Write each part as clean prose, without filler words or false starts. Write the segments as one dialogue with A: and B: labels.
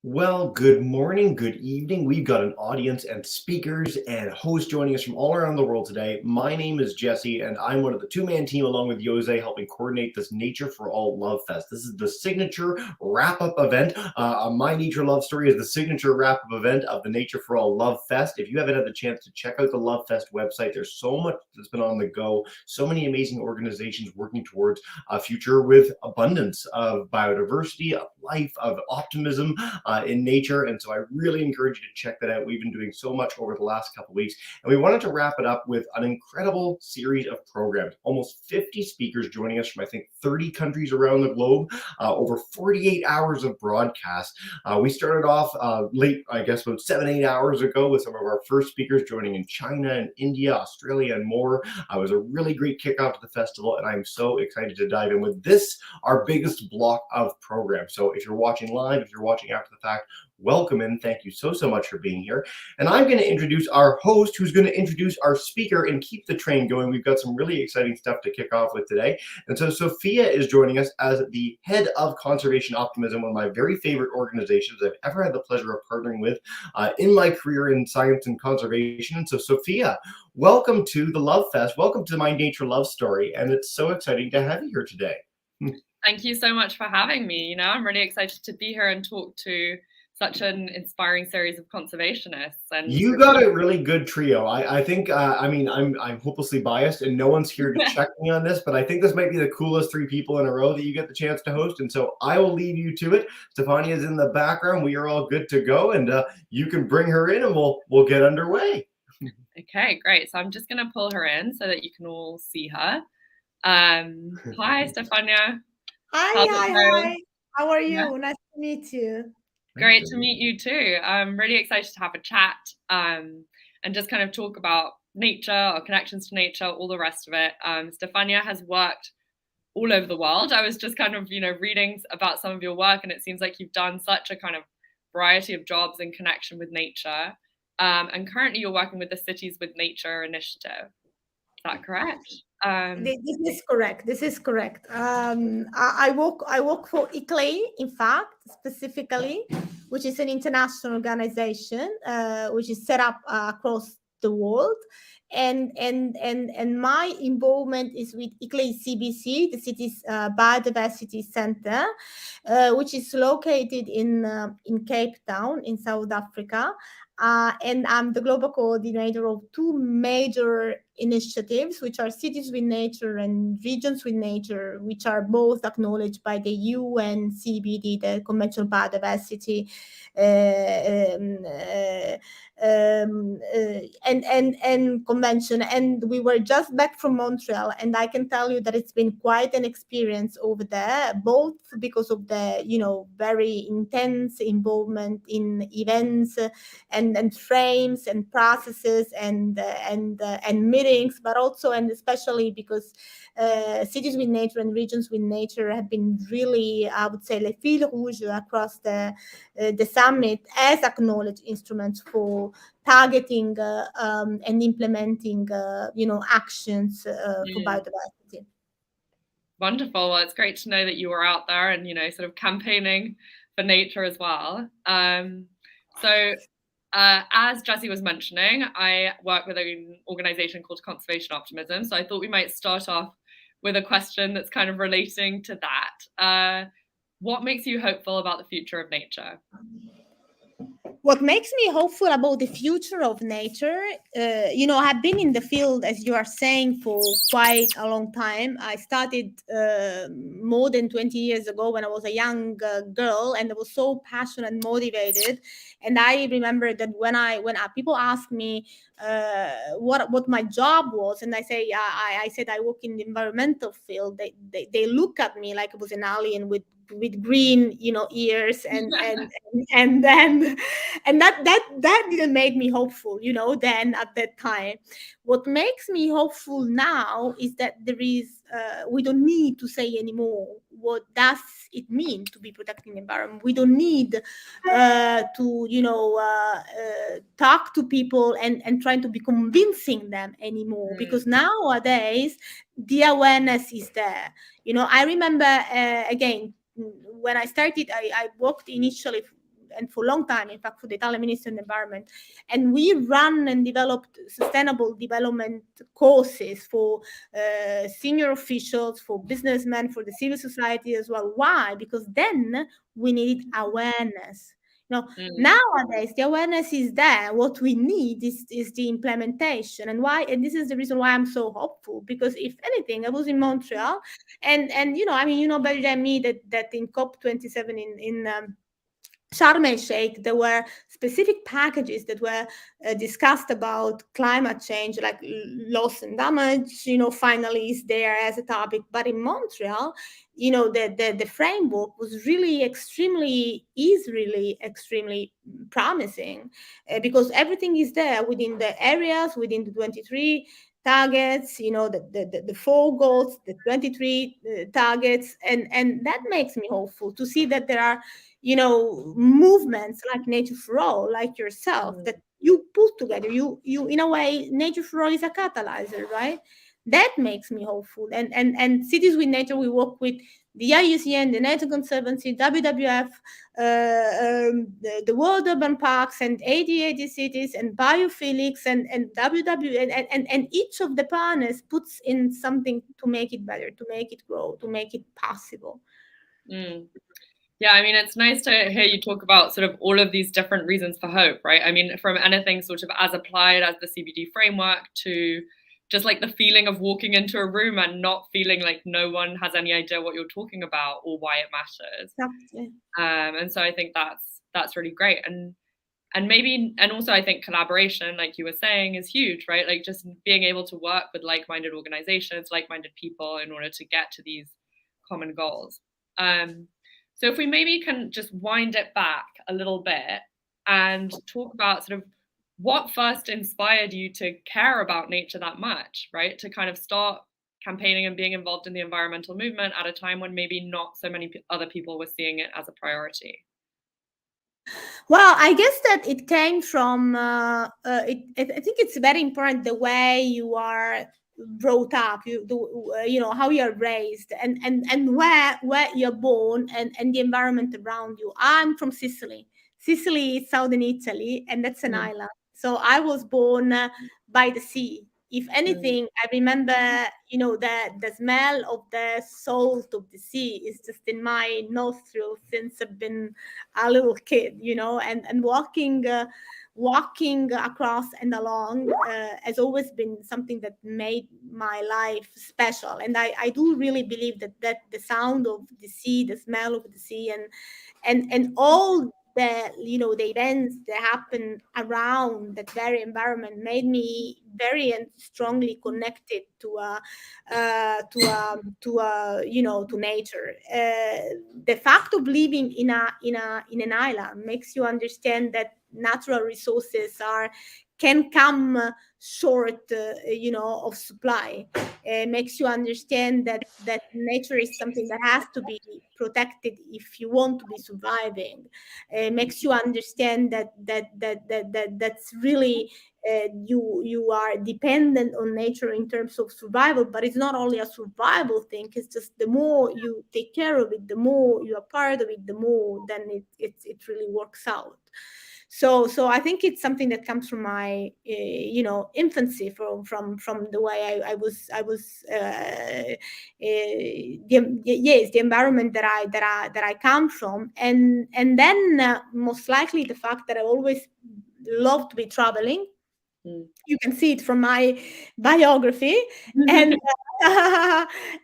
A: Well, good morning, good evening. We've got an audience and speakers and hosts joining us from all around the world today. My name is Jesse, and I'm one of the two-man team along with Jose helping coordinate this Nature for All Love Fest. This is the signature wrap-up event. My Nature Love Story is the signature wrap-up event of the Nature for All Love Fest. If you haven't had the chance to check out the Love Fest website, there's so much that's been on the go, so many amazing organizations working towards a future with abundance of biodiversity, of life, of optimism, in nature. And so I really encourage you to check that out. We've been doing so much over the last couple of weeks, and we wanted to wrap it up with an incredible series of programs. Almost 50 speakers joining us from, I think, 30 countries around the globe, over 48 hours of broadcast. We started off late, I guess, about 7-8 hours ago with some of our first speakers joining in China and India, Australia, and more. It was a really great kickoff to the festival, and I'm so excited to dive in with this, our biggest block of program. So if you're watching live, if you're watching after the fact, welcome in. Thank you so much for being here. And I'm going to introduce our host, who's going to introduce our speaker and keep the train going. We've got some really exciting stuff to kick off with today. And so Sophia is joining us as the head of Conservation Optimism, one of my very favorite organizations I've ever had the pleasure of partnering with in my career in science and conservation. And so Sophia, welcome to the Love Fest. Welcome to my Nature Love Story. And it's so exciting to have you here today.
B: Thank you so much for having me. I'm really excited to be here and talk to such an inspiring series of conservationists. And
A: you got a really good trio. I think, I'm hopelessly biased and no one's here to check me on this, but I think this might be the coolest three people in a row that you get the chance to host. And so I will leave you to it. Stefania is in the background. We are all good to go, and you can bring her in and we'll get underway.
B: Okay, great. So I'm just going to pull her in so that you can all see her. Hi, Stefania.
C: Hi. How are you?
B: Yeah.
C: Nice to meet you.
B: Great to meet you too. I'm really excited to have a chat and just kind of talk about nature, our connections to nature, all the rest of it. Stefania has worked all over the world. I was just kind of, reading about some of your work, and it seems like you've done such a kind of variety of jobs in connection with nature. And currently you're working with the Cities with Nature initiative. Is that correct?
C: This is correct. I work for ICLEI, in fact, specifically, which is an international organization which is set up across the world. And my involvement is with ICLEI CBC, the city's biodiversity center, which is located in Cape Town in South Africa. And I'm the global coordinator of two major initiatives, which are Cities with Nature and Regions with Nature, which are both acknowledged by the UN CBD, the Convention on Biodiversity, and convention. And we were just back from Montreal, and I can tell you that it's been quite an experience over there, both because of the very intense involvement in events and frames and processes and meetings, but also and especially because Cities with Nature and Regions with Nature have been really, I would say, le fil rouge across the summit as acknowledged instruments for targeting and implementing actions for biodiversity.
B: Wonderful. Well, it's great to know that you were out there and sort of campaigning for nature as well. As Jesse was mentioning, I work with an organization called Conservation Optimism. So I thought we might start off with a question that's kind of relating to that. What makes you hopeful about the future of nature?
C: What makes me hopeful about the future of nature, I've been in the field, as you are saying, for quite a long time. I started more than 20 years ago when I was a young girl, and I was so passionate and motivated. And I remember that when people ask me what my job was, and I say I said I work in the environmental field, they look at me like I was an alien with green ears and that didn't make me hopeful then at that time. What makes me hopeful now is that there is we don't need to say anymore what does it mean to be protecting the environment. We don't need to talk to people and trying to be convincing them anymore, because nowadays the awareness is there. I remember again when I started, I worked initially and for a long time, in fact, for the Italian Ministry of the Environment. And we run and developed sustainable development courses for senior officials, for businessmen, for the civil society as well. Why? Because then we needed awareness. Nowadays the awareness is there. What we need is the implementation. And why? And this is the reason why I'm so hopeful, because if anything, I was in Montreal, and better than me that in COP27 in Sharm el-Sheikh, there were specific packages that were discussed about climate change, like loss and damage, finally is there as a topic. But in Montreal, the framework was really extremely promising, because everything is there within the areas, within the 23 targets, the 4 goals, the 23 targets, and that makes me hopeful to see that there are movements like Nature for All, like yourself, that you put together. You in a way, Nature for All is a catalyzer, right? That makes me hopeful. And Cities with Nature, we work with the IUCN, the Nature Conservancy, WWF, the World Urban Parks, and 80 cities, and Biophilics, and WWF, and each of the partners puts in something to make it better, to make it grow, to make it possible.
B: Yeah, I mean, it's nice to hear you talk about sort of all of these different reasons for hope, right? I mean, from anything sort of as applied as the CBD framework to just like the feeling of walking into a room and not feeling like no one has any idea what you're talking about or why it matters.
C: Exactly.
B: And so I think that's really great. And also I think collaboration, like you were saying, is huge, right? Like just being able to work with like-minded organizations, like-minded people in order to get to these common goals. So if we maybe can just wind it back a little bit and talk about sort of what first inspired you to care about nature that much, right? To kind of start campaigning and being involved in the environmental movement at a time when maybe not so many other people were seeing it as a priority.
C: Well, I guess that it came from, I think it's very important the way you are brought up, how you're raised, and where you're born, and the environment around you. I'm from Sicily. Sicily is southern Italy, and that's an island. So I was born by the sea. If anything, I remember, the smell of the salt of the sea is just in my nostrils since I've been a little kid, and walking across and along has always been something that made my life special. And I do really believe that the sound of the sea, the smell of the sea, and all the the events that happen around that very environment made me very and strongly connected to nature. The fact of living in an island makes you understand that natural resources can come short of supply. Makes you understand that nature is something that has to be protected if you want to be surviving. Makes you understand that's really you are dependent on nature in terms of survival, but it's not only a survival thing. It's just the more you take care of it, the more you are part of it, the more then it really works out. So I think it's something that comes from my infancy, from the way I was the environment that I come from, and then most likely the fact that I always loved to be traveling. You can see it from my biography, and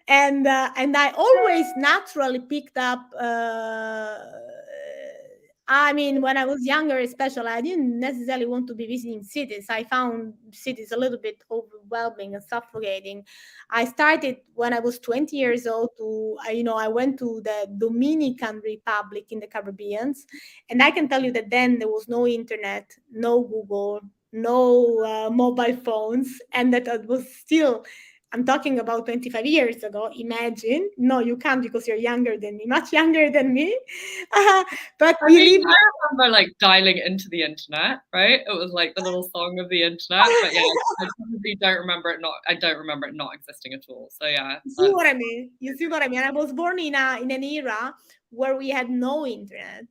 C: and I always naturally picked up. I mean, when I was younger, especially, I didn't necessarily want to be visiting cities. I found cities a little bit overwhelming and suffocating. I started when I was 20 years old I went to the Dominican Republic in the Caribbean. And I can tell you that then there was no internet, no Google, no mobile phones. And that was still, I'm talking about 25 years ago. Imagine. No, you can't, because you're younger than me, much younger than me. But
B: I remember like dialing into the internet, right? It was like the little song of the internet. But yeah, I probably don't remember it not existing at all. So yeah.
C: You see what I mean? I was born in an era where we had no internet.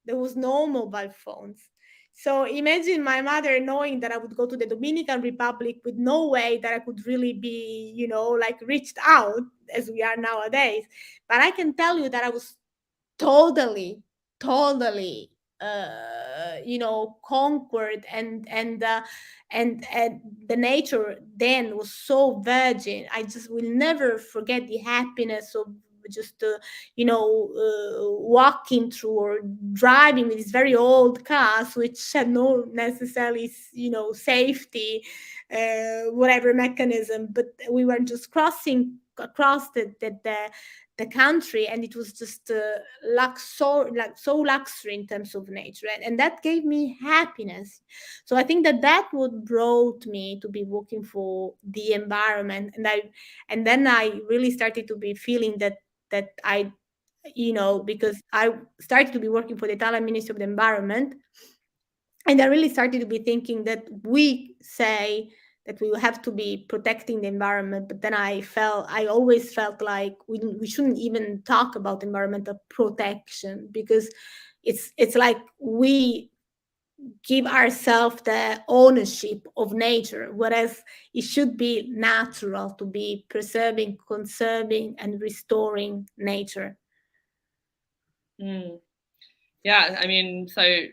C: There was no mobile phones. So imagine my mother knowing that I would go to the Dominican Republic with no way that I could really be, like reached out as we are nowadays. But I can tell you that I was totally, totally, conquered, and the nature then was so virgin. I just will never forget the happiness of just walking through or driving with these very old cars which had no necessarily safety whatever mechanism, but we were just crossing across the country, and it was just so luxury in terms of nature, and that gave me happiness. So I think that what brought me to be working for the environment, and then I really started to be feeling that I, because I started to be working for the Italian Ministry of the Environment, and I really started to be thinking that we say that we have to be protecting the environment, but then I always felt like we shouldn't even talk about environmental protection, because it's like we give ourselves the ownership of nature, whereas it should be natural to be preserving, conserving, and restoring nature.
B: Yeah, I mean, so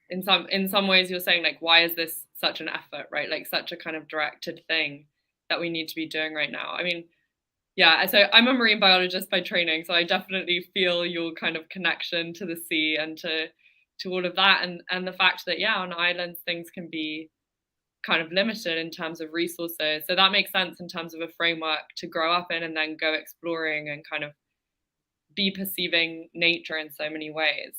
B: in some ways you're saying, like, why is this such an effort, right? Like such a kind of directed thing that we need to be doing right now. I mean, yeah, so I'm a marine biologist by training, so I definitely feel your kind of connection to the sea and to all of that, and the fact that, yeah, on islands things can be kind of limited in terms of resources. So that makes sense in terms of a framework to grow up in and then go exploring and kind of be perceiving nature in so many ways.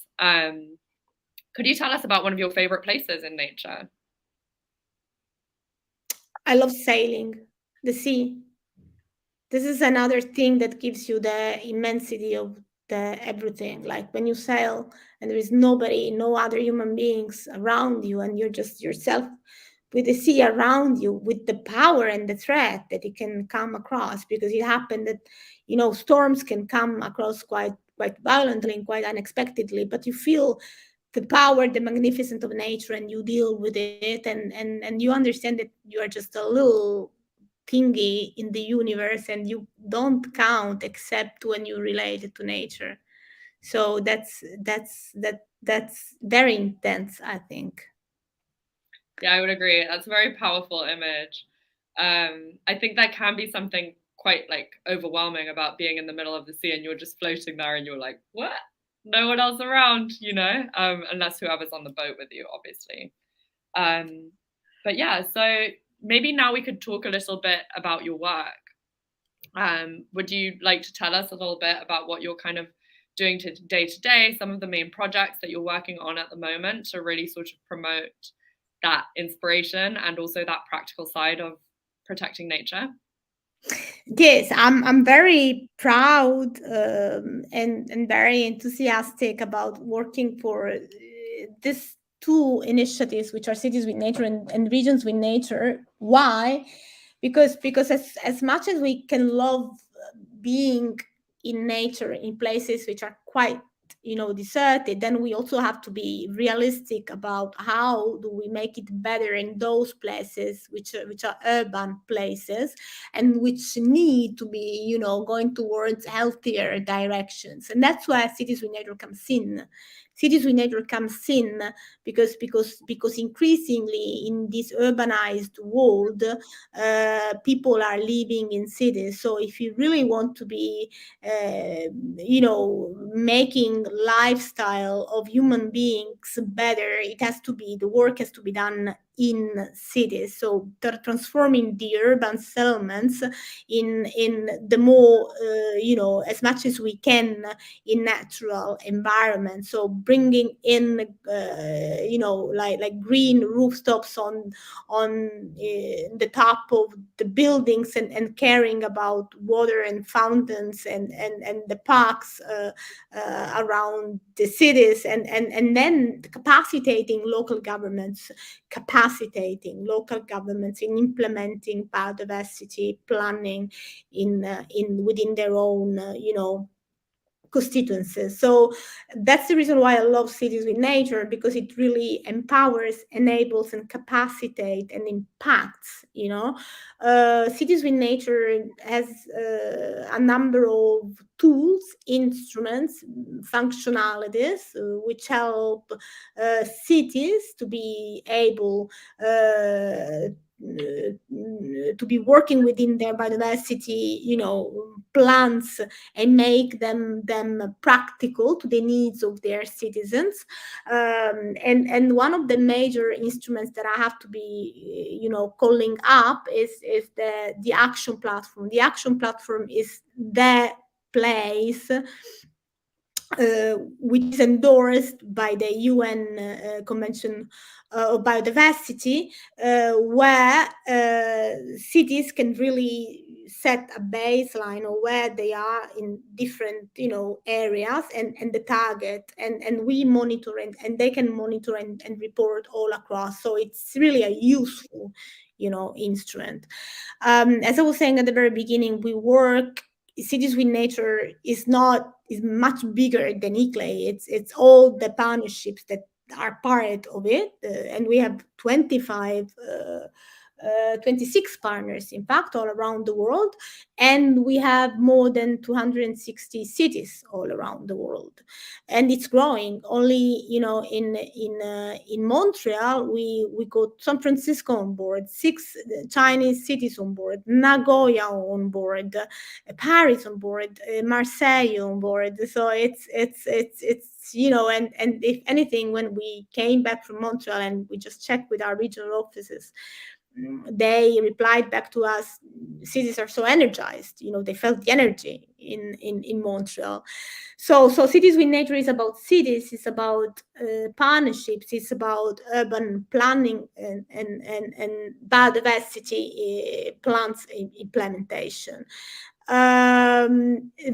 B: Could you tell us about one of your favorite places in nature?
C: I love sailing, the sea. This is another thing that gives you the immensity of the everything. Like when you sail and there is nobody, no other human beings around you, and you're just yourself with the sea around you, with the power and the threat that it can come across, because it happened that storms can come across quite violently and quite unexpectedly, but you feel the power, the magnificence of nature, and you deal with it, and you understand that you are just a little thingy in the universe, and you don't count except when you relate it to nature. So that's very intense, I think.
B: Yeah, I would agree. That's a very powerful image. I think that can be something quite like overwhelming about being in the middle of the sea and you're just floating there and you're like, what? No one else around, unless whoever's on the boat with you, obviously. But yeah, so maybe now we could talk a little bit about your work. Would you like to tell us a little bit about what you're kind of doing day to day, some of the main projects that you're working on at the moment to really sort of promote that inspiration and also that practical side of protecting nature?
C: Yes, I'm very proud and very enthusiastic about working for these two initiatives, which are cities with nature and regions with nature. Why? Because as much as we can love being in nature in places which are quite deserted, then we also have to be realistic about how do we make it better in those places which are urban places and which need to be going towards healthier directions. And that's where cities with nature comes in. Cities with nature comes in because increasingly in this urbanized world, people are living in cities. So if you really want to be making lifestyle of human beings better, the work has to be done in cities. So they're transforming the urban settlements in the more as much as we can in natural environment. So bringing in like green rooftops on the top of the buildings, and caring about water and fountains and the parks around the cities, and then capacitating local governments in implementing biodiversity planning in within their own constituencies. So that's the reason why I love cities with nature, because it really empowers, enables, and capacitates and impacts. Cities with nature has a number of tools, instruments, functionalities which help cities to be able to be working within their biodiversity, plans, and make them practical to the needs of their citizens. And one of the major instruments that I have to be, calling up is the action platform. The action platform is the place which is endorsed by the UN Convention of Biodiversity, where cities can really set a baseline of where they are in different, areas and the target, and we monitor and they can monitor and report all across. So it's really a useful, instrument. As I was saying at the very beginning, Cities with Nature is much bigger than ICLEI. It's all the partnerships that are part of it, and we have 26 partners, in fact, all around the world, and we have more than 260 cities all around the world, and it's growing. Only, in Montreal, we got San Francisco on board, 6 Chinese cities on board, Nagoya on board, Paris on board, Marseille on board. So it's and if anything, when we came back from Montreal and we just checked with our regional offices, they replied back to us, cities are so energized. They felt the energy in Montreal. So Cities with Nature is about cities, it's about partnerships, it's about urban planning and biodiversity plans implementation.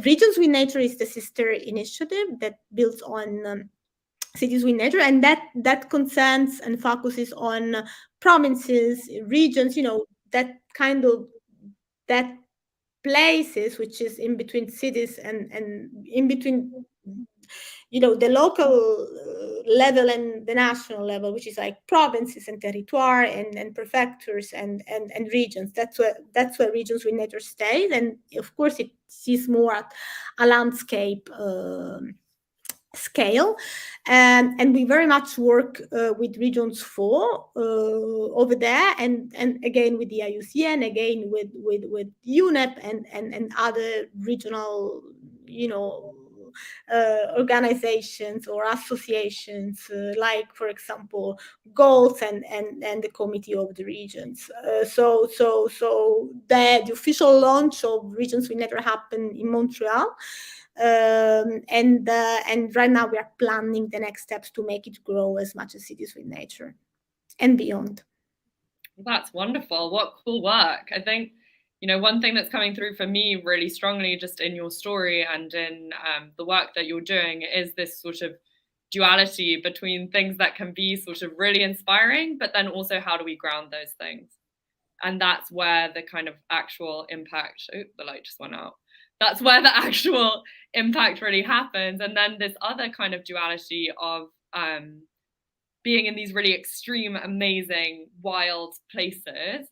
C: Regions with Nature is the sister initiative that builds on Cities with Nature, and that concerns and focuses on provinces, regions, that places which is in between cities and in between, the local level and the national level, which is like provinces and territoire and prefectures and regions. That's where Regions with Nature stays, and of course it sees more at a landscape scale, and we very much work with Regions 4 over there, and again with the IUCN, again with UNEP and other regional, organizations or associations, like, for example, GOLS and the Committee of the Regions. So the official launch of Regions with Nature happened in Montreal. And right now we are planning the next steps to make it grow as much as Cities with Nature and beyond.
B: That's wonderful. What cool work. I think, one thing that's coming through for me really strongly just in your story and in the work that you're doing is this sort of duality between things that can be sort of really inspiring, but then also how do we ground those things? And that's where the kind of actual impact, the light just went out. That's where the actual impact really happens. And then this other kind of duality of being in these really extreme, amazing, wild places,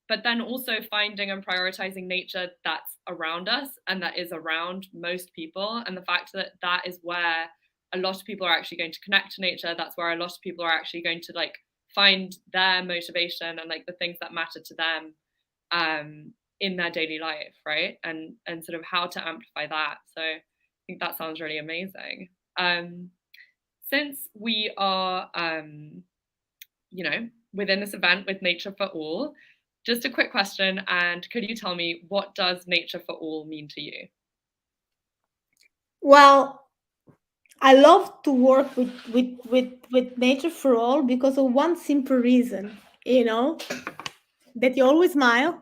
B: but then also finding and prioritizing nature that's around us and that is around most people. And the fact that that is where a lot of people are actually going to connect to nature. That's where a lot of people are actually going to find their motivation and the things that matter to them in their daily life, right? And sort of how to amplify that. So I think that sounds really amazing. Since we are, within this event with Nature for All, just a quick question, and could you tell me, what does Nature for All mean to you?
C: Well, I love to work with Nature for All because of one simple reason, that you always smile.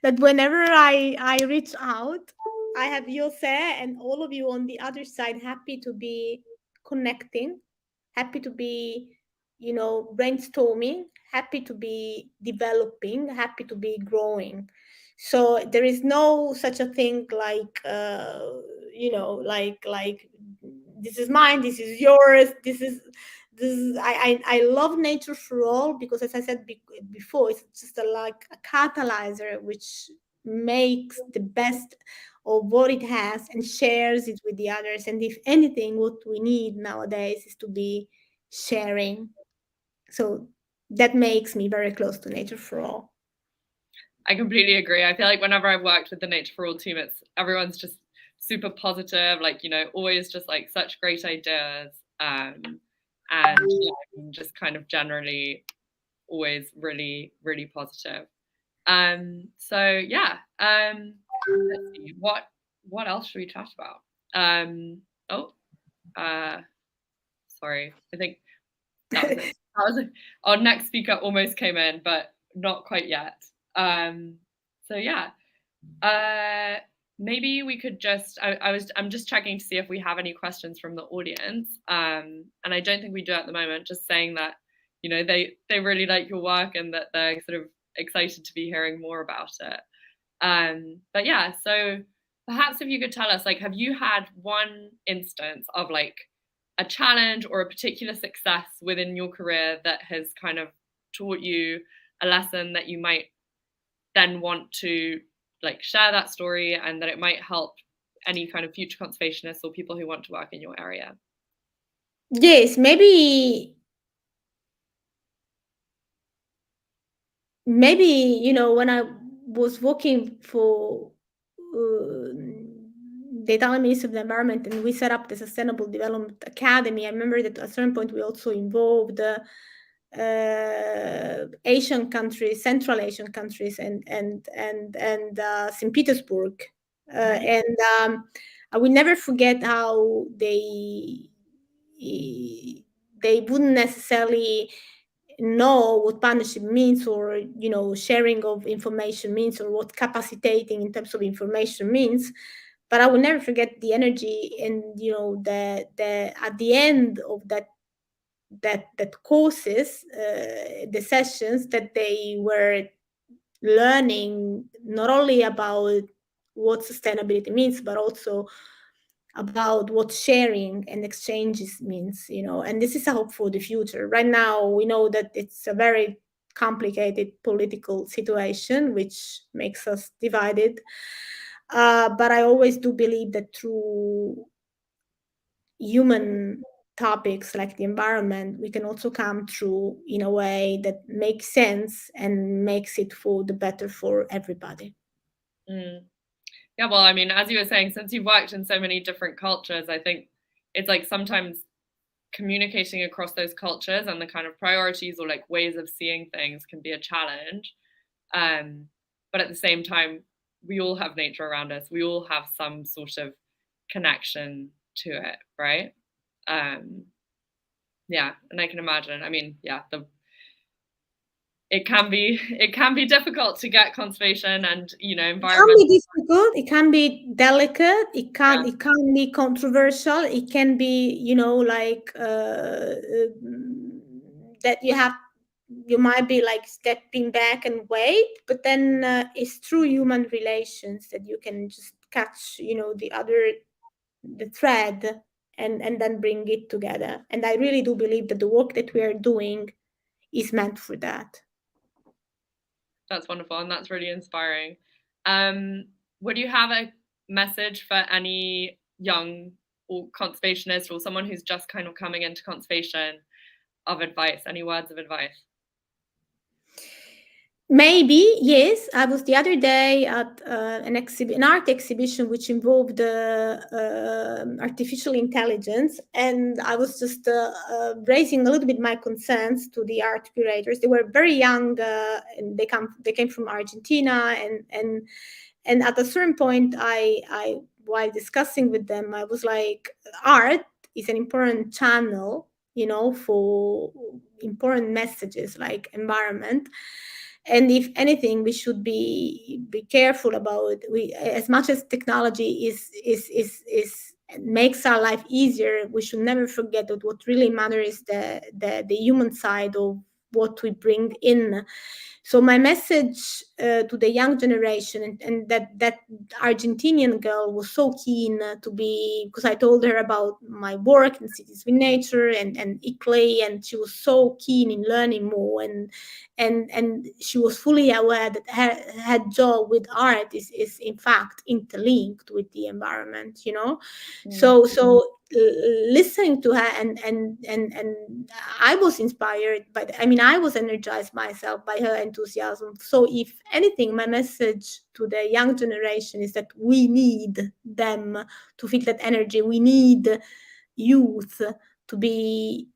C: That whenever I reach out, I have Jose and all of you on the other side happy to be connecting, happy to be, brainstorming, happy to be developing, happy to be growing. So there is no such a thing like like this is mine, this is yours, this is I love nature for all, because as I said before, it's just like a catalyzer which makes the best of what it has and shares it with the others. And if anything, what we need nowadays is to be sharing. So that makes me very close to nature for all.
B: I completely agree. I feel like whenever I've worked with the Nature for All team, everyone's just super positive, like, always just like such great ideas. And just kind of generally always really, really positive. So yeah, let's see, what else should we chat about? Sorry, I think that was it. Our next speaker almost came in, but not quite yet. So yeah, maybe we could just, I'm just checking to see if we have any questions from the audience. And I don't think we do at the moment, just saying that, they really like your work and that they're sort of excited to be hearing more about it. But yeah, so perhaps if you could tell us, like, have you had one instance of like a challenge or a particular success within your career that has kind of taught you a lesson that you might then want to like share that story, and that it might help any kind of future conservationists or people who want to work in your area?
C: Yes, maybe when I was working for the Italian Ministry of the Environment, and we set up the Sustainable Development Academy, I remember that at a certain point we also involved Asian countries, Central Asian countries, and St. Petersburg, and I will never forget how they wouldn't necessarily know what partnership means, or sharing of information means, or what capacitating in terms of information means. But I will never forget the energy and the at the end of that courses, the sessions, that they were learning not only about what sustainability means, but also about what sharing and exchanges means, and this is a hope for the future. Right now, we know that it's a very complicated political situation, which makes us divided. But I always do believe that through human topics like the environment, we can also come through in a way that makes sense and makes it for the better for everybody.
B: Yeah, well, I mean, as you were saying, since you've worked in so many different cultures, I think it's like sometimes communicating across those cultures and the kind of priorities or like ways of seeing things can be a challenge. But at the same time, we all have nature around us. We all have some sort of connection to it, right? Yeah, and I can imagine. I mean, yeah, it can be difficult to get conservation and environment.
C: It can be difficult. It can be delicate. It can be controversial. It can be that you might be like stepping back and wait, but then it's through human relations that you can just catch the thread and then bring it together. And I really do believe that the work that we are doing is meant for that.
B: That's wonderful, and that's really inspiring. Would you have a message for any young or conservationist or someone who's just kind of coming into conservation, of advice? Any words of advice?
C: Maybe, yes. I was the other day at an art exhibition which involved artificial intelligence, and I was just raising a little bit my concerns to the art curators. They were very young, and they came from Argentina, and at a certain point, I while discussing with them, I was like, art is an important channel, for important messages like environment. And if anything, we should be careful about as much as technology is makes our life easier. We should never forget that what really matters is the human side of what we bring in. So my message to the young generation, and that Argentinian girl was so keen to be, because I told her about my work in Cities with Nature and ICLEI, and she was so keen in learning more, and she was fully aware that her job with art is in fact interlinked with the environment, you know. So listening to her, and I was inspired by I was energized myself by her enthusiasm. So if anything, my message to the young generation is that we need them to feel that energy. We need youth to be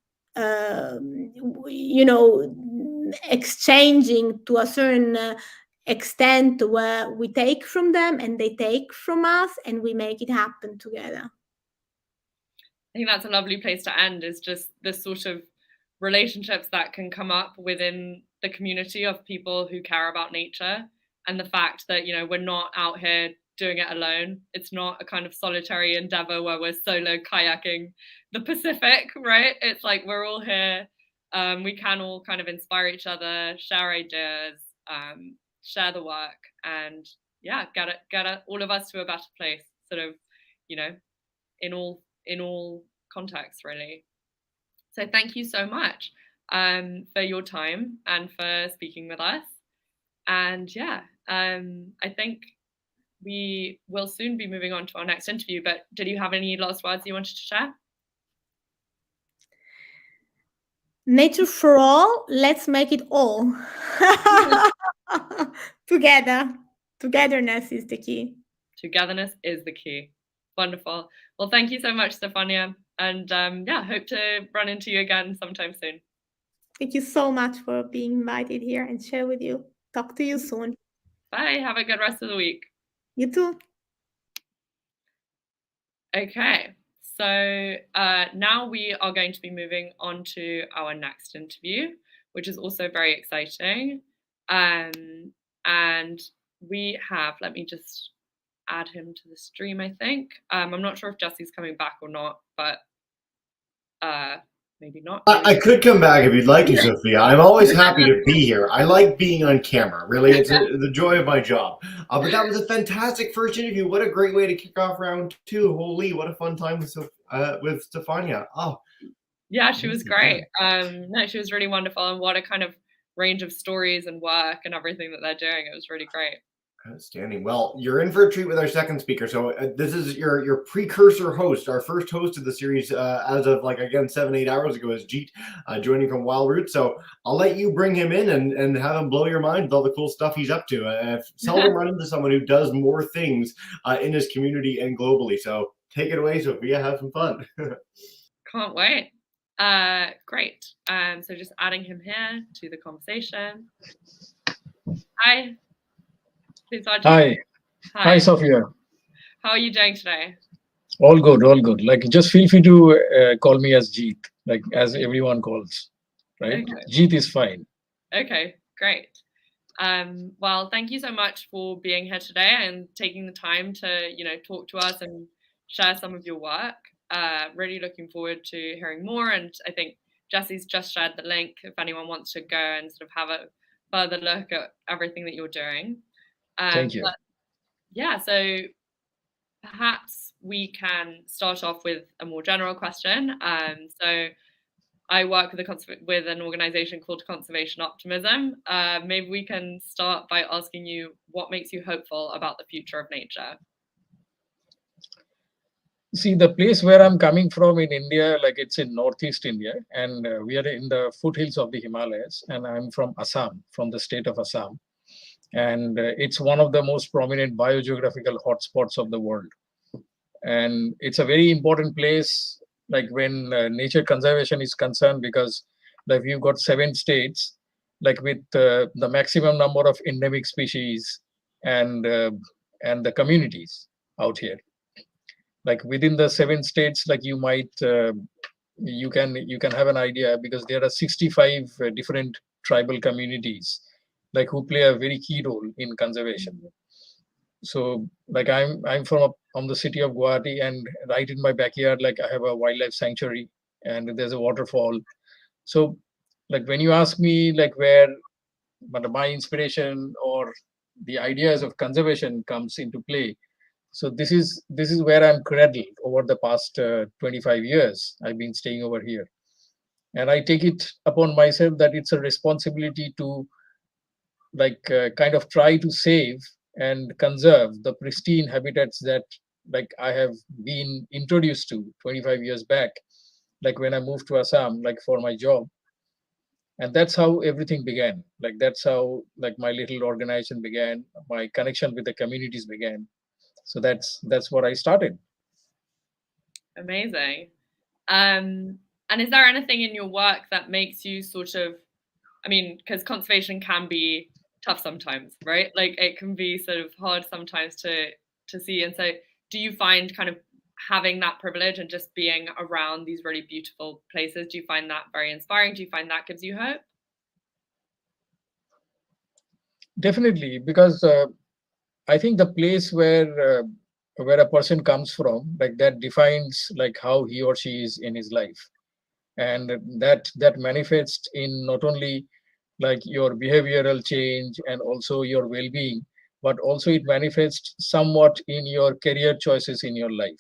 C: exchanging to a certain extent, where we take from them and they take from us, and we make it happen together.
B: I think that's a lovely place to end, is just the sort of relationships that can come up within the community of people who care about nature, and the fact that, you know, we're not out here doing it alone. It's not a kind of solitary endeavor where we're solo kayaking the Pacific, right? It's like we're all here. We can all kind of inspire each other, share ideas, share the work, and yeah, get all of us to a better place, sort of, you know, in all contexts, really. So thank you so much for your time and for speaking with us. And yeah, I think we will soon be moving on to our next interview, but did you have any last words you wanted to share?
C: Nature for all, let's make it all. Together. Togetherness is the key.
B: Togetherness is the key. Wonderful. Well, thank you so much, Stefania. And yeah, hope to run into you again sometime soon.
C: Thank you so much for being invited here and share with you. Talk to you soon.
B: Bye. Have a good rest of the week.
C: You too.
B: Okay. So now we are going to be moving on to our next interview, which is also very exciting. And we have, let me just add him to the stream, I think. I'm not sure if Jesse's coming back or not, but maybe not.
A: I could come back if you'd like to, Sophia. I'm always happy to be here. I like being on camera. Really, it's the joy of my job. But that was a fantastic first interview. What a great way to kick off round two. Holy, what a fun time with Stefania. Oh,
B: yeah, she was great. No, she was really wonderful, and what a kind of range of stories and work and everything that they're doing. It was really great.
A: Outstanding. Well, you're in for a treat with our second speaker. So this is your precursor host. Our first host of the series, as of 7-8 hours ago, is Jeet, joining from Wild Roots. So I'll let you bring him in and have him blow your mind with all the cool stuff he's up to. I've seldom run into someone who does more things in his community and globally. So take it away, Sophia. Have some fun.
B: Can't wait. Great. So just adding him here to the conversation. Hi.
D: Hi. Hi, Sophia.
B: How are you doing today?
D: All good, all good. Just feel free to call me as Jeet, as everyone calls, right? Okay. Jeet is fine.
B: Okay, great. Well, thank you so much for being here today and taking the time to, talk to us and share some of your work. Really looking forward to hearing more. And I think Jesse's just shared the link if anyone wants to go and sort of have a further look at everything that you're doing.
D: Thank you.
B: Yeah, so perhaps we can start off with a more general question. So I work with an organization called Conservation Optimism. Maybe we can start by asking you what makes you hopeful about the future of nature.
D: See, the place where I'm coming from in India, it's in Northeast India, and we are in the foothills of the Himalayas, and I'm from Assam, from the state of Assam. And it's one of the most prominent biogeographical hotspots of the world. And it's a very important place, when nature conservation is concerned, because we've got 7 states, with the maximum number of endemic species and the communities out here. Within the 7 states, you might you can have an idea, because there are 65 different tribal communities who play a very key role in conservation. So I'm from the city of Guwahati, and right in my backyard, I have a wildlife sanctuary, and there's a waterfall. So like when you ask me like where my inspiration or the ideas of conservation comes into play, so this is where I'm cradled over the past 25 years. I've been staying over here, and I take it upon myself that it's a responsibility to kind of try to save and conserve the pristine habitats that like I have been introduced to 25 years back, like when I moved to Assam, like for my job. And that's how everything began. Like that's how like my little organization began, my connection with the communities began. So that's what I started.
B: Amazing. And is there anything in your work that makes you sort of, I mean, because conservation can be tough sometimes, right? Like it can be sort of hard sometimes to see. And so do you find kind of having that privilege and just being around these really beautiful places, do you find that very inspiring? Do you find that gives you hope?
D: Definitely, because I think the place where a person comes from, like that defines like how he or she is in his life, and that manifests in not only like your behavioral change and also your well-being, but also it manifests somewhat in your career choices in your life.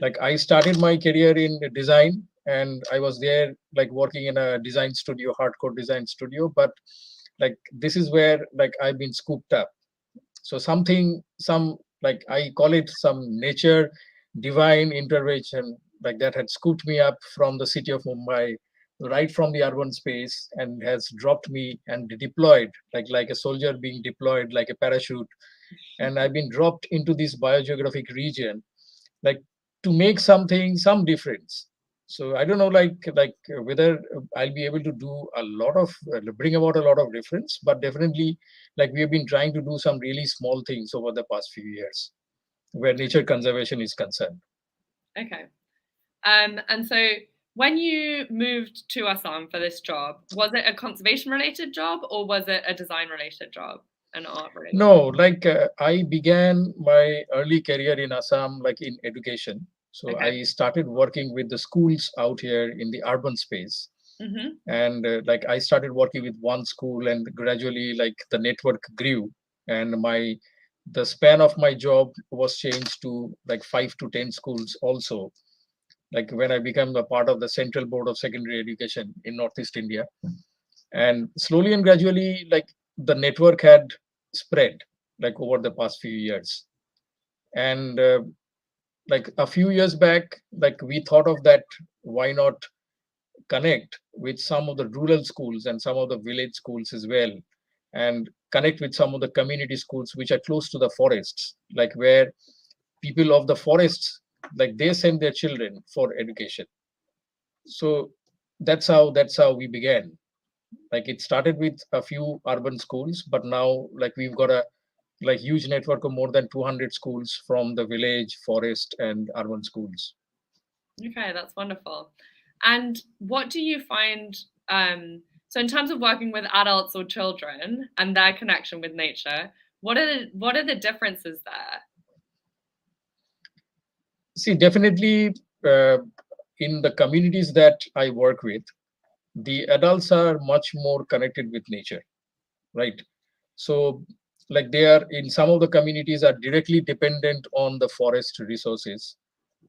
D: Like I started my career in design, and I was there like working in a design studio, hardcore design studio, but like this is where like I've been scooped up. So some like I call it some nature divine intervention, like that had scooped me up from the city of Mumbai, right from the urban space, and has dropped me and deployed like a soldier being deployed like a parachute. And I've been dropped into this biogeographic region, like to make some difference. So I don't know whether I'll be able to do a lot of bring about a lot of difference, but definitely like we have been trying to do some really small things over the past few years where nature conservation is concerned.
B: Okay. And so when you moved to Assam for this job, was it a conservation related job or was it a design related job, an art related?
D: No, I began my early career in Assam like in education. So
B: Okay.
D: I started working with the schools out here in the urban space.
B: Mm-hmm.
D: And like I started working with one school, and gradually like the network grew, and the span of my job was changed to like 5 to 10 schools also, like when I became a part of the Central Board of Secondary Education in Northeast India. And slowly and gradually like the network had spread like over the past few years. And like a few years back, like we thought of that, why not connect with some of the rural schools and some of the village schools as well, and connect with some of the community schools which are close to the forests, like where people of the forests, like they send their children for education. So that's how we began. Like it started with a few urban schools, but now like we've got a like huge network of more than 200 schools from the village, forest, and urban schools.
B: Okay, that's wonderful. And what do you find? So, in terms of working with adults or children and their connection with nature, what are the differences there?
D: See, definitely uh, in the communities that I work with, the adults are much more connected with nature, right? So, like they are in some of the communities are directly dependent on the forest resources,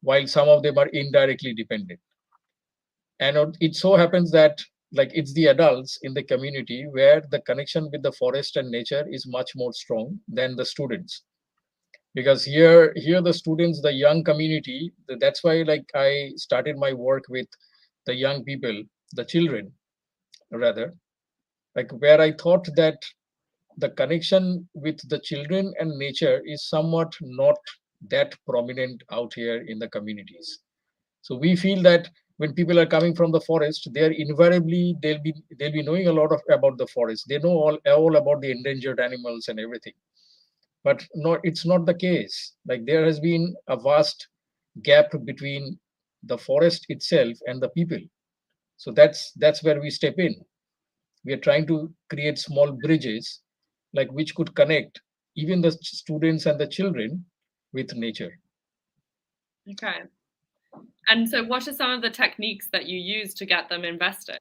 D: while some of them are indirectly dependent. And it so happens that like it's the adults in the community where the connection with the forest and nature is much more strong than the students, because here the students, the young community, that's why like I started my work with the young people, the children rather, like where I thought that the connection with the children and nature is somewhat not that prominent out here in the communities. So we feel that when people are coming from the forest, they are invariably they'll be knowing a lot of about the forest. They know all about the endangered animals and everything. But not it's not the case. Like there has been a vast gap between the forest itself and the people. So that's where we step in. We are trying to create small bridges, like which could connect even the students and the children with nature.
B: Okay. And so, what are some of the techniques that you use to get them invested?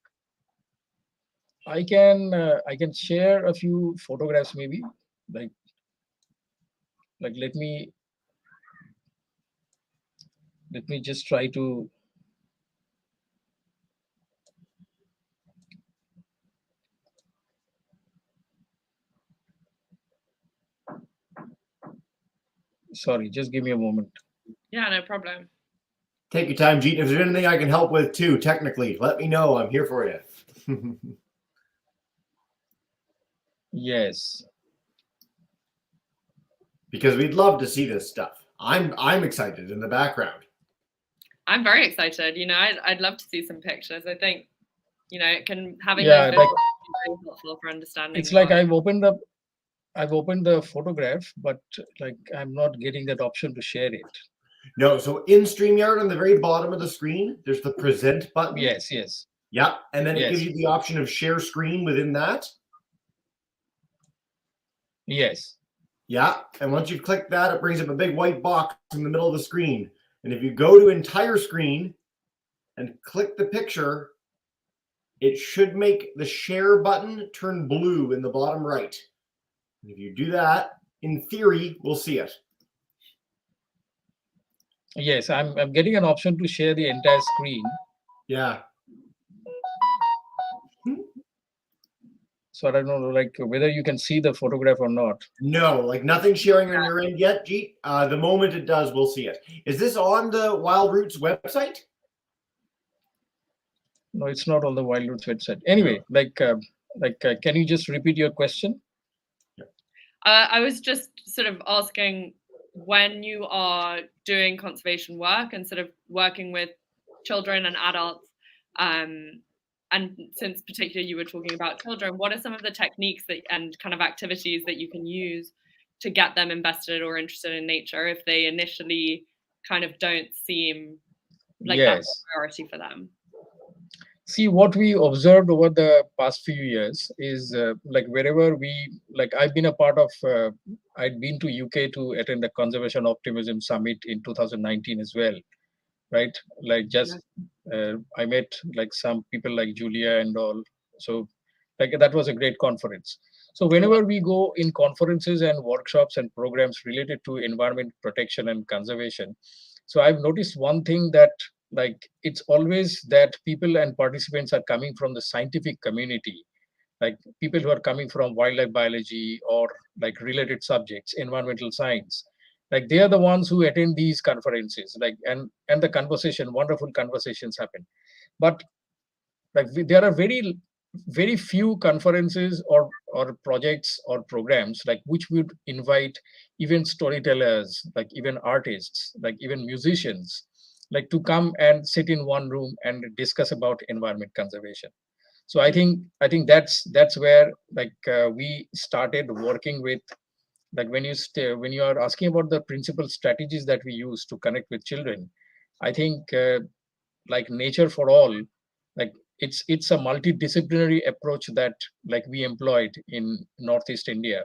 D: I can share a few photographs maybe, like let me just try to. Sorry, just give me a moment.
B: Yeah, no problem.
A: Take your time, Jeet. If there's anything I can help with too, technically, let me know. I'm here for you.
D: Yes.
A: Because we'd love to see this stuff. I'm excited in the background.
B: I'm very excited. You know, I'd love to see some pictures. I think, you know, it can having
D: Yeah,
B: those
D: like
B: visuals is very helpful for understanding.
D: it's like
B: what-
D: I've opened the photograph, but like I'm not getting that option to share it.
A: No, so in StreamYard on the very bottom of the screen, there's the present button.
D: Yes, yes.
A: Yeah, and then it
D: Yes.
A: gives you the option of share screen within that.
D: Yes.
A: Yeah, and once you've clicked that, it brings up a big white box in the middle of the screen. And if you go to entire screen and click the picture, it should make the share button turn blue in the bottom right. And if you do that, in theory, we'll see it.
D: Yes, I'm getting an option to share the entire screen.
A: Yeah.
D: So I don't know, like whether you can see the photograph or not.
A: No, like nothing sharing on your end yet, Jeet. The moment it does, we'll see it. Is this on the Wild Roots website?
D: No, it's not on the Wild Roots website. Anyway, can you just repeat your question?
B: I was just sort of asking, when you are doing conservation work and sort of working with children and adults, and since particularly you were talking about children, what are some of the techniques that and kind of activities that you can use to get them invested or interested in nature if they initially kind of don't seem like that's a priority for them?
D: See, what we observed over the past few years is like wherever I've been a part of, I'd been to UK to attend the Conservation Optimism Summit in 2019 as well, right? Like just I met like some people like Julia and all. So like that was a great conference. So whenever we go in conferences and workshops and programs related to environment protection and conservation, so I've noticed one thing that like it's always that people and participants are coming from the scientific community, like people who are coming from wildlife biology or like related subjects, environmental science. Like they are the ones who attend these conferences, like and the conversation, wonderful conversations happen. But like there are very few conferences or projects or programs like which would invite even storytellers, like even artists, like even musicians, like to come and sit in one room and discuss about environment conservation. So I think that's where like we started working with, like when you are asking about the principal strategies that we use to connect with children, I think like nature for all, like it's a multidisciplinary approach that like we employed in Northeast India,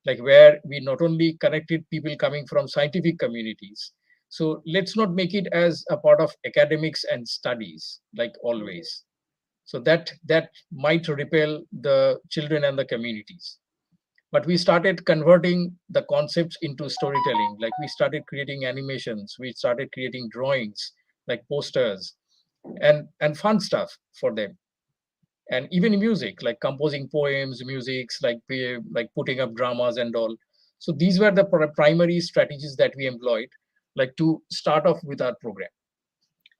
D: like where we not only connected people coming from scientific communities. So let's not make it as a part of academics and studies like always, so that might repel the children and the communities. But we started converting the concepts into storytelling, like we started creating animations, we started creating drawings, like posters and fun stuff for them, and even music, like composing poems, musics, like putting up dramas and all. So these were the primary strategies that we employed, like to start off with our program.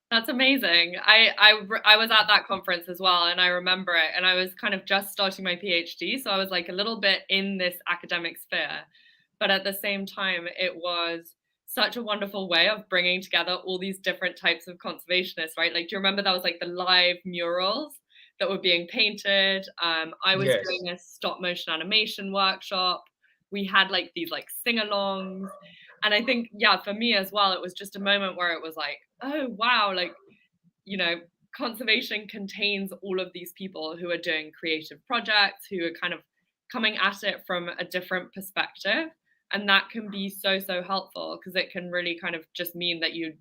B: That's amazing. I was at that conference as well, and I remember it. And I was kind of just starting my PhD, so I was like a little bit in this academic sphere, but at the same time, it was such a wonderful way of bringing together all these different types of conservationists, right? Like, do you remember that was like the live murals that were being painted? I was
D: Yes.
B: doing a stop motion animation workshop. We had like these like sing-alongs. And I think, yeah, for me as well, it was just a moment where it was like, oh, wow, like, you know, conservation contains all of these people who are doing creative projects, who are kind of coming at it from a different perspective. And that can be so, so helpful, because it can really kind of just mean that you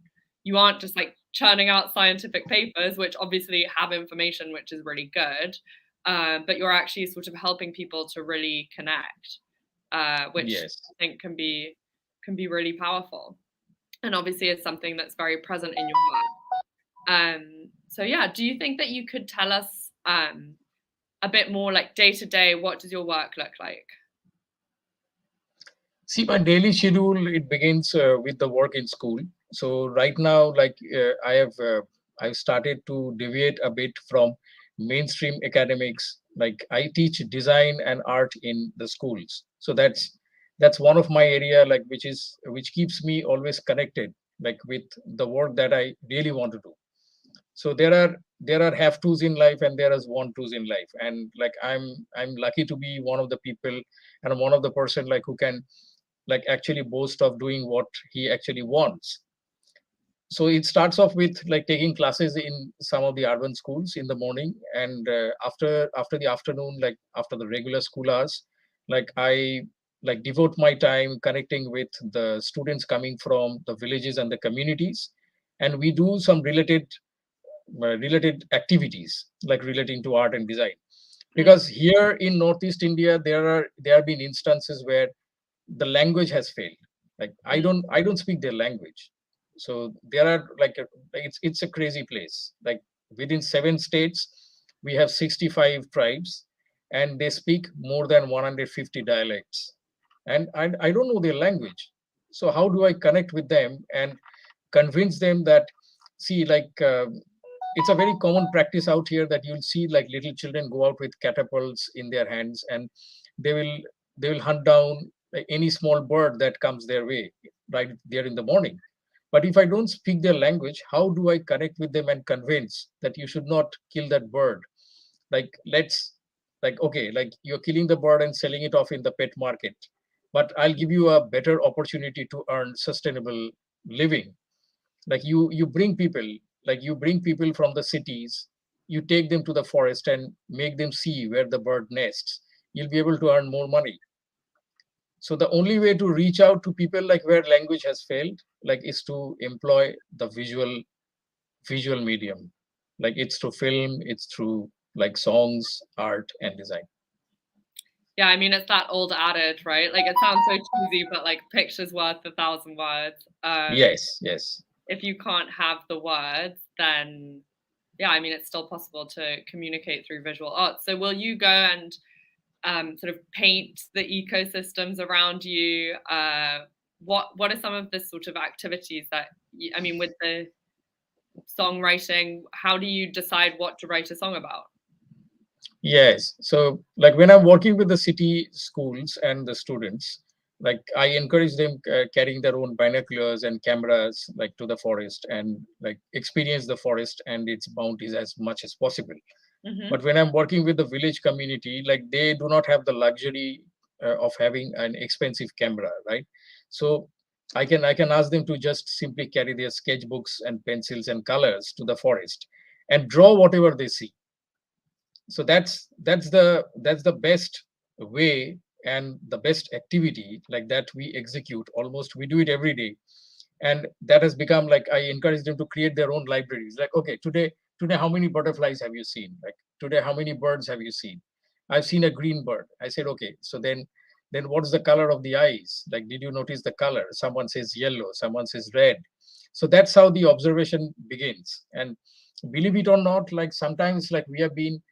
B: aren't just like churning out scientific papers, which obviously have information, which is really good. but you're actually sort of helping people to really connect, which
D: Yes.
B: I think can be really powerful, and obviously is something that's very present in your work. So yeah, do you think that you could tell us a bit more, like day to day, what does your work look like?
D: See, my daily schedule, it begins with the work in school. So right now, like I've started to deviate a bit from mainstream academics. Like I teach design and art in the schools. So that's one of my area, like which keeps me always connected, like with the work that I really want to do. So there are have tos in life and there is want tos in life, and like I'm lucky to be one of the people and one of the person like who can like actually boast of doing what he actually wants. So it starts off with like taking classes in some of the urban schools in the morning, and after the afternoon, like after the regular school hours, like I like devote my time connecting with the students coming from the villages and the communities, and we do some related activities like relating to art and design, because here in Northeast India there have been instances where the language has failed. Like I don't speak their language. So there are like it's a crazy place. Like within 7 states we have 65 tribes, and they speak more than 150 dialects, and I don't know their language. So how do I connect with them and convince them that, see, like it's a very common practice out here that you'll see like little children go out with catapults in their hands, and they will they will hunt down like any small bird that comes their way right there in the morning. But if I don't speak their language, how do I connect with them and convince that you should not kill that bird? Like let's like okay, like you're killing the bird and selling it off in the pet market, but I'll give you a better opportunity to earn sustainable living. Like you bring people from the cities, you take them to the forest and make them see where the bird nests. You'll be able to earn more money. So the only way to reach out to people like where language has failed, like is to employ the visual medium. Like it's through film, it's through like songs, art and design.
B: Yeah, I mean, it's that old adage, right? Like it sounds so cheesy, but like pictures worth 1,000 words.
D: Yes.
B: If you can't have the words, then yeah, I mean, it's still possible to communicate through visual art. So will you go and sort of paint the ecosystems around you? What are some of the sort of activities that I mean, with the songwriting, how do you decide what to write a song about?
D: Yes. So, like when I'm working with the city schools and the students, like I encourage them carrying their own binoculars and cameras, like to the forest and like experience the forest and its bounties as much as possible. But when I'm working with the village community, like they do not have the luxury of having an expensive camera, right? So I can ask them to just simply carry their sketchbooks and pencils and colors to the forest and draw whatever they see. So that's the best way and the best activity like that we execute. Almost we do it every day, and that has become like I encourage them to create their own libraries. Like okay, today how many butterflies have you seen? Like today how many birds have you seen? I've seen a green bird. I said okay, so then what's the color of the eyes? Like did you notice the color? Someone says yellow, someone says red. So that's how the observation begins. And believe it or not, like sometimes like we have been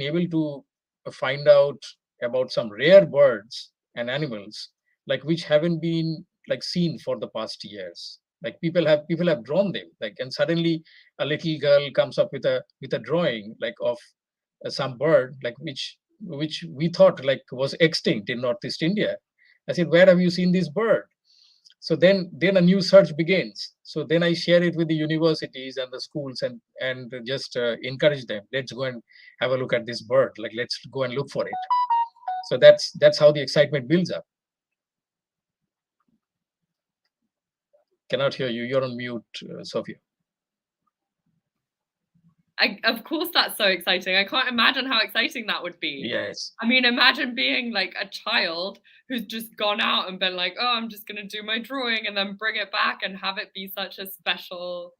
D: able to find out about some rare birds and animals like which haven't been like seen for the past years. Like people have drawn them, like, and suddenly a little girl comes up with a drawing like of some bird like which we thought like was extinct in Northeast India. I said, where have you seen this bird? So then a new search begins. So then I share it with the universities and the schools and just encourage them, let's go and have a look at this bird, like let's go and look for it. So that's how the excitement builds up. Cannot hear you, you're on mute, Sophia.
B: Of course, that's so exciting. I can't imagine how exciting that would be.
D: Yes.
B: I mean, imagine being like a child who's just gone out and been like, oh, I'm just going to do my drawing and then bring it back and have it be such a special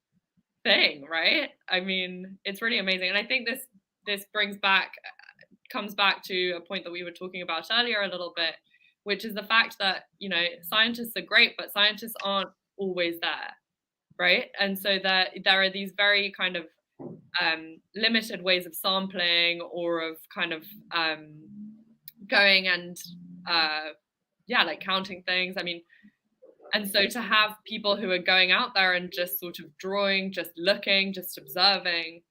B: thing, right? I mean, it's really amazing. And I think this brings back comes back to a point that we were talking about earlier a little bit, which is the fact that, you know, scientists are great, but scientists aren't always there, right? And so there are these very kind of limited ways of sampling or of kind of going and like counting things. I mean, and so to have people who are going out there and just sort of drawing, just looking, just observing,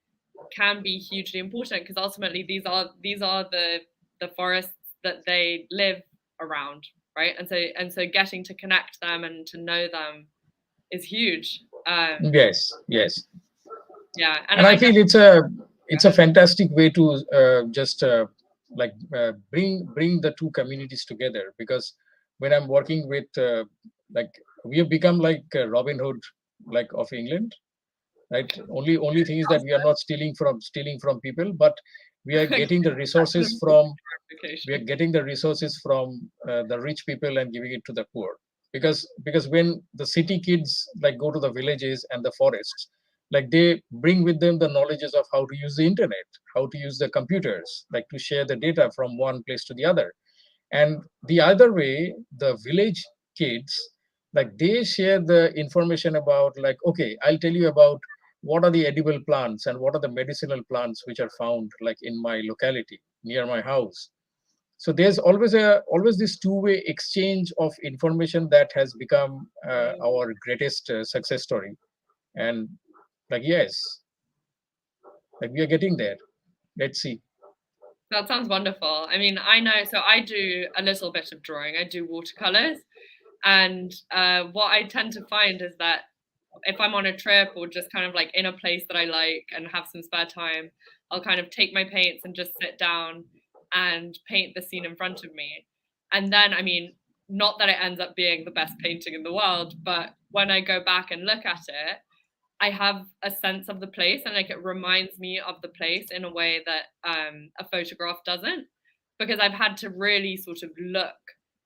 B: can be hugely important, because ultimately these are the forests that they live around, right? And so getting to connect them and to know them is huge.
D: Yes.
B: Yeah,
D: and I feel it's a fantastic way to just bring the two communities together, because when I'm working with like, we have become like Robin Hood, like, of England, right? Only thing is that we are not stealing from people, but we are getting the resources from the rich people and giving it to the poor. Because when the city kids like go to the villages and the forests, like, they bring with them the knowledges of how to use the internet, how to use the computers, like to share the data from one place to the other. And the other way, the village kids, like, they share the information about, like, okay, I'll tell you about what are the edible plants and what are the medicinal plants which are found like in my locality near my house. So there's always this two-way exchange of information that has become our greatest success story. And like, yes, like, we are getting there. Let's see.
B: That sounds wonderful. I mean, I know, so I do a little bit of drawing. I do watercolors. And what I tend to find is that if I'm on a trip or just kind of like in a place that I like and have some spare time, I'll kind of take my paints and just sit down and paint the scene in front of me. And then, I mean, not that it ends up being the best painting in the world, but when I go back and look at it, I have a sense of the place, and like it reminds me of the place in a way that a photograph doesn't, because I've had to really sort of look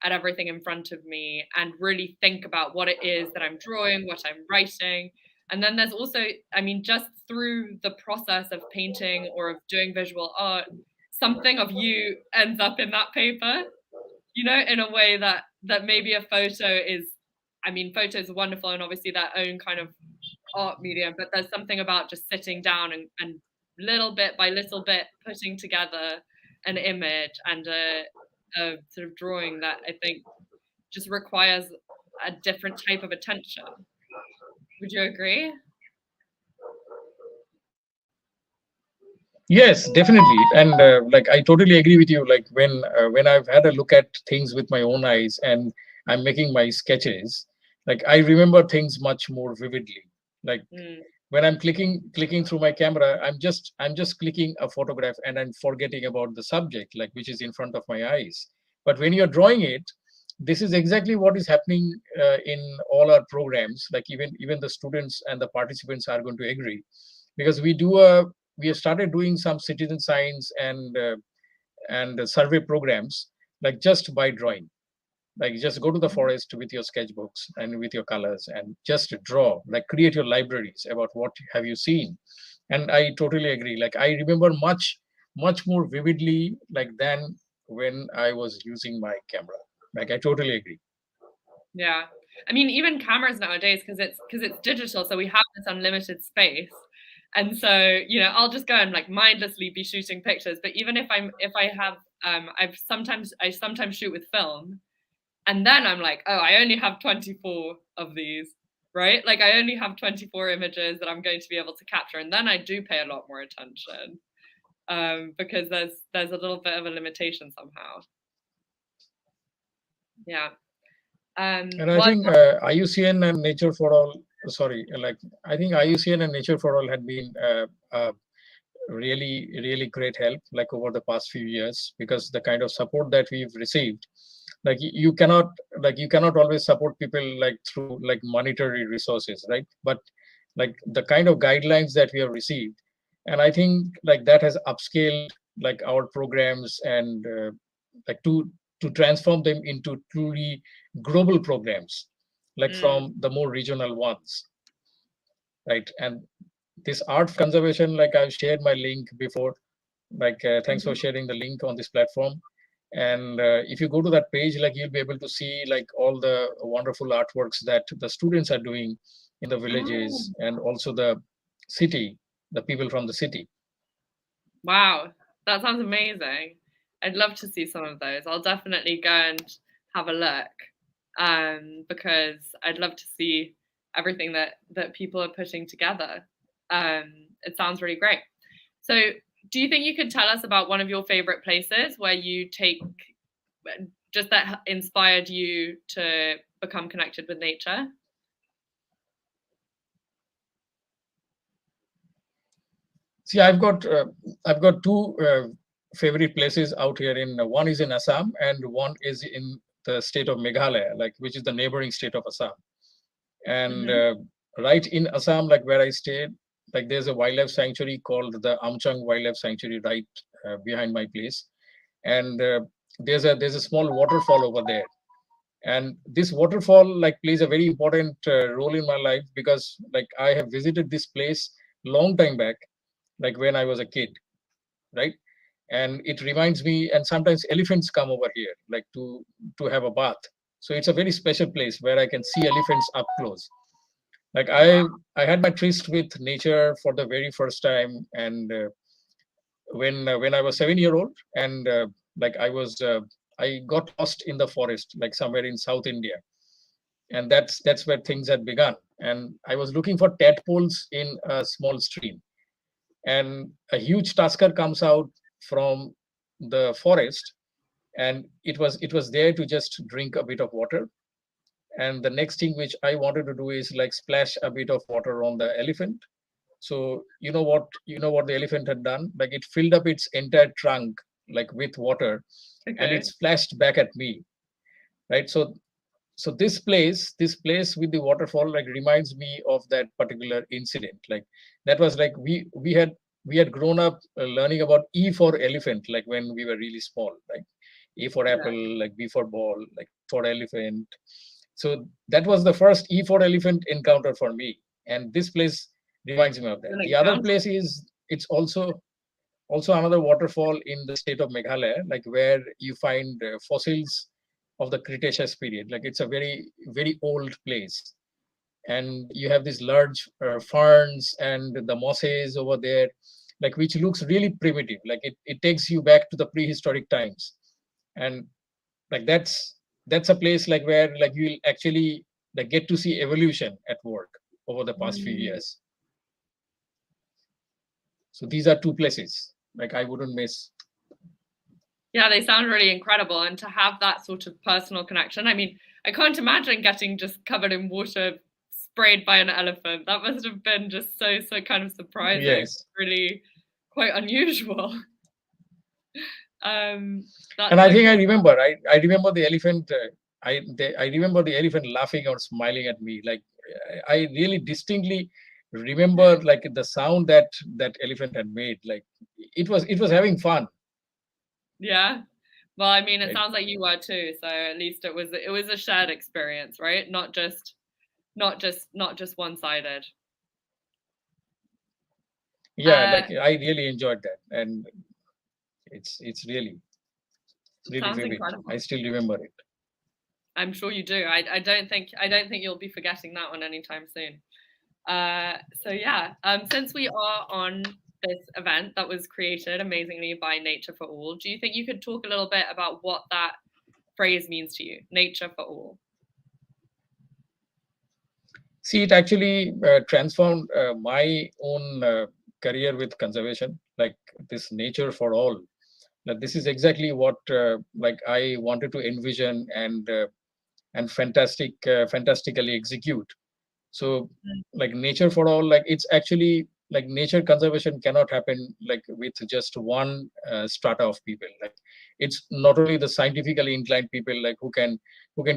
B: at everything in front of me and really think about what it is that I'm drawing, what I'm writing. And then there's also, I mean, just through the process of painting or of doing visual art, something of you ends up in that paper, you know, in a way that maybe a photo is, I mean, photos are wonderful and obviously their own kind of art medium, but there's something about just sitting down and little bit by little bit putting together an image and a sort of drawing that I think just requires a different type of attention. Would you agree?
D: Yes, definitely. And like, I totally agree with you. Like, when I've had a look at things with my own eyes and I'm making my sketches, like, I remember things much more vividly. Like, when I'm clicking through my camera, I'm just clicking a photograph and I'm forgetting about the subject, like, which is in front of my eyes. But when you're drawing it, this is exactly what is happening in all our programs. Like, even the students and the participants are going to agree, because we have started doing some citizen science and survey programs, like, just by drawing. Like, just go to the forest with your sketchbooks and with your colors and just draw, like, create your libraries about what have you seen. And I totally agree. Like, I remember much more vividly, like, than when I was using my camera. Like, I totally agree.
B: Yeah, I mean, even cameras nowadays, because it's digital, so we have this unlimited space. And so, you know, I'll just go and like mindlessly be shooting pictures. But even if I have, I sometimes shoot with film, and then I'm like, oh, I only have 24 of these, right? Like, I only have 24 images that I'm going to be able to capture, and then I do pay a lot more attention, because there's a little bit of a limitation somehow. Yeah.
D: And I think IUCN and Nature for All. Sorry, like, I think IUCN and Nature for All had been really great help, like, over the past few years, because the kind of support that we've received, like, you cannot always support people like through like monetary resources, right? But like, the kind of guidelines that we have received, and I think like that has upscaled like our programs and like to transform them into truly global programs, like, from the more regional ones, right? And this art conservation, like, I've shared my link before. Thanks for sharing the link on this platform. And if you go to that page, like you'll be able to see like all the wonderful artworks that the students are doing in the villages and also the city, the people from the city.
B: Wow, that sounds amazing. I'd love to see some of those. I'll definitely go and have a look, because I'd love to see everything that people are putting together. It sounds really great. So do you think you could tell us about one of your favorite places where you take, just that inspired you to become connected with nature?
D: See, I've got two favorite places out here. One is in Assam and one is in the state of Meghalaya, like which is the neighboring state of Assam. And right in Assam, like where I stayed, like there's a wildlife sanctuary called the Amchang Wildlife Sanctuary right behind my place, and there's a small waterfall over there. And this waterfall like plays a very important role in my life, because like I have visited this place long time back, like when I was a kid, right? And it reminds me, and sometimes elephants come over here like to have a bath. So it's a very special place where I can see elephants up close. Like I had my tryst with nature for the very first time, and when I was 7 year old, and like I got lost in the forest, like somewhere in South India, and that's where things had begun. And I was looking for tadpoles in a small stream, and a huge tusker comes out from the forest, and it was there to just drink a bit of water. And the next thing which I wanted to do is like splash a bit of water on the elephant. So you know what the elephant had done? Like it filled up its entire trunk like with water, and it splashed back at me, right? So this place with the waterfall like reminds me of that particular incident. Like that was like we had grown up learning about E for elephant, like when we were really small, like A for apple, like B for ball, like for elephant. So that was the first E for elephant encounter for me, and this place reminds me of that. The other place is it's also another waterfall in the state of Meghalaya, like where you find fossils of the Cretaceous period. Like it's a very very old place, and you have these large ferns and the mosses over there, like which looks really primitive. Like it takes you back to the prehistoric times, and like that's a place like where like you'll actually like get to see evolution at work over the past few years. So these are two places like I wouldn't miss.
B: Yeah, they sound really incredible, and to have that sort of personal connection. I mean, I can't imagine getting just covered in water sprayed by an elephant. That must have been just so kind of surprising.
D: Yes.
B: Really quite unusual.
D: And I think I remember the elephant. I remember the elephant laughing or smiling at me. Like I really distinctly remember like the sound that elephant had made. Like it was having fun.
B: Yeah. Well, I mean, it sounds like you were too. So at least it was a shared experience, right? Not just one-sided.
D: Yeah, like I really enjoyed that, and it's really vivid. Incredible. I still remember it.
B: I'm sure you do. I don't think you'll be forgetting that one anytime soon. So yeah, since we are on this event that was created amazingly by Nature for All, do you think you could talk a little bit about what that phrase means to you, nature for all?
D: See, it actually transformed my own career with conservation, like this nature for all. Now, this is exactly what like I wanted to envision and fantastically execute. So like nature for all, like it's actually like nature conservation cannot happen like with just one strata of people. Like it's not only the scientifically inclined people like who can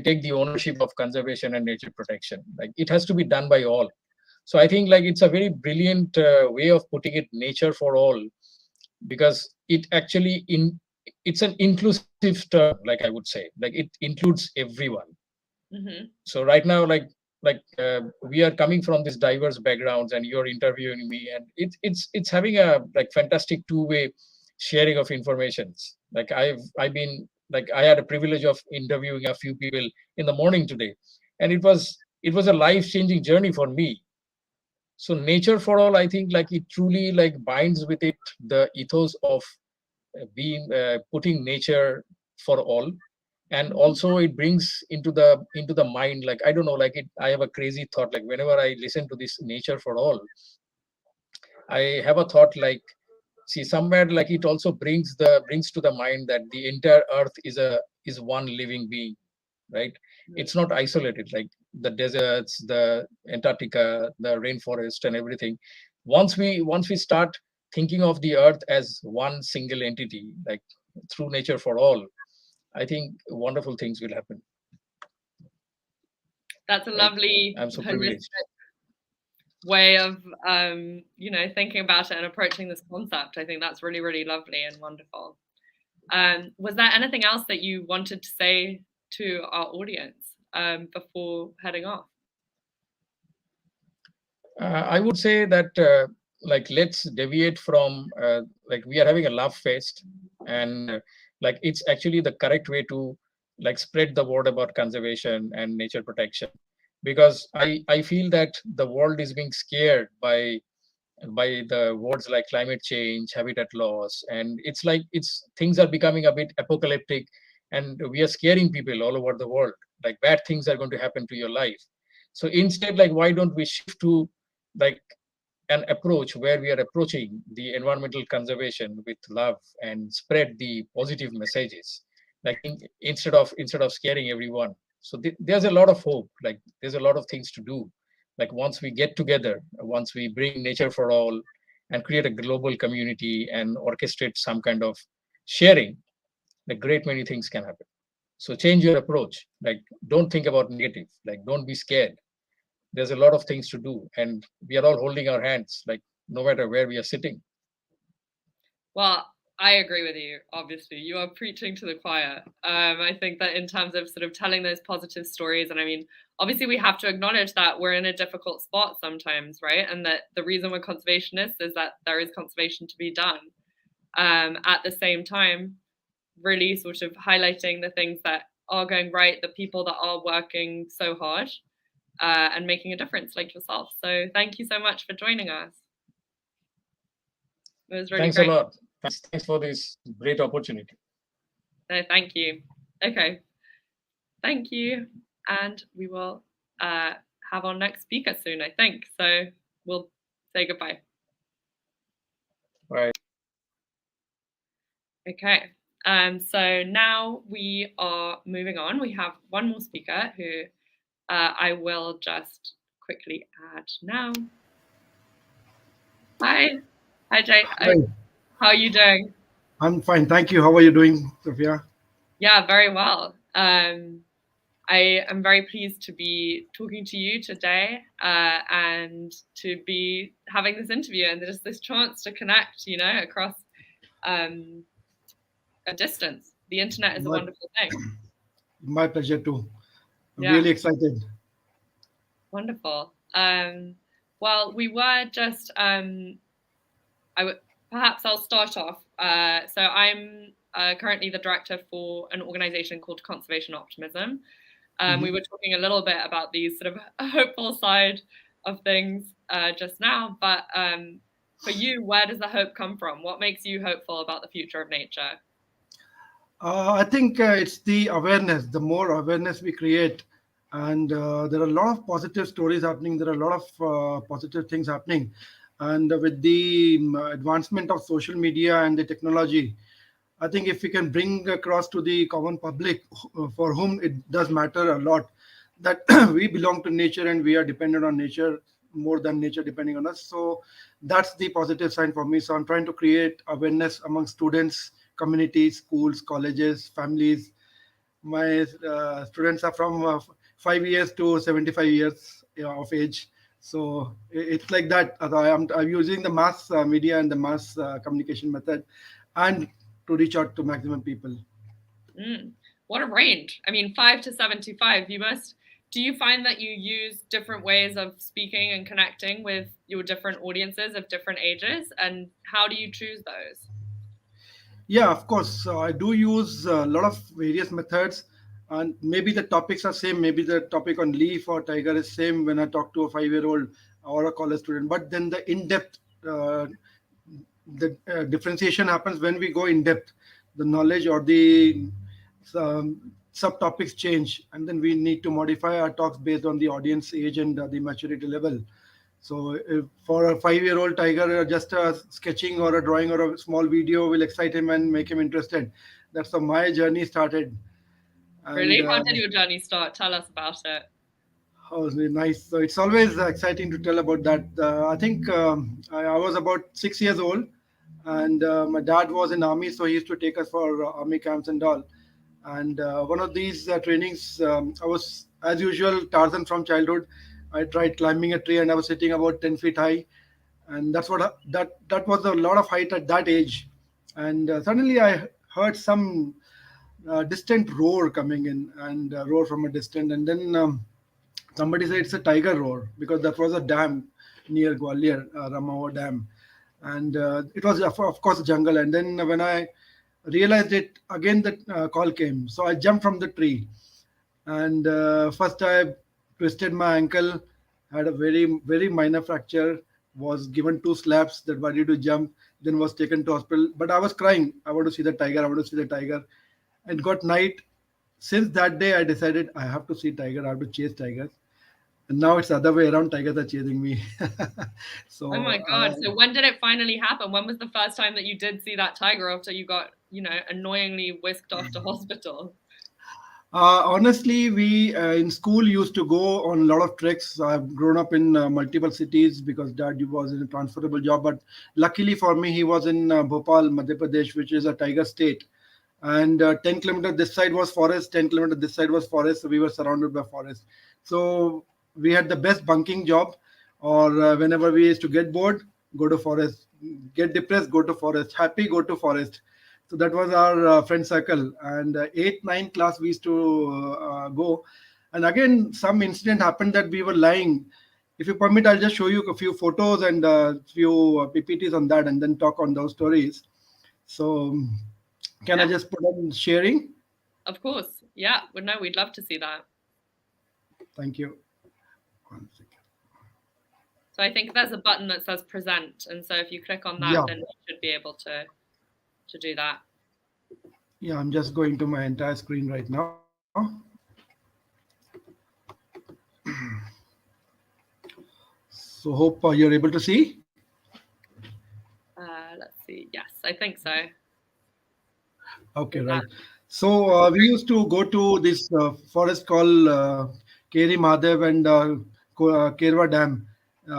D: take the ownership of conservation and nature protection. Like it has to be done by all. So I think like it's a very brilliant way of putting it, nature for all, because it actually it's an inclusive term, like I would say, like it includes everyone. So right now, like we are coming from these diverse backgrounds, and you're interviewing me, and it's having a like fantastic two-way sharing of informations. Like I've been like I had a privilege of interviewing a few people in the morning today, and it was a life-changing journey for me. So nature for all, I think like it truly like binds with it the ethos of being putting nature for all, and also it brings into the mind, like I don't know, like I have a crazy thought, like whenever I listen to this nature for all, I have a thought like, see, somewhere like it also brings to the mind that the entire earth is one living being, right? It's not isolated, like the deserts, the Antarctica, the rainforest and everything. Once we start thinking of the earth as one single entity, like through nature for all, I think wonderful things will happen.
B: That's a
D: Right.
B: lovely
D: I'm so
B: holistic
D: privileged.
B: way of thinking about it and approaching this concept. I think that's really, really lovely and wonderful. Was there anything else that you wanted to say to our audience before heading off?
D: I would say that like let's deviate from like we are having a love fest, and like it's actually the correct way to like spread the word about conservation and nature protection, because I feel that the world is being scared by the words like climate change, habitat loss, and it's like things are becoming a bit apocalyptic, and we are scaring people all over the world, like bad things are going to happen to your life. So instead, like why don't we shift to like an approach where we are approaching the environmental conservation with love and spread the positive messages, like instead of scaring everyone. So there's a lot of hope, like there's a lot of things to do, like once we get together, once we bring nature for all and create a global community and orchestrate some kind of sharing, like great many things can happen. So change your approach, like don't think about negative, like don't be scared. There's a lot of things to do, and we are all holding our hands, like no matter where we are sitting.
B: Well, I agree with you. Obviously, you are preaching to the choir. I think that in terms of sort of telling those positive stories, and I mean, obviously, we have to acknowledge that we're in a difficult spot sometimes, right? And that the reason we're conservationists is that there is conservation to be done. At the same time, really sort of highlighting the things that are going right, the people that are working so hard and making a difference, like yourself. So thank you so much for joining us. It was really
D: Thanks
B: great.
D: a lot. Thanks for this great opportunity.
B: No, thank you. Okay. Thank you. And we will have our next speaker soon, I think. So we'll say goodbye.
D: Bye.
B: Okay. So now we are moving on. We have one more speaker who I will just quickly add now. Hi. Hi, Jay.
E: Hi.
B: How are you doing?
E: I'm fine. Thank you. How are you doing, Sophia?
B: Yeah, very well. I am very pleased to be talking to you today and to be having this interview and just this chance to connect, across a distance. The internet is a wonderful thing.
E: My pleasure too. I'm
B: Yeah.
E: really excited.
B: Wonderful. Well, we were just, perhaps I'll start off. So I'm currently the director for an organization called Conservation Optimism. We were talking a little bit about these sort of hopeful side of things just now, but for you, where does the hope come from? What makes you hopeful about the future of nature?
E: I think it's the awareness. The more awareness we create, and there are a lot of positive stories happening. There are a lot of positive things happening, and with the advancement of social media and the technology, I think if we can bring across to the common public, for whom it does matter a lot, that we belong to nature and we are dependent on nature more than nature depending on us. So that's the positive sign for me. So I'm trying to create awareness among students, communities, schools, colleges, families. My students are from 5 years to 75 years of age. So it's like that. I'm using the mass media and the mass communication method, and to reach out to maximum people.
B: What a range. I mean, 5 to 75. Do you find that you use different ways of speaking and connecting with your different audiences of different ages? And how do you choose those?
E: Yeah, of course. I do use a lot of various methods, and maybe the topics are same. Maybe the topic on leaf or tiger is same when I talk to a 5-year-old or a college student. But then the in-depth, the differentiation happens when we go in depth. The knowledge or the subtopics change, and then we need to modify our talks based on the audience age and the maturity level. So if for a 5-year-old tiger, just a sketching or a drawing or a small video will excite him and make him interested. That's how my journey started. And
B: Really? How did your journey start? Tell us about it.
E: oh, it's really nice. So it's always exciting to tell about that. I think I was about 6 years old, and my dad was in army, so he used to take us for army camps and all. And one of these trainings, I was, as usual, Tarzan from childhood. I tried climbing a tree, and I was sitting about 10 feet high, and that's what that was a lot of height at that age. And suddenly I heard some distant roar coming in, and roar from a distance, and then somebody said it's a tiger roar, because that was a dam near Gwalior, Ramawa Dam, and it was of course a jungle. And then when I realized it again, that call came, so I jumped from the tree, and first I twisted my ankle, had a very minor fracture, was given 2 slaps, that why did you jump, then was taken to hospital. But I was crying, I want to see the tiger, I want to see the tiger. And got night. Since that day I decided I have to see tiger, I have to chase tigers. And now it's the other way around, tigers are chasing me. So
B: Oh my God. So when did it finally happen? When was the first time that you did see that tiger after you got, annoyingly whisked off to hospital?
E: Honestly, we in school used to go on a lot of treks. I've grown up in multiple cities because dad was in a transferable job. But luckily for me, he was in Bhopal, Madhya Pradesh, which is a tiger state. And 10 kilometers this side was forest, 10 kilometers this side was forest. So we were surrounded by forest. So we had the best bunking job. Or whenever we used to get bored, go to forest. Get depressed, go to forest. Happy, go to forest. So that was our friend circle. And 8th, 9th class, we used to go. And again, some incident happened that we were lying. If you permit, I'll just show you a few photos and a few PPTs on that, and then talk on those stories. So can I just put on sharing?
B: Of course. Yeah. Well, no, we'd love to see that.
E: Thank you. 1 second.
B: So I think there's a button that says present. And so if you click on that, then you should be able to do that.
E: Yeah, I'm just going to my entire screen right now. So hope you're able to see.
B: Let's see. Yes, I think so.
E: Okay, right. So we used to go to this forest called Keri Mahadev and Kerwa Dam.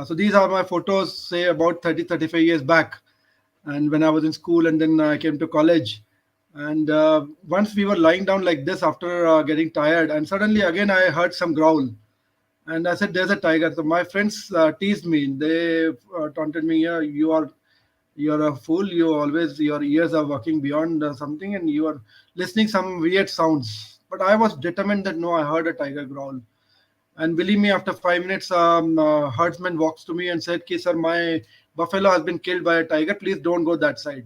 E: So these are my photos, say about 30-35 years back, and when I was in school, and then I came to college. And once we were lying down like this after getting tired, and suddenly again I heard some growl, and I said, "There's a tiger." So my friends teased me. They taunted me, "Yeah, you're a fool. Your ears are working beyond something, and you are listening some weird sounds." But I was determined that no, I heard a tiger growl. And believe me, after 5 minutes, herdsman walks to me and said, "Ki, sir, my buffalo has been killed by a tiger. Please don't go that side."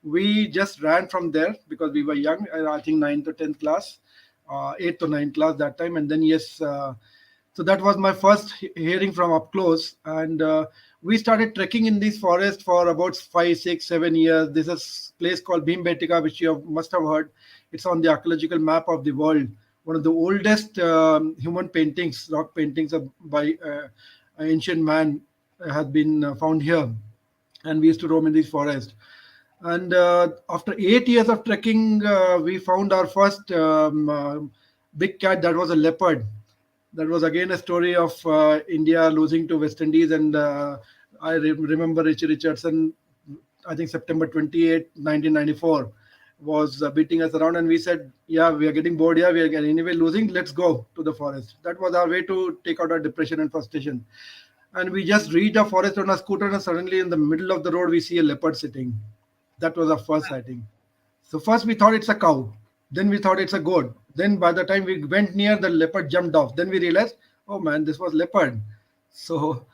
E: We just ran from there because we were young. I think 9th or 10th class, 8th or 9th class that time. And then yes, so that was my first hearing from up close. And we started trekking in this forest for about 5, 6, 7 years. This is a place called Bhimbetka, which you must have heard. It's on the archaeological map of the world. One of the oldest human paintings, rock paintings by an ancient man has been found here. And we used to roam in this forest. And after 8 years of trekking, we found our first big cat that was a leopard. That was again a story of India losing to West Indies. And I remember Richie Richardson, I think September 28, 1994, was beating us around. And we said, yeah, we are getting bored. Yeah, we are anyway losing. Let's go to the forest. That was our way to take out our depression and frustration. And we just reached the forest on a scooter, and suddenly in the middle of the road, we see a leopard sitting. That was our first sighting. So first we thought it's a cow. Then we thought it's a goat. Then by the time we went near, the leopard jumped off. Then we realized, oh man, this was leopard. So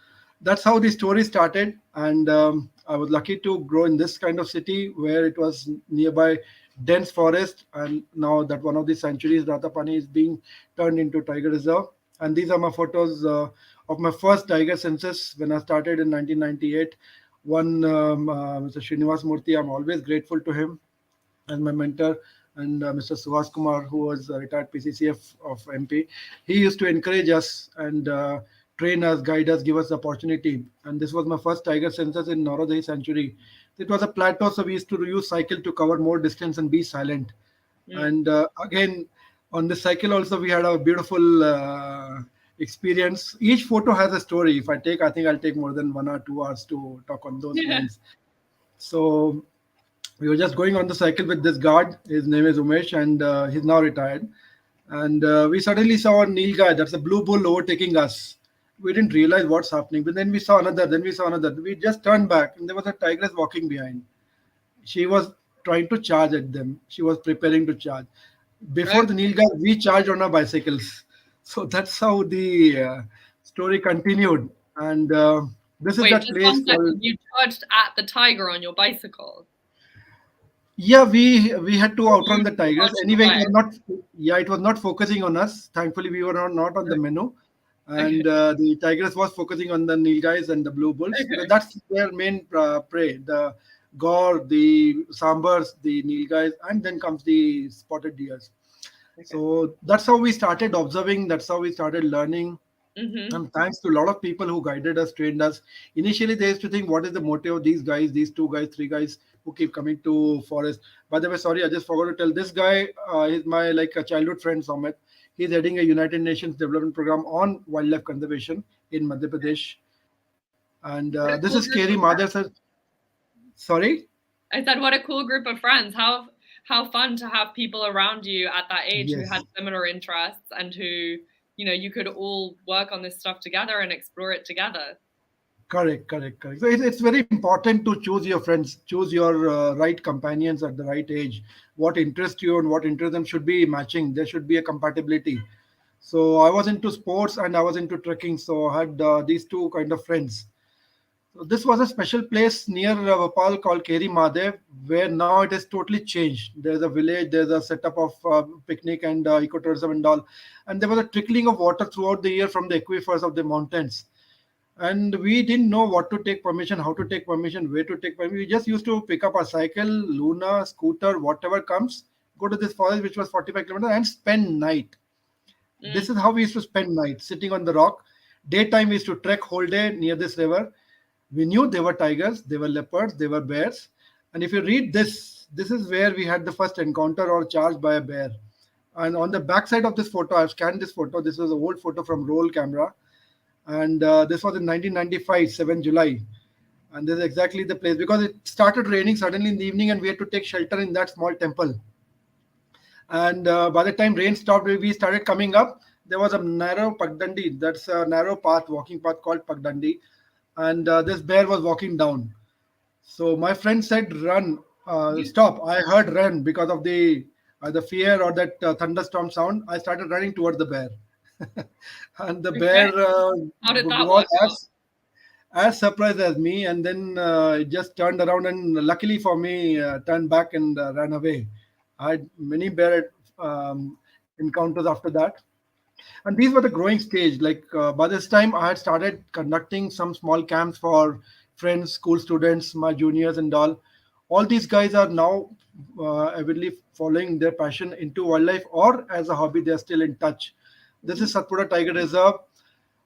E: that's how the story started. And I was lucky to grow in this kind of city where it was nearby dense forest. And now that one of the sanctuaries, Ratapani, is being turned into tiger reserve. And these are my photos of my first tiger census when I started in 1998. One, Mr. Srinivas Murthy, I'm always grateful to him as my mentor, and Mr. Suhas Kumar, who was a retired PCCF of MP. He used to encourage us and train us, guide us, give us the opportunity. And this was my first tiger census in Narodahi Sanctuary. It was a plateau, so we used to use cycle to cover more distance and be silent. And again, on the cycle also, we had a beautiful experience. Each photo has a story. If I think I'll take more than 1 or 2 hours to talk on those lines. So we were just going on the cycle with this guard. His name is Umesh, and he's now retired. And we suddenly saw a nilgai, that's a blue bull, overtaking us. We didn't realize what's happening, but then we saw another, We just turned back, and there was a tigress walking behind. She was trying to charge at them. She was preparing to charge. Before the nilgai, we charged on our bicycles. So that's how the story continued. And this is
B: Wait,
E: that
B: just
E: place
B: one second.
E: called.
B: You charged at the tiger on your bicycle.
E: Yeah, we had to outrun the tigers.
B: Charged
E: Anyway,
B: away.
E: it was not. Yeah, it was not focusing on us. Thankfully, we were not on the menu, and the tigers was focusing on the nilgais and the blue bulls. Because that's their main prey: the gaur, the sambars, the nilgais, and then comes the spotted deers. So that's how we started observing. That's how we started learning. And thanks to a lot of people who guided us, trained us. Initially, they used to think, what is the motive of these guys, these 2 guys, 3 guys who keep coming to forest? By the way, sorry, I just forgot to tell. This guy is my a childhood friend, Somet. He's heading a United Nations development program on wildlife conservation in Madhya Pradesh. And this is Keri Madhav, sir. Sorry?
B: I said, what a cool group of friends. How fun to have people around you at that age who had similar interests and who, you could all work on this stuff together and explore it together.
E: Correct. So it's very important to choose your friends, choose your right companions at the right age. What interests you and what interests them should be matching. There should be a compatibility. So I was into sports and I was into trekking. So I had these 2 kind of friends. So this was a special place near Bhopal called Keri Madhav, where now it has totally changed. There's a village, there's a setup of picnic and ecotourism and all. And there was a trickling of water throughout the year from the aquifers of the mountains. And we didn't know what to take permission, how to take permission, where to take permission. We just used to pick up a cycle, Luna, scooter, whatever comes, go to this forest, which was 45 kilometers, and spend night. This is how we used to spend night, sitting on the rock. Daytime, we used to trek whole day near this river. We knew there were tigers, there were leopards, there were bears. And if you read this is where we had the first encounter or charge by a bear. And on the back side of this photo, I've scanned this photo. This was an old photo from roll camera. And this was in 1995, 7 July. And this is exactly the place, because it started raining suddenly in the evening and we had to take shelter in that small temple. And by the time rain stopped, we started coming up. There was a narrow Pagdandi, that's a narrow path, walking path called Pagdandi. And this bear was walking down. So my friend said, run, stop. I heard run because of the fear or that thunderstorm sound. I started running towards the bear. And the bear was as surprised as me. And then it just turned around and luckily for me, turned back and ran away. I had many bear encounters after that. And these were the growing stage. By this time, I had started conducting some small camps for friends, school students, my juniors and all. All these guys are now avidly following their passion into wildlife, or as a hobby, they're still in touch. This is Satpura Tiger Reserve,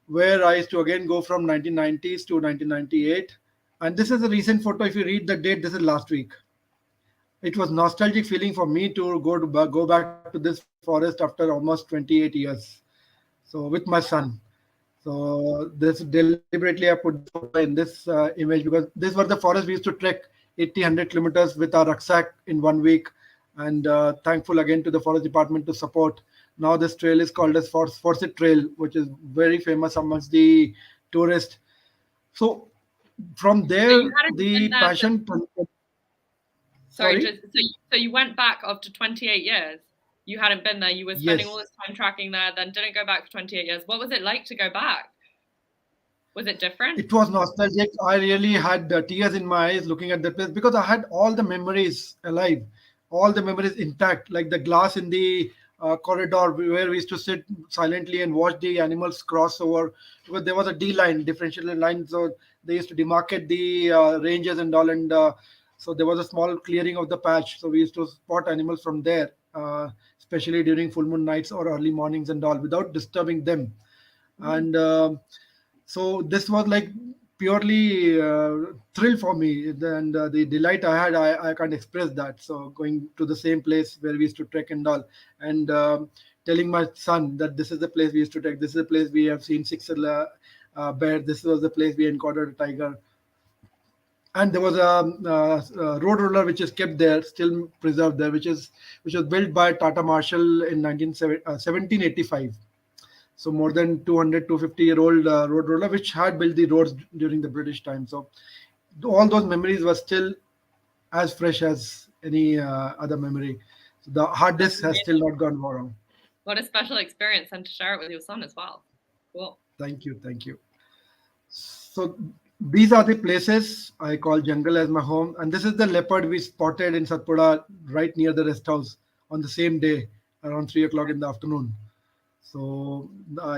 E: where I used to again go from 1990s to 1998. And this is a recent photo. If you read the date, this is last week. It was nostalgic feeling for me to go back to this forest after almost 28 years. So with my son. So this deliberately I put in this image because this was the forest we used to trek 80-100 kilometers with our rucksack in 1 week. And thankful again to the forest department to support. Now this trail is called as Forsyth Trail, which is very famous amongst the tourists. So from there, the passion.
B: Sorry. So you went back after 28 years. You hadn't been there. You were spending all this time tracking there, then didn't go back for 28 years. What was it like to go back? Was it different?
E: It was nostalgic. I really had tears in my eyes looking at the place because I had all the memories alive, all the memories intact, like the glass in the corridor where we used to sit silently and watch the animals cross over. Because there was a D line, differential line, so they used to demarcate the ranges and all, and so there was a small clearing of the patch. So we used to spot animals from there, especially during full moon nights or early mornings and all, without disturbing them. And so this was like purely thrill for me, and the delight I had, I can't express that. So going to the same place where we used to trek and all, and telling my son that this is the place we used to trek, this is the place we have seen six bear, this was the place we encountered a tiger. And there was a road roller which is kept there, still preserved there, which was built by Tata Marshall in 1785. So more than 200, 250-year-old road roller, which had built the roads during the British time. So all those memories were still as fresh as any other memory. So the hard disk has still not gone wrong.
B: What a special experience, and to share it with your son as well. Cool.
E: Thank you. So these are the places I call jungle as my home. And this is the leopard we spotted in Satpura right near the rest house on the same day around 3 o'clock in the afternoon. So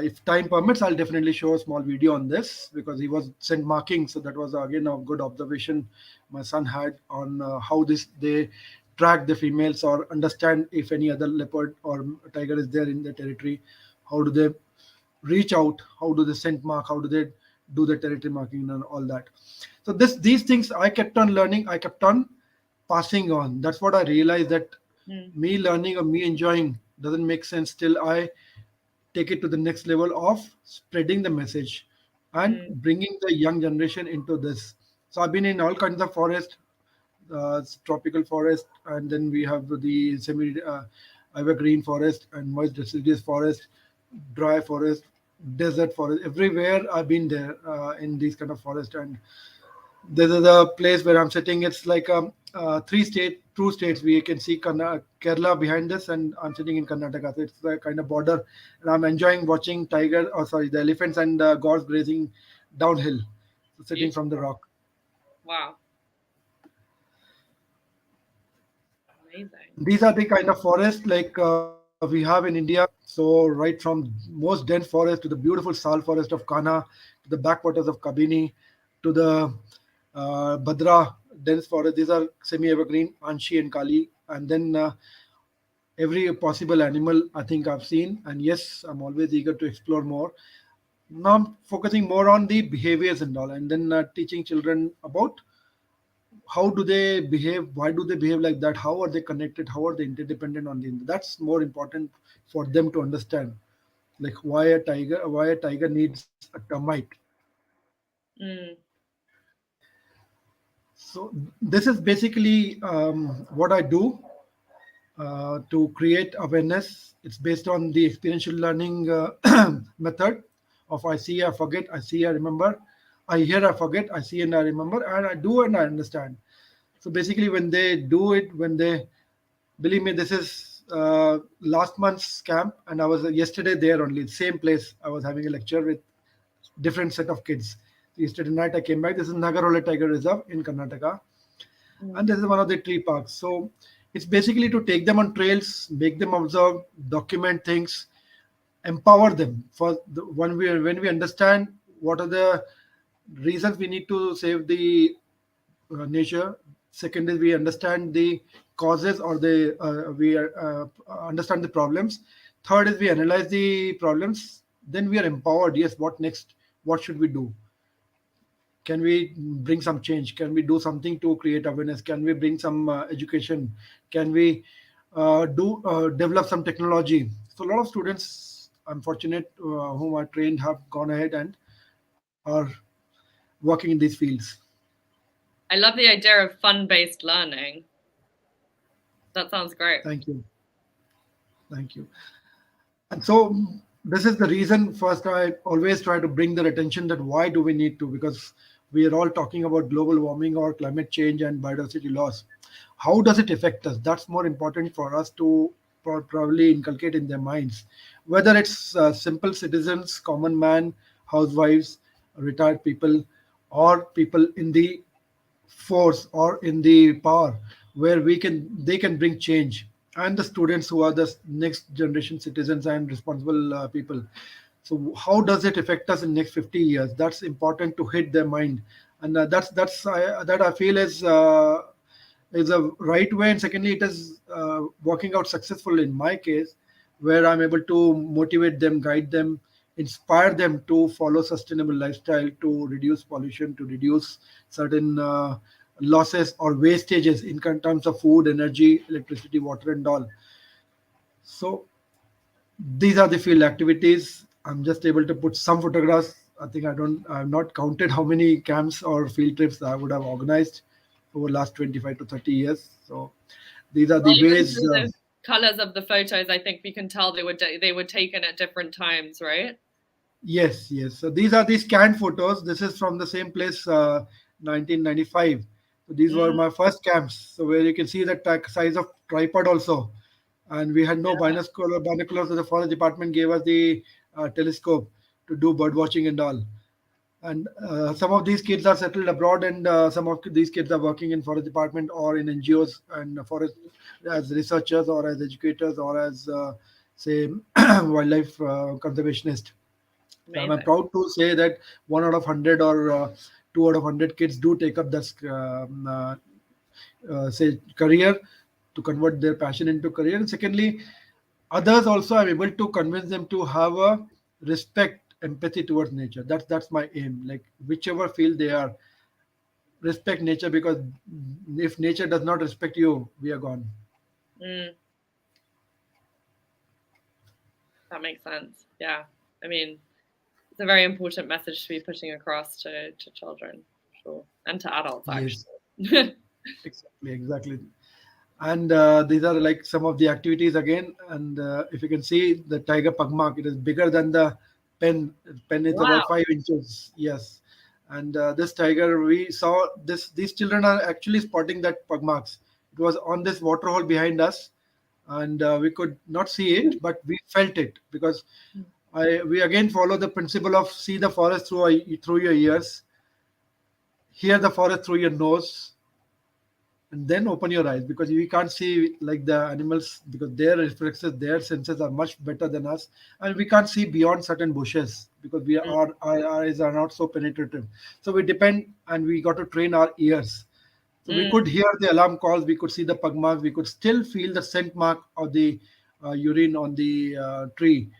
E: if time permits, I'll definitely show a small video on this because he was sent marking. So that was again a good observation my son had on how they track the females or understand if any other leopard or tiger is there in the territory. How do they reach out? How do they scent mark? How do they do the territory marking and all that? So these things I kept on learning. I kept on passing on. That's what I realized, that me learning or me enjoying doesn't make sense till I take it to the next level of spreading the message and bringing the young generation into this. So I've been in all kinds of forest, tropical forest, and then we have the semi evergreen forest and moist deciduous forest, dry forest, desert forest. Everywhere I've been there in these kind of forest. And this is a place where I'm sitting. It's like two states. We can see Kerala behind us, and I'm sitting in Karnataka. So it's the kind of border, and I'm enjoying watching the elephants and goats grazing downhill, sitting from the rock.
B: Wow. Amazing.
E: These are the kind of forest like we have in India. So right from most dense forest to the beautiful sal forest of Kanha, to the backwaters of Kabini, to the Bhadra dense forest. These are semi-evergreen, Anshi and Kali. And then every possible animal I think I've seen. And yes, I'm always eager to explore more. Now I'm focusing more on the behaviors and all, and then teaching children about how do they behave, why do they behave like that, how are they connected, how are they interdependent on the internet. That's more important for them to understand, like why a tiger needs a termite. So this is basically what I do to create awareness. It's based on the experiential learning method of I see, I forget, I see, I remember, I hear, I forget, I see and I remember, and I do and I understand. So basically when they do it, believe me, this is last month's camp, and I was yesterday there only, same place. I was having a lecture with different set of kids. Yesterday night I came back. This is Nagarola Tiger Reserve in Karnataka, and this is one of the tree parks. So it's basically to take them on trails, make them observe, document things, empower them. When we understand what are the reasons we need to save the nature. Second is we understand the causes, or we understand the problems. Third is we analyze the problems. Then we are empowered. Yes, what next? What should we do? Can we bring some change? Can we do something to create awareness? Can we bring some education? Can we develop some technology? So a lot of students, I'm fortunate, whom I trained, have gone ahead and are working in these fields.
B: I love the idea of fun-based learning. That sounds great.
E: Thank you. And so this is the reason. First, I always try to bring their attention that why do we need to, because we are all talking about global warming or climate change and biodiversity loss. How does it affect us? That's more important for us to probably inculcate in their minds. Whether it's simple citizens, common man, housewives, retired people or people in the force or in the power where they can bring change, and the students who are the next generation citizens and responsible people. So how does it affect us in next 50 years? That's important to hit their mind, and that I feel is a right way. And secondly, it is working out successful in my case, where I'm able to motivate them, guide them, inspire them to follow sustainable lifestyle, to reduce pollution, to reduce certain losses or wastages in terms of food, energy, electricity, water, and all. So these are the field activities. I'm just able to put some photographs. I think I've not counted how many camps or field trips I would have organized over last 25 to 30 years. So these are the
B: Well, even
E: ways.
B: through the colors of the photos, I think we can tell they were taken at different times, right?
E: Yes, yes. So these are the scanned photos. This is from the same place, 1995. So these were my first camps. So where you can see the size of tripod also. And we had no binoculars. So the forest department gave us the telescope to do bird watching and all. And some of these kids are settled abroad, and some of these kids are working in forest department or in NGOs and forest as researchers or as educators or as say wildlife conservationists. So I'm proud to say that 1 out of 100 or 2 out of 100 kids do take up this say career, to convert their passion into career. And secondly, others also I'm able to convince them to have a respect, empathy towards nature. That's my aim. Like whichever field they are, respect nature, because if nature does not respect you, we are gone.
B: That makes sense. Yeah. I mean, it's a very important message to be putting across to children, sure, and to adults, actually.
E: Yes. Exactly. And these are like some of the activities again. And if you can see the tiger pugmark, it is bigger than the pen. Pen is about 5 inches. Yes. And this tiger, we saw this. These children are actually spotting that pugmarks. It was on this water hole behind us, and we could not see it, but we felt it, because we again follow the principle of see the forest through your ears, hear the forest through your nose, and then open your eyes, because we can't see like the animals, because their reflexes, their senses are much better than us, and we can't see beyond certain bushes because our eyes are not so penetrative. So we depend, and we got to train our ears. So we could hear the alarm calls, we could see the pug marks, we could still feel the scent mark of the urine on the tree,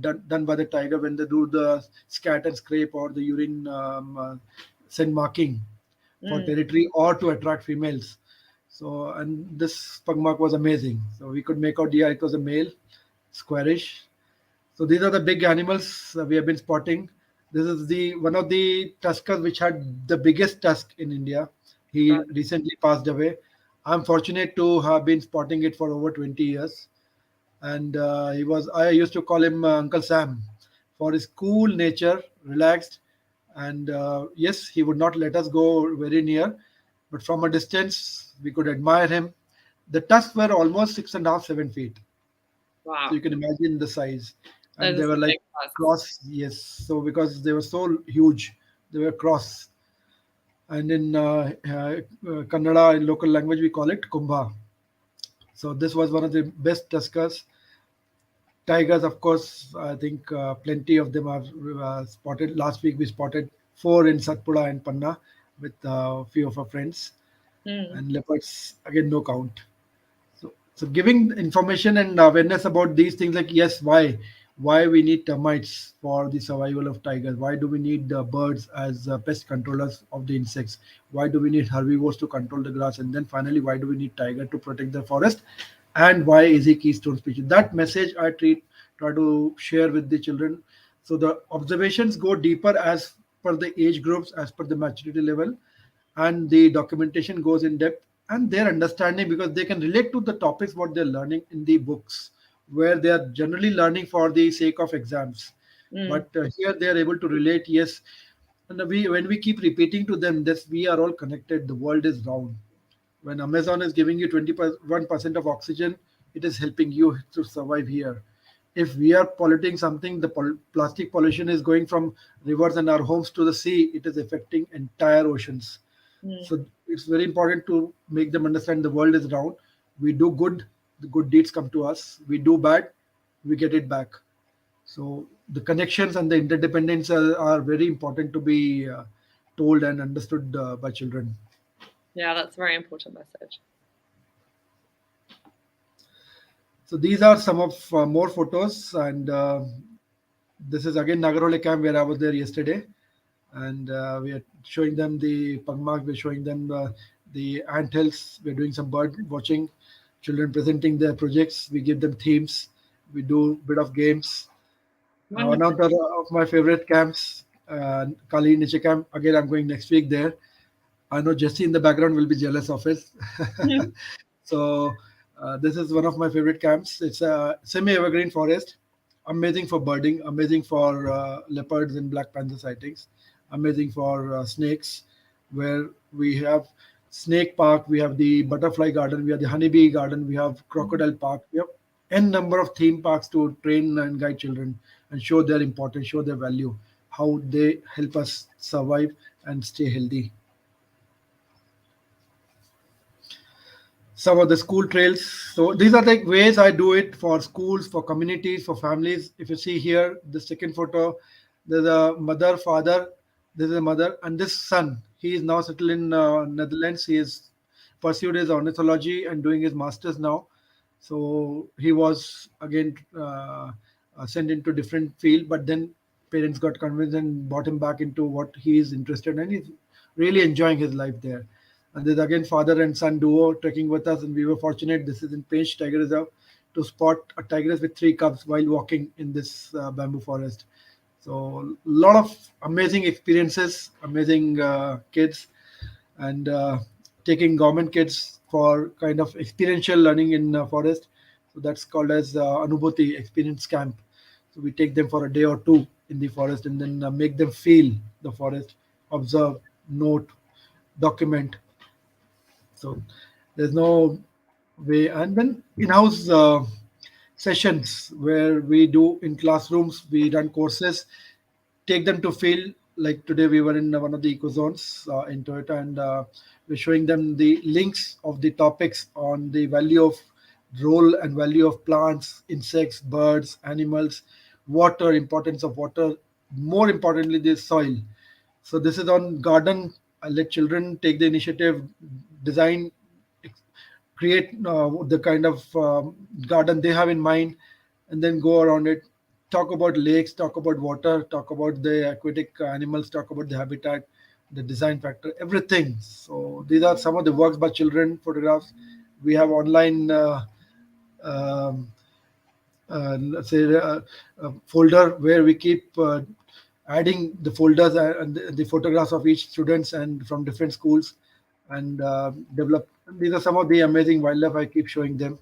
E: done by the tiger when they do the scat and scrape or the urine scent marking for territory or to attract females. So, and this pug mark was amazing. So we could make out, yeah, it was a male, squarish. So these are the big animals we have been spotting. This is the one of the tuskers which had the biggest tusk in India. He recently passed away. I'm fortunate to have been spotting it for over 20 years. And I used to call him Uncle Sam for his cool nature, relaxed. And yes, he would not let us go very near, but from a distance, we could admire him. The tusks were almost 6.5, 7 feet.
B: Wow.
E: So you can imagine the size. And
B: That
E: they
B: is
E: were
B: a
E: like
B: big tusk.
E: cross, yes. So because they were so huge, they were cross. And in Kannada, in local language, we call it Kumbha. So this was one of the best tuskers. Tigers, of course, I think plenty of them are spotted. Last week we spotted 4 in Satpura and Panna with a few of our friends. And leopards, again, no count. So giving information and awareness about these things, like, yes, why we need termites for the survival of tigers? Why do we need birds as pest controllers of the insects? Why do we need herbivores to control the grass? And then finally, why do we need tiger to protect the forest? And why is he keystone species? That message I try to share with the children. So the observations go deeper as per the age groups, as per the maturity level, and the documentation goes in depth, and their understanding, because they can relate to the topics what they're learning in the books, where they are generally learning for the sake of exams. But here they are able to relate. Yes, and when we keep repeating to them this, we are all connected, the world is round. When Amazon is giving you 21% of oxygen, it is helping you to survive here. If we are polluting something, the plastic pollution is going from rivers and our homes to the sea. It is affecting entire oceans. So it's very important to make them understand the world is round. We do good, the good deeds come to us. We do bad, we get it back. So the connections and the interdependence are very important to be told and understood by children.
B: Yeah, that's a very important message.
E: So these are some of more photos, and this is again Nagarole camp where I was there yesterday, and we are showing them the pangmak, we're showing them the anthills, we're doing some bird watching, children presenting their projects, we give them themes, we do a bit of games. One of my favorite camps, Kali Niche camp, again I'm going next week there. I know Jesse in the background will be jealous of it. So this is one of my favorite camps. It's a semi-evergreen forest, amazing for birding, amazing for leopards and black panther sightings, amazing for snakes, where we have snake park, we have the butterfly garden, we have the honeybee garden, we have crocodile park, we have n number of theme parks to train and guide children and show their importance, show their value, how they help us survive and stay healthy. Some of the school trails. So these are the ways I do it for schools, for communities, for families. If you see here, the second photo, there's a mother, father, there's a mother, and this son. He is now settled in Netherlands. He has pursued his ornithology and doing his masters now. So he was again sent into different field, but then parents got convinced and brought him back into what he is interested in. And he's really enjoying his life there. And there's again father and son duo trekking with us, and we were fortunate. This is in Pinch Tiger Reserve to spot a tigress with 3 cubs while walking in this bamboo forest. So a lot of amazing experiences, amazing kids, and taking government kids for kind of experiential learning in forest. So that's called as Anubhuti Experience Camp. So we take them for a day or 2 in the forest and then make them feel the forest, observe, note, document. So there's no way. And then in-house sessions where we do in classrooms, we run courses, take them to field. Like today we were in one of the eco zones in Toyota, and we're showing them the links of the topics on the value of role and value of plants, insects, birds, animals, water, importance of water, more importantly the soil. So this is on garden. I let children take the initiative, design, create the kind of garden they have in mind, and then go around it. Talk about lakes, talk about water, talk about the aquatic animals, talk about the habitat, the design factor, everything. So these are some of the works by children, photographs. We have online, let's say, a folder where we keep adding the folders and the photographs of each students and from different schools, and develop. These are some of the amazing wildlife I keep showing them.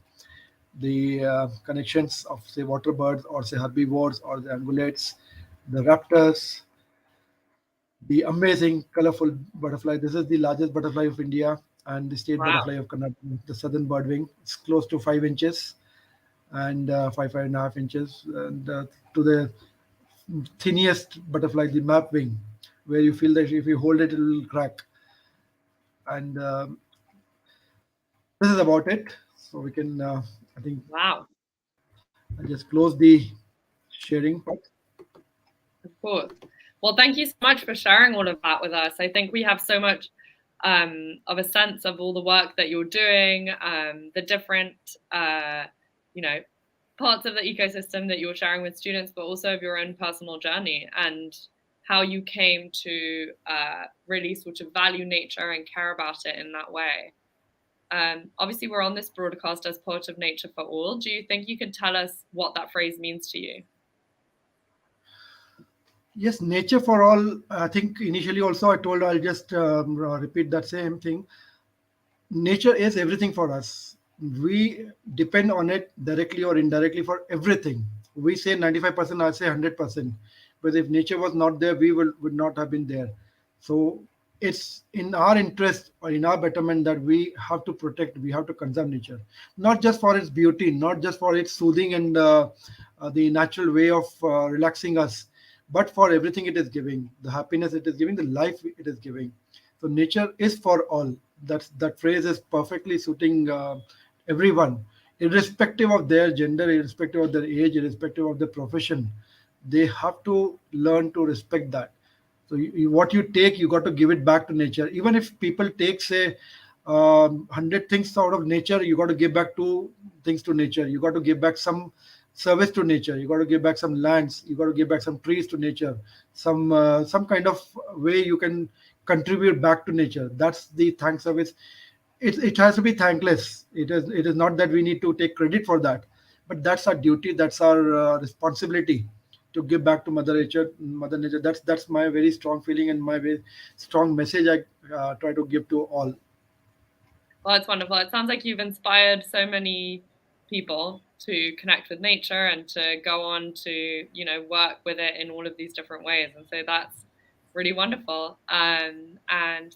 E: The connections of say water birds or say herbivores or the ungulates, the raptors, the amazing colorful butterfly. This is the largest butterfly of India and the state butterfly of Karnataka, the southern birdwing. It's close to 5 inches and 5.5 inches, and to the tiniest butterfly, the map wing, where you feel that if you hold it, it will crack. And this is about it. So we can, I think,
B: Wow.
E: I'll just close the sharing part.
B: Of course. Well, thank you so much for sharing all of that with us. I think we have so much of a sense of all the work that you're doing, the different, parts of the ecosystem that you're sharing with students, but also of your own personal journey and how you came to really sort of value nature and care about it in that way. Obviously, we're on this broadcast as part of Nature for All. Do you think you could tell us what that phrase means to you?
E: Yes, nature for all. I think initially also I told I'll just repeat that same thing. Nature is everything for us. We depend on it directly or indirectly for everything. We say 95%, I say 100%. But if nature was not there, we would not have been there. So it's in our interest or in our betterment that we have to protect, we have to conserve nature. Not just for its beauty, not just for its soothing and the natural way of relaxing us, but for everything it is giving, the happiness it is giving, the life it is giving. So nature is for all. That phrase is perfectly suiting everyone, irrespective of their gender, irrespective of their age, irrespective of their profession. They have to learn to respect that. So what you take, you got to give it back to nature. Even if people take, say, 100 things out of nature, you got to give back two things to nature. You got to give back some service to nature. You got to give back some lands. You got to give back some trees to nature. Some kind of way you can contribute back to nature. That's the thank service. It has to be thankless. It is not that we need to take credit for that, but that's our duty. That's our responsibility to give back to Mother Nature. Mother Nature. That's my very strong feeling and my very strong message I try to give to all.
B: Well, it's wonderful. It sounds like you've inspired so many people to connect with nature and to go on to, work with it in all of these different ways. And so that's really wonderful. And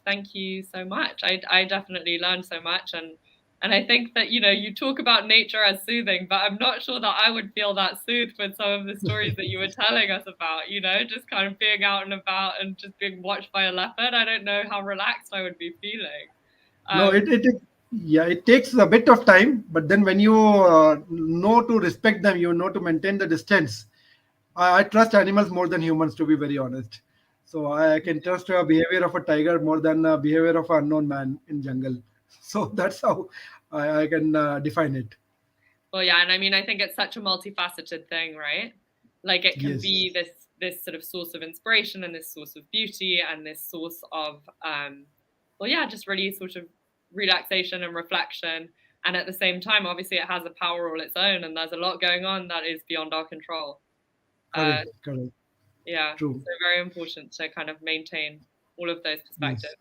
B: thank you so much. I definitely learned so much. And I think that, you talk about nature as soothing, but I'm not sure that I would feel that soothed with some of the stories that you were telling us about, just kind of being out and about and just being watched by a leopard. I don't know how relaxed I would be feeling.
E: No, it takes a bit of time, but then when you know to respect them, you know to maintain the distance. I trust animals more than humans, to be very honest. So I can trust a behavior of a tiger more than a behavior of an unknown man in jungle. So that's how I can define it.
B: Well, yeah, and I mean, I think it's such a multifaceted thing, right? Like it can
E: Yes.
B: be this sort of source of inspiration and this source of beauty and this source of, just really sort of relaxation and reflection. And at the same time, obviously, it has a power all its own, and there's a lot going on that is beyond our control.
E: Correct.
B: Yeah,
E: True.
B: so very important to kind of maintain all of those perspectives.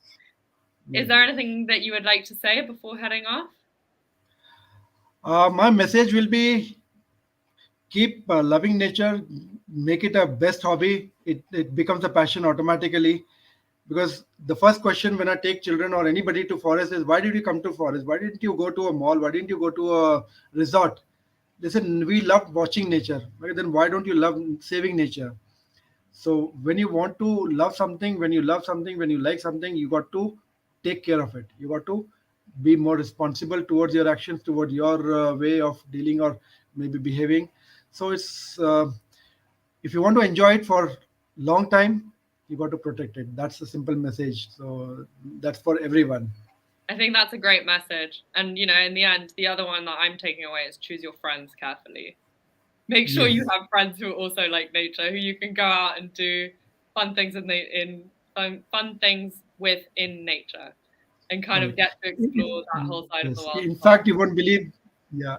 E: Yes.
B: Is there anything that you would like to say before heading off?
E: My message will be keep loving nature, make it a best hobby. It becomes a passion automatically. Because the first question when I take children or anybody to forest is, why did you come to forest? Why didn't you go to a mall? Why didn't you go to a resort? They said, we love watching nature. Okay, then why don't you love saving nature? So when you want to love something, when you love something, when you like something, you got to take care of it. You got to be more responsible towards your actions, towards your way of dealing or maybe behaving. So it's if you want to enjoy it for long time, you got to protect it. That's the simple message. So that's for everyone.
B: I think that's a great message. And, in the end, the other one that I'm taking away is choose your friends carefully. Make sure you have friends who also like nature, who you can go out and do fun things fun things with in nature, and kind of get to explore that whole side of the world.
E: In fact, you won't believe. Yeah.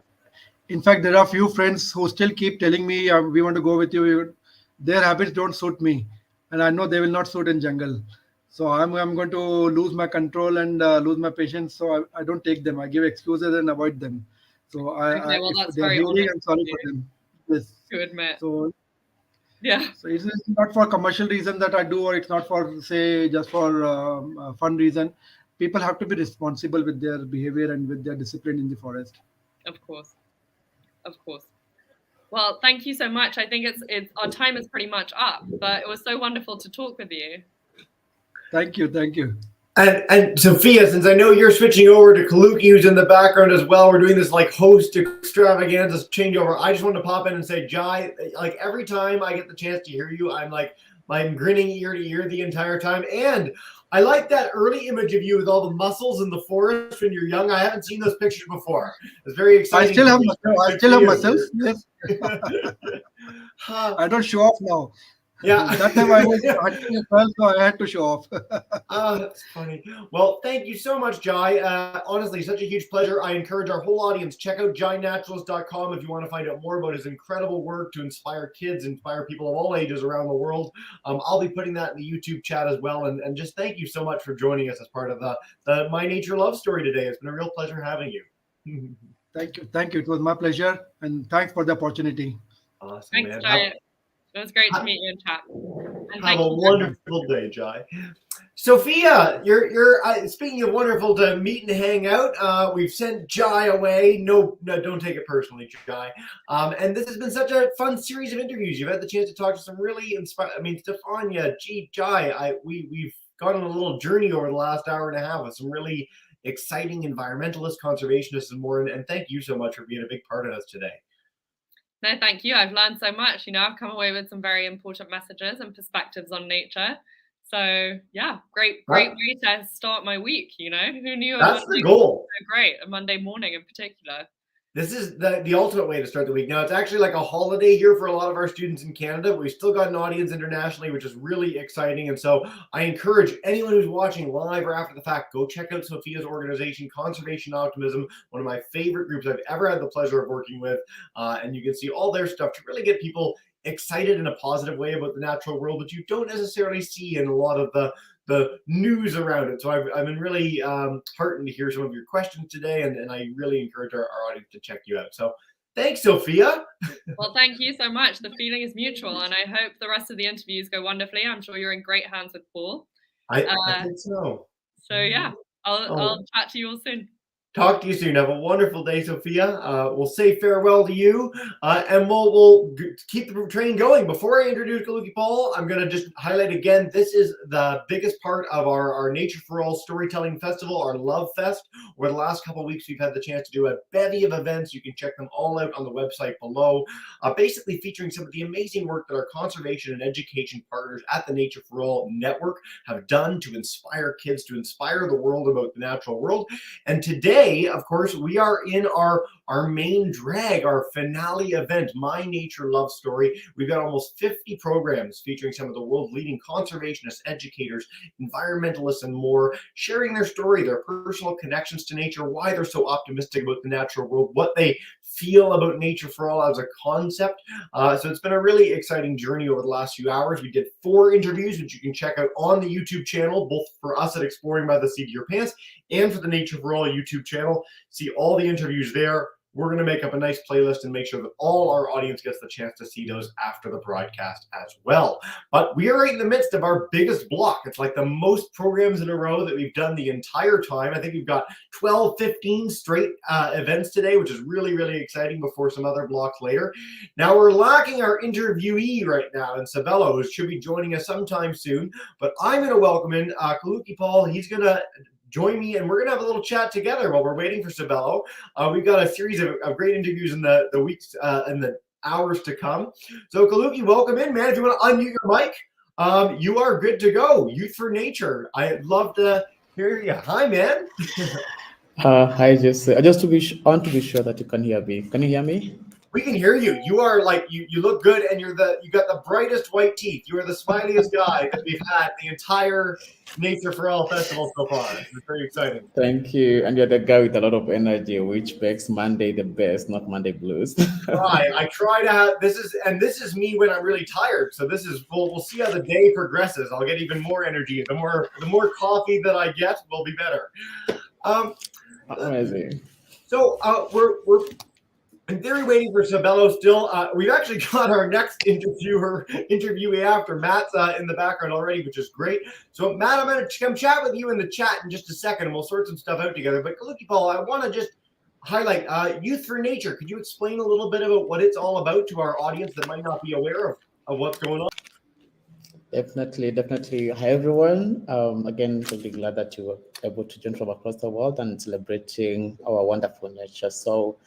E: In fact, there are few friends who still keep telling me, we want to go with you. Their habits don't suit me, and I know they will not suit in jungle. So I'm going to lose my control and lose my patience. So I don't take them. I give excuses and avoid them. So if they're hearing, I'm sorry for them. Yes.
B: To admit.
E: So
B: yeah.
E: So it's not for commercial reason that I do, or it's not for, say, just for fun reason. People have to be responsible with their behavior and with their discipline in the forest.
B: Of course. Well, thank you so much. I think it's our time is pretty much up, but it was so wonderful to talk with you.
E: Thank you.
A: And Sophia, since I know you're switching over to Kaluki, who's in the background as well, we're doing this like host extravaganza changeover. I just wanted to pop in and say, Jai, like every time I get the chance to hear you, I'm grinning ear to ear the entire time. And I like that early image of you with all the muscles in the forest when you're young. I haven't seen those pictures before. It's very exciting.
E: I still have muscles. Yes. I don't show off now.
A: Yeah.
E: That time I was 112, so I had to show off.
A: Oh, that's funny. Well, thank you so much, Jai. Honestly, such a huge pleasure. I encourage our whole audience, check out jainaturalist.com if you want to find out more about his incredible work to inspire kids, inspire people of all ages around the world. I'll be putting that in the YouTube chat as well. And just thank you so much for joining us as part of the My Nature Love Story today. It's been a real pleasure having you.
E: Thank you. It was my pleasure. And thanks for the opportunity.
B: Awesome, thanks, man. Jai. It was great to meet you in chat.
A: Have a wonderful day, Jai. Sophia, you're speaking of wonderful to meet and hang out. We've sent Jai away. No, don't take it personally, Jai. And this has been such a fun series of interviews. You've had the chance to talk to some really inspiring. I mean, Stefania, Jai. We've gone on a little journey over the last hour and a half with some really exciting environmentalists, conservationists, and more. And thank you so much for being a big part of us today.
B: No, thank you. I've learned so much. I've come away with some very important messages and perspectives on nature. So yeah, great way to start my week. Who knew?
A: That's the goal.
B: So great, a Monday morning in particular.
A: This is the ultimate way to start the week. Now, it's actually like a holiday here for a lot of our students in Canada. We've still got an audience internationally, which is really exciting. And so I encourage anyone who's watching live or after the fact, go check out Sophia's organization, Conservation Optimism, one of my favorite groups I've ever had the pleasure of working with. And you can see all their stuff to really get people excited in a positive way about the natural world, which you don't necessarily see in a lot of the news around it. So I've been really heartened to hear some of your questions today, and I really encourage our audience to check you out. So thanks, Sophia.
B: Well, thank you so much. The feeling is mutual, and I hope the rest of the interviews go wonderfully. I'm sure you're in great hands with Paul.
A: I think so.
B: So yeah, I'll chat to you all soon.
A: Talk to you soon. Have a wonderful day, Sophia. We'll say farewell to you, and we'll keep the train going. Before I introduce Kaluki Paul, I'm going to just highlight again, this is the biggest part of our Nature for All Storytelling Festival, our Love Fest. Over the last couple of weeks, we've had the chance to do a bevy of events. You can check them all out on the website below, basically featuring some of the amazing work that our conservation and education partners at the Nature for All Network have done to inspire kids, to inspire the world about the natural world. And today, of course, we are in our main drag, our finale event, My Nature Love Story. We've got almost 50 programs featuring some of the world's leading conservationists, educators, environmentalists, and more, sharing their story, their personal connections to nature, why they're so optimistic about the natural world, what they feel about Nature for All as a concept. So it's been a really exciting journey over the last few hours. We did 4 interviews, which you can check out on the YouTube channel, both for us at Exploring by the Seat of Your Pants and for the Nature for All YouTube channel. See all the interviews there. We're going to make up a nice playlist and make sure that all our audience gets the chance to see those after the broadcast as well. But we are right in the midst of our biggest block. It's like the most programs in a row that we've done the entire time. I think we've got 12, 15 straight events today, which is really, really exciting before some other blocks later. Now, we're lacking our interviewee right now in Sabello, who should be joining us sometime soon. But I'm going to welcome in Kaluki Paul. He's going to join me, and we're going to have a little chat together while we're waiting for Sabello. We've got a series of great interviews in the weeks and the hours to come. So, Kaluki, welcome in, man. If you want to unmute your mic, you are good to go. Youth for Nature. I'd love to hear you. Hi, man.
F: Hi, just I want to be sure that you can hear me. Can you hear me?
A: We can hear you. You are like you look good, and you got the brightest white teeth. You are the smiliest guy that we've had the entire Nature for All festival so far. It's very exciting.
F: Thank you. And you're the guy with a lot of energy, which makes Monday the best, not Monday blues.
A: Right. I try to have this is me when I'm really tired. So this is we'll see how the day progresses. I'll get even more energy. The more coffee that I get will be better.
F: Amazing.
A: So we're in theory waiting for Sabello still. We've actually got our next interviewee after. Matt's in the background already, which is great. So Matt, I'm going to come chat with you in the chat in just a second, and we'll sort some stuff out together. But Kaluki Paul, I want to just highlight Youth for Nature. Could you explain a little bit about what it's all about to our audience that might not be aware of what's going on?
F: Definitely. Hi, everyone. Again, really glad that you were able to join from across the world and celebrating our wonderful nature. So,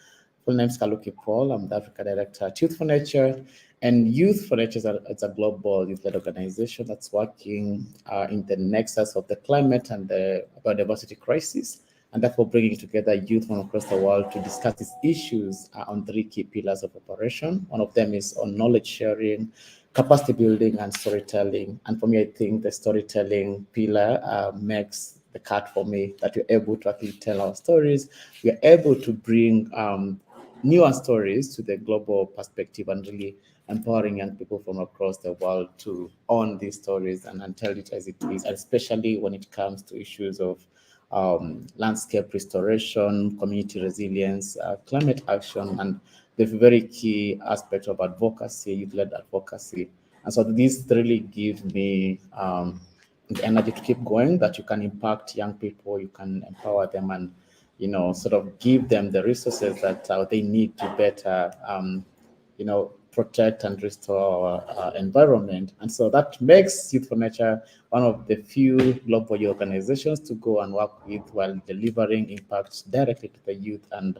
F: full name is Kaluki Paul. I'm the Africa Director at Youth for Nature. And Youth for Nature is a global youth-led organization that's working in the nexus of the climate and the biodiversity crisis, and therefore bringing together youth from across the world to discuss these issues on 3 key pillars of operation. One of them is on knowledge sharing, capacity building, and storytelling. And for me, I think the storytelling pillar makes the cut for me, that we're able to actually tell our stories. We're able to bring newer stories to the global perspective and really empowering young people from across the world to own these stories and tell it as it is, especially when it comes to issues of landscape restoration, community resilience, climate action, and the very key aspect of advocacy, youth-led advocacy. And so these really give me the energy to keep going, that you can impact young people, you can empower them, and sort of give them the resources that they need to better protect and restore our environment. And so that makes Youth for Nature one of the few global organizations to go and work with while delivering impact directly to the youth. And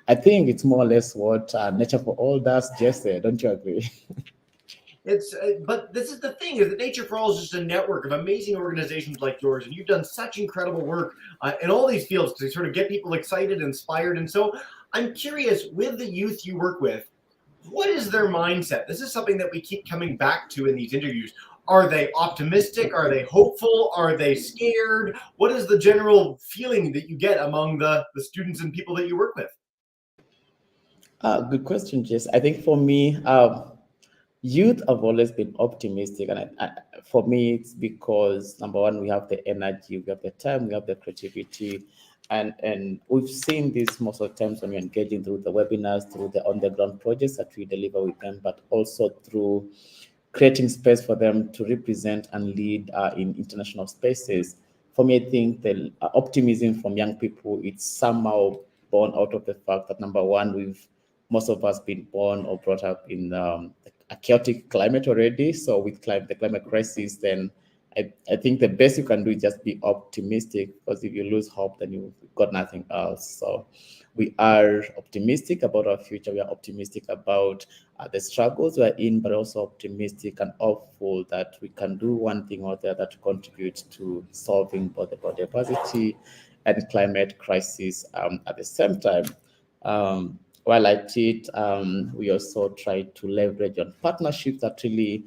F: I think it's more or less what Nature for All does, Jesse. Don't you agree?
A: But this is the thing, is that Nature for All is just a network of amazing organizations like yours, and you've done such incredible work in all these fields to sort of get people excited, inspired. And so I'm curious, with the youth you work with, what is their mindset? This is something that we keep coming back to in these interviews. Are they optimistic? Are they hopeful? Are they scared? What is the general feeling that you get among the students and people that you work with?
F: Good question, Jess. I think for me, youth have always been optimistic, and for me, it's because number one, we have the energy, we have the time, we have the creativity, and we've seen this most of the times when we're engaging through the webinars, through the on-the-ground projects that we deliver with them, but also through creating space for them to represent and lead in international spaces. For me, I think the optimism from young people, it's somehow born out of the fact that number one, most of us been born or brought up in a chaotic climate already. So with the climate crisis, then I think the best you can do is just be optimistic, because if you lose hope, then you've got nothing else. So we are optimistic about our future. We are optimistic about the struggles we're in, but also optimistic and hopeful that we can do one thing or the other to contribute to solving both the biodiversity and climate crisis at the same time. While at it, we also try to leverage on partnerships that really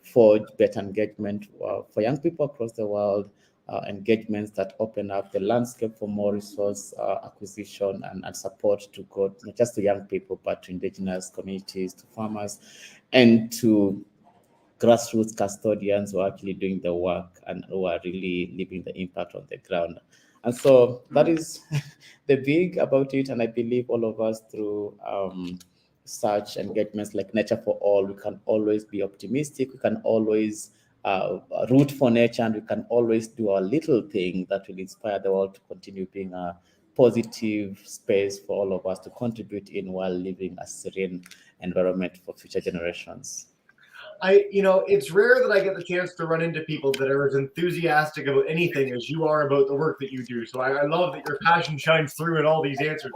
F: forge better engagement for young people across the world, engagements that open up the landscape for more resource acquisition and support to go not just to young people, but to indigenous communities, to farmers, and to grassroots custodians who are actually doing the work and who are really leaving the impact on the ground. And so that is the big about it. And I believe all of us through such engagements like Nature for All, we can always be optimistic. We can always root for nature, and we can always do our little thing that will inspire the world to continue being a positive space for all of us to contribute in while living a serene environment for future generations.
A: It's rare that I get the chance to run into people that are as enthusiastic about anything as you are about the work that you do. So I love that your passion shines through in all these answers.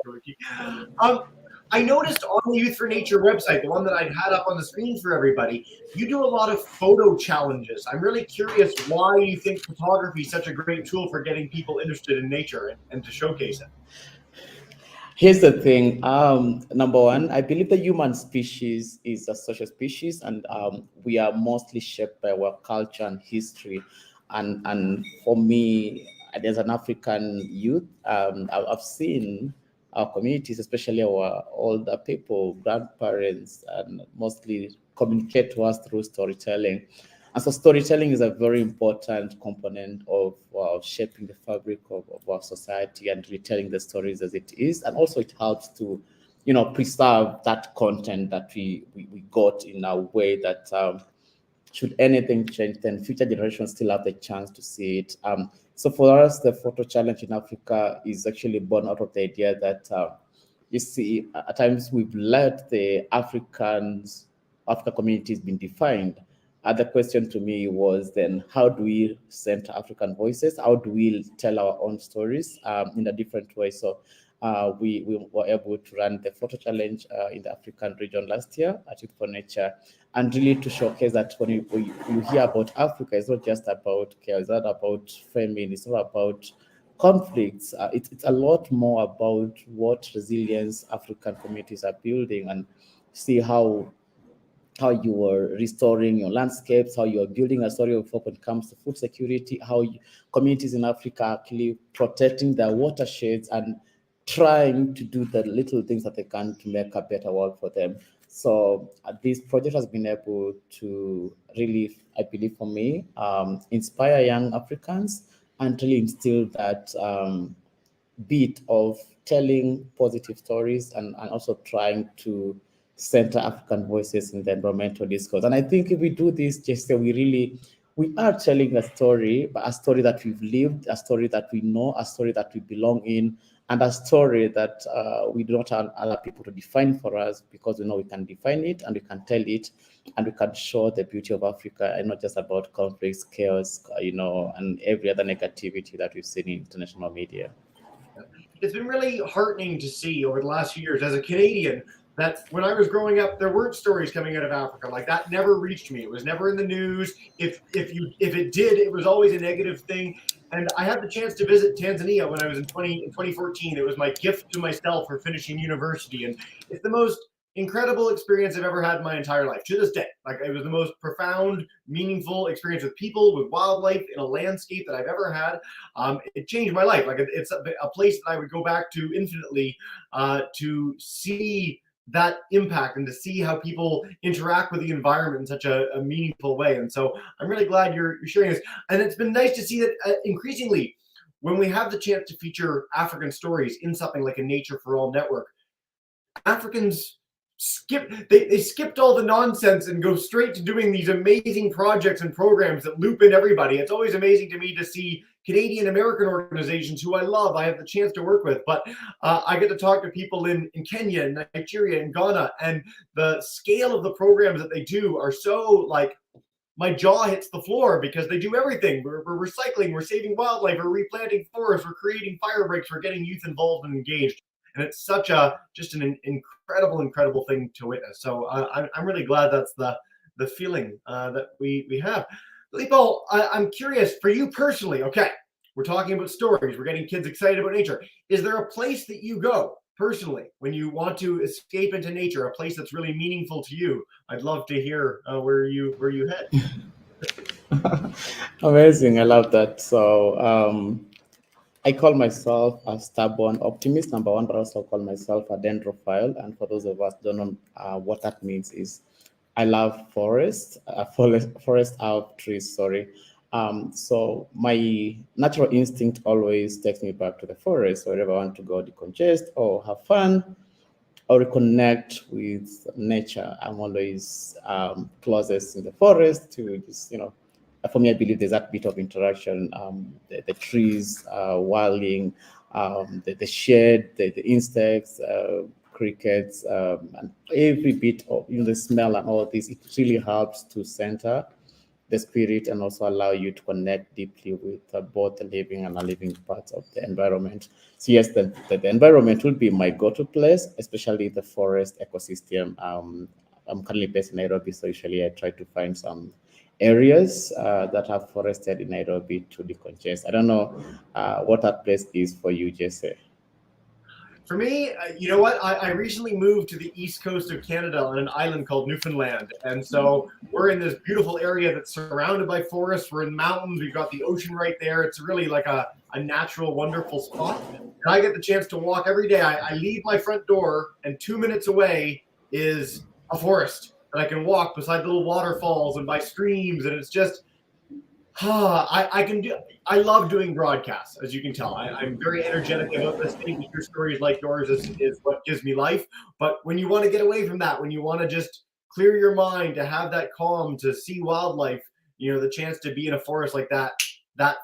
A: I noticed on the Youth for Nature website, the one that I've had up on the screen for everybody, you do a lot of photo challenges. I'm really curious why you think photography is such a great tool for getting people interested in nature and to showcase it.
F: Here's the thing. Number one, I believe the human species is a social species, and we are mostly shaped by our culture and history. And for me, as an African youth, I've seen our communities, especially our older people, grandparents, and mostly communicate to us through storytelling. And so storytelling is a very important component of shaping the fabric of our society and retelling the stories as it is. And also it helps to, preserve that content that we got in a way that should anything change, then future generations still have the chance to see it. So for us, the photo challenge in Africa is actually born out of the idea that, you see, at times we've let the African communities been defined. The question to me was then, how do we center African voices? How do we tell our own stories in a different way? So we were able to run the photo challenge in the African region last year at Youth for Nature, and really to showcase that when you hear about Africa, it's not just about chaos, it's not about famine, it's not about conflicts. It's a lot more about what resilience African communities are building, and see how you are restoring your landscapes, how you are building a story of hope when it comes to food security, how communities in Africa are actually protecting their watersheds and trying to do the little things that they can to make a better world for them. So this project has been able to really, I believe for me, inspire young Africans and really instill that bit of telling positive stories and also trying to center African voices in the environmental discourse. And I think if we do this, just we really we are telling a story, but a story that we've lived, a story that we know, a story that we belong in, and a story that we do not allow people to define for us, because we know we can define it and we can tell it, and we can show the beauty of Africa, and not just about conflicts, chaos, and every other negativity that we've seen in international media.
A: It's been really heartening to see over the last few years as a Canadian that when I was growing up, there weren't stories coming out of Africa. Like, that never reached me. It was never in the news. If it did, it was always a negative thing. And I had the chance to visit Tanzania when I was in 2014. It was my gift to myself for finishing university. And it's the most incredible experience I've ever had in my entire life, to this day. Like, it was the most profound, meaningful experience with people, with wildlife, in a landscape that I've ever had. It changed my life. Like, it's a place that I would go back to infinitely to see that impact and to see how people interact with the environment in such a meaningful way. And so I'm really glad you're sharing this. And it's been nice to see that increasingly, when we have the chance to feature African stories in something like a Nature for All network, Africans they skipped all the nonsense and go straight to doing these amazing projects and programs that loop in everybody. It's always amazing to me to see Canadian American organizations who I love, I have the chance to work with, but I get to talk to people in Kenya, in Nigeria, in Ghana, and the scale of the programs that they do are so, like, my jaw hits the floor, because they do everything. We're recycling, we're saving wildlife, we're replanting forests, we're creating fire breaks, we're getting youth involved and engaged. And it's such just an incredible thing to witness. So I'm really glad that's the feeling that we have. Lipo, I'm curious, for you personally, okay, we're talking about stories, we're getting kids excited about nature. Is there a place that you go personally when you want to escape into nature, a place that's really meaningful to you? I'd love to hear where you head.
F: Amazing, I love that. So I call myself a stubborn optimist, number one, but also call myself a dendrophile. And for those of us who don't know what that means, is I love forests, forest out trees, sorry. So my natural instinct always takes me back to the forest, wherever I want to go decongest or have fun or reconnect with nature. I'm always closest in the forest to just, for me, I believe there's that bit of interaction, the trees wilding, the shade, the insects, crickets, and every bit of the smell and all this. It really helps to center the spirit and also allow you to connect deeply with both the living and non-living parts of the environment. So yes, the environment will be my go-to place, especially the forest ecosystem. I'm currently based in Nairobi, so usually I try to find some areas that are forested in Nairobi to decongest. I don't know what that place is for you, Jesse.
A: For me, you know what? I recently moved to the east coast of Canada on an island called Newfoundland. And so we're in this beautiful area that's surrounded by forests. We're in mountains. We've got the ocean right there. It's really like a natural, wonderful spot. And I get the chance to walk every day. I leave my front door, and 2 minutes away is a forest. And I can walk beside little waterfalls and by streams. And it's just, I love doing broadcasts, as you can tell. I'm very energetic about this thing. To hear stories like yours is what gives me life. But when you want to get away from that, when you want to just clear your mind, to have that calm, to see wildlife, the chance to be in a forest like that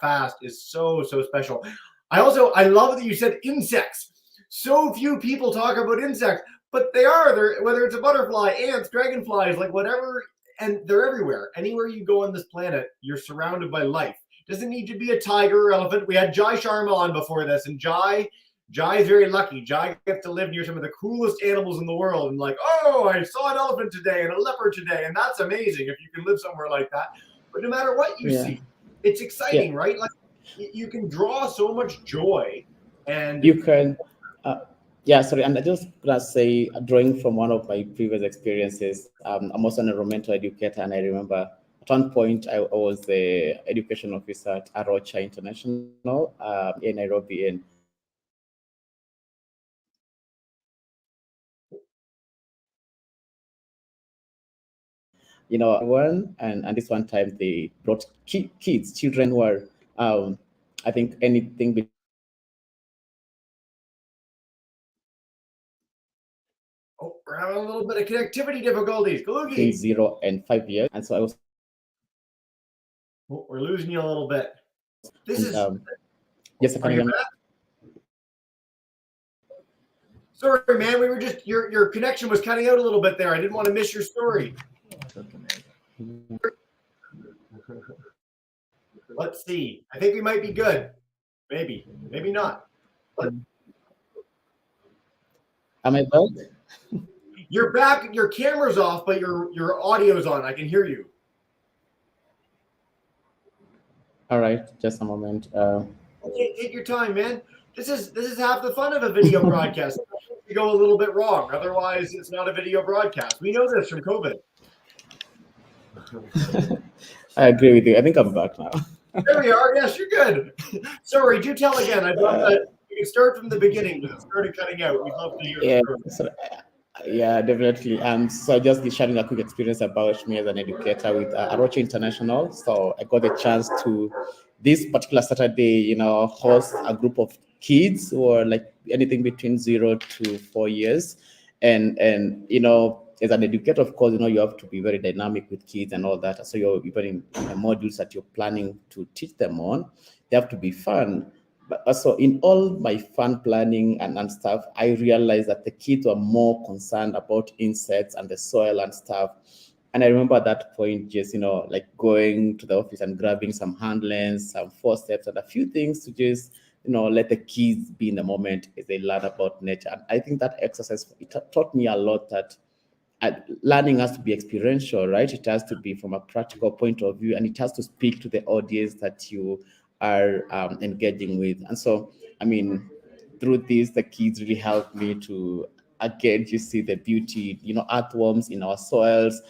A: fast is so special. I love that you said insects. So few people talk about insects, but they're, whether it's a butterfly, ants, dragonflies, like whatever. And they're everywhere. Anywhere you go on this planet, you're surrounded by life. Doesn't need to be a tiger or elephant. We had Jai Sharma on before this, and Jai is very lucky. Jai gets to live near some of the coolest animals in the world. And like, oh, I saw an elephant today and a leopard today, and that's amazing if you can live somewhere like that. But no matter what you see, it's exciting, right? Like, you can draw so much joy, and
F: you can. Yeah, sorry, and I just gonna say, drawing from one of my previous experiences, I'm also an environmental educator, and I remember at one point I was the education officer at Arocha International in Nairobi, and and this one time they brought children who are, I think anything.
A: Oh, we're having a little bit of connectivity difficulties.
F: Between 0 and 5 years, and so I was
A: Oh, we're losing you a little bit. This is.
F: Yes, I can hear me.
A: Sorry, man. We were just your connection was cutting out a little bit there. I didn't want to miss your story. Let's see. I think we might be good. Maybe not.
F: Am I back?
A: You're back. Your camera's off, but your audio's on. I can hear you.
F: All right, just a moment.
A: Okay, take your time, man. This is half the fun of a video broadcast. You go a little bit wrong. Otherwise, it's not a video broadcast. We know this from COVID.
F: I agree with you. I think I'm back now.
A: There we are. Yes, you're good. Sorry, do tell again. I'd love that. You can start from the beginning, but it started cutting out. We'd love to hear the story.
F: Yeah, definitely. So just sharing a quick experience about me as an educator with Aroche International. So I got a chance to this particular Saturday, host a group of kids who are like anything between 0 to 4 years, and as an educator, of course, you have to be very dynamic with kids and all that. So you're even in the modules that you're planning to teach them on, they have to be fun. But also in all my fun planning and stuff, I realized that the kids were more concerned about insects and the soil and stuff. And I remember at that point, just, like going to the office and grabbing some hand lens, some forceps and a few things to just, let the kids be in the moment as they learn about nature. And I think that exercise, it taught me a lot that learning has to be experiential, right? It has to be from a practical point of view, and it has to speak to the audience that you are engaging with. And so, through this, the kids really helped me to, again, you see the beauty, earthworms in our soils,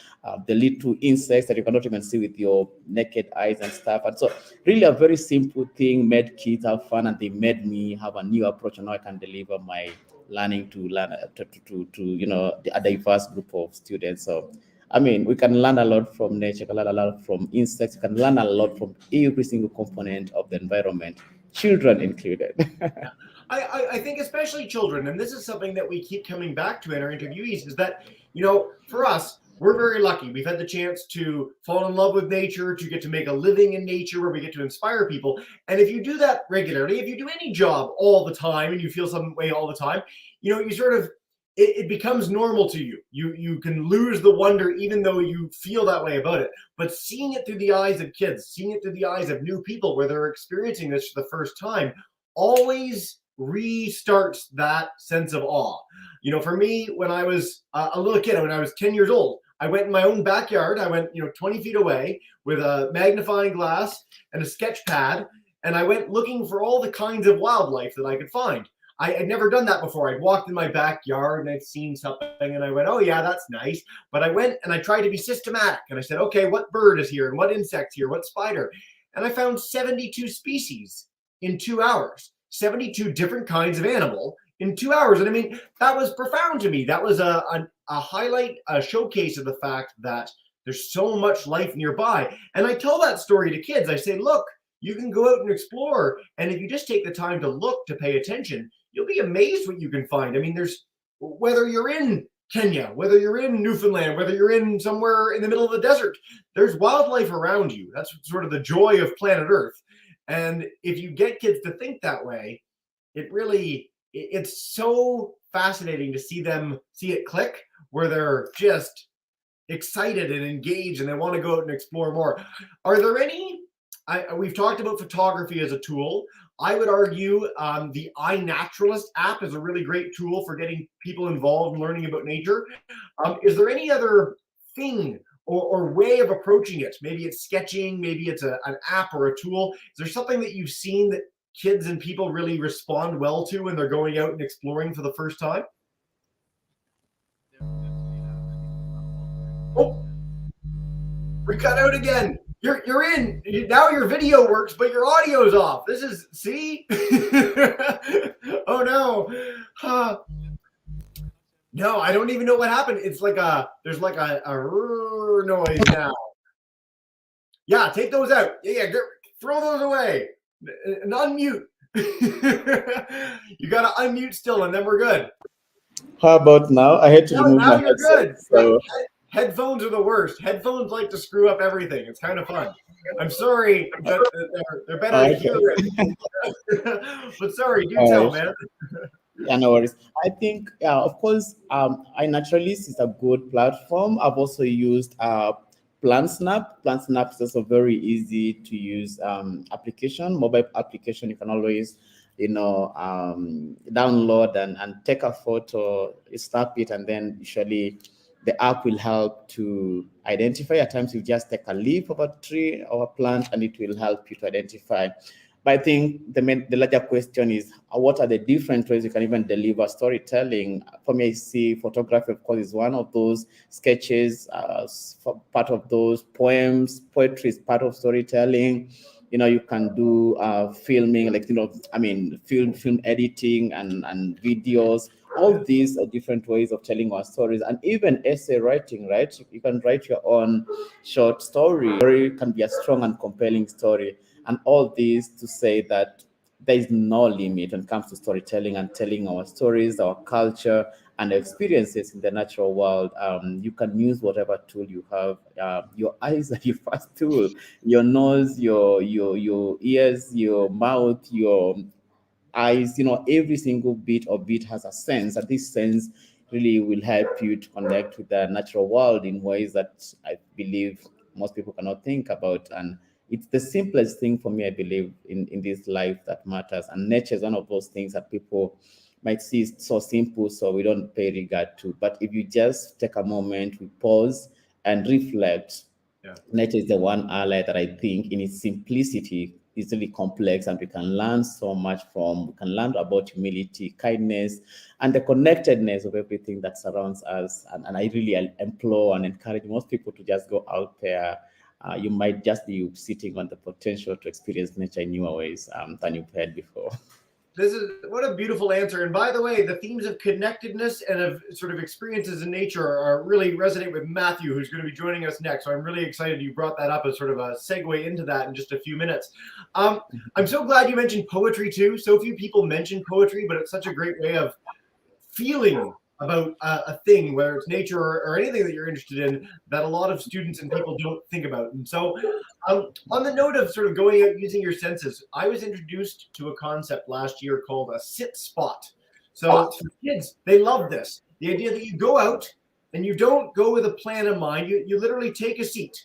F: the little insects that you cannot even see with your naked eyes and stuff. And so really a very simple thing made kids have fun, and they made me have a new approach, and now I can deliver my learning to a diverse group of students. So we can learn a lot from nature, can learn a lot from insects, can learn a lot from every single component of the environment, children included.
A: I think especially children, and this is something that we keep coming back to in our interviewees, is that, for us, we're very lucky. We've had the chance to fall in love with nature, to get to make a living in nature where we get to inspire people. And if you do that regularly, if you do any job all the time and you feel some way all the time, you sort of, it becomes normal to you. You can lose the wonder even though you feel that way about it. But seeing it through the eyes of kids, seeing it through the eyes of new people where they're experiencing this for the first time, always restarts that sense of awe. For me, when I was a little kid, when I was 10 years old, I went in my own backyard. I went, 20 feet away with a magnifying glass and a sketch pad. And I went looking for all the kinds of wildlife that I could find. I had never done that before. I'd walked in my backyard and I'd seen something and I went, oh yeah, that's nice. But I went and I tried to be systematic. And I said, okay, what bird is here? And what insect's here? What spider? And I found 72 species in 2 hours. 72 different kinds of animal in 2 hours. And that was profound to me. That was a highlight, a showcase of the fact that there's so much life nearby. And I tell that story to kids. I say, look, you can go out and explore. And if you just take the time to look, to pay attention, you'll be amazed what you can find. There's, whether you're in Kenya, whether you're in Newfoundland, whether you're in somewhere in the middle of the desert, there's wildlife around you. That's sort of the joy of planet Earth. And if you get kids to think that way, it's so fascinating to see it click, where they're just excited and engaged and they want to go out and explore more. Are there any, we've talked about photography as a tool. I would argue the iNaturalist app is a really great tool for getting people involved in learning about nature. Is there any other thing or way of approaching it? Maybe it's sketching, maybe it's an app or a tool. Is there something that you've seen that kids and people really respond well to when they're going out and exploring for the first time? Oh, we cut out again. You're in. Now your video works, but your audio's off. This is, see? Oh no. No, I don't even know what happened. It's like there's like a noise now. Yeah, take those out. Yeah, throw those away. And unmute. You gotta unmute still, and then we're good.
F: How about now? I had to remove my headset.
A: Good. So headphones are the worst. Headphones like to screw up everything. It's kind of fun. I'm sorry, but they're better to hear it. But sorry, do tell, man.
F: Yeah, no worries. I think, of course, iNaturalist is a good platform. I've also used PlantSnap. PlantSnap is also very easy to use application, mobile application. You can always, download and take a photo, snap it, and then usually the app will help to identify. At times, you just take a leaf of a tree or a plant, and it will help you to identify. But I think the larger question is, what are the different ways you can even deliver storytelling? For me, I see photography, of course, is one of those, sketches, part of those, poems, poetry is part of storytelling. You can do filming, film editing and videos. All these are different ways of telling our stories, and even essay writing, right? You can write your own short story. It can be a strong and compelling story. And all these to say that there is no limit when it comes to storytelling and telling our stories, our culture, and experiences in the natural world. You can use whatever tool you have. Your eyes are your first tool. Your nose, your ears, your mouth, your eyes. Every single bit of it has a sense, and this sense really will help you to connect with the natural world in ways that I believe most people cannot think about. And it's the simplest thing for me, I believe, in this life that matters. And nature is one of those things that people might see so simple, so we don't pay regard to. But if you just take a moment, we pause and reflect, nature is the one ally that I think in its simplicity is really complex, and we can learn so much from. We can learn about humility, kindness, and the connectedness of everything that surrounds us. And I really implore and encourage most people to just go out there. You might just be sitting on the potential to experience nature in newer ways than you've had before.
A: This is what a beautiful answer. And by the way, the themes of connectedness and of sort of experiences in nature are really resonate with Matthew, who's going to be joining us next. So I'm really excited you brought that up as sort of a segue into that in just a few minutes. I'm so glad you mentioned poetry too. So few people mention poetry, but it's such a great way of feeling about a thing, whether it's nature or anything that you're interested in, that a lot of students and people don't think about. And so on the note of sort of going out using your senses, I was introduced to a concept last year called a sit spot. So for kids, they love this. The idea that you go out and you don't go with a plan in mind. You literally take a seat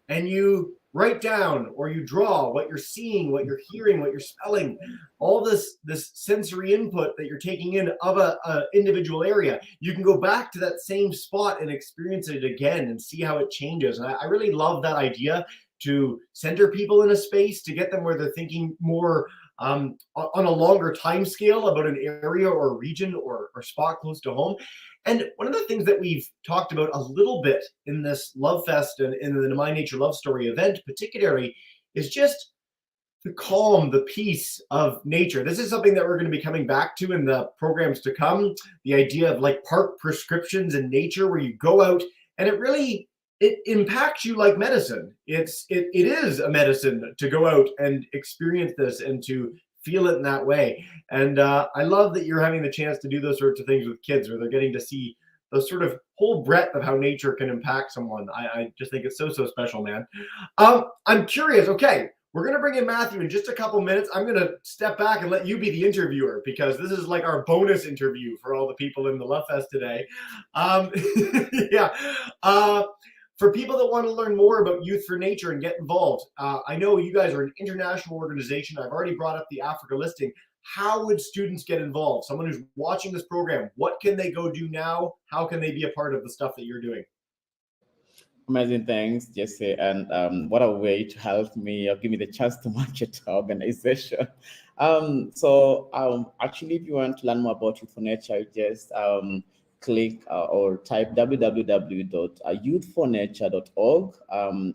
A: and you write down or you draw what you're seeing, what you're hearing, what you're smelling, all this sensory input that you're taking in of a individual area. You can go back to that same spot and experience it again and see how it changes. And I really love that idea, to center people in a space, to get them where they're thinking more on a longer time scale about an area or a region or spot close to home. And one of the things that we've talked about a little bit in this Love Fest and in the My Nature Love Story event particularly is just the calm, the peace of nature. This is something that we're going to be coming back to in the programs to come. The idea of like park prescriptions in nature, where you go out and it impacts you like medicine. It is a medicine to go out and experience this and to feel it in that way. And I love that you're having the chance to do those sorts of things with kids, where they're getting to see the sort of whole breadth of how nature can impact someone. I just think it's so special, man. I'm curious. Okay, we're going to bring in Matthew in just a couple minutes. I'm going to step back and let you be the interviewer, because this is like our bonus interview for all the people in the Love Fest today. For people that want to learn more about Youth for Nature and get involved, I know you guys are an international organization. I've already brought up the Africa listing. How would students get involved? Someone who's watching this program, what can they go do now? How can they be a part of the stuff that you're doing?
F: Amazing, thanks, Jesse. And what a way to help me or give me the chance to market the organization. Actually, if you want to learn more about Youth for Nature, just click or type www.youthfornature.org.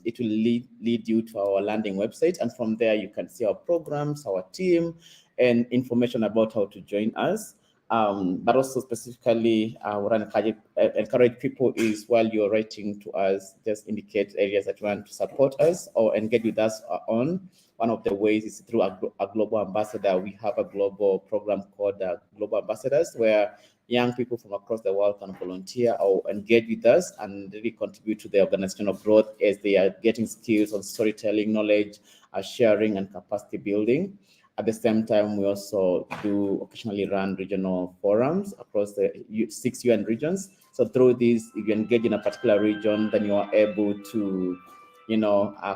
F: It will lead you to our landing website, and from there you can see our programs, our team, and information about how to join us. But also specifically, what I encourage people is, while you're writing to us, just indicate areas that you want to support us or engage with us on. One of the ways is through a global ambassador. We have a global program called Global Ambassadors, where young people from across the world can volunteer or engage with us and really contribute to the organizational growth as they are getting skills on storytelling, knowledge, sharing, and capacity building. At the same time, we also do occasionally run regional forums across the 6 UN regions. So through this, if you engage in a particular region, then you are able to,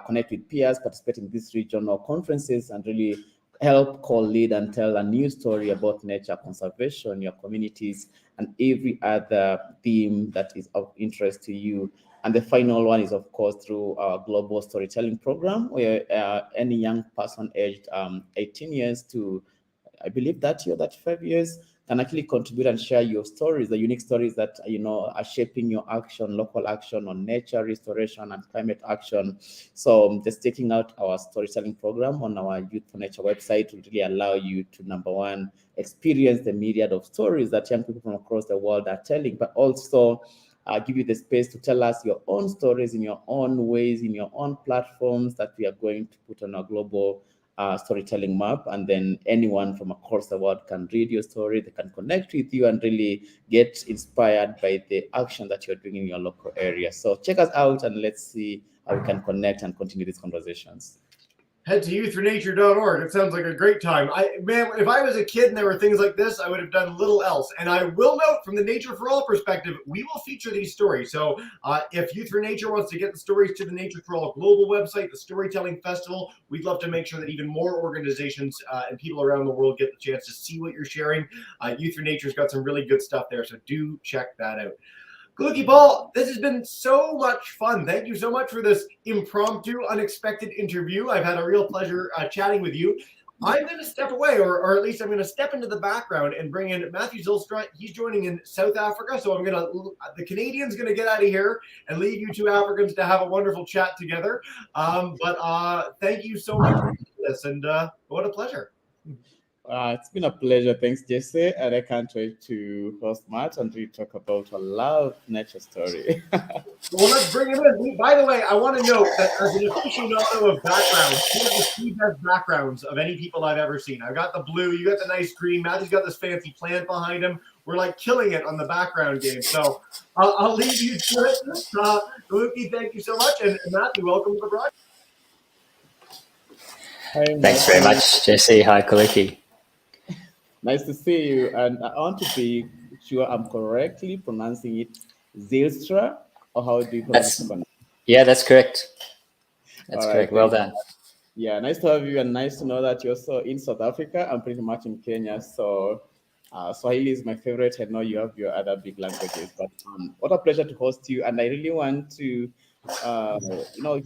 F: connect with peers, participate in these regional conferences, and really help co-lead and tell a new story about nature conservation, your communities, and every other theme that is of interest to you. And the final one is, of course, through our global storytelling program, where any young person aged 18 years to, I believe, 30 or 35 years can actually contribute and share your stories, the unique stories that, are shaping your action, local action on nature restoration and climate action. So just checking out our storytelling program on our Youth for Nature website will really allow you to, number one, experience the myriad of stories that young people from across the world are telling, but also give you the space to tell us your own stories in your own ways, in your own platforms that we are going to put on our global storytelling map. And then anyone from across the world can read your story, they can connect with you and really get inspired by the action that you're doing in your local area. So check us out and let's see how we can connect and continue these conversations.
A: Head to youthfornature.org. It sounds like a great time. Man, if I was a kid and there were things like this, I would have done little else. And I will note, from the Nature for All perspective, we will feature these stories. So if Youth for Nature wants to get the stories to the Nature for All global website, the Storytelling Festival, we'd love to make sure that even more organizations and people around the world get the chance to see what you're sharing. Youth for Nature's got some really good stuff there, so do check that out. Kaluki Paul, this has been so much fun. Thank you so much for this impromptu, unexpected interview. I've had a real pleasure chatting with you. I'm going to step away, or at least I'm going to step into the background and bring in Matthew Zylstra. He's joining in South Africa, so the Canadian's going to get out of here and leave you two Africans to have a wonderful chat together. But thank you so much for this, and what a pleasure.
F: It's been a pleasure. Thanks, Jesse. And I can't wait to host Matt and we talk about a love nature story.
A: Well, let's bring him in. By the way, I want to note that as an aficionado of backgrounds, one of the three best backgrounds of any people I've ever seen. I've got the blue, you got the nice green, Matthew's got this fancy plant behind him. We're like killing it on the background game. So I'll leave you to it. Kaluki, thank you so much. And Matthew, welcome to the broadcast.
G: Thanks very much, Jesse. Hi, Kaluki.
F: Nice to see you. And I want to be sure I'm correctly pronouncing it Zylstra, or how do you pronounce it?
G: Yeah, that's correct. That's
F: All
G: correct.
F: Right,
G: well done.
F: Yeah, nice to have you, and nice to know that you're also in South Africa. I'm pretty much in Kenya, so Swahili is my favorite. I know you have your other big languages, but what a pleasure to host you. And I really want to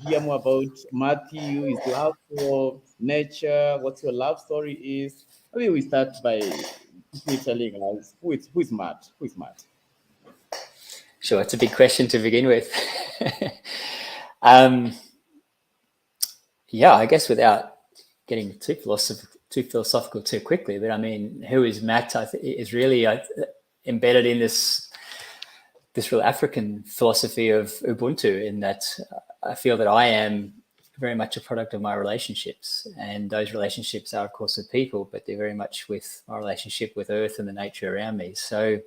F: hear more about Matthew, his love for nature, what your love story is. Maybe we start by telling us who is Matt. Who is Matt?
G: Sure, it's a big question to begin with. Yeah, I guess without getting too philosophical too quickly, but I mean, who is Matt? I think is really embedded in this real African philosophy of Ubuntu, in that I feel that I am very much a product of my relationships, and those relationships are, of course, with people, but they're very much with my relationship with Earth and the nature around me. So,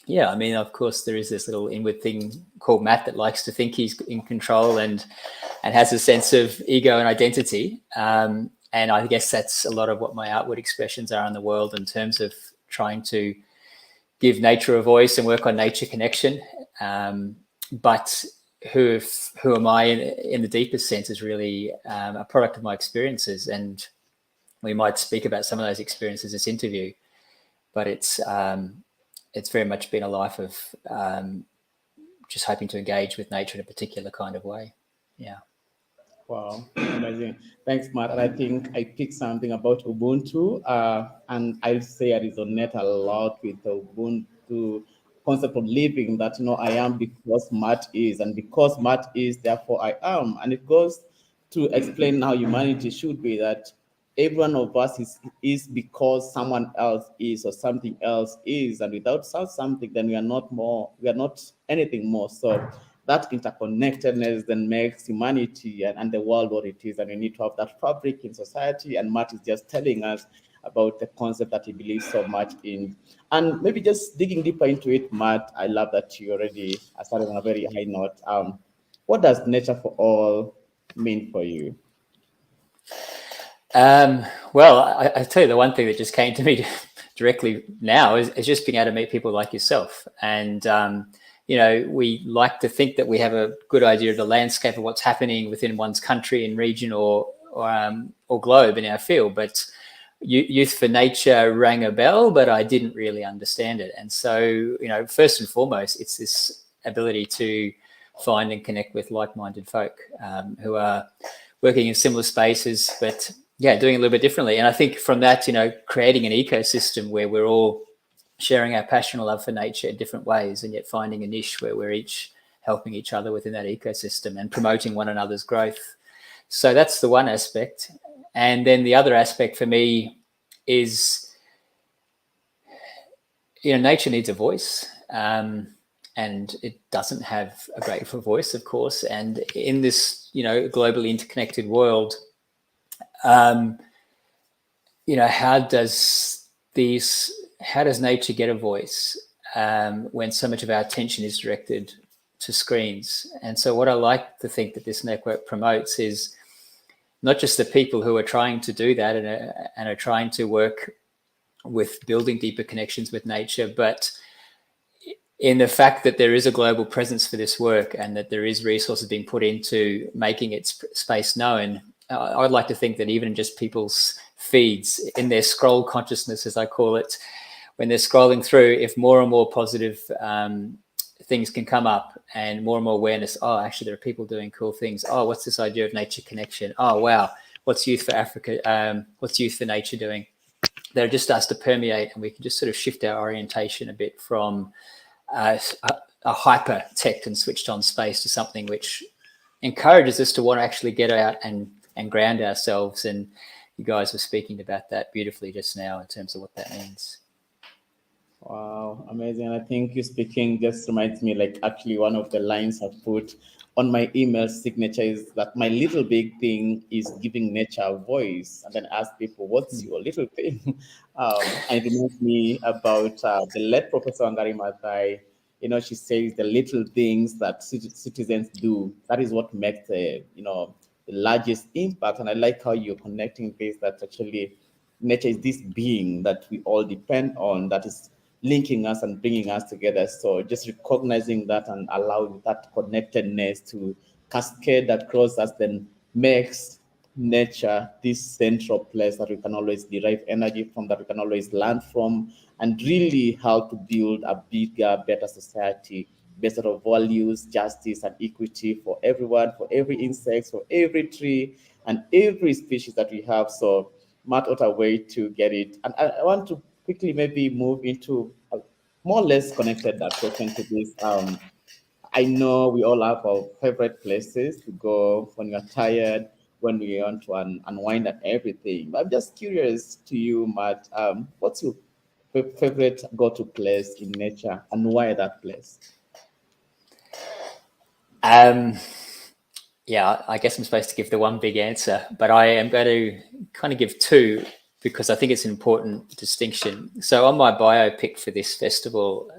G: yeah, I mean, of course, there is this little inward thing called Matt that likes to think he's in control and has a sense of ego and identity. And I guess that's a lot of what my outward expressions are in the world, in terms of trying to give nature a voice and work on nature connection. But who am I in the deepest sense is really a product of my experiences, and we might speak about some of those experiences in this interview, but it's very much been a life of just hoping to engage with nature in a particular kind of way. Yeah.
F: Wow, amazing. Thanks, Matt. And I think I picked something about Ubuntu, and I'll say I resonate a lot with the Ubuntu concept of living, that, I am because Matt is, and because Matt is, therefore I am. And it goes to explain how humanity should be, that every one of us is because someone else is, or something else is, and without something, then we are not anything more. So that interconnectedness then makes humanity and the world what it is, and we need to have that fabric in society. And Matt is just telling us about the concept that he believes so much in. And maybe just digging deeper into it, Matt, I love that you already started on a very high note. What does nature for all mean for you?
G: Well, I tell you, the one thing that just came to me directly now is just being able to meet people like yourself. And, you know, we like to think that we have a good idea of the landscape of what's happening within one's country and region or globe in our field. But Youth for Nature rang a bell, but I didn't really understand it. And so, you know, first and foremost, it's this ability to find and connect with like-minded folk who are working in similar spaces, but yeah, doing it a little bit differently. And I think from that, you know, creating an ecosystem where we're all sharing our passion or love for nature in different ways, and yet finding a niche where we're each helping each other within that ecosystem and promoting one another's growth. So that's the one aspect. And then the other aspect for me is, you know, nature needs a voice. And it doesn't have a grateful voice, of course. And in this, you know, globally interconnected world, you know, how does nature get a voice when so much of our attention is directed to screens? And so what I like to think that this network promotes is not just the people who are trying to do that and are trying to work with building deeper connections with nature, but in the fact that there is a global presence for this work and that there is resources being put into making its space known. I would like to think that even just people's feeds, in their scroll consciousness, as I call it, when they're scrolling through, if more and more positive things can come up and more awareness, oh, actually there are people doing cool things. Oh, what's this idea of nature connection? Oh, wow. What's Youth for Africa? What's Youth for Nature doing? That it just starts to permeate, and we can just sort of shift our orientation a bit from a hyper tech and switched on space to something which encourages us to want to actually get out and ground ourselves. And you guys were speaking about that beautifully just now in terms of what that means.
F: Wow, amazing. I think you speaking just reminds me, like, actually one of the lines I've put on my email signature is that my little big thing is giving nature a voice, and then ask people, what's your little thing? And it reminds me about the late Professor Wangari Maathai. You know, she says the little things that citizens do, that is what makes the, you know, the largest impact. And I like how you're connecting this, that actually nature is this being that we all depend on, that is linking us and bringing us together. So just recognizing that and allowing that connectedness to cascade across us then makes nature this central place that we can always derive energy from, that we can always learn from, and really help to build a bigger, better society based on values, justice, and equity for everyone, for every insect, for every tree, and every species that we have. So, Matt, what a way to get it. And I want to quickly maybe move into a more or less connected question to this. I know we all have our favorite places to go when you're tired, when we want to unwind and everything. But I'm just curious to you, Matt, what's your favorite go-to place in nature, and why that place?
G: Yeah, I guess I'm supposed to give the one big answer, but I am going to kind of give two, because I think it's an important distinction. So on my bio pic for this festival,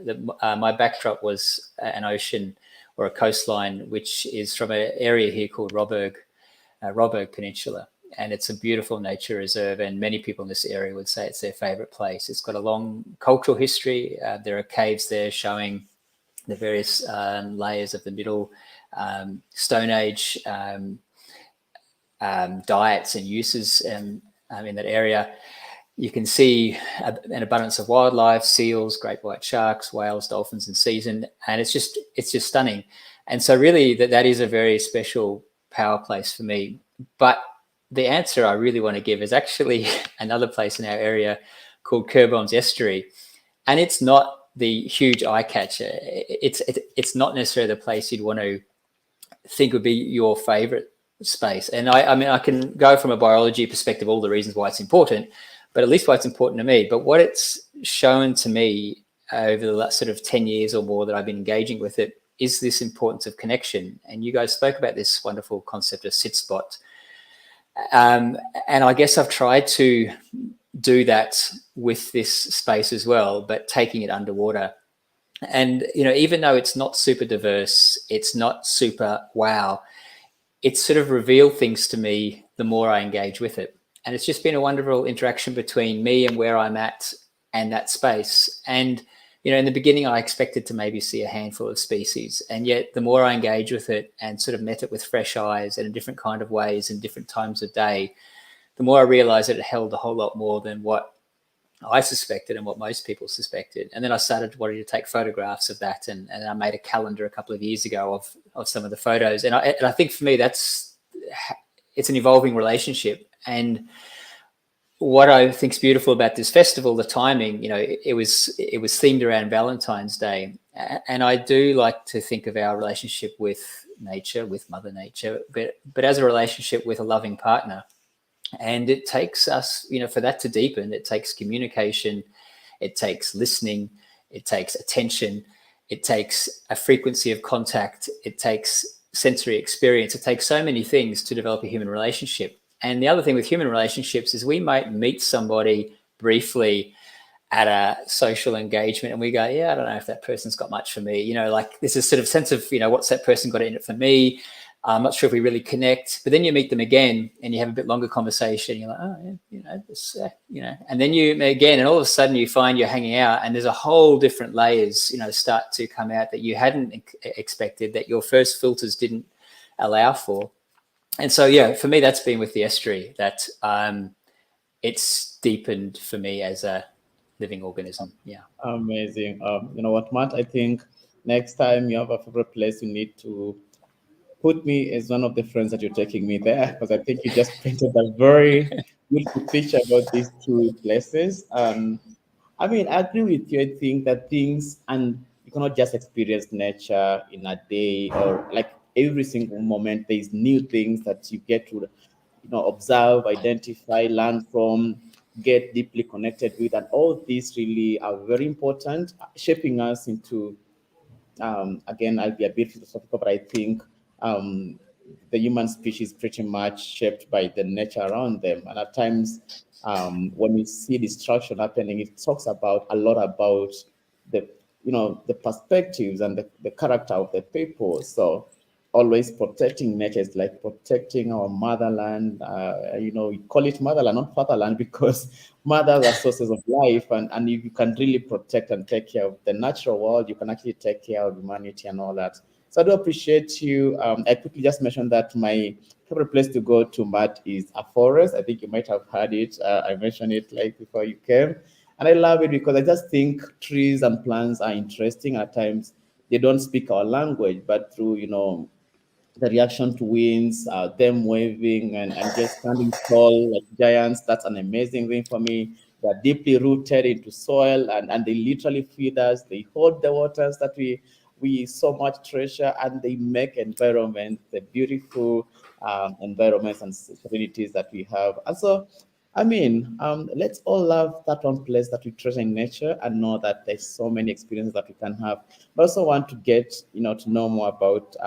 G: my backdrop was an ocean or a coastline, which is from an area here called Robberg Peninsula. And it's a beautiful nature reserve, and many people in this area would say it's their favorite place. It's got a long cultural history. There are caves there showing the various layers of the middle Stone Age diets and uses in that area. You can see an abundance of wildlife, seals, great white sharks, whales, dolphins in season, and it's just stunning. And so really that is a very special power place for me. But the answer I really want to give is actually another place in our area called Kerbon's Estuary, and it's not the huge eye catcher. It's not necessarily the place you'd want to think would be your favorite space. And I mean, I can go from a biology perspective, all the reasons why it's important, but at least why it's important to me. But what it's shown to me over the last sort of 10 years or more that I've been engaging with it is this importance of connection. And you guys spoke about this wonderful concept of sit spot. And I guess I've tried to do that with this space as well, but taking it underwater. And, you know, even though it's not super diverse, it's not super wow, it's sort of revealed things to me the more I engage with it. And it's just been a wonderful interaction between me and where I'm at and that space. And, you know, in the beginning, I expected to maybe see a handful of species. And yet the more I engage with it and sort of met it with fresh eyes and in different kind of ways and different times of day, the more I realized that it held a whole lot more than what I suspected and what most people suspected. And then I started wanting to take photographs of that. And I made a calendar a couple of years ago of some of the photos. And I think for me, it's an evolving relationship. And what I think is beautiful about this festival, the timing, you know, it was themed around Valentine's Day. And I do like to think of our relationship with nature, with Mother Nature, but as a relationship with a loving partner. And it takes us, you know, for that to deepen, it takes communication, it takes listening, it takes attention, it takes a frequency of contact, it takes sensory experience, it takes so many things to develop a human relationship. And the other thing with human relationships is we might meet somebody briefly at a social engagement and we go, yeah, I don't know if that person's got much for me. You know, like this is sort of sense of, you know, what's that person got in it for me? I'm not sure if we really connect, but then you meet them again and you have a bit longer conversation. You're like, oh, yeah, you know, this, you know, and then you meet again, and all of a sudden you find you're hanging out, and there's a whole different layers, you know, start to come out that you hadn't expected, that your first filters didn't allow for. And so, yeah, for me, that's been with the estuary, that it's deepened for me as a living organism. Yeah.
F: Amazing. You know what, Matt? I think next time you have a favorite place, you need to put me as one of the friends that you're taking me there, because I think you just painted a very beautiful picture about these two places. I mean, I agree with you. I think that things, and you cannot just experience nature in a day, or like every single moment, there's new things that you get to, you know, observe, identify, learn from, get deeply connected with, and all these really are very important, shaping us into, again, I'll be a bit philosophical, but I think the human species pretty much shaped by the nature around them. And at times, when we see destruction happening, it talks about a lot about the, you know, the perspectives and the character of the people. So always protecting nature is like protecting our motherland. You know, we call it motherland, not fatherland, because mothers are sources of life, and if you can really protect and take care of the natural world, you can actually take care of humanity and all that. So I do appreciate you. I quickly just mentioned that my favorite place to go to, Matt, is a forest. I think you might have heard it. I mentioned it like before you came. And I love it because I just think trees and plants are interesting. At times, they don't speak our language, but through, you know, the reaction to winds, them waving and just standing tall like giants, that's an amazing thing for me. They're deeply rooted into soil, and they literally feed us. They hold the waters that we so much treasure, and they make environment the beautiful environments and serenities that we have. And so, I mean, let's all love that one place that we treasure in nature, and know that there's so many experiences that we can have. But also want to get, you know, to know more about,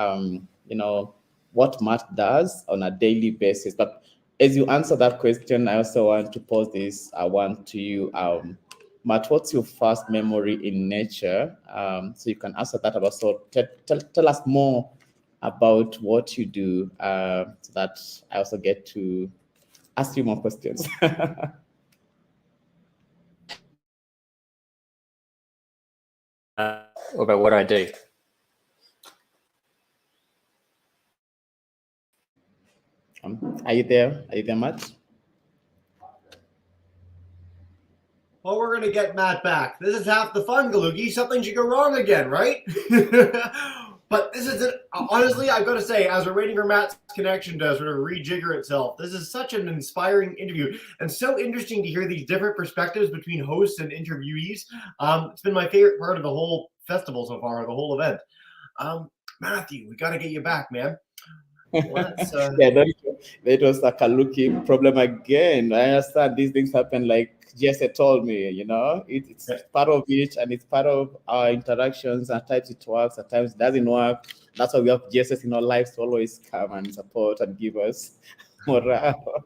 F: you know, what Matt does on a daily basis. But as you answer that question, I also want to pose this one to you. Matt, what's your first memory in nature? So you can answer that, but also tell us more about what you do, so that I also get to ask you more questions.
G: About what I do.
F: Are you there? Are you there, Matt?
A: Well, we're going to get Matt back. This is half the fun, Galugi. Something should go wrong again, right? But this is, honestly, I've got to say, as we're waiting for Matt's connection to sort of rejigger itself, this is such an inspiring interview and so interesting to hear these different perspectives between hosts and interviewees. It's been my favorite part of the whole festival so far, the whole event. Matthew, we got to get you back, man. Let's,
F: Yeah, that was a Kaluki problem again. I understand these things happen, like Jesse told me, you know, it's part of it, and it's part of our interactions. At times it works, at times it doesn't work. That's why we have Jesse in our lives to always come and support and give us morale.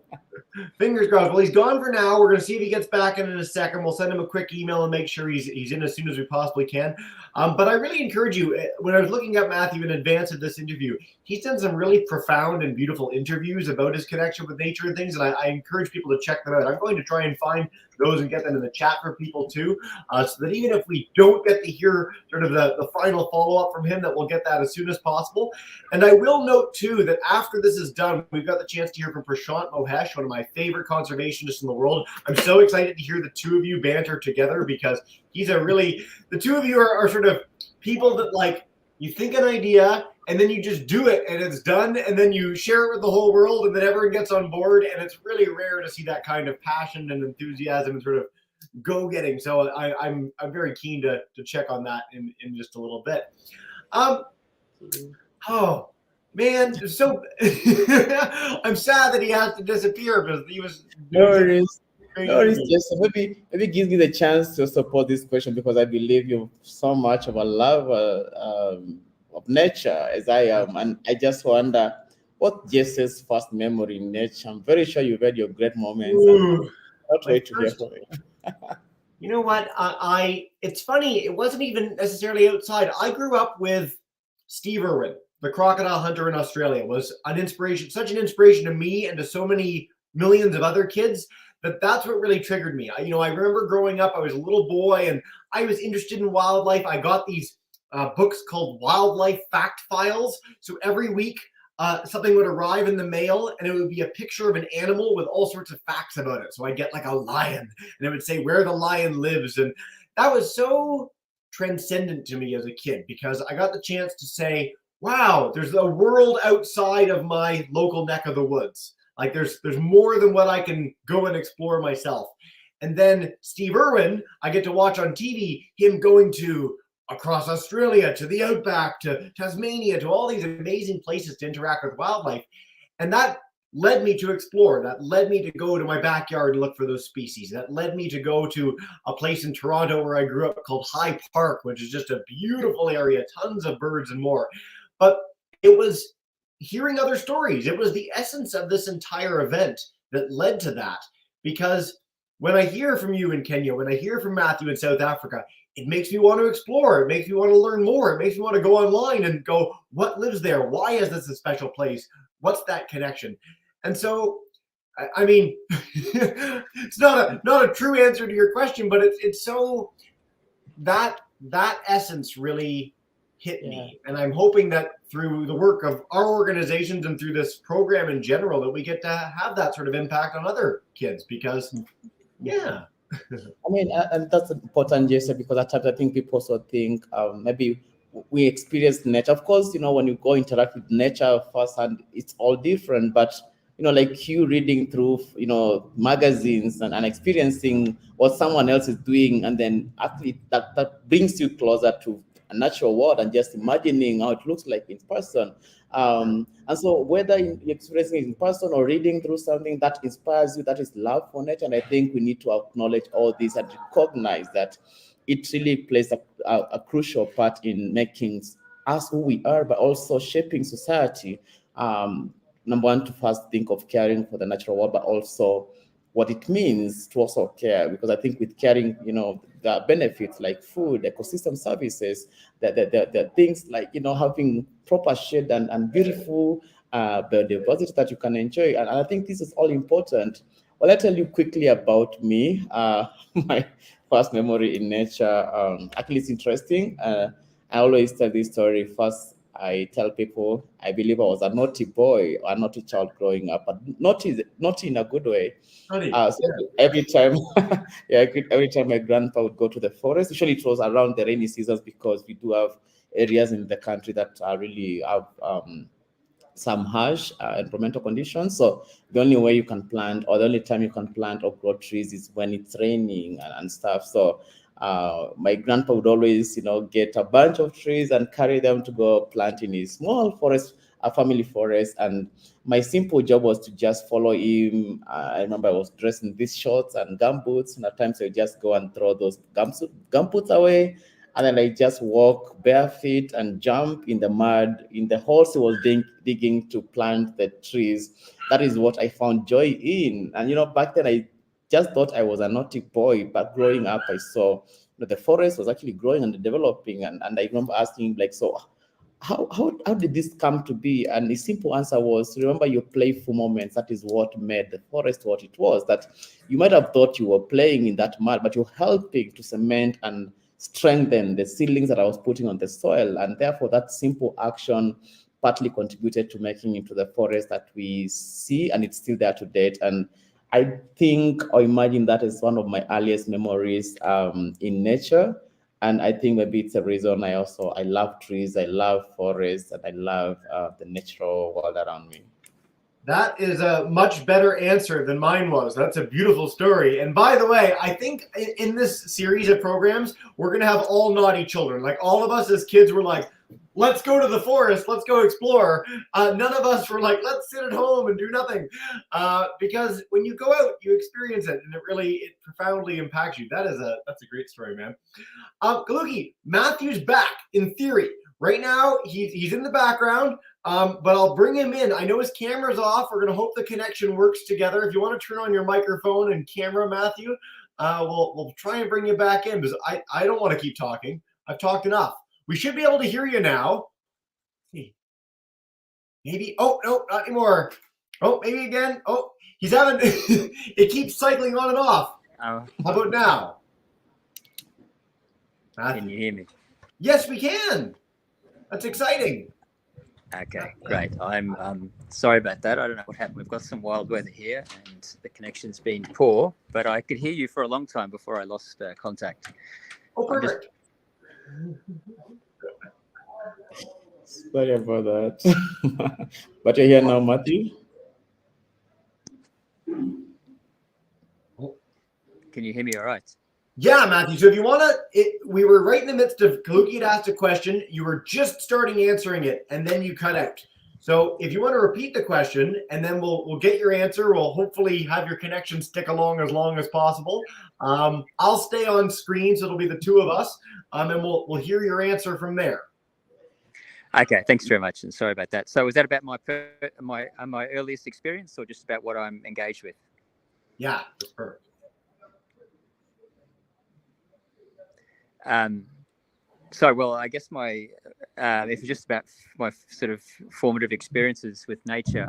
A: Fingers crossed. Well, he's gone for now. We're going to see if he gets back in a second. We'll send him a quick email and make sure he's in as soon as we possibly can. But I really encourage you, when I was looking at Matthew in advance of this interview, he's done some really profound and beautiful interviews about his connection with nature and things, and I encourage people to check them out. I'm going to try and find those and get them in the chat for people too, so that even if we don't get to hear sort of the final follow-up from him, that we'll get that as soon as possible. And I will note too that after this is done, we've got the chance to hear from Prashant Mohesh, one of my favorite conservationists in the world. I'm so excited to hear the two of you banter together, because he's the two of you are sort of people that, like, you think an idea and then you just do it and it's done, and then you share it with the whole world and then everyone gets on board, and it's really rare to see that kind of passion and enthusiasm and sort of go-getting. So I'm very keen to check on that in just a little bit. Oh man, so I'm sad that he has to disappear, because he was
F: No worries. No worries, just maybe give me the chance to support this question, because I believe you're so much of a lover of nature as I am, and I just wonder what Jesse's first memory in nature. I'm very sure you've had your great moments. And I'll wait to hear from you.
A: You know what? It's funny. It wasn't even necessarily outside. I grew up with Steve Irwin, the crocodile hunter in Australia. Was an inspiration, such an inspiration to me and to so many millions of other kids, that's what really triggered me. I remember growing up, I was a little boy and I was interested in wildlife. I got these books called Wildlife Fact Files. So every week, something would arrive in the mail and it would be a picture of an animal with all sorts of facts about it. So I'd get like a lion and it would say where the lion lives. And that was so transcendent to me as a kid, because I got the chance to say, wow, there's a world outside of my local neck of the woods. Like there's more than what I can go and explore myself. And then Steve Irwin, I get to watch on TV, him going to across Australia, to the outback, to Tasmania, to all these amazing places to interact with wildlife. And that led me to explore. That led me to go to my backyard and look for those species. That led me to go to a place in Toronto where I grew up called High Park, which is just a beautiful area, tons of birds and more. But it was hearing other stories. It was the essence of this entire event that led to that. Because when I hear from you in Kenya, when I hear from Matthew in South Africa, it makes me want to explore. It makes me want to learn more. It makes me want to go online and go, what lives there? Why is this a special place? What's that connection? And so, I mean, it's not a true answer to your question, but it's so that essence really hit me. And I'm hoping that through the work of our organizations and through this program in general, that we get to have that sort of impact on other kids, because
F: I mean, and that's important, Jesse, because at times I think people also think maybe we experience nature. Of course, when you go interact with nature firsthand, it's all different. But, like you reading through, magazines and experiencing what someone else is doing, and then actually that brings you closer to a natural world and just imagining how it looks like in person. And so whether you're experiencing it in person or reading through something that inspires you, that is love for nature. And I think we need to acknowledge all this and recognize that it really plays a crucial part in making us who we are, but also shaping society. Number one, to first think of caring for the natural world, but also what it means to also care, because I think with caring, the benefits like food, ecosystem services, the things like, having proper shade and beautiful biodiversity that you can enjoy. And I think this is all important. Well, I'll tell you quickly about me. My first memory in nature, actually it's interesting. I always tell this story. First, I tell people I believe I was a naughty boy or a naughty child growing up, but naughty in a good way. So every time, every time my grandpa would go to the forest, usually it was around the rainy seasons, because we do have areas in the country that really have some harsh environmental conditions. So the only way you can plant, or the only time you can plant or grow trees, is when it's raining and stuff. So my grandpa would always, get a bunch of trees and carry them to go plant in his small forest, a family forest. And my simple job was to just follow him. I remember I was dressed in these shorts and gumboots, and at times I would just go and throw those gumboots away And then I just walk bare feet and jump in the mud, in the holes he was digging to plant the trees. That is what I found joy in. And, back then I just thought I was a naughty boy, but growing up, I saw the forest was actually growing and developing. And I remember asking him, like, so how did this come to be? And the simple answer was, remember your playful moments. That is what made the forest what it was. That you might have thought you were playing in that mud, but you're helping to cement and strengthen the seedlings that I was putting on the soil. And therefore, that simple action partly contributed to making it to the forest that we see, and it's still there to date. And I think or imagine that is one of my earliest memories in nature. And I think maybe it's a reason I love trees, I love forests, and I love the natural world around me.
A: That is a much better answer than mine was. That's a beautiful story. And by the way, I think in this series of programs, we're going to have all naughty children. Like all of us as kids were like, let's go to the forest, let's go explore. None of us were like, let's sit at home and do nothing. Because when you go out, you experience it, and it profoundly impacts you. That's a great story, man. Kaluki, Matthew's back in theory. Right now, he's in the background, but I'll bring him in. I know his camera's off. We're going to hope the connection works together. If you want to turn on your microphone and camera, Matthew, we'll try and bring you back in, because I don't want to keep talking. I've talked enough. We should be able to hear you now. Maybe. Oh, no, not anymore. Oh, maybe again. Oh, he's having, it keeps cycling on and off.
H: Oh.
A: How about now? Matthew.
H: Can you hear me?
A: Yes, we can. That's exciting.
H: Okay, great. I'm sorry about that. I don't know what happened. We've got some wild weather here and the connection's been poor, but I could hear you for a long time before I lost contact.
A: Oh, perfect.
F: Sorry about that. But you're here now, Matthew.
H: Can you hear me all right?
A: Yeah, Matthew. So if you want to, we were right in the midst of Kaluki had asked a question. You were just starting answering it, and then you cut out. So if you want to repeat the question, and then we'll get your answer. We'll hopefully have your connection stick along as possible. I'll stay on screen, so it'll be the two of us, and we'll hear your answer from there.
H: Okay, thanks very much, and sorry about that. So was that about my earliest experience, or just about what I'm engaged with?
A: Yeah, that's perfect.
H: So, well, I guess if it's just about my sort of formative experiences with nature,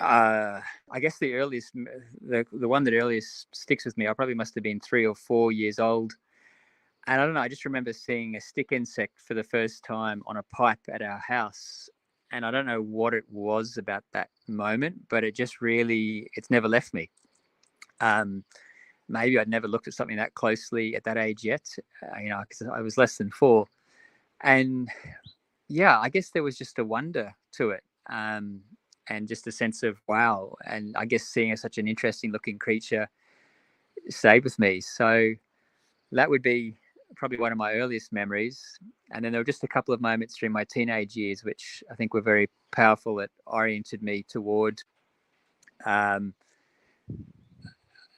H: I guess the earliest, the one that earliest sticks with me, I probably must have been 3 or 4 years old. And I don't know, I just remember seeing a stick insect for the first time on a pipe at our house. And I don't know what it was about that moment, but it's never left me. Maybe I'd never looked at something that closely at that age yet, because I was less than 4. And yeah, I guess there was just a wonder to it, and just a sense of wow. And I guess seeing such an interesting looking creature stayed with me. So that would be probably one of my earliest memories. And then there were just a couple of moments during my teenage years, which I think were very powerful, that oriented me toward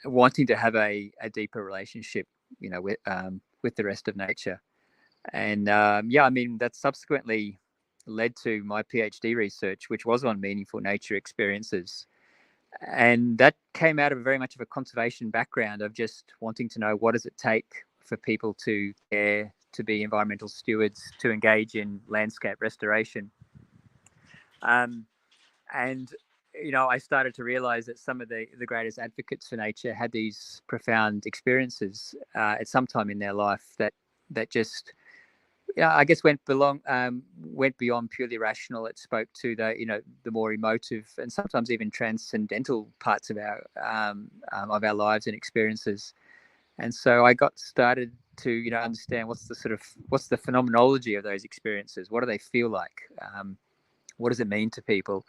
H: wanting to have a deeper relationship, with the rest of nature. And that subsequently led to my PhD research, which was on meaningful nature experiences. And that came out of very much of a conservation background of just wanting to know, what does it take for people to care, to be environmental stewards, to engage in landscape restoration. I started to realize that some of the greatest advocates for nature had these profound experiences at some time in their life that just, I guess, went beyond purely rational. It spoke to the more emotive and sometimes even transcendental parts of our lives and experiences. And so I got started to understand what's the phenomenology of those experiences. What do they feel like? What does it mean to people?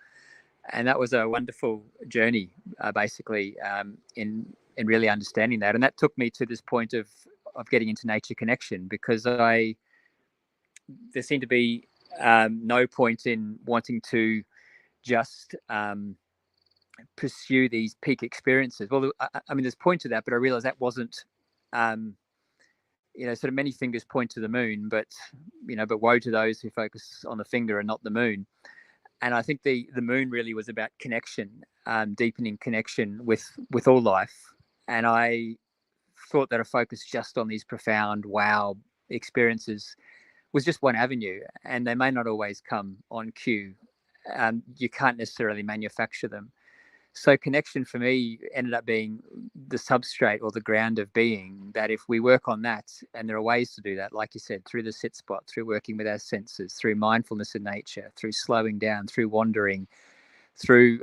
H: And that was a wonderful journey, basically, in really understanding that. And that took me to this point of getting into nature connection, because there seemed to be no point in wanting to just pursue these peak experiences. Well, I mean, there's a point to that, but I realized that wasn't sort of many fingers point to the moon, but but woe to those who focus on the finger and not the moon. And I think the moon really was about connection, deepening connection with all life. And I thought that a focus just on these profound wow experiences was just one avenue, and they may not always come on cue. You can't necessarily manufacture them. So connection for me ended up being the substrate or the ground of being, that if we work on that, and there are ways to do that, like you said, through the sit spot, through working with our senses, through mindfulness in nature, through slowing down, through wandering, through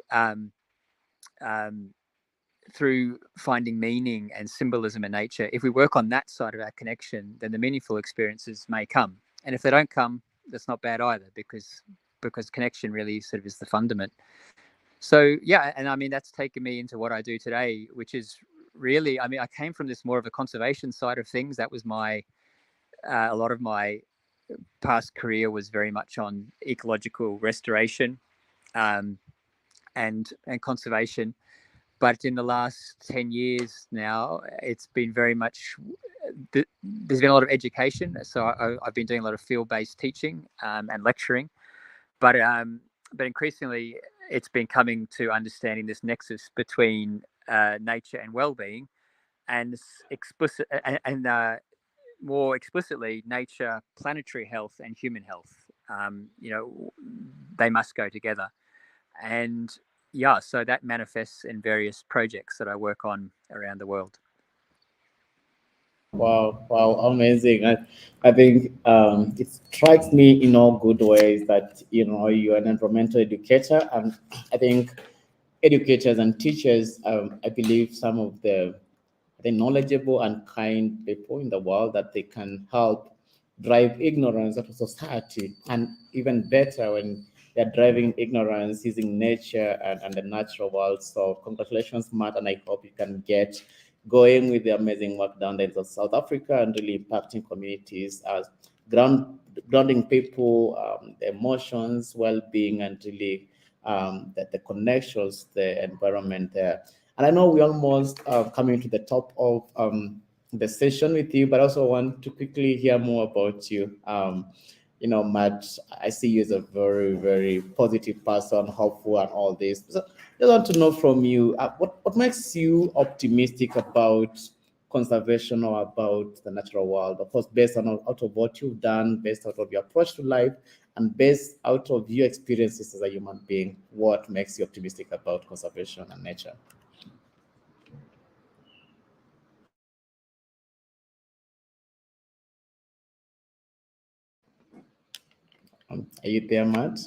H: through finding meaning and symbolism in nature. If we work on that side of our connection, then the meaningful experiences may come. And if they don't come, that's not bad either, because connection really sort of is the fundament. So yeah, and I mean, that's taken me into what I do today, which is really, I mean, I came from this more of a conservation side of things. That was my a lot of my past career was very much on ecological restoration and conservation. But in the last 10 years now, it's been very much, there's been a lot of education. So I've been doing a lot of field-based teaching and lecturing, but increasingly it's been coming to understanding this nexus between nature and well-being, and more explicitly, nature, planetary health, and human health. They must go together. And yeah, so that manifests in various projects that I work on around the world.
F: Wow, amazing. I think it strikes me in all good ways that, you're an environmental educator. And I think educators and teachers, I believe some of the knowledgeable and kind people in the world, that they can help drive ignorance out of society. And even better when they're driving ignorance using nature and the natural world. So congratulations, Matt, and I hope you can get going with the amazing work down there in South Africa and really impacting communities, as grounding people, the emotions, well-being, and really the connections, the environment there. And I know we're almost coming to the top of the session with you, but I also want to quickly hear more about you. Matt, I see you as a very, very positive person, hopeful, and all this. So I want to know from you, what makes you optimistic about conservation or about the natural world? Of course, based on out of what you've done, based out of your approach to life, and based out of your experiences as a human being, what makes you optimistic about conservation and nature? Are you there, Matt?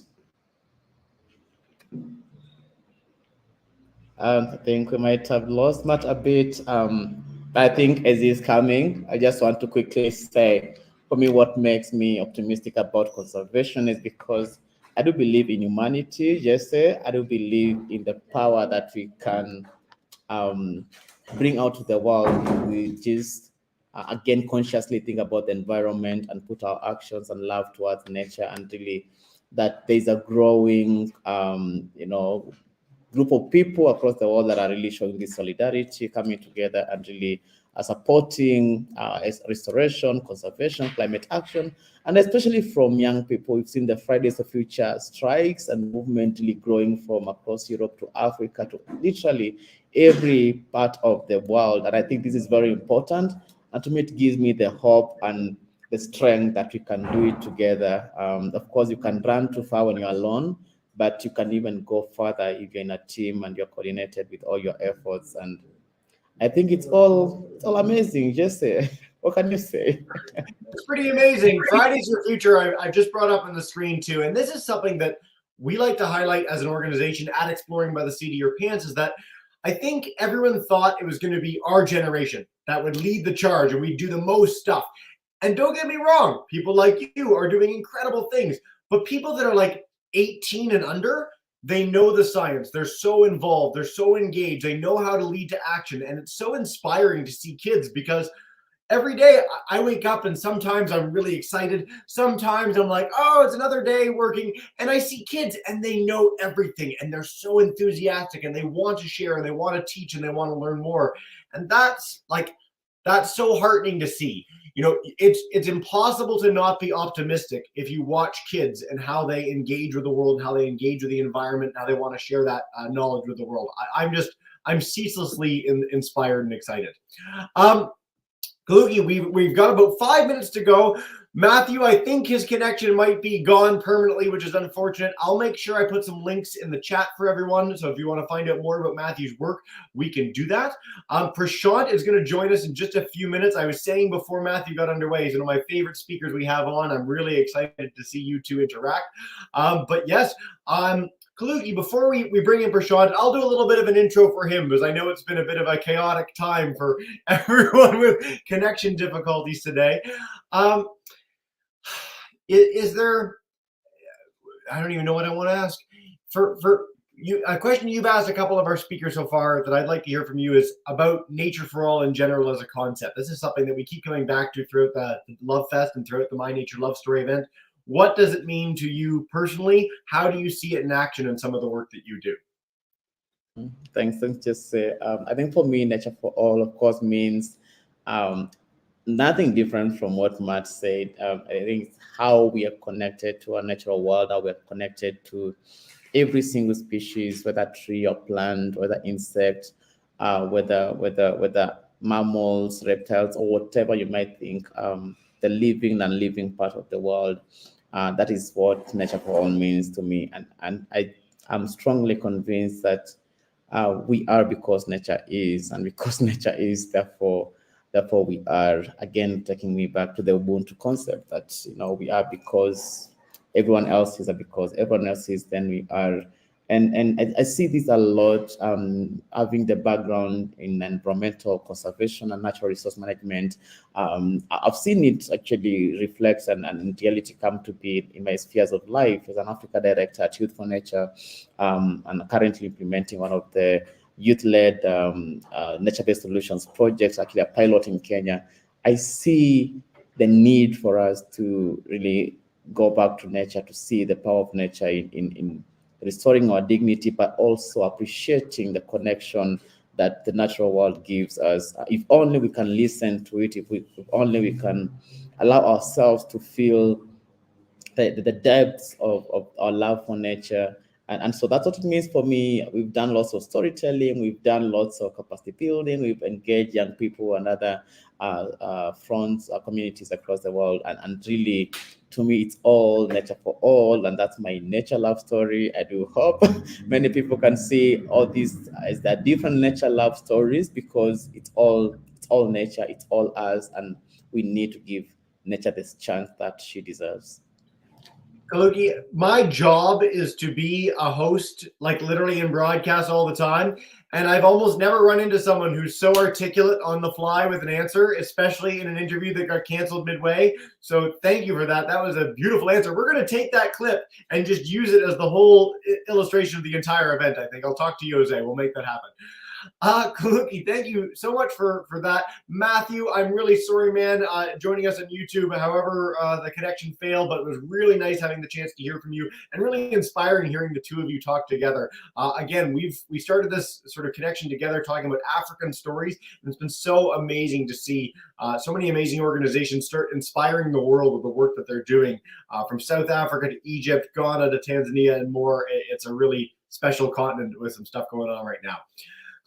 F: I think we might have lost Matt a bit. I think as he's coming, I just want to quickly say, for me, what makes me optimistic about conservation is because I do believe in humanity. Yes, I do believe in the power that we can bring out to the world. We just again consciously think about the environment and put our actions and love towards nature, and really that there's a growing group of people across the world that are really showing this solidarity, coming together and really supporting restoration, conservation, climate action, and especially from young people. We've seen the Fridays for Future strikes and movement really growing from across Europe to Africa to literally every part of the world. And I think this is very important. And to me, it gives me the hope and the strength that we can do it together. Of course, you can run too far when you're alone, but you can even go further if you're in a team and you're coordinated with all your efforts. And I think it's all amazing. Jesse, what can you say?
A: It's pretty amazing. Fridays for Future, I've just brought up on the screen too. And this is something that we like to highlight as an organization at Exploring by the Seat of Your Pants, is that I think everyone thought it was going to be our generation that would lead the charge and we'd do the most stuff. And don't get me wrong, people like you are doing incredible things, but people that are like 18 and under, they know the science. They're so involved. They're so engaged. They know how to lead to action. And it's so inspiring to see kids, because every day I wake up and sometimes I'm really excited. Sometimes I'm like, oh, it's another day working. And I see kids and they know everything and they're so enthusiastic and they want to share and they want to teach and they want to learn more. And that's so heartening to see. you know, it's impossible to not be optimistic if you watch kids and how they engage with the world, how they engage with the environment, how they want to share that knowledge with the world. I'm ceaselessly inspired and excited. Kaluki, we've got about 5 minutes to go. Matthew, I think his connection might be gone permanently, which is unfortunate. I'll make sure I put some links in the chat for everyone. So if you want to find out more about Matthew's work, we can do that. Prashant is going to join us in just a few minutes. I was saying before Matthew got underway, he's one of my favorite speakers we have on. I'm really excited to see you two interact. But yes, Kaluki, before we bring in Prashant, I'll do a little bit of an intro for him because I know it's been a bit of a chaotic time for everyone with connection difficulties today. Is there, I don't even know what I want to ask. For you, a question you've asked a couple of our speakers so far that I'd like to hear from you is about nature for all in general as a concept. This is something that we keep coming back to throughout the Love Fest and throughout the My Nature Love Story event. What does it mean to you personally? How do you see it in action in some of the work that you do?
F: Thanks. Just say, I think for me, nature for all, of course, means nothing different from what Matt said. I think it's how we are connected to our natural world, how we are connected to every single species, whether tree or plant, whether insect, whether mammals, reptiles, or whatever you might think, the living and non-living part of the world. That is what nature for all means to me. And I'm strongly convinced that we are because nature is, and because nature is, therefore we are. Again, taking me back to the Ubuntu concept that, you know, we are because everyone else is, because everyone else is, then we are. And I see this a lot, having the background in environmental conservation and natural resource management. I've seen it actually reflects and in reality come to be in my spheres of life as an Africa director at Youth for Nature, and currently implementing one of the youth-led nature-based solutions projects, actually a pilot in Kenya. I see the need for us to really go back to nature, to see the power of nature in restoring our dignity, but also appreciating the connection that the natural world gives us. If only we can listen to it, if only we can allow ourselves to feel the depths of our love for nature. And so that's what it means for me. We've done lots of storytelling, we've done lots of capacity building, we've engaged young people and other fronts, communities across the world. And really, to me, it's all nature for all, and that's my nature love story. I do hope many people can see all these as the different nature love stories, because it's all nature, it's all us, and we need to give nature this chance that she deserves.
A: Kaluki, my job is to be a host, like literally in broadcast all the time. And I've almost never run into someone who's so articulate on the fly with an answer, especially in an interview that got canceled midway. So thank you for that. That was a beautiful answer. We're going to take that clip and just use it as the whole illustration of the entire event, I think. I'll talk to Jose. We'll make that happen. Kaluki, thank you so much for that. Matthew, I'm really sorry, man, joining us on YouTube. However, the connection failed, but it was really nice having the chance to hear from you and really inspiring hearing the two of you talk together. Again, we started this sort of connection together talking about African stories, and it's been so amazing to see so many amazing organizations start inspiring the world with the work that they're doing, from South Africa to Egypt, Ghana to Tanzania, and more. It's a really special continent with some stuff going on right now.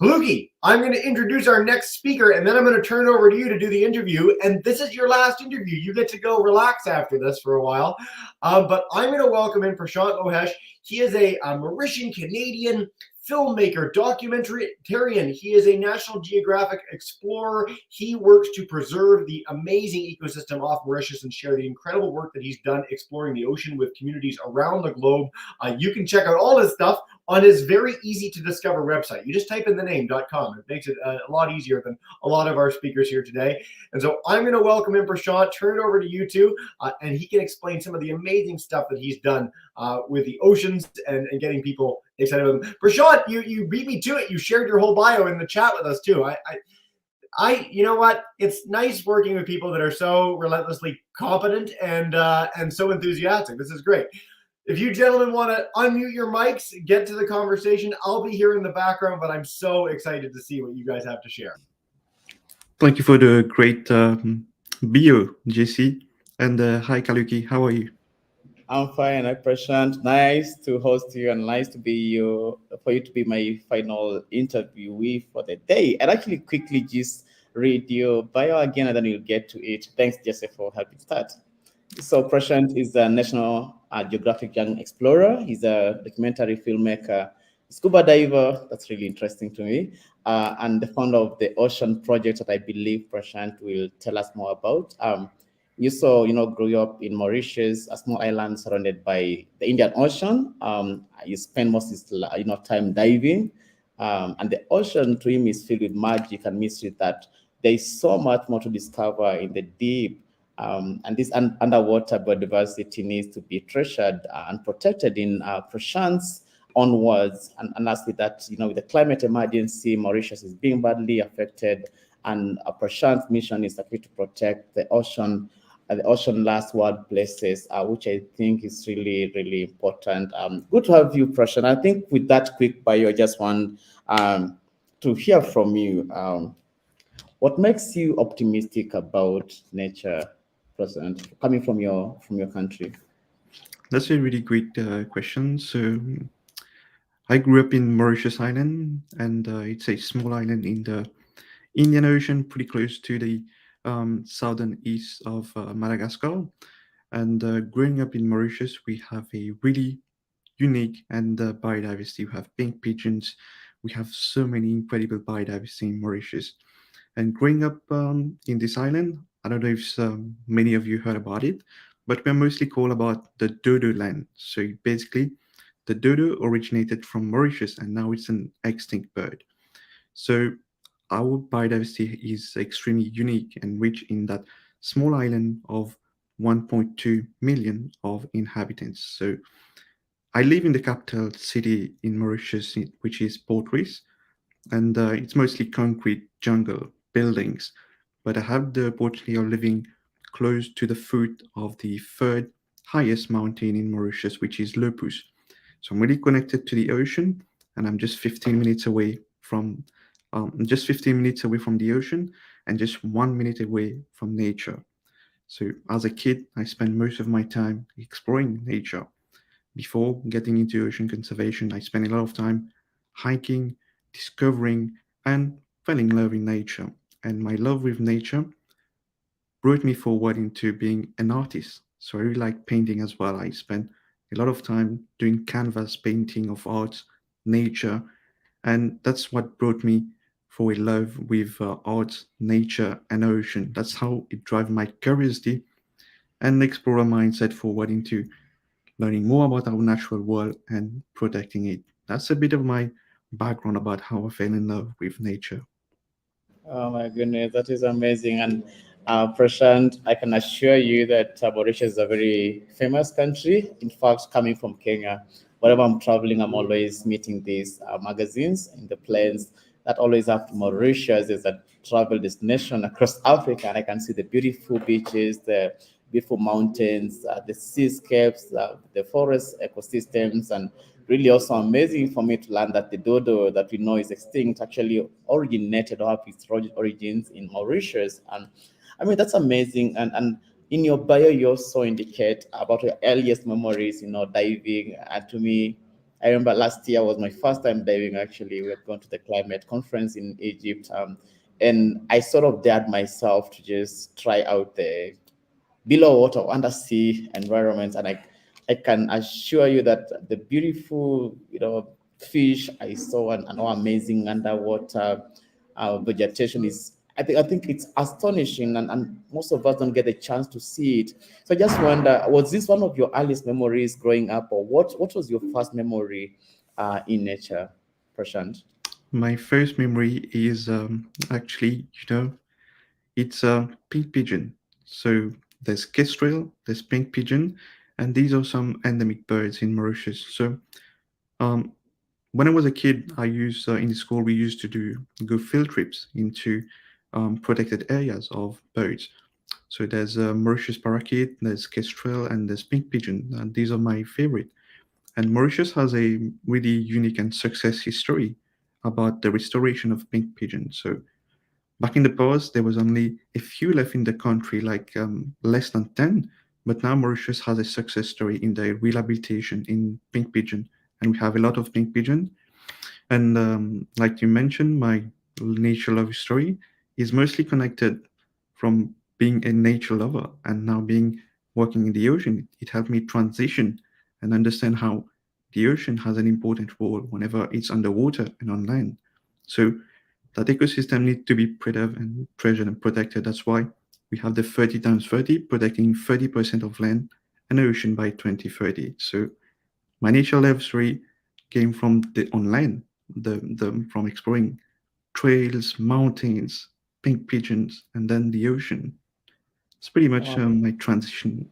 A: Kaluki, I'm going to introduce our next speaker, and then I'm going to turn it over to you to do the interview. And this is your last interview. You get to go relax after this for a while. But I'm going to welcome in Prashant Mohesh. He is a Mauritian-Canadian filmmaker, documentarian. He is a National Geographic explorer. He works to preserve the amazing ecosystem off Mauritius and share the incredible work that he's done exploring the ocean with communities around the globe. You can check out all his stuff on his very easy to discover website. You just type in the name.com. It makes it a lot easier than a lot of our speakers here today. And so I'm going to welcome in Prashant, turn it over to you two, and he can explain some of the amazing stuff that he's done with the oceans and getting people excited about them. Prashant, you beat me to it. You shared your whole bio in the chat with us too. You know what? It's nice working with people that are so relentlessly competent and so enthusiastic. This is great. If you gentlemen want to unmute your mics, get to the conversation. I'll be here in the background, but I'm so excited to see what you guys have to share.
I: Thank you for the great Bio, JC, and hi Kaluki, how are you?
F: I'm fine. Hi, Prashant. Nice to host you and nice to be for you to be my final interviewee for the day. And actually quickly just read your bio again and then we'll get to it. Thanks, Jesse, for helping start. So Prashant is a National Geographic Young Explorer. He's a documentary filmmaker, scuba diver. That's really interesting to me. And the founder of the Ocean Project that I believe Prashant will tell us more about. Grew up in Mauritius, a small island surrounded by the Indian Ocean. You spend most of his time diving. And the ocean to him is filled with magic and mystery that there is so much more to discover in the deep. And this underwater biodiversity needs to be treasured and protected in Prashant's own words. And as with that, with the climate emergency, Mauritius is being badly affected. And Prashant's mission is actually to protect the ocean last word places, which I think is really, really important. Good to have you, Prashant. I think with that quick bio, I just want to hear from you. What makes you optimistic about nature, President, coming from your country?
I: That's a really great question. So I grew up in Mauritius Island, and it's a small island in the Indian Ocean, pretty close to the southern east of Madagascar. And growing up in Mauritius, we have a really unique and biodiversity. We have pink pigeons. We have so many incredible biodiversity in Mauritius. And growing up in this island, I don't know if many of you heard about it, but we're mostly called about the dodo land. So basically, the dodo originated from Mauritius and now it's an extinct bird. So our biodiversity is extremely unique and rich in that small island of 1.2 million of inhabitants. So I live in the capital city in Mauritius, which is Port-Louis, and it's mostly concrete jungle buildings. But I have the opportunity of living close to the foot of the third highest mountain in Mauritius, which is Lepus. So I'm really connected to the ocean, and I'm just 15 minutes away from the ocean, and just 1 minute away from nature. So as a kid, I spent most of my time exploring nature. Before getting into ocean conservation, I spent a lot of time hiking, discovering, and falling in love with nature. And my love with nature brought me forward into being an artist. So I really like painting as well. I spent a lot of time doing canvas painting of art, nature, and that's what brought me for a love with art, nature, and ocean. That's how it drove my curiosity and explorer mindset forward into learning more about our natural world and protecting it. That's a bit of my background about how I fell in love with nature.
F: Oh my goodness, that is amazing. And Prashant, I can assure you that Mauritius is a very famous country. In fact, coming from Kenya, wherever I'm traveling, I'm always meeting these magazines in the planes that always have Mauritius as a travel destination across Africa. And I can see the beautiful beaches, the beautiful mountains, the seascapes, the forest ecosystems, and really also amazing for me to learn that the dodo that we know is extinct actually originated or have its origins in Mauritius. And I mean, that's amazing. And in your bio, you also indicate about your earliest memories, diving. And to me, I remember last year was my first time diving, actually. We had gone to the climate conference in Egypt. And I sort of dared myself to just try out the below water, undersea environments. And I can assure you that the beautiful, fish I saw and how amazing underwater vegetation is. I think it's astonishing, and most of us don't get a chance to see it. So I just wonder, was this one of your earliest memories growing up, or what was your first memory in nature, Prashant?
I: My first memory is actually, it's a pink pigeon. So there's kestrel, there's pink pigeon, and these are some endemic birds in Mauritius. So um, when I was a kid, I used in school we used to go field trips into protected areas of birds. So there's Mauritius parakeet, there's kestrel, and there's pink pigeon. And these are my favorite. And Mauritius has a really unique and success history about the restoration of pink pigeon. So back in the past, there was only a few left in the country, like less than 10. But now Mauritius has a success story in the rehabilitation in pink pigeon, and we have a lot of pink pigeon. And like you mentioned, my nature love story is mostly connected from being a nature lover and now being working in the ocean. It helped me transition and understand how the ocean has an important role whenever it's underwater and on land. So that ecosystem needs to be preserved and treasured and protected. That's why we have the 30 times 30, protecting 30% of land and ocean by 2030. So my nature love story came from the on land, from exploring trails, mountains, pink pigeons, and then the ocean. It's pretty much my transition.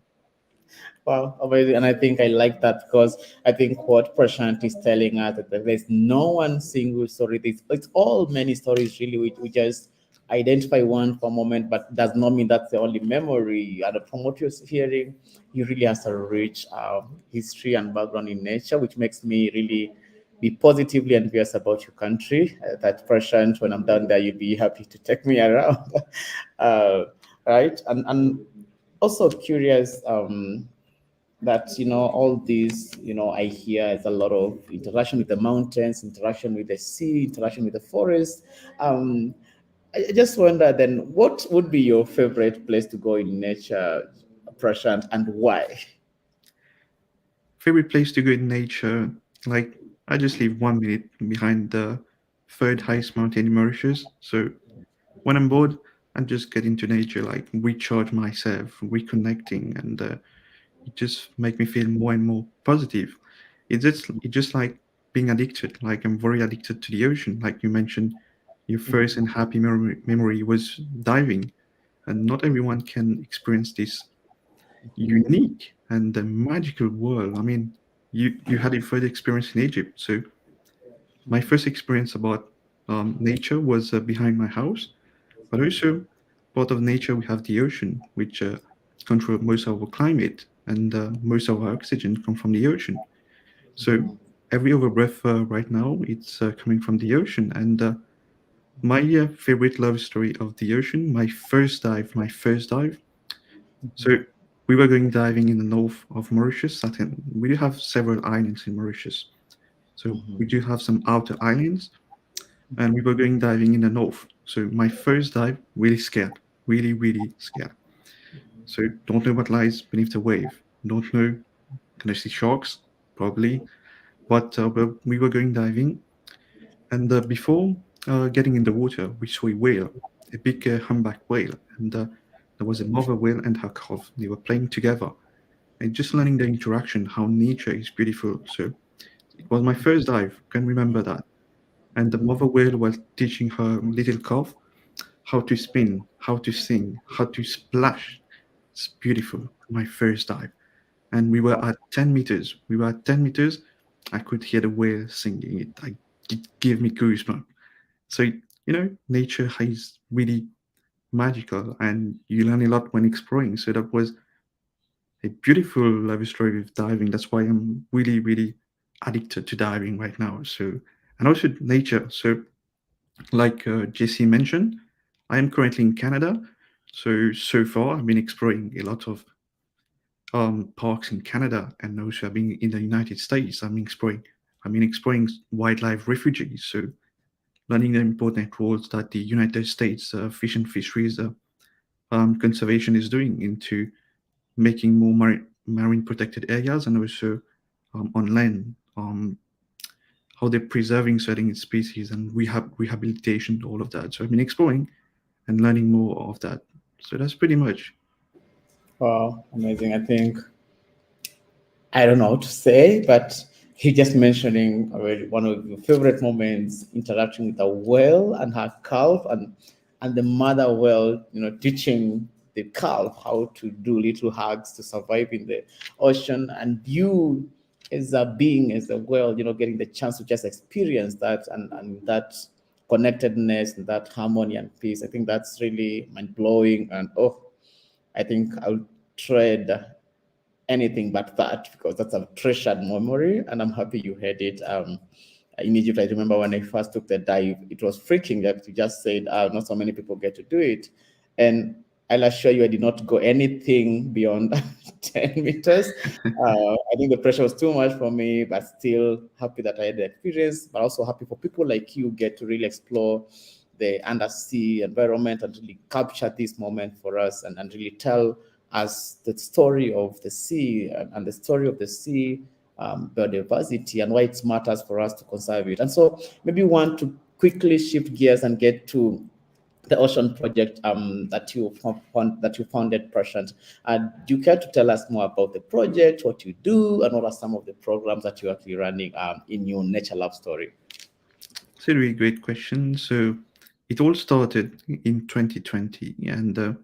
F: Wow, amazing. And I think I like that because I think what Prashant is telling us that there's no one single story. It's all many stories really. We just identify one for a moment, but does not mean that's the only memory. And from what you're hearing, you really have a rich history and background in nature, which makes me really be positively envious about your country. That Prashant, when I'm down there, you'd be happy to take me around. Right? And also curious, that all these I hear is a lot of interaction with the mountains, interaction with the sea, interaction with the forest. I just wonder then, what would be your favorite place to go in nature, Prashant, and why?
I: Favorite place to go in nature, like I just live 1 minute behind the third highest mountain in Mauritius. So when I'm bored, I just get into nature, like recharge myself, reconnecting, and it just make me feel more and more positive. It's just like being addicted. Like I'm very addicted to the ocean. Like you mentioned, your first and happy memory was diving, and not everyone can experience this unique and magical world. I mean, you had a first experience in Egypt. So my first experience about nature was behind my house, but also part of nature we have the ocean, which control most of our climate, and most of our oxygen come from the ocean. So every other breath right now, it's coming from the ocean. And my favorite love story of the ocean, my first dive. So we were going diving in the north of Mauritius. We do have several islands in Mauritius. So we do have some outer islands, and we were going diving in the north. So my first dive, really scared, really, really scared. So don't know what lies beneath the wave. Don't know, can I see sharks? Probably. But we were going diving, and before getting in the water, we saw a whale, a big humpback whale, and there was a mother whale and her calf. They were playing together, and just learning the interaction, how nature is beautiful. So it was my first dive. Can remember that. And the mother whale was teaching her little calf how to spin, how to sing, how to splash. It's beautiful. My first dive. And we were at 10 meters. We were at 10 meters. I could hear the whale singing. It gave me goosebumps. So, nature is really magical, and you learn a lot when exploring. So that was a beautiful love story with diving. That's why I'm really, really addicted to diving right now. So, and also nature. So, like Jesse mentioned, I am currently in Canada. So far, I've been exploring a lot of parks in Canada, and also I've been in the United States. I've been exploring wildlife refuges. So learning the important roles that the United States Fish and Fisheries Conservation is doing into making more marine protected areas, and also on land, how they're preserving certain species and rehabilitation, all of that. So I've been exploring and learning more of that. So that's pretty much.
F: Wow, amazing. I think I don't know what to say, but he just mentioning already one of your favorite moments, interacting with a whale and her calf, and the mother whale, teaching the calf how to do little hugs to survive in the ocean, and you as a being, as a whale, getting the chance to just experience that, and that connectedness and that harmony and peace. I think that's really mind blowing, and I think I'll trade anything but that, because that's a treasured memory, and I'm happy you had it. in Egypt, I remember when I first took the dive, it was freaking that you just said, not so many people get to do it. And I'll assure you, I did not go anything beyond 10 meters. I think the pressure was too much for me, but still happy that I had the experience, but also happy for people like you get to really explore the undersea environment and really capture this moment for us and really tell us the story of the sea and the story of the sea, biodiversity, and why it matters for us to conserve it. And so maybe we want to quickly shift gears and get to the Ocean Project that you founded, Prashant. Do you care to tell us more about the project, what you do, and what are some of the programs that you're actually running in your Nature Lab story?
I: It's a really great question. So it all started in 2020, and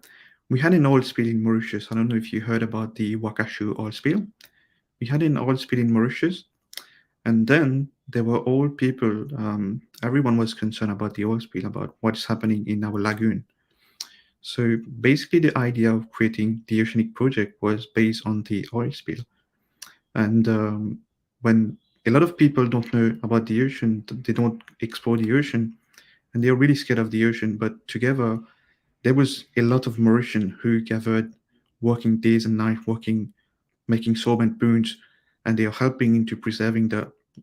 I: we had an oil spill in Mauritius. I don't know if you heard about the Wakashu oil spill. We had an oil spill in Mauritius, and then there were all people, everyone was concerned about the oil spill, about what's happening in our lagoon. So basically the idea of creating the Oceanic Project was based on the oil spill. And when a lot of people don't know about the ocean, they don't explore the ocean, and they're really scared of the ocean, but together there was a lot of Mauritians who gathered, working days and nights, making soap and spoons, and they are helping into preserving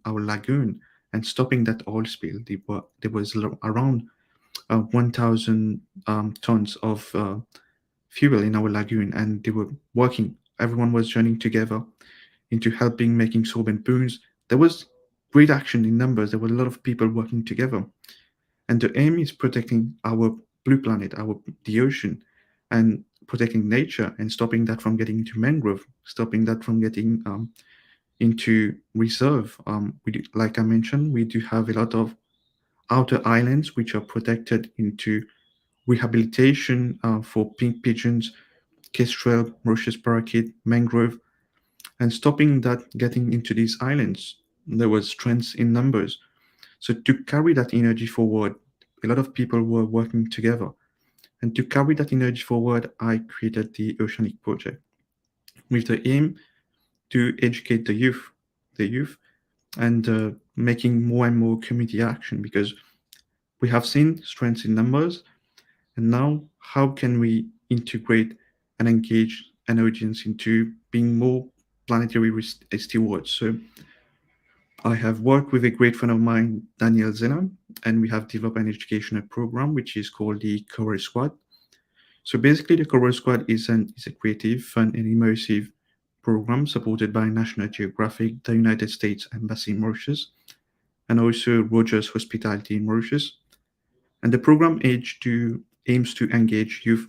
I: our lagoon and stopping that oil spill. There was around 1,000 tons of fuel in our lagoon, and they were working. Everyone was joining together into helping making soap and spoons. There was great action in numbers. There were a lot of people working together, and the aim is protecting our blue planet, the ocean, and protecting nature and stopping that from getting into mangrove, stopping that from getting into reserve. Like I mentioned, we do have a lot of outer islands which are protected into rehabilitation for pink pigeons, kestrel, Mauritius parakeet, mangrove, and stopping that getting into these islands. There was strength in numbers. So to carry that energy forward, a lot of people were working together. And to carry that energy forward, I created the Oceanic Project with the aim to educate the youth, and making more and more community action, because we have seen strengths in numbers, and now how can we integrate and engage an audience into being more planetary stewards? So I have worked with a great friend of mine, Daniel Zena, and we have developed an educational program which is called the Coral Squad. So basically, the Coral Squad is a creative, fun, and immersive program supported by National Geographic, the United States Embassy in Mauritius, and also Rogers Hospitality in Mauritius. And the program aims to engage youth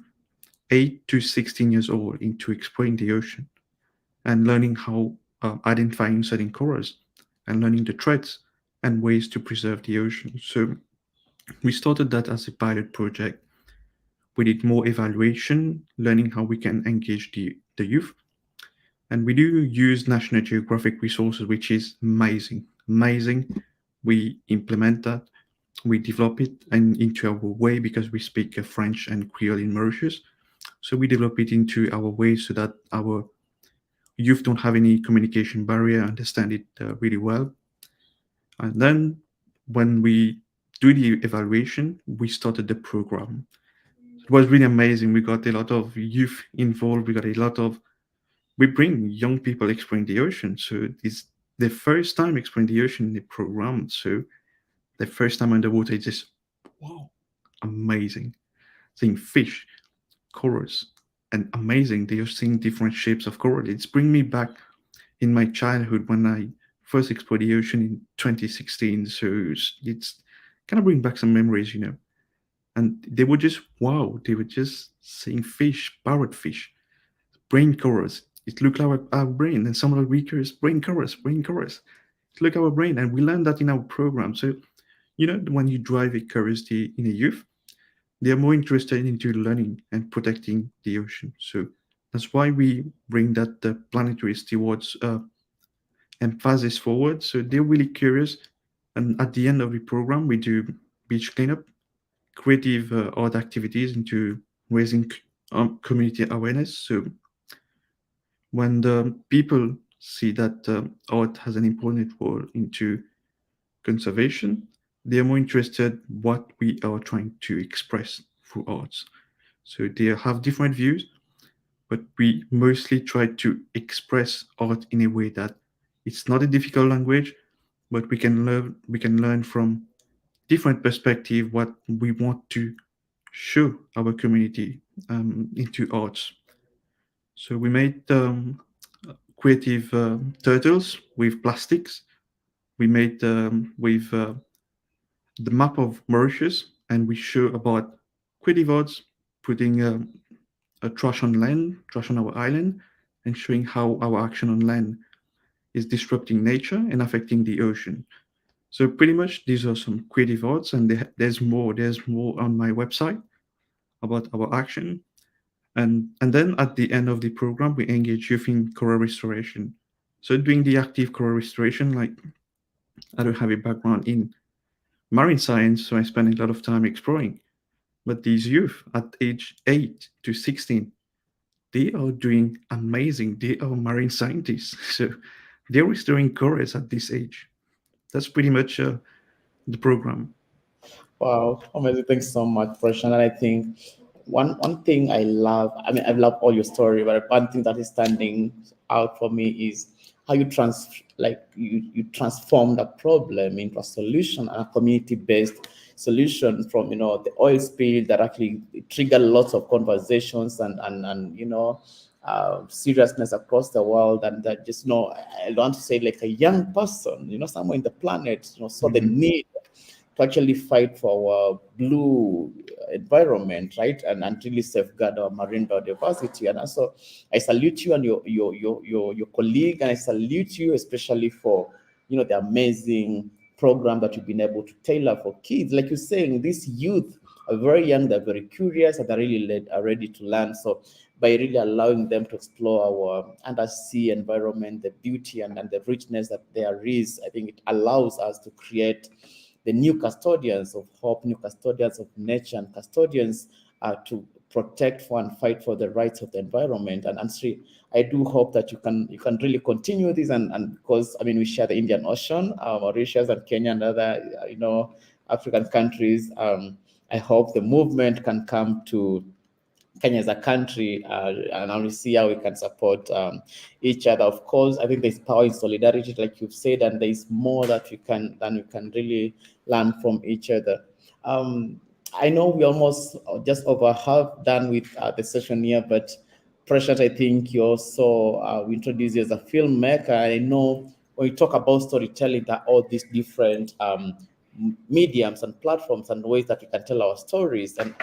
I: 8 to 16 years old into exploring the ocean and learning how identifying certain corals and learning the threats and ways to preserve the ocean. So we started that as a pilot project. We did more evaluation, learning how we can engage the youth. And we do use National Geographic resources, which is amazing. We implement that. We develop it and into our way, because we speak French and Creole in Mauritius. So we develop it into our way so that our youth don't have any communication barrier, understand it really well. And then when we do the evaluation, we started the program. It was really amazing. We got a lot of youth involved. We bring young people exploring the ocean. So it's the first time exploring the ocean in the program. So the first time underwater, it's just, wow, amazing. Seeing fish, corals, and amazing. They are seeing different shapes of coral. It's bringing me back in my childhood when I first explored the ocean in 2016. So it's kind of bring back some memories, And they were just, wow, they were just seeing fish, parrotfish, brain corals. It looked like our brain, and some of the weakers, brain corals. It looked like our brain, and we learned that in our program. So, when you drive a curiosity in a youth, they are more interested into learning and protecting the ocean. So that's why we bring that the planetary stewards emphasis forward. So they're really curious. And at the end of the program, we do beach cleanup, creative art activities into raising community awareness. So when the people see that art has an important role into conservation, they are more interested what we are trying to express through arts. So they have different views, but we mostly try to express art in a way that it's not a difficult language, but we can learn from different perspective what we want to show our community into arts. So we made creative turtles with plastics. We made with the map of Mauritius, and we show about creative arts putting a trash on land, trash on our island, and showing how our action on land is disrupting nature and affecting the ocean. So pretty much these are some creative arts, and there's more. There's more on my website about our action. And then at the end of the program, we engage youth in coral restoration. So doing the active coral restoration, like I don't have a background in marine science, so I spend a lot of time exploring. But these youth at age 8 to 16, they are doing amazing. They are marine scientists. So they're restoring corals at this age. That's pretty much the program.
F: Wow, amazing. Thanks so much, Prashant. And I think one thing I love, I mean, I love all your story, but one thing that is standing out for me is how you transformed a problem into a solution, and a community-based solution from the oil spill that actually triggered lots of conversations and seriousness across the world. And that just I want to say, like, a young person somewhere in the planet saw the need to actually fight for our blue environment, right, and really safeguard our marine biodiversity. And also, I salute you and your colleague, and I salute you especially for the amazing program that you've been able to tailor for kids. Like you're saying, these youth are very young, they're very curious, and are ready to learn. So by really allowing them to explore our undersea environment, the beauty and the richness that there is, I think it allows us to create the new custodians of hope, new custodians of nature, and custodians to protect for and fight for the rights of the environment. And Sri, I do hope that you can really continue this, and because we share the Indian Ocean, Mauritius and Kenya and other African countries. I hope the movement can come to Kenya as a country, and we see how we can support each other. Of course, I think there's power in solidarity, like you've said, and there's more that we can really learn from each other. I know we almost just over half done with the session here, but Prashant, I think you also we introduced you as a filmmaker. I know when you talk about storytelling, there are all these different mediums and platforms and ways that we can tell our stories. And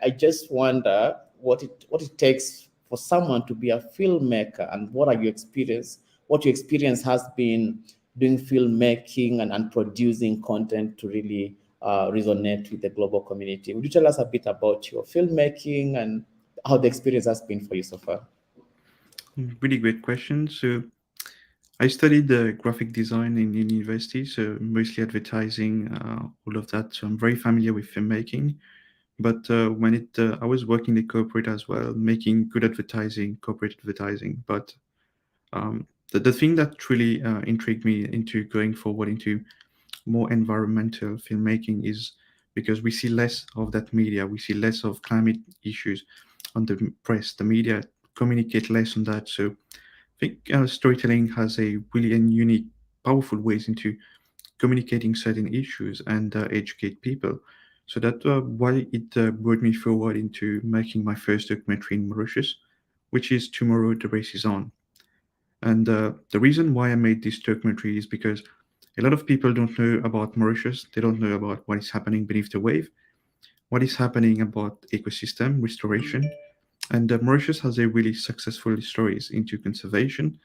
F: I just wonder what it takes for someone to be a filmmaker, and what your experience has been doing filmmaking and producing content to really resonate with the global community. Would you tell us a bit about your filmmaking and how the experience has been for you so far?
I: Really great question. So I studied graphic design in university, so mostly advertising, all of that. So I'm very familiar with filmmaking. But when I was working in corporate as well, making good advertising, corporate advertising. But the thing that really intrigued me into going forward into more environmental filmmaking is because we see less of that media. We see less of climate issues on the press. The media communicate less on that. So I think storytelling has a really unique, powerful ways into communicating certain issues and educate people. So that's why it brought me forward into making my first documentary in Mauritius, which is Tomorrow the Race is On. And the reason why I made this documentary is because a lot of people don't know about Mauritius. They don't know about what is happening beneath the wave, what is happening about ecosystem restoration. And Mauritius has a really successful stories into conservation,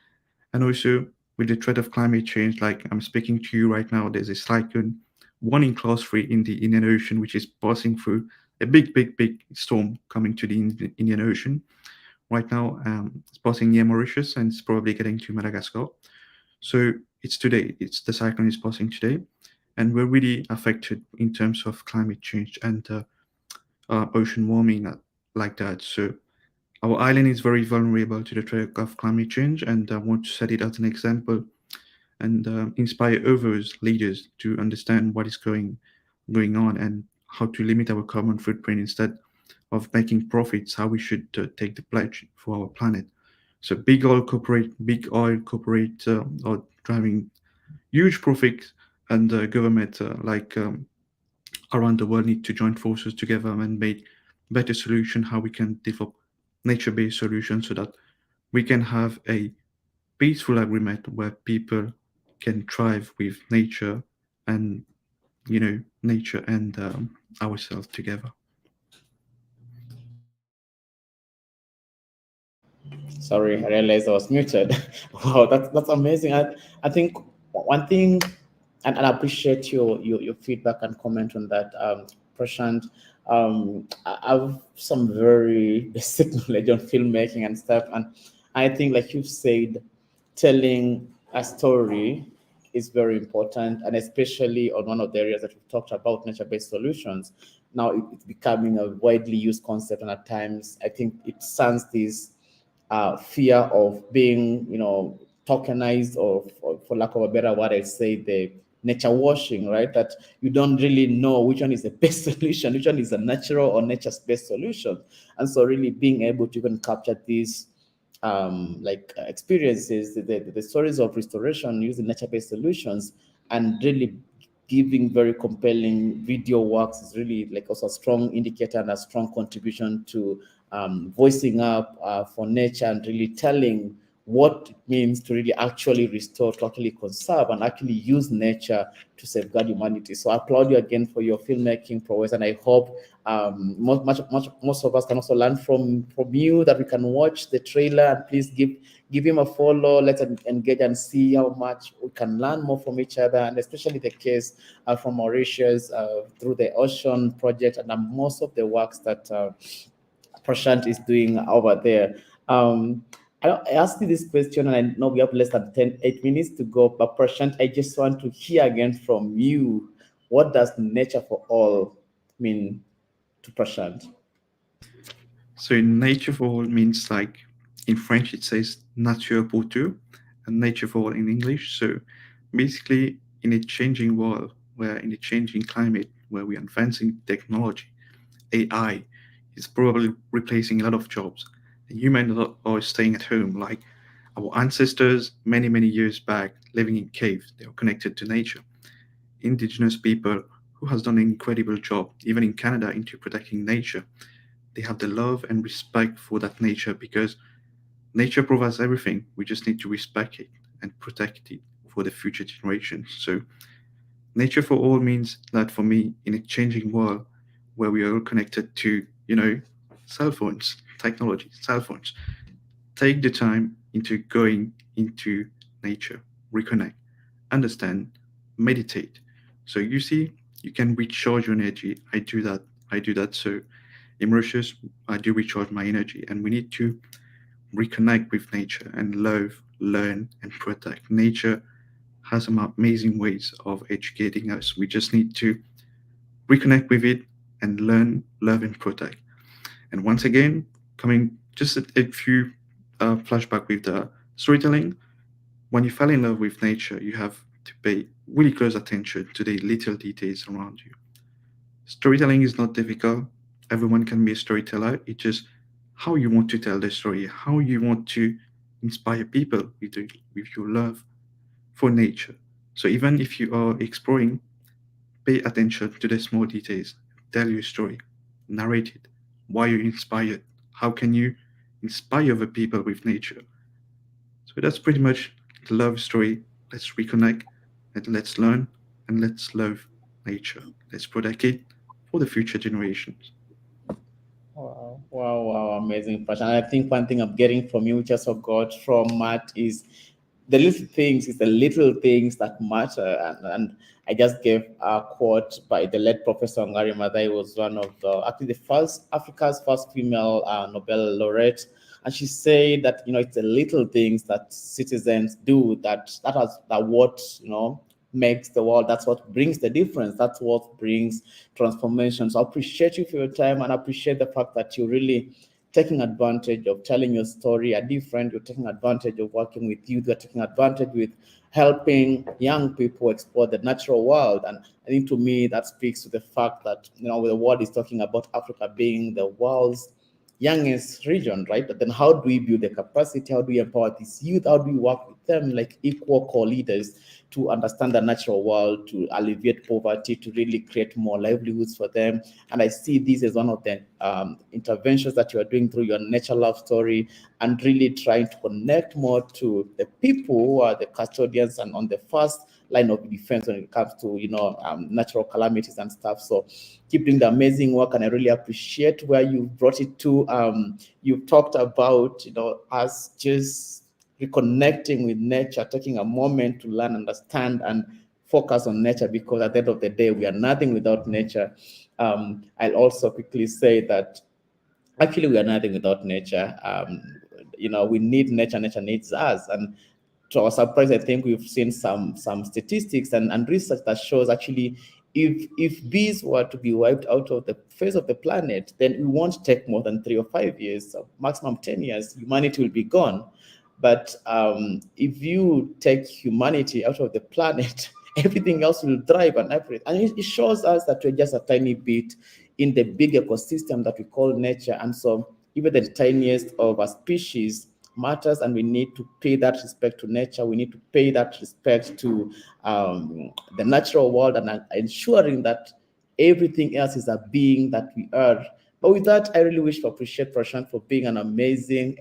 I: and also with the threat of climate change. Like I'm speaking to you right now, there's a cyclone, one in class 3 in the Indian Ocean, which is passing through a big storm coming to the Indian Ocean. Right now, it's passing near Mauritius, and it's probably getting to Madagascar. So it's today. The cyclone is passing today, and we're really affected in terms of climate change and ocean warming like that. So our island is very vulnerable to the threat of climate change, and I want to set it as an example. and inspire others, leaders, to understand what is going on and how to limit our carbon footprint instead of making profits, how we should take the pledge for our planet. So big oil corporate are driving huge profits, and government around the world need to join forces together and make better solution how we can develop nature-based solutions so that we can have a peaceful agreement where people can thrive with nature and nature and ourselves together.
F: Sorry, I realized I was muted. Wow, that's amazing. I think one thing, and I appreciate your feedback and comment on that, Prashant. I have some very basic knowledge on filmmaking and stuff, and I think, like you've said, telling a story is very important, and especially on one of the areas that we've talked about, nature-based solutions. Now it's becoming a widely used concept, and at times I think it sends this fear of being, tokenized, or for lack of a better word, I say the nature washing, right? That you don't really know which one is the best solution, which one is a natural or nature-based solution. And so really being able to even capture these experiences, the stories of restoration using nature-based solutions, and really giving very compelling video works is really like also a strong indicator and a strong contribution to voicing up for nature and really telling what it means to really actually restore, to actually conserve, and actually use nature to safeguard humanity. So I applaud you again for your filmmaking prowess, and I hope most of us can also learn from you, that we can watch the trailer, and please give him a follow. Let's engage and see how much we can learn more from each other, and especially the case from Mauritius through the Ocean Project, and most of the works that Prashant is doing over there. I asked you this question, and I know we have less than 8 minutes to go, but Prashant, I just want to hear again from you. What does nature for all mean to Prashant?
I: So nature for all means, like in French it says nature pour tous, and nature for all in English. So basically, in a changing world, where in a changing climate, where we're advancing technology, AI is probably replacing a lot of jobs. Humans are staying at home, like our ancestors many years back, living in caves. They are connected to nature. Indigenous people who has done an incredible job, even in Canada, into protecting nature. They have the love and respect for that nature, because nature provides everything. We just need to respect it and protect it for the future generations. So nature for all means that, for me, in a changing world where we are all connected to, cell phones, technology, cell phones, take the time into going into nature, reconnect, understand, meditate. So you see, you can recharge your energy. I do that. So in Mauritius, I do recharge my energy, and we need to reconnect with nature and love, learn, and protect. Nature has some amazing ways of educating us. We just need to reconnect with it and learn, love, and protect. And once again, coming just a few flashback with the storytelling. When you fall in love with nature, you have to pay really close attention to the little details around you. Storytelling is not difficult. Everyone can be a storyteller. It's just how you want to tell the story, how you want to inspire people with your love for nature. So even if you are exploring, pay attention to the small details. Tell your story, narrate it. Why you're inspired? How can you inspire other people with nature? So that's pretty much the love story. Let's reconnect, and let's learn, and let's love nature. Let's protect it for the future generations.
F: Wow, amazing, Prashant. I think one thing I'm getting from you, which I also got from Matt, is the little things. It's the little things that matter. And I just gave a quote by the late Professor Ngari Maathai, who was one of Africa's first female Nobel laureate. And she said that, it's the little things that citizens do that what, makes the world. That's what brings the difference. That's what brings transformation. So I appreciate you for your time, and I appreciate the fact that you really taking advantage of telling your story are different. You're taking advantage of working with youth. You're taking advantage with helping young people explore the natural world. And I think to me, that speaks to the fact that, the world is talking about Africa being the world's youngest region, right? But then how do we build the capacity? How do we empower this youth? How do we work with them like equal co-leaders to understand the natural world, to alleviate poverty, to really create more livelihoods for them? And I see this as one of the interventions that you are doing through your nature love story, and really trying to connect more to the people who are the custodians and on the first line of defense when it comes to natural calamities and stuff. So keep doing the amazing work, and I really appreciate where you brought it to. You've talked about us just reconnecting with nature, taking a moment to learn, understand, and focus on nature, because at the end of the day, we are nothing without nature. I'll also quickly say that actually we are nothing without nature. We need nature, nature needs us. And to our surprise, I think we've seen some statistics and research that shows actually if bees were to be wiped out of the face of the planet, then it won't take more than 3 or 5 years, so maximum 10 years, humanity will be gone. But if you take humanity out of the planet, everything else will thrive and everything. And it shows us that we're just a tiny bit in the big ecosystem that we call nature. And so even the tiniest of our species matters, and we need to pay that respect to nature. We need to pay that respect to the natural world, and ensuring that everything else is a being that we are. But with that, I really wish to appreciate Prashant for being an amazing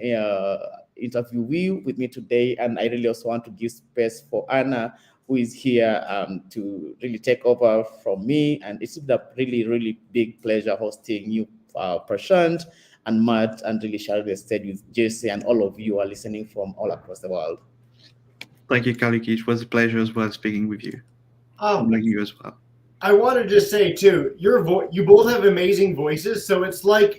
F: interviewee with me today. And I really also want to give space for Anna, who is here to really take over from me. And it's been a really, really big pleasure hosting you, Prashant and Matt, and really sharing the stage with Jesse and all of you who are listening from all across the world.
I: Thank you, Kaluki. It was a pleasure as well speaking with you. Like you as well.
A: I wanted to say too, you both have amazing voices, so it's like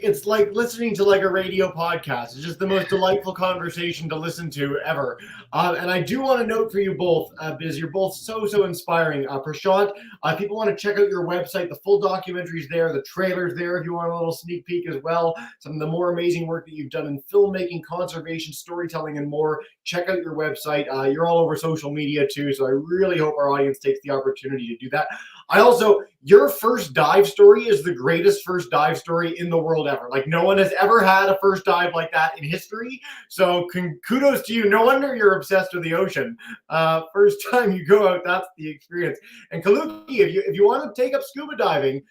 A: listening to like a radio podcast. It's just the most delightful conversation to listen to ever. And I do want to note for you both, because you're both so inspiring. Prashant, people want to check out your website. The full documentary's there, the trailer's there if you want a little sneak peek as well. Some of the more amazing work that you've done in filmmaking, conservation, storytelling, and more. Check out your website. You're all over social media too, so I really hope our audience takes the opportunity to do that. Your first dive story is the greatest first dive story in the world ever. Like, no one has ever had a first dive like that in history. So kudos to you. No wonder you're obsessed with the ocean. First time you go out, that's the experience. And Kaluki, if you want to take up scuba diving,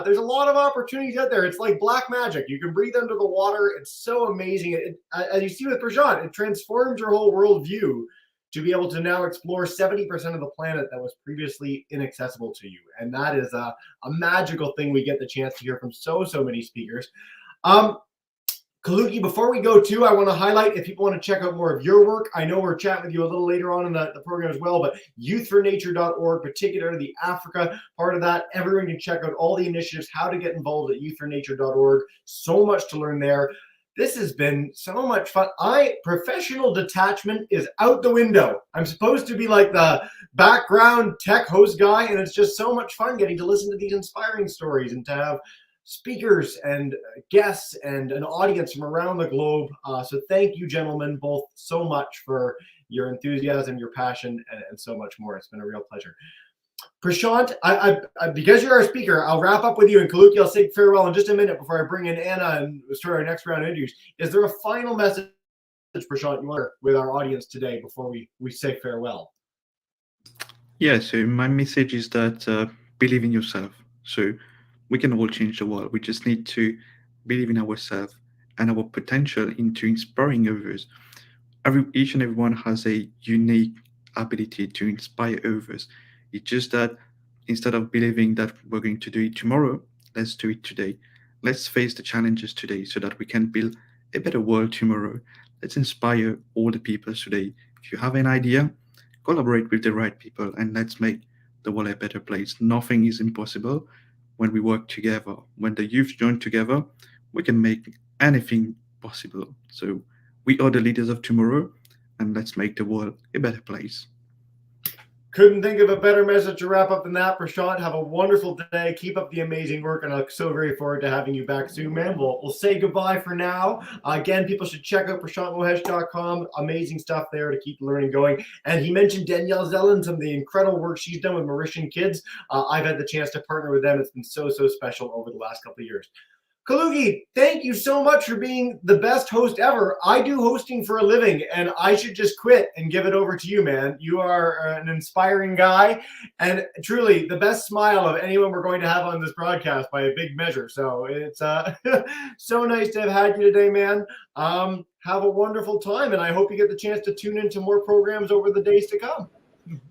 A: there's a lot of opportunities out there. It's like black magic. You can breathe under the water. It's so amazing. As you see with Prashant, it transforms your whole worldview to be able to now explore 70% of the planet that was previously inaccessible to you. And that is a magical thing we get the chance to hear from so many speakers. Kaluki, before we go too, I want to highlight, if people want to check out more of your work, I know we're chatting with you a little later on in the program as well, but youthfornature.org, particularly the Africa part of that, everyone can check out all the initiatives, how to get involved at youthfornature.org. So much to learn there. This has been so much fun. Professional detachment is out the window. I'm supposed to be like the background tech host guy, and it's just so much fun getting to listen to these inspiring stories and to have speakers and guests and an audience from around the globe. So thank you, gentlemen, both so much for your enthusiasm, your passion, and so much more. It's been a real pleasure. Prashant, because you're our speaker, I'll wrap up with you, and Kaluki, I'll say farewell in just a minute before I bring in Anna and start our next round of interviews. Is there a final message, Prashant, you want to share with our audience today before we say farewell?
I: Yeah, so my message is that believe in yourself. So we can all change the world. We just need to believe in ourselves and our potential into inspiring others. Each and everyone has a unique ability to inspire others. It's just that instead of believing that we're going to do it tomorrow, let's do it today. Let's face the challenges today so that we can build a better world tomorrow. Let's inspire all the people today. If you have an idea, collaborate with the right people, and let's make the world a better place. Nothing is impossible when we work together. When the youth join together, we can make anything possible. So we are the leaders of tomorrow, and let's make the world a better place.
A: Couldn't think of a better message to wrap up than that. Prashant, have a wonderful day. Keep up the amazing work, and I'm so very forward to having you back soon, man. We'll say goodbye for now. Again, people should check out prashantmohesh.com. Amazing stuff there to keep learning going. And he mentioned Danielle Zellen, some of the incredible work she's done with Mauritian kids. I've had the chance to partner with them. It's been so special over the last couple of years. Kalugi, thank you so much for being the best host ever. I do hosting for a living, and I should just quit and give it over to you, man. You are an inspiring guy, and truly the best smile of anyone we're going to have on this broadcast by a big measure. So it's so nice to have had you today, man. Have a wonderful time, and I hope you get the chance to tune into more programs over the days to come.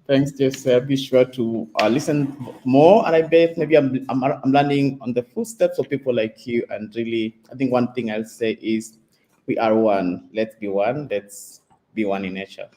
F: Thanks, Jesse. Be sure to listen more, and I bet maybe I'm landing on the footsteps of people like you. And really, I think one thing I'll say is, we are one. Let's be one. Let's be one in nature.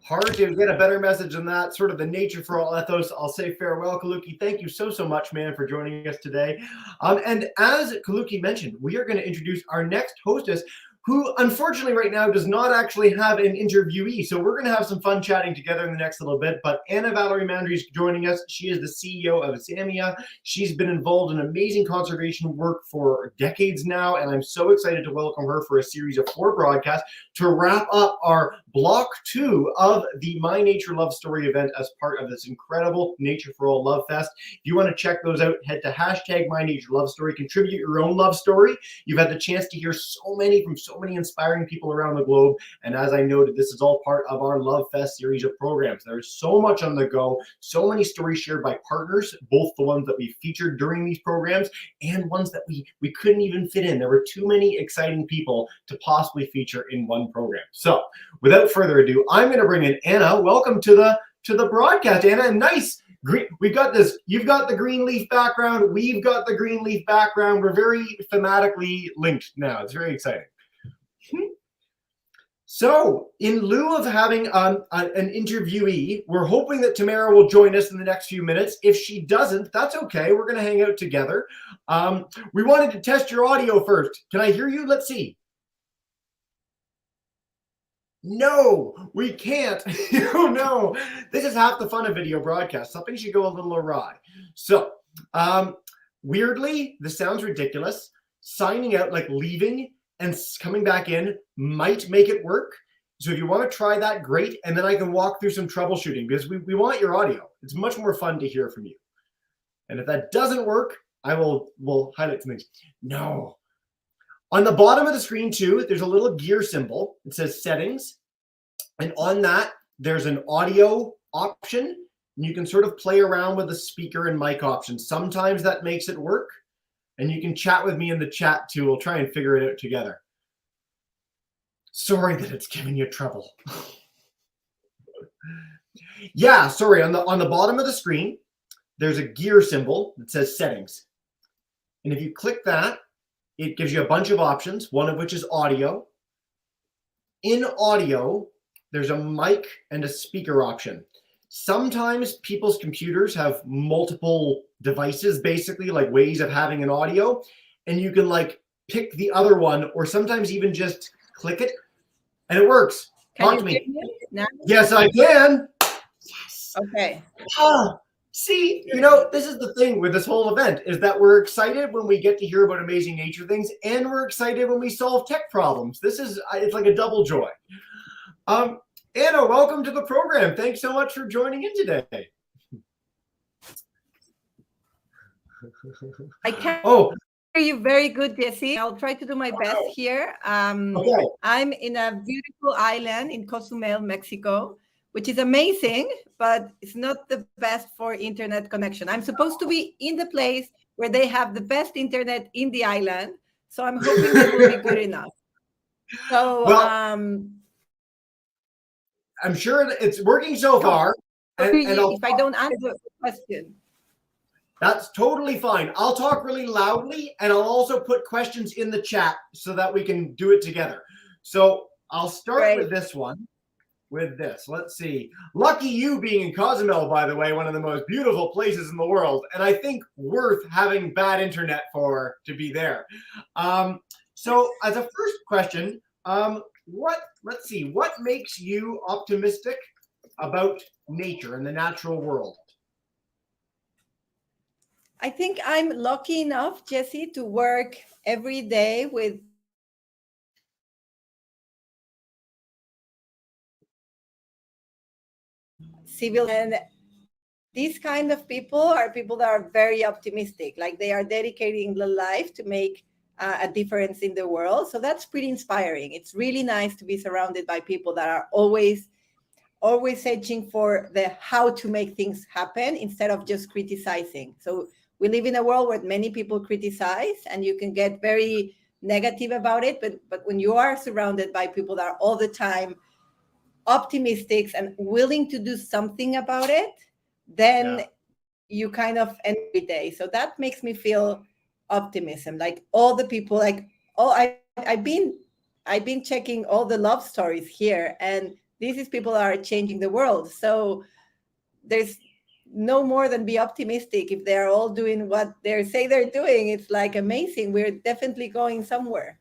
A: Hard to get a better message than that. Sort of the nature for all ethos. I'll say farewell, Kaluki. Thank you so much, man, for joining us today. And as Kaluki mentioned, we are going to introduce our next hostess, who unfortunately right now does not actually have an interviewee. So we're going to have some fun chatting together in the next little bit. But Anna Valerie Mandry is joining us. She is the CEO of Zamia. She's been involved in amazing conservation work for decades now. And I'm so excited to welcome her for a series of 4 broadcasts to wrap up our block 2 of the My Nature Love Story event as part of this incredible Nature for All Love Fest. If you want to check those out, head to hashtag My Nature Love Story. Contribute your own love story. You've had the chance to hear so many from so many inspiring people around the globe. And as I noted, this is all part of our Love Fest series of programs. There's so much on the go, so many stories shared by partners, both the ones that we featured during these programs and ones that we couldn't even fit in. There were too many exciting people to possibly feature in one program. So without further ado, I'm going to bring in Anna. Welcome to the broadcast, Anna. Nice. We've got this. You've got the green leaf background. We've got the green leaf background. We're very thematically linked now. It's very exciting. So in lieu of having an interviewee, we're hoping that Tamara will join us in the next few minutes. If she doesn't, that's okay. We're going to hang out together. We wanted to test your audio first. Can I hear you? Let's see. No, we can't. Oh, no. This is half the fun of video broadcast. Something should go a little awry. So weirdly, this sounds ridiculous. Signing out, like leaving and coming back in, might make it work. So if you want to try that, great. And then I can walk through some troubleshooting, because we want your audio. It's much more fun to hear from you. And if that doesn't work, we'll highlight some things. No. On the bottom of the screen too, there's a little gear symbol. It says settings. And on that, there's an audio option. And you can sort of play around with the speaker and mic options. Sometimes that makes it work. And you can chat with me in the chat too. We'll try and figure it out together. Sorry that it's giving you trouble. Yeah, sorry. On the bottom of the screen, there's a gear symbol that says settings. And if you click that, it gives you a bunch of options, one of which is audio. In audio, there's a mic and a speaker option. Sometimes people's computers have multiple devices, basically like ways of having an audio, and you can like pick the other one, or sometimes even just click it and it works. Talk to me. Yes, I can. Yes.
J: Okay.
A: See, you know, this is the thing with this whole event, is that we're excited when we get to hear about amazing nature things, and we're excited when we solve tech problems. It's like a double joy. Anna, welcome to the program. Thanks so much for joining in today.
J: I can't
A: hear
J: you very good, Jesse. I'll try to do my best here.
A: Okay.
J: I'm in a beautiful island in Cozumel, Mexico, which is amazing, but it's not the best for internet connection. I'm supposed to be in the place where they have the best internet in the island, so I'm hoping that will be good enough. So,
A: I'm sure it's working so far.
J: If I don't answer the question.
A: That's totally fine. I'll talk really loudly, and I'll also put questions in the chat so that we can do it together. So I'll start with this one. With this, let's see. Lucky you being in Cozumel, by the way, one of the most beautiful places in the world, and I think worth having bad internet to be there. So as a first question, what makes you optimistic about nature and the natural world?
J: I think I'm lucky enough, Jesse, to work every day with civil, and these kind of people are people that are very optimistic, like they are dedicating their life to make a difference in the world. So that's pretty inspiring. It's really nice to be surrounded by people that are always searching for the how to make things happen instead of just criticizing. So we live in a world where many people criticize and you can get very negative about it, but when you are surrounded by people that are all the time optimistic and willing to do something about it, then you kind of end every day. So that makes me feel optimism. Like all the people, like I've been checking all the love stories here, and these people are changing the world. So there's no more than be optimistic. If they're all doing what they say they're doing, it's like amazing. We're definitely going somewhere.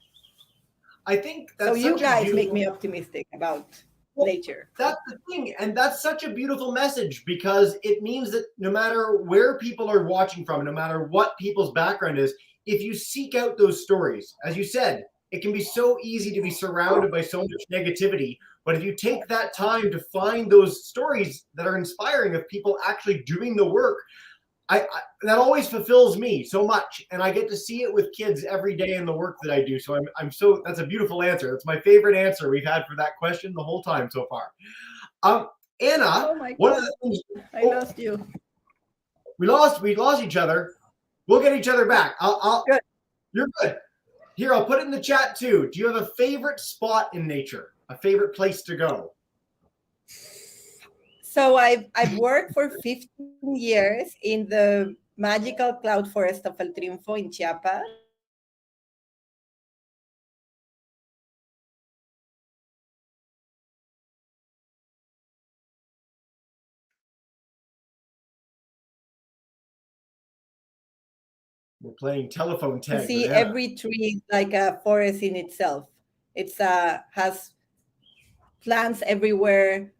A: I think that's
J: so. You guys
A: beautiful...
J: make me optimistic about nature.
A: That's the thing, and that's such a beautiful message, because it means that no matter where people are watching from, no matter what people's background is, if you seek out those stories, as you said, it can be so easy to be surrounded by so much negativity. But if you take that time to find those stories that are inspiring of people actually doing the work, I that always fulfills me so much, and I get to see it with kids every day in the work that I do. So I'm so, that's a beautiful answer. That's my favorite answer we've had for that question the whole time so far. Anna,
J: oh my God.
A: one of the things,
J: I lost you.
A: We lost each other. We'll get each other back.
J: Good.
A: You're good. Here, I'll put it in the chat too. Do you have a favorite spot in nature? A favorite place to go?
J: So I've worked for 15 years in the magical cloud forest of El Triunfo in Chiapas.
A: We're playing telephone tag.
J: You see, every tree is like a forest in itself. It's has plants everywhere.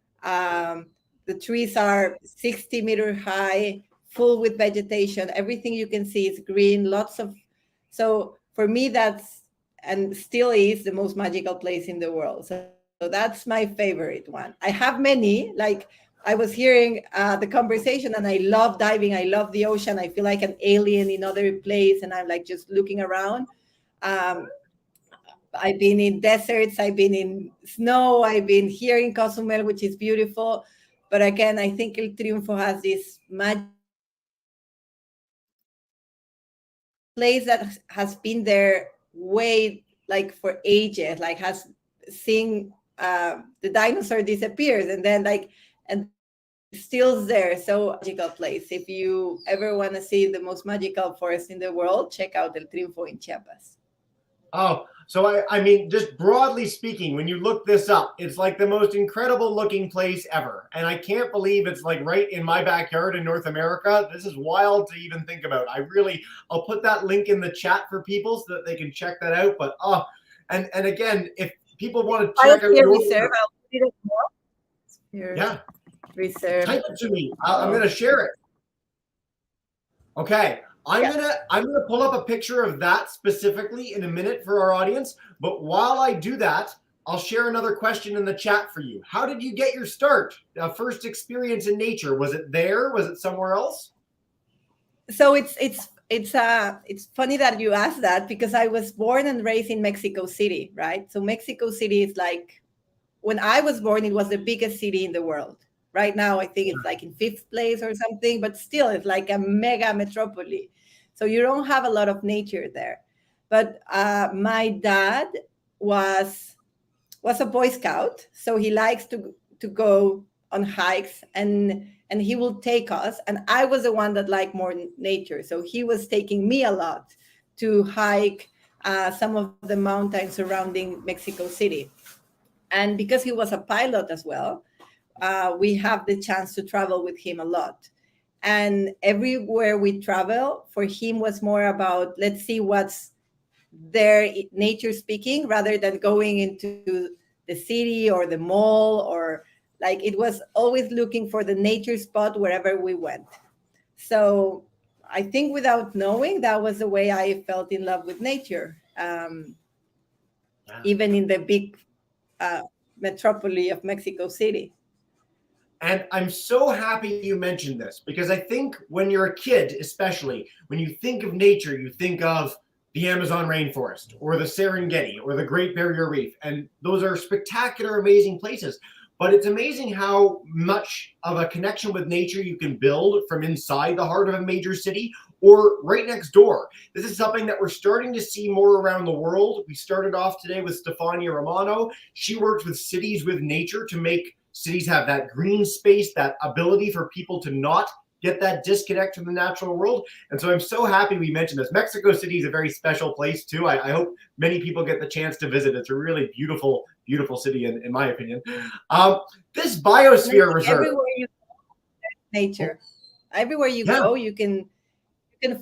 J: The trees are 60-meter high, full with vegetation. Everything you can see is green, lots of... So for me, that's, and still is, the most magical place in the world. So that's my favorite one. I have many, like I was hearing the conversation, and I love diving. I love the ocean. I feel like an alien in other place, and I'm like just looking around. I've been in deserts, I've been in snow, I've been here in Cozumel, which is beautiful. But again, I think El Triunfo has this magic place that has been there way, like for ages, like has seen the dinosaur disappears, and then like, and still there. So magical place. If you ever want to see the most magical forest in the world, check out El Triunfo in Chiapas.
A: Oh, so I mean, just broadly speaking, when you look this up, it's like the most incredible looking place ever. And I can't believe it's like right in my backyard in North America. This is wild to even think about. I'll put that link in the chat for people so that they can check that out. But and again, if people want to check out your
J: reserve, I'll put it more.
A: Yeah.
J: Reserve.
A: Type it to me. I'm gonna share it. Okay. I'm gonna pull up a picture of that specifically in a minute for our audience. But while I do that, I'll share another question in the chat for you. How did you get your start? First experience in nature? Was it there? Was it somewhere else?
J: So it's funny that you asked that, because I was born and raised in Mexico City, right? So Mexico City is like, when I was born, it was the biggest city in the world. Right now, I think it's like in 5th place or something, but still it's like a mega metropole. So you don't have a lot of nature there. But my dad was a Boy Scout, so he likes to go on hikes, and he will take us. And I was the one that liked more nature, so he was taking me a lot to hike some of the mountains surrounding Mexico City. And because he was a pilot as well, we have the chance to travel with him a lot. And everywhere we travel, for him was more about, let's see what's there, nature speaking, rather than going into the city or the mall or Like it was always looking for the nature spot wherever we went. So I think without knowing, that was the way I felt in love with nature. Even in the big metropolis of Mexico City.
A: And I'm so happy you mentioned this, because I think when you're a kid, especially, when you think of nature, you think of the Amazon rainforest or the Serengeti or the Great Barrier Reef. And those are spectacular, amazing places. But it's amazing how much of a connection with nature you can build from inside the heart of a major city or right next door. This is something that we're starting to see more around the world. We started off today with Stefania Romano. She works with cities with nature to make cities have that green space, that ability for people to not get that disconnect from the natural world. And so I'm so happy we mentioned this. Mexico City is a very special place too. I hope many people get the chance to visit. It's a really beautiful, beautiful city in my opinion. This biosphere reserve.
J: Everywhere you go, nature. Everywhere you go, you can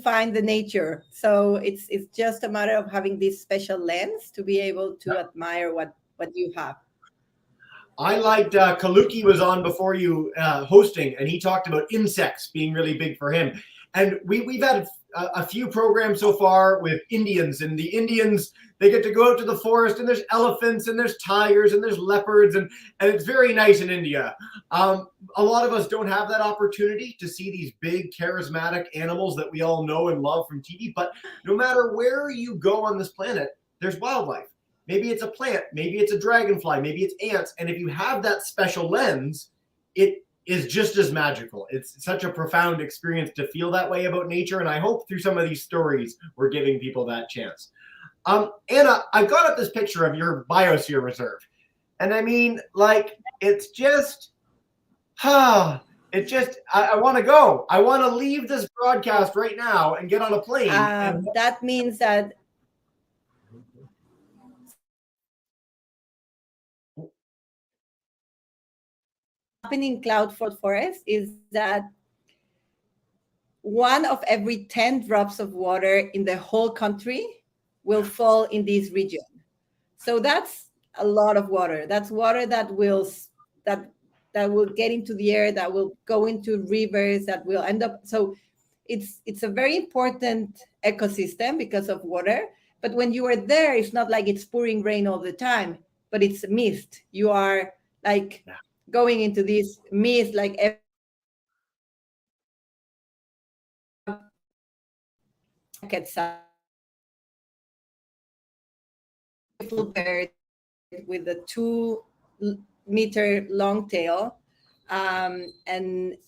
J: find the nature. So it's just a matter of having this special lens to be able to admire what you have.
A: I liked Kaluki was on before you hosting, and he talked about insects being really big for him. And we've had a few programs so far with Indians, and the Indians, they get to go out to the forest, and there's elephants and there's tigers and there's leopards, and it's very nice in India. A lot of us don't have that opportunity to see these big charismatic animals that we all know and love from TV, but no matter where you go on this planet, there's wildlife. Maybe it's a plant, maybe it's a dragonfly, maybe it's ants. And if you have that special lens, it is just as magical. It's such a profound experience to feel that way about nature. And I hope through some of these stories, we're giving people that chance. Anna, I've got up this picture of your biosphere reserve. And I mean, like, it's just, I want to go. I want to leave this broadcast right now and get on a plane.
J: That means that happening in cloud forest is that 1 of every 10 drops of water in the whole country will fall in this region. So that's a lot of water. That's water that will get into the air, that will go into rivers, that will end up. So it's a very important ecosystem because of water. But when you are there, it's not like it's pouring rain all the time, but it's a mist. You are like going into this mist, like beautiful bird with a 2-meter long tail, and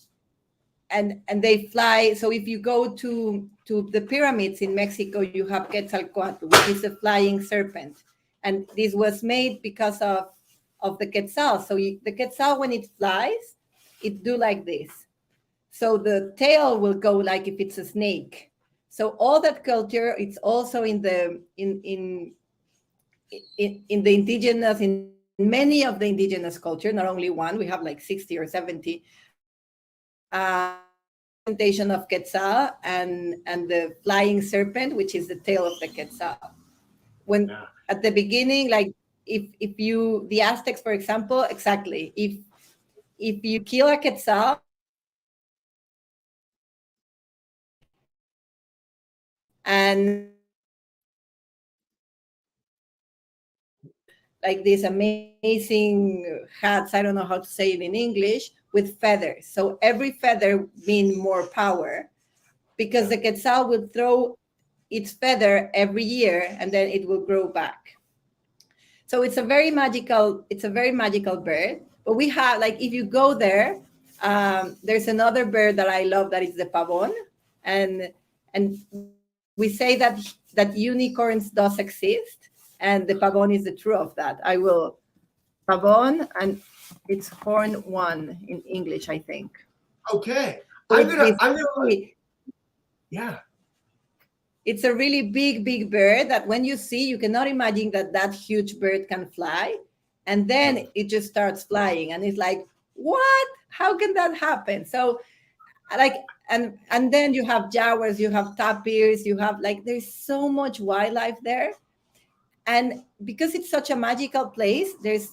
J: they fly. So if you go to the pyramids in Mexico, you have Quetzalcoatl, which is a flying serpent, and this was made because of the quetzal. So the quetzal, when it flies, it do like this. So the tail will go like if it's a snake. So all that culture, it's also in the indigenous, in many of the indigenous culture, not only one. We have like 60 or 70 presentation of quetzal and the flying serpent, which is the tail of the quetzal. When at the beginning, like if you, the Aztecs, for example, exactly, if you kill a quetzal, and like these amazing hats, I don't know how to say it in English, with feathers. So every feather means more power, because the quetzal will throw its feather every year and then it will grow back. So it's a very magical bird. But we have, like, if you go there, there's another bird that I love, that is the pavon, and we say that unicorns does exist, and the pavon is the truth of that. Pavon, and it's horn 1 in English, I think.
A: Okay. Yeah.
J: It's a really big bird that when you see, you cannot imagine that huge bird can fly. And then it just starts flying, and it's like, what? How can that happen? So like, and then you have jaguars, you have tapirs, you have, like, there's so much wildlife there. And because it's such a magical place, there's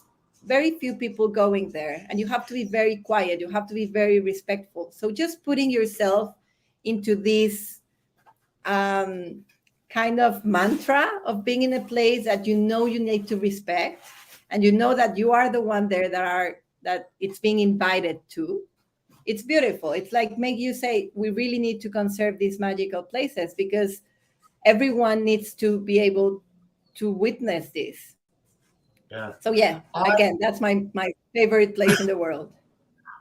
J: very few people going there, and you have to be very quiet. You have to be very respectful. So just putting yourself into this kind of mantra of being in a place that you know you need to respect, and you know that you are the one there that it's being invited to. It's beautiful. It's like make you say, we really need to conserve these magical places because everyone needs to be able to witness this.
A: Yeah.
J: So yeah, again, that's my favorite place in the world.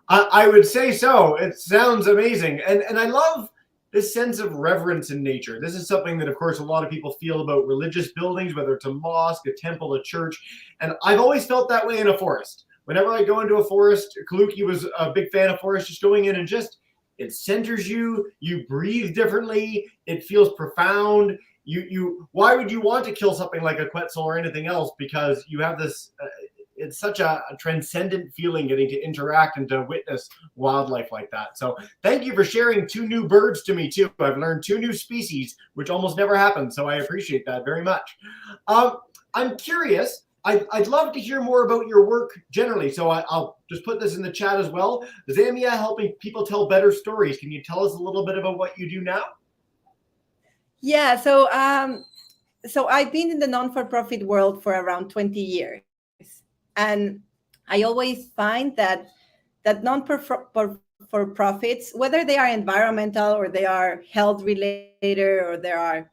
A: I would say so. It sounds amazing. And I love this sense of reverence in nature. This is something that, of course, a lot of people feel about religious buildings, whether it's a mosque, a temple, a church. And I've always felt that way in a forest. Whenever I go into a forest, Kaluki was a big fan of forest, just going in and just, it centers you, you breathe differently, it feels profound. Why would you want to kill something like a Quetzal or anything else? Because you have this, it's such a transcendent feeling getting to interact and to witness wildlife like that. So thank you for sharing 2 new birds to me too. I've learned 2 new species, which almost never happens. So I appreciate that very much. I'm curious, I'd love to hear more about your work generally. So I'll just put this in the chat as well. Zamia, helping people tell better stories. Can you tell us a little bit about what you do now?
J: Yeah, so I've been in the non-for-profit world for around 20 years. And I always find that non-for-profits, whether they are environmental or they are health related or they are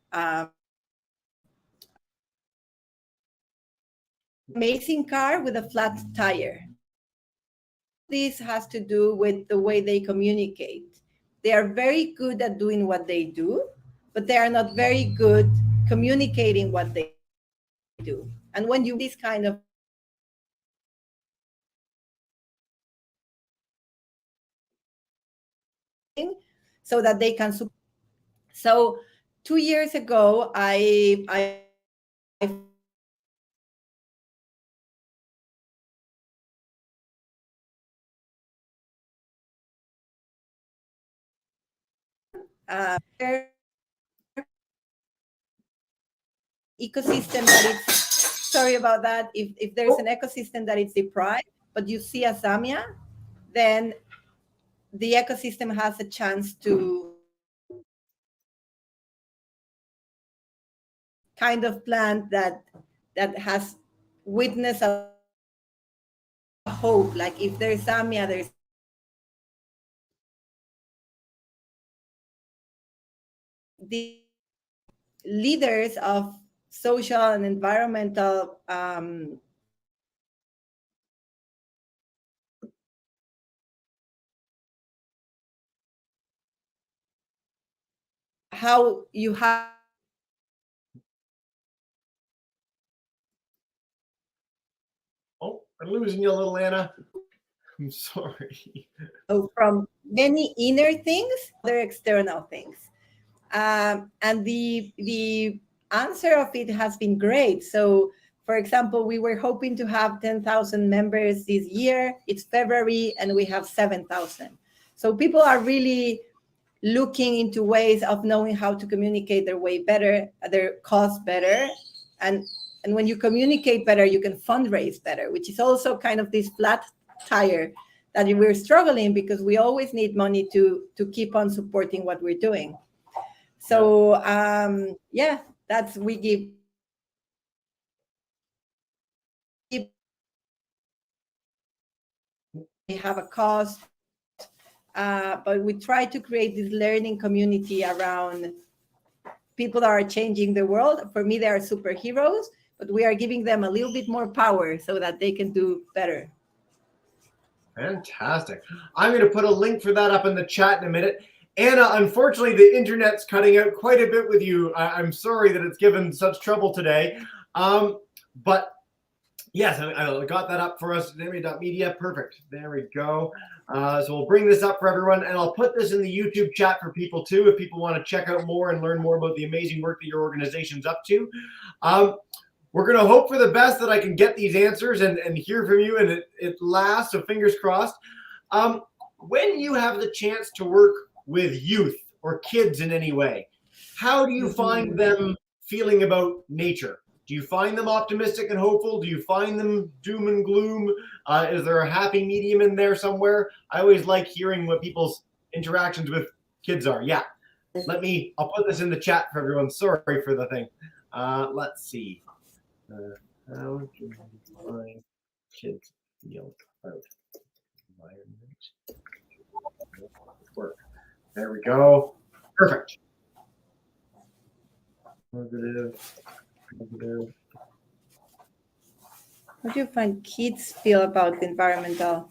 J: amazing car with a flat tire. This has to do with the way they communicate. They are very good at doing what they do, but they are not very good communicating what they do. And when you this kind of so that they can support. So 2 years ago, I ecosystem that it's, sorry about that, if there's an ecosystem that is deprived, but you see a Zamia, then the ecosystem has a chance to kind of plant that has witnessed a hope. Like if there's Zamia, there's the leaders of social and environmental how you have
A: I'm losing you a little, Anna. I'm sorry.
J: from many inner things, other external things. And the answer of it has been great. So, for example, we were hoping to have 10,000 members this year. It's February, and we have 7,000. So people are really looking into ways of knowing how to communicate their way better, their cause better. And when you communicate better, you can fundraise better, which is also kind of this flat tire that we're struggling because we always need money to keep on supporting what we're doing. So yeah, that's we give we have a cost, but we try to create this learning community around people that are changing the world. For me, they are superheroes, but we are giving them a little bit more power so that they can do better.
A: Fantastic. I'm going to put a link for that up in the chat in a minute. Anna, unfortunately, the internet's cutting out quite a bit with you. I'm sorry that it's given such trouble today. But yes, I got that up for us. Media. Perfect. There we go. So we'll bring this up for everyone, and I'll put this in the YouTube chat for people too, if people want to check out more and learn more about the amazing work that your organization's up to. We're going to hope for the best that I can get these answers and hear from you, and it lasts, so fingers crossed. When you have the chance to work with youth or kids in any way, how do you find them feeling about nature? Do you find them optimistic and hopeful? Do you find them doom and gloom? Is there a happy medium in there somewhere? I always like hearing what people's interactions with kids are. Yeah. I'll put this in the chat for everyone. Sorry for the thing. Let's see. How do you find kids feel about environment? Work. There we go. Perfect. Positive.
J: How do you find kids feel about the environmental?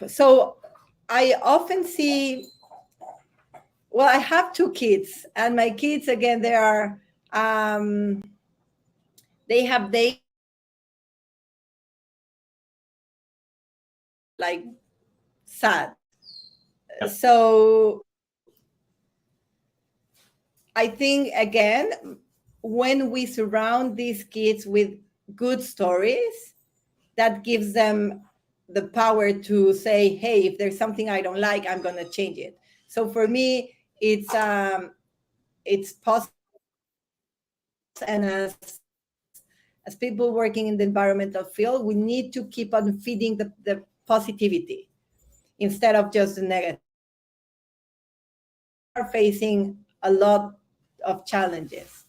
J: So I often see, well, I have 2 kids, and my kids, again, they are, they have like sad. So I think, again, when we surround these kids with good stories, that gives them the power to say, hey, if there's something I don't like, I'm going to change it. So for me, it's possible. And as people working in the environmental field, we need to keep on feeding the positivity instead of just the negative. We are facing a lot of challenges,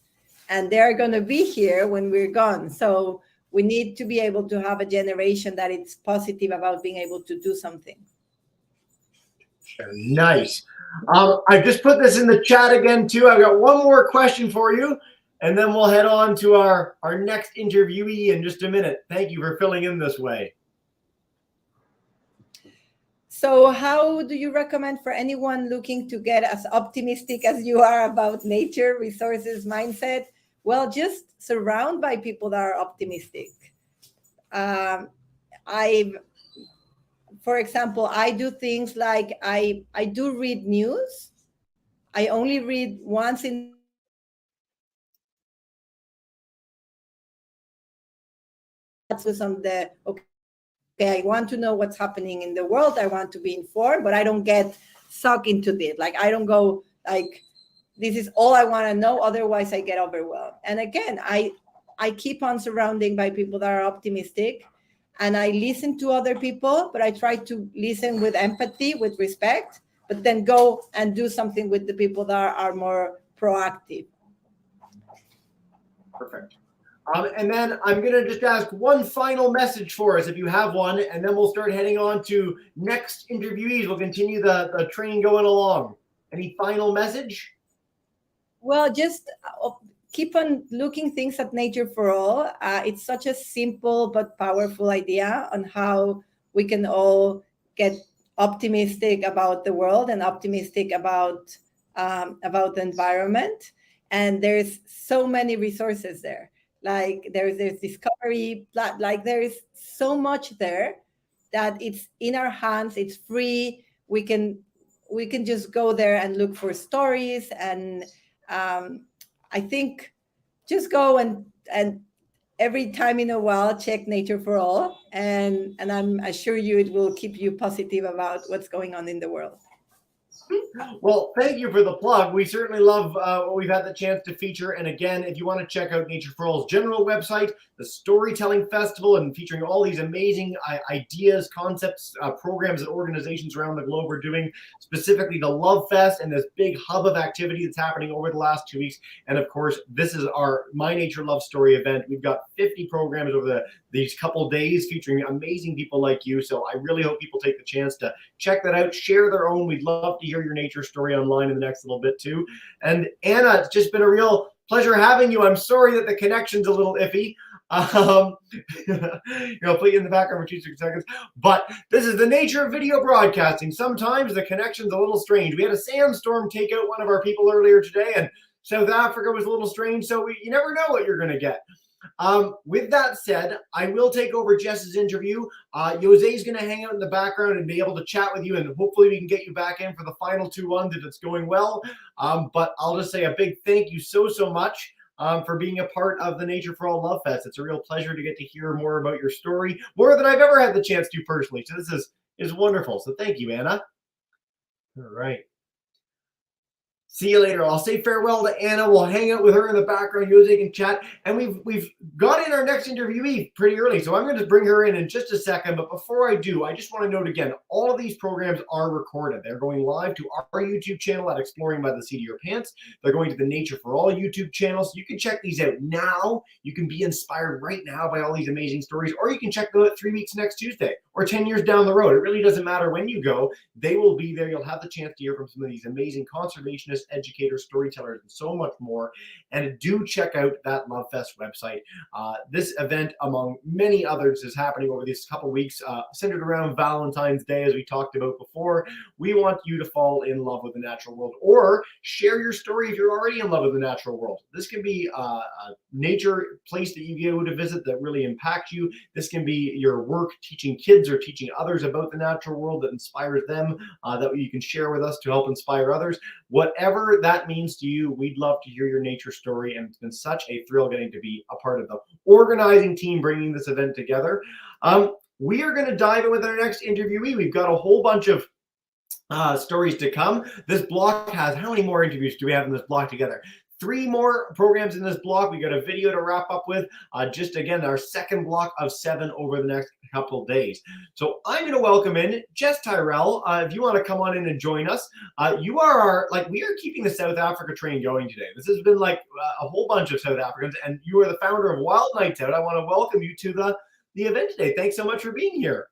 J: and they're going to be here when we're gone. So we need to be able to have a generation that is positive about being able to do something.
A: Very nice. I just put this in the chat again too. I've got one more question for you, and then we'll head on to our next interviewee in just a minute. Thank you for filling in this way.
J: So how do you recommend for anyone looking to get as optimistic as you are about nature, resources, mindset? Well, just surround by people that are optimistic. For example, I do things like I do read news. I only read once in on the okay, I want to know what's happening in the world. I want to be informed, but I don't get sucked into this. Like, I don't go like, this is all I want to know. Otherwise, I get overwhelmed. And again, I keep on surrounding by people that are optimistic, and I listen to other people, but I try to listen with empathy, with respect, but then go and do something with the people that are more proactive.
A: Perfect. And then I'm going to just ask one final message for us, if you have one, and then we'll start heading on to next interviewees. We'll continue the train going along. Any final message?
J: Well, just keep on looking things at Nature for All. It's such a simple but powerful idea on how we can all get optimistic about the world and optimistic about the environment. And there's so many resources there. Like there's discovery, like there's so much there that it's in our hands. It's free. We can just go there and look for stories. And I think just go and every time in a while check Nature for All, and I'm assure you it will keep you positive about what's going on in the world.
A: Well, thank you for the plug. We certainly love what we've had the chance to feature. And again, if you want to check out Nature for All's general website, the Storytelling Festival, and featuring all these amazing ideas, concepts, programs that organizations around the globe are doing, specifically the Love Fest and this big hub of activity that's happening over the last 2 weeks. And of course, this is our My Nature Love Story event. We've got 50 programs over these couple days featuring amazing people like you. So I really hope people take the chance to check that out, share their own. We'd love to hear your nature story online in the next little bit too. And Anna, it's just been a real pleasure having you. I'm sorry that the connection's a little iffy. I'll put you in the background for 2 seconds. But this is the nature of video broadcasting. Sometimes the connection's a little strange. We had a sandstorm take out one of our people earlier today, and South Africa was a little strange. So you never know what you're going to get. With that said, I will take over Jess's interview. Jose's going to hang out in the background and be able to chat with you, and hopefully we can get you back in for the final 2 ones if it's going well. But I'll just say a big thank you so much for being a part of the Nature for All Love Fest. It's a real pleasure to get to hear more about your story, more than I've ever had the chance to personally. So this is wonderful. So thank you, Anna. All right. See you later. I'll say farewell to Anna. We'll hang out with her in the background. Jose can chat. And we've got in our next interviewee pretty early. So I'm going to bring her in just a second. But before I do, I just want to note again, all of these programs are recorded. They're going live to our YouTube channel at Exploring by the Seat of Your Pants. They're going to the Nature for All YouTube channels. You can check these out now. You can be inspired right now by all these amazing stories, or you can check them out 3 weeks next Tuesday or 10 years down the road. It really doesn't matter when you go. They will be there. You'll have the chance to hear from some of these amazing conservationists, educators, storytellers, and so much more. And do check out that Love Fest website. This event, among many others, is happening over these couple weeks, centered around Valentine's Day, as we talked about before. We want you to fall in love with the natural world, or share your story if you're already in love with the natural world. This can be a nature place that you go to visit that really impacts you. This can be your work teaching kids or teaching others about the natural world that inspires them, that you can share with us to help inspire others. Whatever that means to you, we'd love to hear your nature story, and it's been such a thrill getting to be a part of the organizing team bringing this event together. We are going to dive in with our next interviewee. We've got a whole bunch of stories to come. This block has, how many more interviews do we have in this block together? 3 more programs in this block. We got a video to wrap up with. Just again, our second block of 7 over the next couple days. So I'm going to welcome in Jess Tyrell. If you want to come on in and join us, you are we are keeping the South Africa train going today. This has been like a whole bunch of South Africans, and you are the founder of Wild Nights Out. I want to welcome you to the event today. Thanks so much for being here.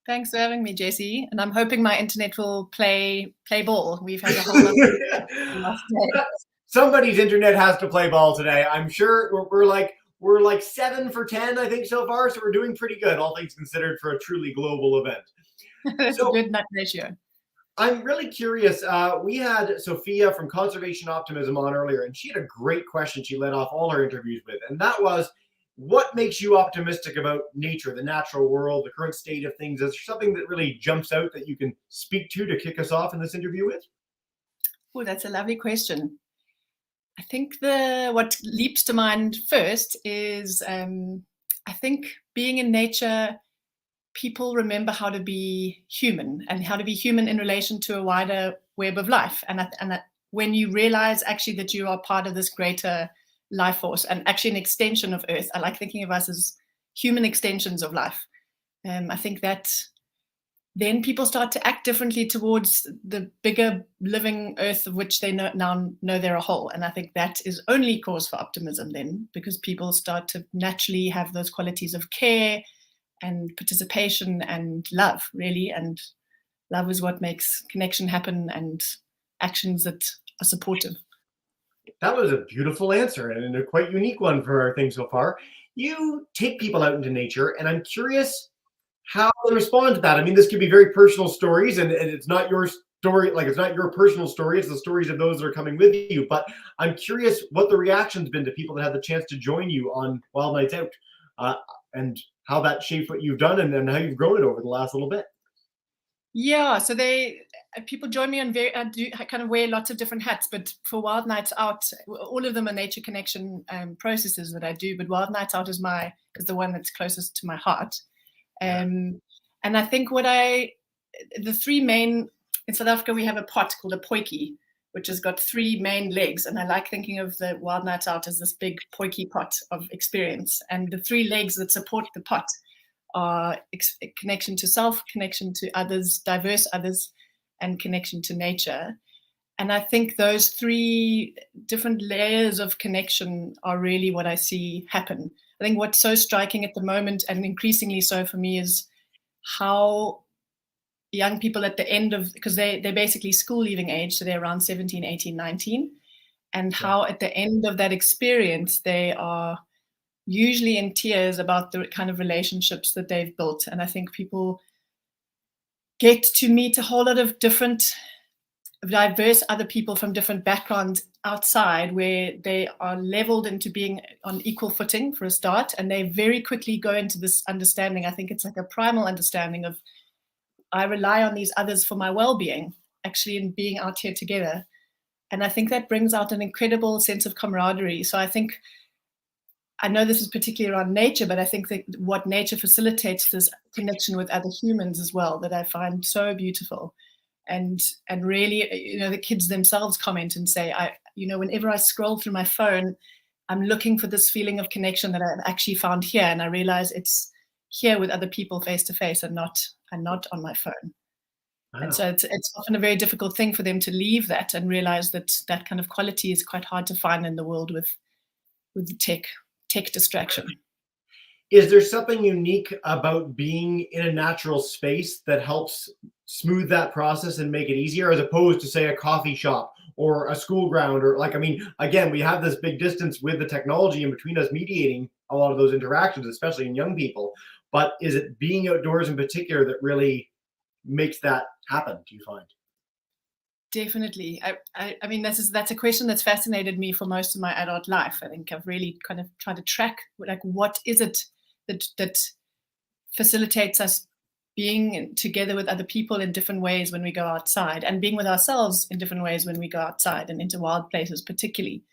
K: Thanks for having me, Jesse. And I'm hoping my internet will play ball. We've had a whole lot of last day.
A: Somebody's internet has to play ball today. I'm sure we're like 7 for 10, I think, so far. So we're doing pretty good, all things considered, for a truly global event.
K: That's a good ratio.
A: I'm really curious. We had Sophia from Conservation Optimism on earlier, and she had a great question she led off all her interviews with. And that was, what makes you optimistic about nature, the natural world, the current state of things? Is there something that really jumps out that you can speak to kick us off in this interview with?
K: Oh, that's a lovely question. I think what leaps to mind first is I think being in nature, people remember how to be human and how to be human in relation to a wider web of life. And that when you realize actually that you are part of this greater life force and actually an extension of Earth, I like thinking of us as human extensions of life. I think that then people start to act differently towards the bigger living Earth of which they now know they're a whole. And I think that is only cause for optimism then, because people start to naturally have those qualities of care and participation and love, really. And love is what makes connection happen and actions that are supportive.
A: That was a beautiful answer and a quite unique one for our thing so far. You take people out into nature, and I'm curious how they respond to that. I mean, this could be very personal stories, and it's not your story, like it's not your personal story, it's the stories of those that are coming with you. But I'm curious what the reaction's been to people that had the chance to join you on Wild Nights Out, and how that shaped what you've done and how you've grown it over the last little bit.
K: Yeah, so people join me on I do kind of wear lots of different hats, but for Wild Nights Out, all of them are nature connection processes that I do, but Wild Nights Out is the one that's closest to my heart. And I think the 3 main, in South Africa, we have a pot called a potjie, which has got 3 main legs. And I like thinking of the Wild Nights Out as this big potjie pot of experience. And the 3 legs that support the pot are connection to self, connection to others, diverse others, and connection to nature. And I think those 3 different layers of connection are really what I see happen. I think what's so striking at the moment, and increasingly so for me, is how young people at the end of, because they're basically school leaving age, so they're around 17, 18, 19, and how at the end of that experience, they are usually in tears about the kind of relationships that they've built. And I think people get to meet a whole lot of different, diverse other people from different backgrounds outside, where they are leveled into being on equal footing for a start, and they very quickly go into this understanding. I think it's like a primal understanding of, I rely on these others for my well-being, actually, in being out here together. And I think that brings out an incredible sense of camaraderie. So I know this is particularly around nature, but I think that what nature facilitates this connection with other humans as well, that I find so beautiful. and really, the kids themselves comment and say, whenever I scroll through my phone, I'm looking for this feeling of connection that I've actually found here, and I realize it's here with other people face to face and not on my phone.
A: Wow.
K: And so it's often a very difficult thing for them to leave that and realize that that kind of quality is quite hard to find in the world with the tech distraction.
A: Is there something unique about being in a natural space that helps smooth that process and make it easier, as opposed to, say, a coffee shop or a school ground? Or again, we have this big distance with the technology in between us mediating a lot of those interactions, especially in young people. But is it being outdoors in particular that really makes that happen, do you find?
K: Definitely. I mean, that's a question that's fascinated me for most of my adult life. I think I've really kind of tried to track, what is it that facilitates us being together with other people in different ways when we go outside, and being with ourselves in different ways when we go outside and into wild places particularly.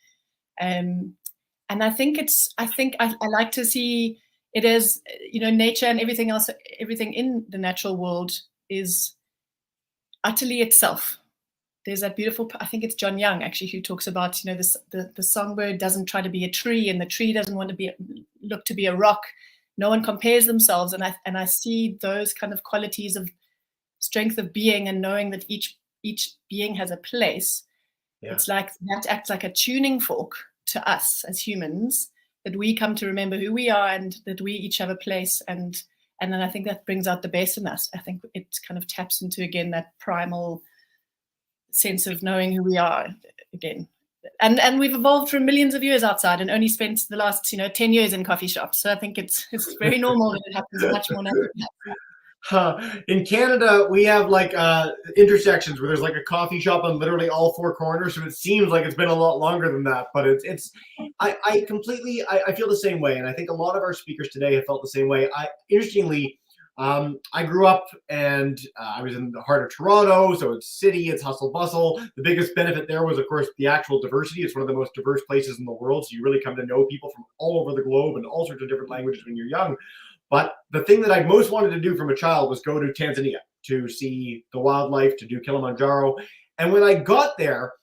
K: And I think I like to see it as, nature and everything else, everything in the natural world is utterly itself. There's that beautiful, I think it's John Young actually, who talks about, the songbird doesn't try to be a tree, and the tree doesn't want to look to be a rock. No one compares themselves. And I see those kind of qualities of strength of being and knowing that each being has a place. Yeah. It's like that acts like a tuning fork to us as humans, that we come to remember who we are and that we each have a place. And then I think that brings out the best in us. I think it kind of taps into, again, that primal sense of knowing who we are again. And we've evolved for millions of years outside and only spent the last 10 years in coffee shops. So I think it's very normal that it happens much more naturally.
A: In Canada, we have intersections where there's a coffee shop on literally all four corners. So it seems like it's been a lot longer than that, but I completely feel the same way. And I think a lot of our speakers today have felt the same way. Interestingly, I grew up and I was in the heart of Toronto, so it's city, it's hustle bustle. The biggest benefit there was, of course, the actual diversity. It's one of the most diverse places in the world, so you really come to know people from all over the globe and all sorts of different languages when you're young. But the thing that I most wanted to do from a child was go to Tanzania to see the wildlife, to do Kilimanjaro. And when I got there,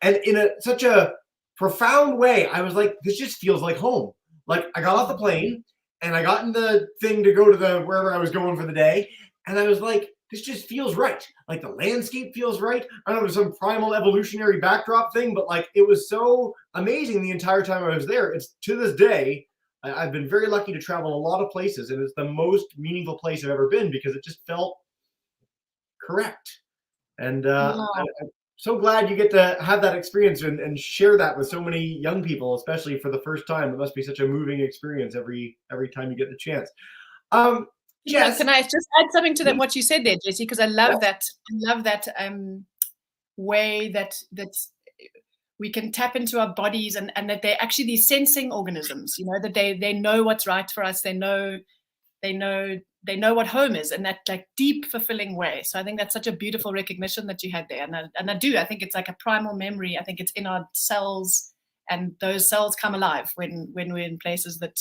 A: and in such a profound way, I was like, this just feels like home. I got off the plane, and I got in the thing to go to wherever I was going for the day. And I was like, this just feels right. The landscape feels right. I don't know, some primal evolutionary backdrop thing, but it was so amazing the entire time I was there. It's to this day, I've been very lucky to travel a lot of places, and it's the most meaningful place I've ever been because it just felt correct. And I'm so glad you get to have that experience and share that with so many young people, especially for the first time. It must be such a moving experience every time you get the chance. Jess,
K: can I just add something to that, what you said there, Jesse? Because I love that. I love that way that we can tap into our bodies and that they're actually these sensing organisms. That they know what's right for us. They know what home is in that deep, fulfilling way. So I think that's such a beautiful recognition that you had there. And I think it's like a primal memory. I think it's in our cells, and those cells come alive when we're in places that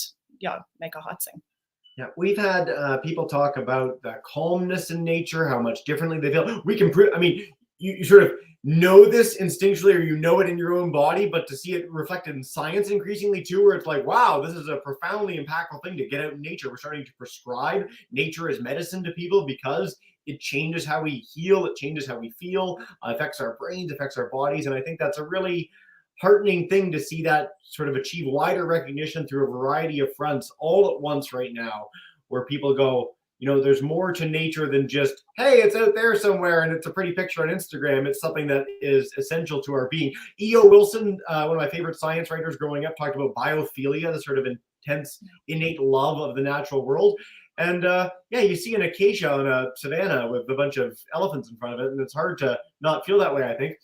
K: make our hearts sing.
A: Yeah, we've had people talk about the calmness in nature, how much differently they feel. We can you sort of know this instinctually, or it in your own body, but to see it reflected in science increasingly too, where it's wow, this is a profoundly impactful thing to get out in nature. We're starting to prescribe nature as medicine to people because it changes how we heal, it changes how we feel, affects our brains, affects our bodies. And I think that's a really heartening thing to see that sort of achieve wider recognition through a variety of fronts all at once right now, where people go, there's more to nature than just, hey, it's out there somewhere and it's a pretty picture on Instagram. It's something that is essential to our being. E.O. Wilson, one of my favorite science writers growing up, talked about biophilia, the sort of intense, innate love of the natural world. And you see an acacia on a savanna with a bunch of elephants in front of it, and it's hard to not feel that way, I think.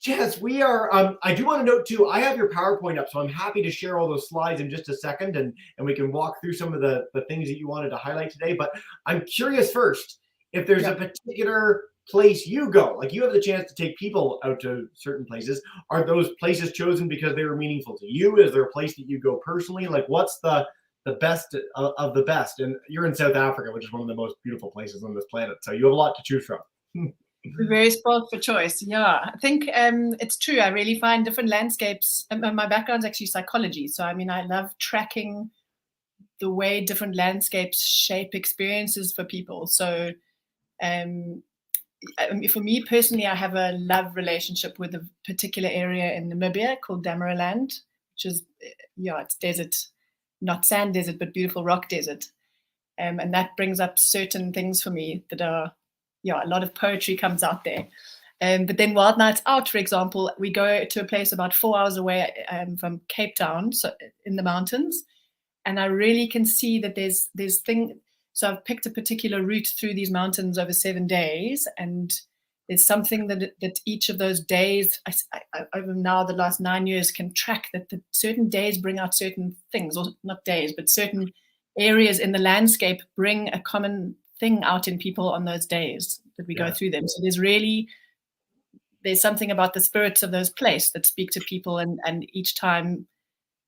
A: Jess, we are, I do want to note too, I have your PowerPoint up, so I'm happy to share all those slides in just a second, and we can walk through some of the things that you wanted to highlight today. But I'm curious first, if there's a particular place you go, you have the chance to take people out to certain places. Are those places chosen because they were meaningful to you? Is there a place that you go personally? What's the the best of the best. And you're in South Africa, which is one of the most beautiful places on this planet. So you have a lot to choose from.
K: We're very spoiled for choice. Yeah, I think it's true. I really find different landscapes. My background's actually psychology. So, I mean, I love tracking the way different landscapes shape experiences for people. So, for me personally, I have a love relationship with a particular area in Namibia called Damaraland, which is, it's desert, not sand desert, but beautiful rock desert. And that brings up certain things for me that are, a lot of poetry comes out there. But then Wild Nights Out, for example, we go to a place about 4 hours away from Cape Town, so in the mountains. And I really can see that there's thing. So I've picked a particular route through these mountains over 7 days. And there's something that each of those days, over now the last 9 years, can track that the certain days bring out certain things, or not days, but certain areas in the landscape bring a common thing out in people on those days that we go through them. So there's something about the spirits of those places that speak to people and each time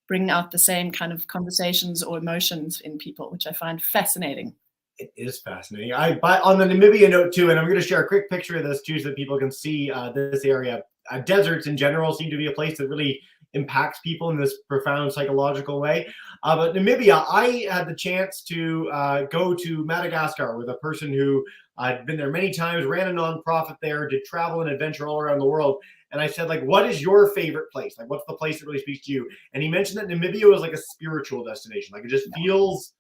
K: bring out the same kind of conversations or emotions in people, which I find fascinating.
A: It is fascinating. On the Namibia note too, and I'm going to share a quick picture of this too so that people can see this area. Deserts in general seem to be a place that really impacts people in this profound psychological way. But Namibia, I had the chance to go to Madagascar with a person who I'd been there many times, ran a nonprofit there, did travel and adventure all around the world. And I said, like, what is your favorite place? Like, what's the place that really speaks to you? And he mentioned that Namibia was like a spiritual destination. Like, it just feels,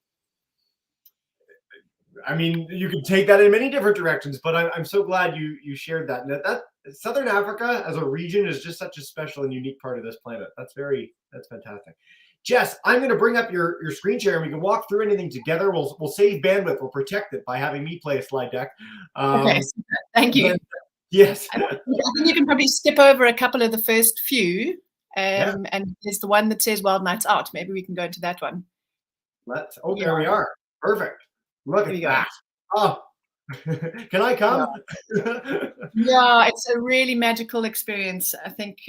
A: I mean, you could take that in many different directions, but I'm so glad you shared that. And that Southern Africa as a region is just such a special and unique part of this planet. That's fantastic. Jess, I'm going to bring up your screen share and we can walk through anything together. We'll save bandwidth. We'll protect it by having me play a slide deck.
K: Okay, thank you.
A: Yes.
K: I think you can probably skip over a couple of the first few. And there's the one that says Wild Nights Out. Maybe we can go into that one.
A: There we are. Perfect. Look at that. Oh, can I come?
K: Yeah, it's a really magical experience. I think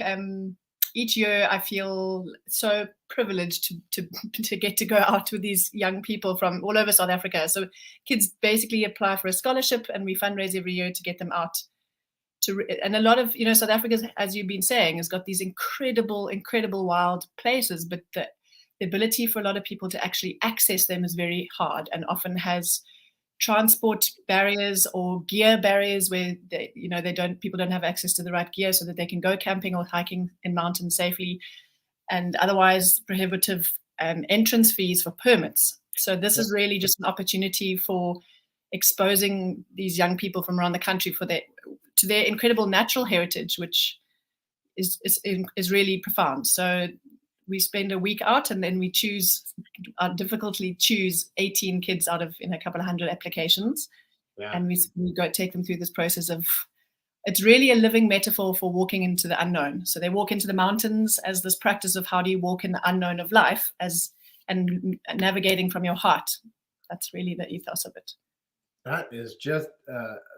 K: each year I feel so privileged to get to go out with these young people from all over South Africa. So kids basically apply for a scholarship and we fundraise every year to get them out. And a lot of, South Africa, as you've been saying, has got these incredible wild places, but the ability for a lot of people to actually access them is very hard and often has transport barriers or gear barriers where people don't have access to the right gear so that they can go camping or hiking in mountains safely, and otherwise prohibitive entrance fees for permits. So this is really just an opportunity for exposing these young people from around the country to their incredible natural heritage, which is really profound. So we spend a week out and then we difficultly choose 18 kids out of a couple of hundred applications. Yeah. And we go take them through this process of, it's really a living metaphor for walking into the unknown. So they walk into the mountains as this practice of how do you walk in the unknown of life and navigating from your heart. That's really the ethos of it.
A: That is just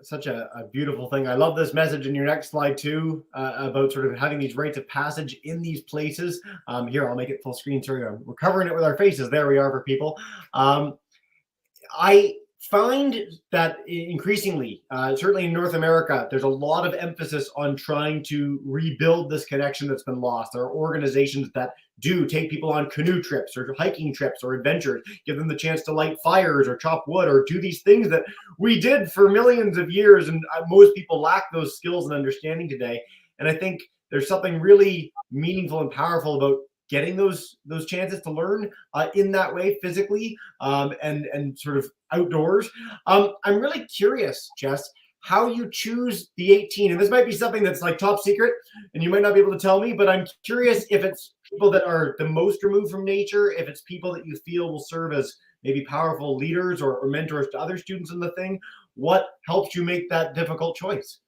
A: such a beautiful thing. I love this message in your next slide too, about sort of having these rites of passage in these places. Here, I'll make it full screen. Sorry, we're covering it with our faces. There we are for people. I find that increasingly, certainly in North America, there's a lot of emphasis on trying to rebuild this connection that's been lost. There are organizations that do take people on canoe trips or hiking trips or adventures, give them the chance to light fires or chop wood or do these things that we did for millions of years. And most people lack those skills and understanding today. And I think there's something really meaningful and powerful about getting those chances to learn in that way physically and sort of outdoors. I'm really curious, Jess, how you choose the 18. And this might be something that's like top secret and you might not be able to tell me, but I'm curious if it's people that are the most removed from nature, if it's people that you feel will serve as maybe powerful leaders or mentors to other students in the thing. What helps you make that difficult choice?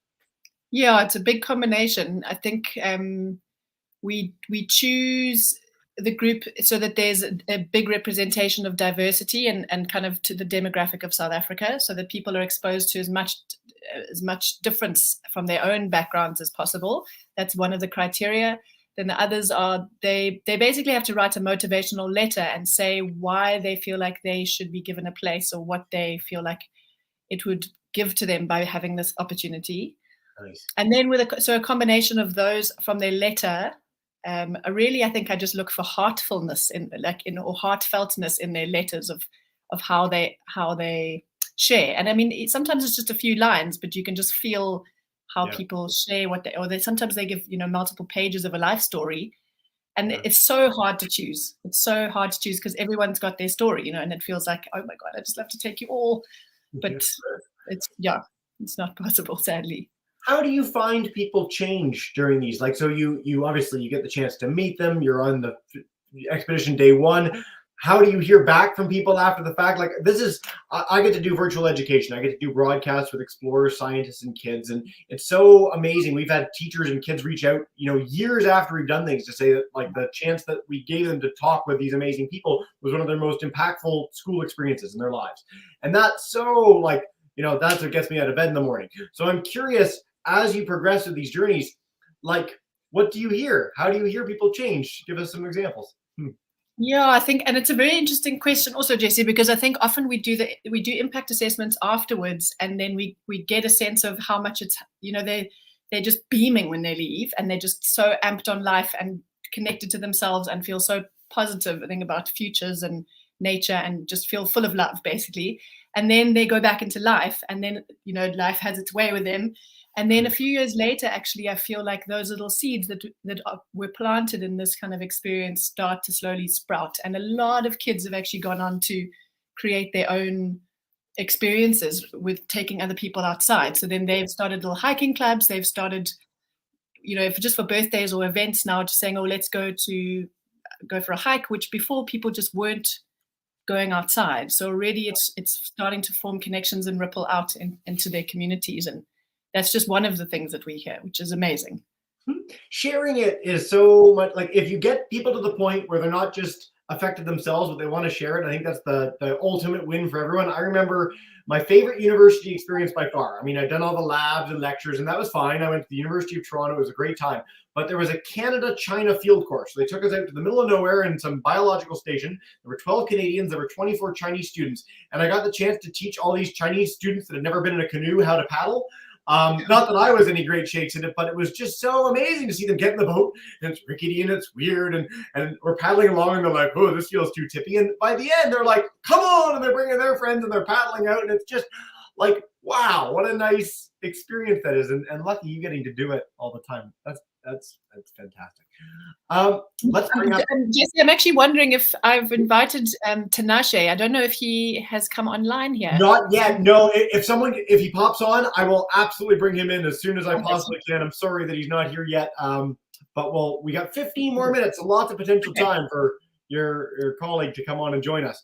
K: Yeah, it's a big combination. I think we choose the group so that there's a big representation of diversity and kind of to the demographic of South Africa, so that people are exposed to as much difference from their own backgrounds as possible. That's one of the criteria. Then the others are, they basically have to write a motivational letter and say why they feel like they should be given a place, or what they feel like it would give to them by having this opportunity.
A: Nice.
K: And then a combination of those from their letter, really, I think I just look for heartfulness or heartfeltness in their letters of how they share. And I mean, sometimes it's just a few lines, but you can just feel how people share sometimes they give, multiple pages of a life story. And it's so hard to choose. It's so hard to choose because everyone's got their story, and it feels like, oh my God, I just love to take you all. But it's not possible, sadly.
A: How do you find people change during these? Like, so you obviously you get the chance to meet them. You're on the expedition day one. How do you hear back from people after the fact? Like, this is, I get to do virtual education. I get to do broadcasts with explorers, scientists, and kids. And it's so amazing. We've had teachers and kids reach out, years after we've done things, to say that, like, the chance that we gave them to talk with these amazing people was one of their most impactful school experiences in their lives. And that's so, like, that's what gets me out of bed in the morning. So I'm curious, as you progress through these journeys, like, what do you hear? How do you hear people change? Give us some examples.
K: Yeah, I think, and it's a very interesting question also, Jesse, because I think often we do impact assessments afterwards, and then we get a sense of how much it's, they're just beaming when they leave, and they're just so amped on life and connected to themselves and feel so positive, I think, about futures and nature, and just feel full of love, basically. And then they go back into life, and then, life has its way with them. And then a few years later, actually, I feel like those little seeds that were planted in this kind of experience start to slowly sprout. And a lot of kids have actually gone on to create their own experiences with taking other people outside. So then they've started little hiking clubs. They've started, just for birthdays or events now, just saying, oh, let's go for a hike, which before people just weren't going outside. So already it's starting to form connections and ripple out into their communities. And that's just one of the things that we hear, which is amazing.
A: Sharing it is so much, like, if you get people to the point where they're not just affected themselves, but they want to share it, I think that's the ultimate win for everyone. I remember my favorite university experience by far. I mean, I'd done all the labs and lectures, and that was fine. I went to the University of Toronto. It was a great time. But there was a Canada-China field course. So they took us out to the middle of nowhere in some biological station. There were 12 Canadians. There were 24 Chinese students. And I got the chance to teach all these Chinese students that had never been in a canoe how to paddle. Not that I was any great shakes in it, but it was just so amazing to see them get in the boat, and it's rickety and it's weird, and we're paddling along, and they're like, oh, this feels too tippy. And by the end, they're like, come on, and they're bringing their friends, and they're paddling out, and it's just like, wow, what a nice experience that is. And lucky you getting to do it all the time. That's fantastic. Let's bring up
K: Jesse, I'm actually wondering if I've invited Tinashe. I don't know if he has come online here.
A: Not yet. No, if he pops on, I will absolutely bring him in as soon as I possibly can. I'm sorry that he's not here yet. But we got 15 more minutes, and lots of potential time for your colleague to come on and join us.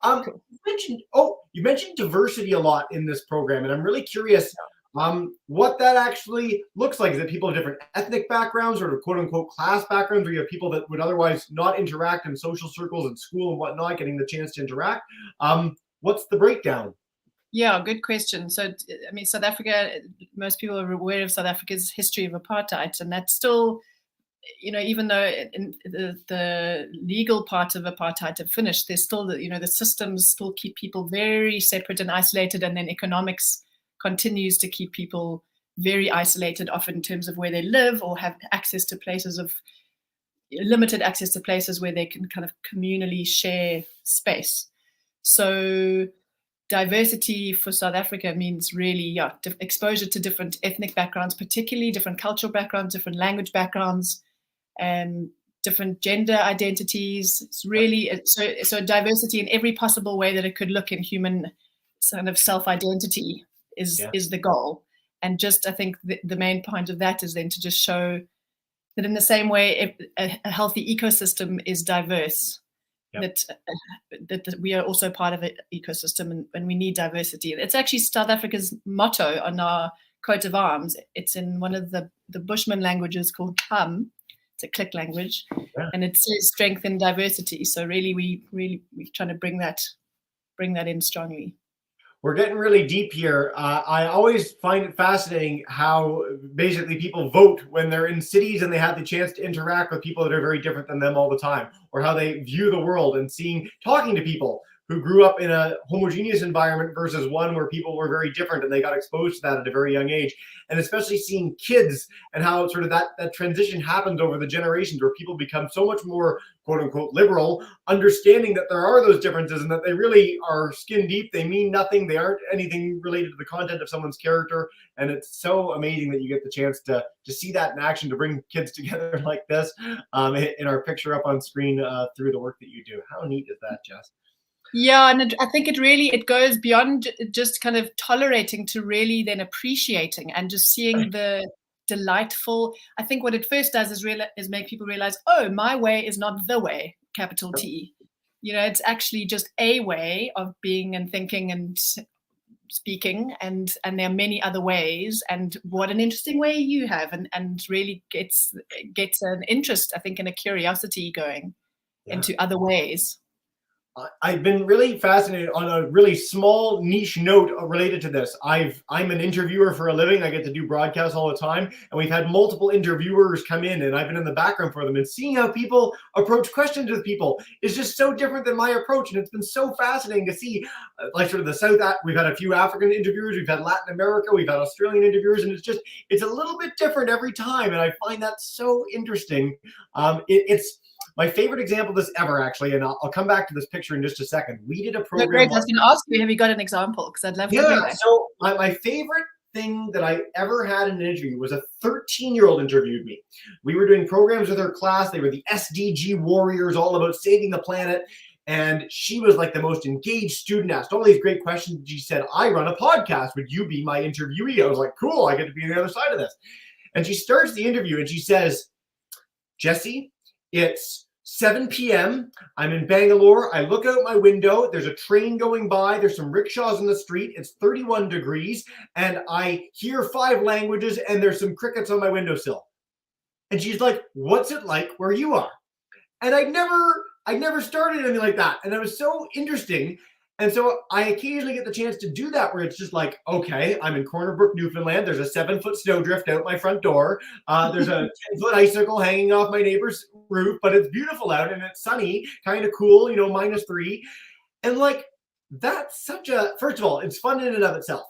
A: You mentioned diversity a lot in this program, and I'm really curious what that actually looks like. Is it people of different ethnic backgrounds, or quote unquote class backgrounds, where you have people that would otherwise not interact in social circles and school and whatnot, getting the chance to interact? What's the breakdown?
K: Yeah, good question. So, I mean, South Africa, most people are aware of South Africa's history of apartheid, and that's still, even though the legal part of apartheid have finished, there's still the systems still keep people very separate and isolated, and then economics continues to keep people very isolated, often in terms of where they live, or have limited access to places where they can kind of communally share space. So diversity for South Africa means really, exposure to different ethnic backgrounds, particularly different cultural backgrounds, different language backgrounds, and different gender identities. It's really so diversity in every possible way that it could look in human kind of self-identity is the goal. And just, I think the main point of that is then to just show that in the same way a healthy ecosystem is diverse, that we are also part of an ecosystem, and we need diversity. It's actually South Africa's motto on our coat of arms. It's in one of the Bushman languages called Kham. It's a click language, and it says strength in diversity. So really, we're trying to bring that in strongly.
A: we're getting really deep here. I always find it fascinating how basically people vote when they're in cities and they have the chance to interact with people that are very different than them all the time, or how they view the world and talking to people who grew up in a homogeneous environment versus one where people were very different and they got exposed to that at a very young age. And especially seeing kids and how sort of that transition happens over the generations, where people become so much more quote unquote liberal, understanding that there are those differences and that they really are skin deep. They mean nothing. They aren't anything related to the content of someone's character. And it's so amazing that you get the chance to see that in action, to bring kids together like this in our picture up on screen through the work that you do. How neat is that, Jess?
K: Yeah, and I think it goes beyond just kind of tolerating to really then appreciating and just seeing the delightful. I think what it first does is make people realize, oh, my way is not the way, capital T. You know, it's actually just a way of being and thinking and speaking, and there are many other ways, and what an interesting way you have, and really gets an interest, I think, and a curiosity going into other ways.
A: I've been really fascinated on a really small niche note related to this. I'm an interviewer for a living. I get to do broadcasts all the time, and we've had multiple interviewers come in, and I've been in the background for them, and seeing how people approach questions with people is just so different than my approach. And it's been so fascinating to see, like sort of the South. We've had a few African interviewers, we've had Latin America, we've had Australian interviewers, and it's a little bit different every time, and I find that so interesting. It's my favorite example of this ever, actually, and I'll come back to this picture in just a second. We did a program.
K: Great. I was going to ask you, have you got an example? Because I'd love to hear that.
A: So my favorite thing that I ever had in an interview was a 13-year-old interviewed me. We were doing programs with her class. They were the SDG warriors, all about saving the planet. And she was like the most engaged student, asked all these great questions. She said, I run a podcast. Would you be my interviewee? I was like, cool, I get to be on the other side of this. And she starts the interview and she says, Jesse, it's 7 p.m. I'm in Bangalore. I look out my window. There's a train going by. There's some rickshaws in the street. It's 31 degrees. And I hear 5 languages and there's some crickets on my windowsill. And she's like, what's it like where you are? And I'd never started anything like that. And it was so interesting. And so I occasionally get the chance to do that, where it's just like, okay, I'm in Corner Brook, Newfoundland. There's a 7-foot snowdrift out my front door. There's a 10-foot icicle hanging off my neighbor's roof, but it's beautiful out and it's sunny, kind of cool, -3. And like, that's first of all, it's fun in and of itself.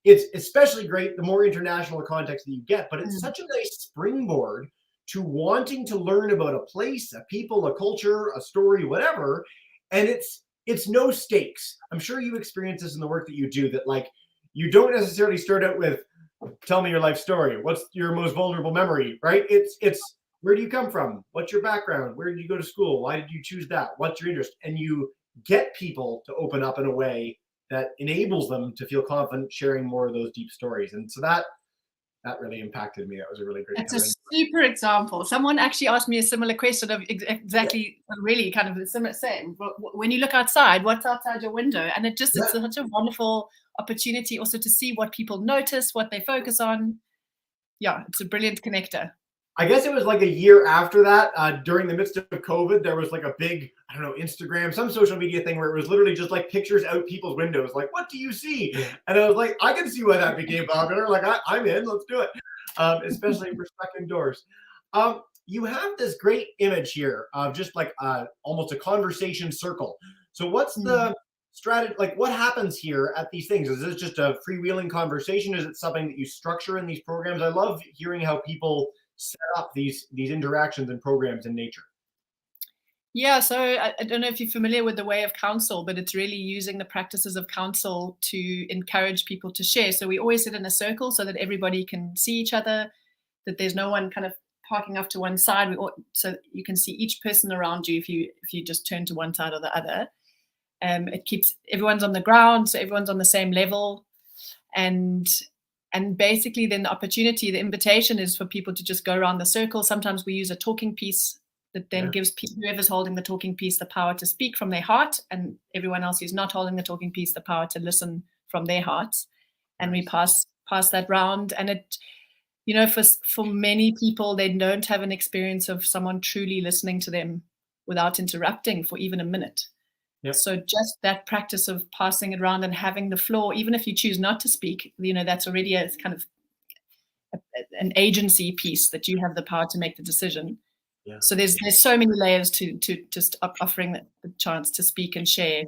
A: It's especially great the more international context that you get, but it's such a nice springboard to wanting to learn about a place, a people, a culture, a story, whatever. And it's no stakes. I'm sure you experience this in the work that you do, that like, you don't necessarily start out with, tell me your life story. What's your most vulnerable memory, right? It's where do you come from? What's your background? Where did you go to school? Why did you choose that? What's your interest? And you get people to open up in a way that enables them to feel confident sharing more of those deep stories. And so that really impacted me. That was a really great.
K: It's a super example. Someone actually asked me a similar question of exactly, really kind of the similar same. When you look outside, what's outside your window? And it's such a wonderful opportunity also to see what people notice, what they focus on. Yeah, it's a brilliant connector.
A: I guess it was like a year after that, during the midst of COVID, there was like a big, I don't know, Instagram, some social media thing where it was literally just like pictures out people's windows. Like, what do you see? And I was like, I can see why that became popular. Like, I'm in, let's do it. Especially for stuck indoors. You have this great image here of just like almost a conversation circle. So what's the strategy? Like, what happens here at these things? Is this just a freewheeling conversation? Is it something that you structure in these programs? I love hearing how people set up these interactions and programs in nature.
K: Yeah, so I don't know if you're familiar with the way of counsel, but it's really using the practices of counsel to encourage people to share. So we always sit in a circle so that everybody can see each other, that there's no one kind of parking off to one side, so you can see each person around you if you just turn to one side or the other. It keeps everyone's on the ground, so everyone's on the same level. And basically then the invitation is for people to just go around the circle. Sometimes we use a talking piece that then gives whoever's holding the talking piece the power to speak from their heart, and everyone else who's not holding the talking piece the power to listen from their hearts. And we pass that round. And it, for many people, they don't have an experience of someone truly listening to them without interrupting for even a minute.
A: Yep.
K: So just that practice of passing it around and having the floor, even if you choose not to speak, that's already a kind of an agency piece that you have the power to make the decision.
A: Yeah.
K: So there's so many layers to just offering the chance to speak and share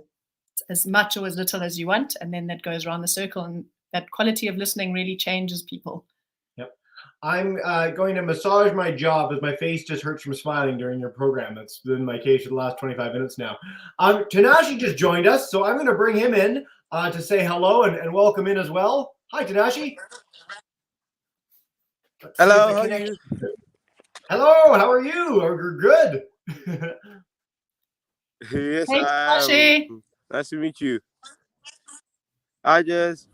K: as much or as little as you want, and then that goes around the circle, and that quality of listening really changes people.
A: Yep. I'm going to massage my jaw as my face just hurts from smiling during your program. That's been my case for the last 25 minutes now. Tanashi just joined us, so I'm going to bring him in to say hello and welcome in as well. Hi, Tanashi.
L: Hello, how are you?
A: Hello, how are you? We're good.
L: Yes,
K: Hey, Tanashi.
L: Nice to meet you. Hi, Jess.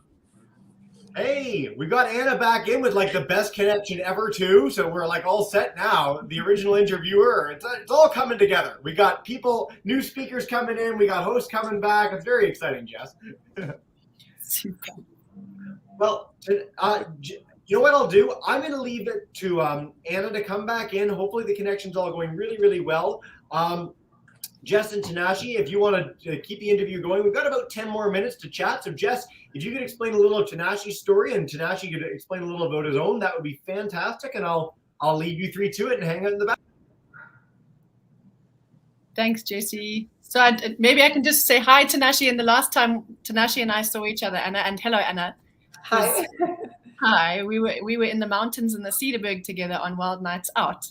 A: Hey, we got Anna back in with like the best connection ever too, so we're like all set now. The original interviewer, it's all coming together. We got people, new speakers coming in, we got hosts coming back. It's very exciting, Jess.
K: Super.
A: Well, you know what I'll do? I'm going to leave it to Anna to come back in. Hopefully the connection's all going really, really well. Jess and Tanashi, if you want to keep the interview going, we've got about 10 more minutes to chat. So Jess, if you could explain a little of Tanashi's story and Tanashi could explain a little about his own, that would be fantastic. And I'll leave you three to it and hang out in the back.
K: Thanks, Jesse. So maybe I can just say hi, Tanashi. And the last time Tanashi and I saw each other, Anna, and hello, Anna.
J: Hi.
K: Hi. We were in the mountains in the Cedarburg together on Wild Nights Out.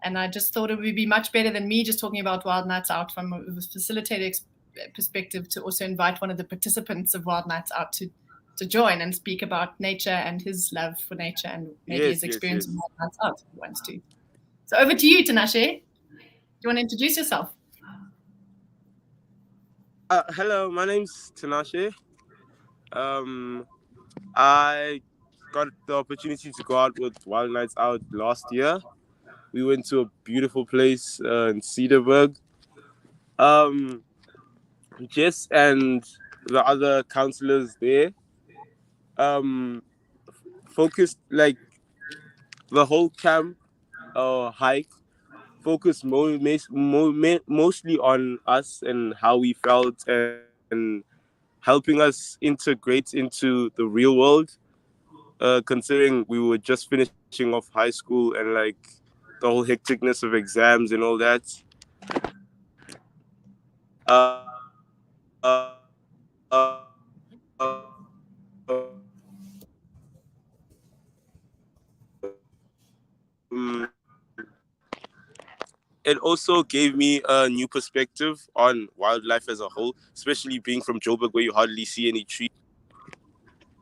K: And I just thought it would be much better than me just talking about Wild Nights Out from a facilitator perspective to also invite one of the participants of Wild Nights Out to join and speak about nature and his love for nature and maybe his experience in Wild Nights Out if he wants to. So over to you, Tanashi. Do you want to introduce yourself?
L: Hello, my name's Tanashi. I got the opportunity to go out with Wild Nights Out last year. We went to a beautiful place in Cedarburg. Jess and the other counselors there focused, like the whole camp hike focused mostly on us and how we felt and helping us integrate into the real world, considering we were just finishing off high school and like the whole hecticness of exams and all that. It also gave me a new perspective on wildlife as a whole, especially being from Joburg where you hardly see any trees.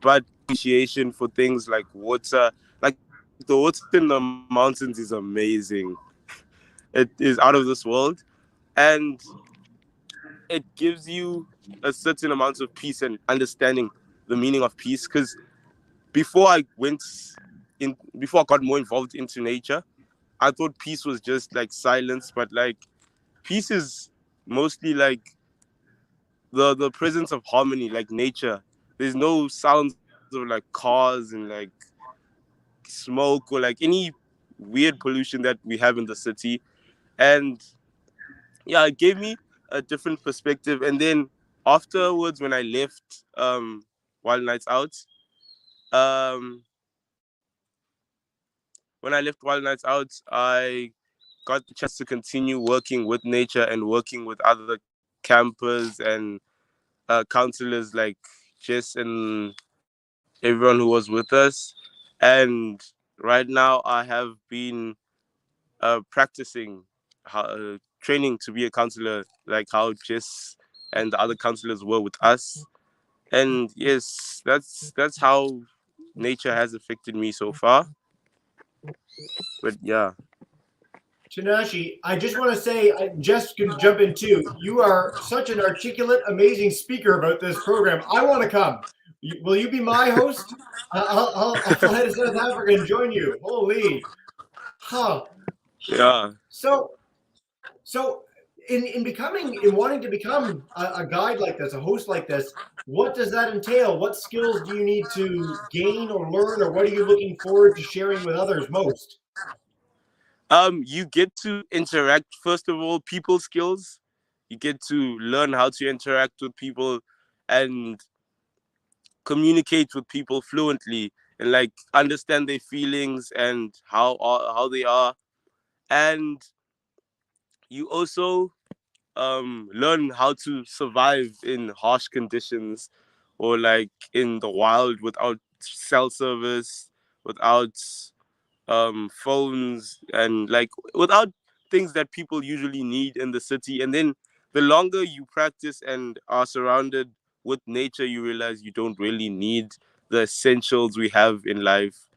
L: But appreciation for things like water, like the water in the mountains is amazing. It is out of this world. And it gives you a certain amount of peace and understanding the meaning of peace. Because before I got more involved into nature, I thought peace was just like silence, but like peace is mostly like the presence of harmony, like nature. There's no sounds of like cars and like smoke or like any weird pollution that we have in the city. And yeah, it gave me a different perspective. And then afterwards, when I left Wild Nights Out, I got the chance to continue working with nature and working with other campers and counselors like Jess and everyone who was with us. And right now I have been practicing training to be a counselor, like how Jess and the other counselors were with us. And yes, that's how nature has affected me so far. But yeah.
A: Tanashi, I just want to say, Jess can jump in too. You are such an articulate, amazing speaker about this program. I want to come. Will you be my host? I'll fly to South Africa and join you. Holy, huh?
L: Yeah.
A: So in wanting to become a guide like this, a host like this, what does that entail? What skills do you need to gain or learn, or what are you looking forward to sharing with others most?
L: You get to interact, first of all, people skills, You get to learn how to interact with people and communicate with people fluently, and like understand their feelings and how they are. And you also learn how to survive in harsh conditions, or like in the wild, without cell service, without phones, and like without things that people usually need in the city. And then the longer you practice and are surrounded with nature, you realize you don't really need the essentials we have in life.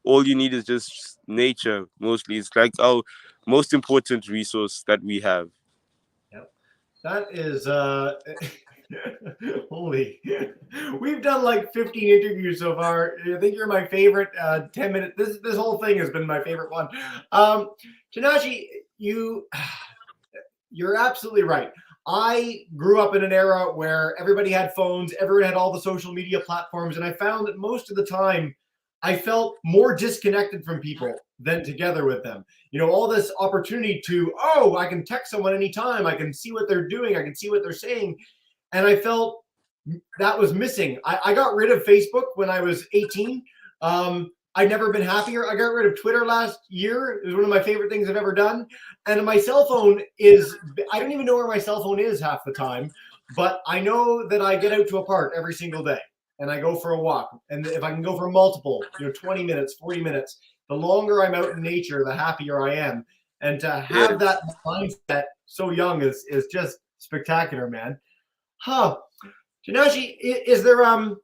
L: All you need is just nature. Mostly it's like our most important resource that we have.
A: Yep. That is holy. We've done like 15 interviews so far. I think you're my favorite 10 minute. This whole thing has been my favorite one. Tanashi, you're absolutely right. I grew up in an era where everybody had phones, everyone had all the social media platforms, and I found that most of the time I felt more disconnected from people than together with them. You know, all this opportunity to, oh, I can text someone anytime, I can see what they're doing, I can see what they're saying. And I felt that was missing. I got rid of Facebook when I was 18. I'd never been happier. I got rid of Twitter last year. It was one of my favorite things I've ever done. And my cell phone is, I don't even know where my cell phone is half the time, but I know that I get out to a park every single day and I go for a walk. And if I can go for multiple, 20 minutes, 40 minutes, the longer I'm out in nature, the happier I am. And to have that mindset so young is just spectacular, man. Huh. Tanashi, is there, I'm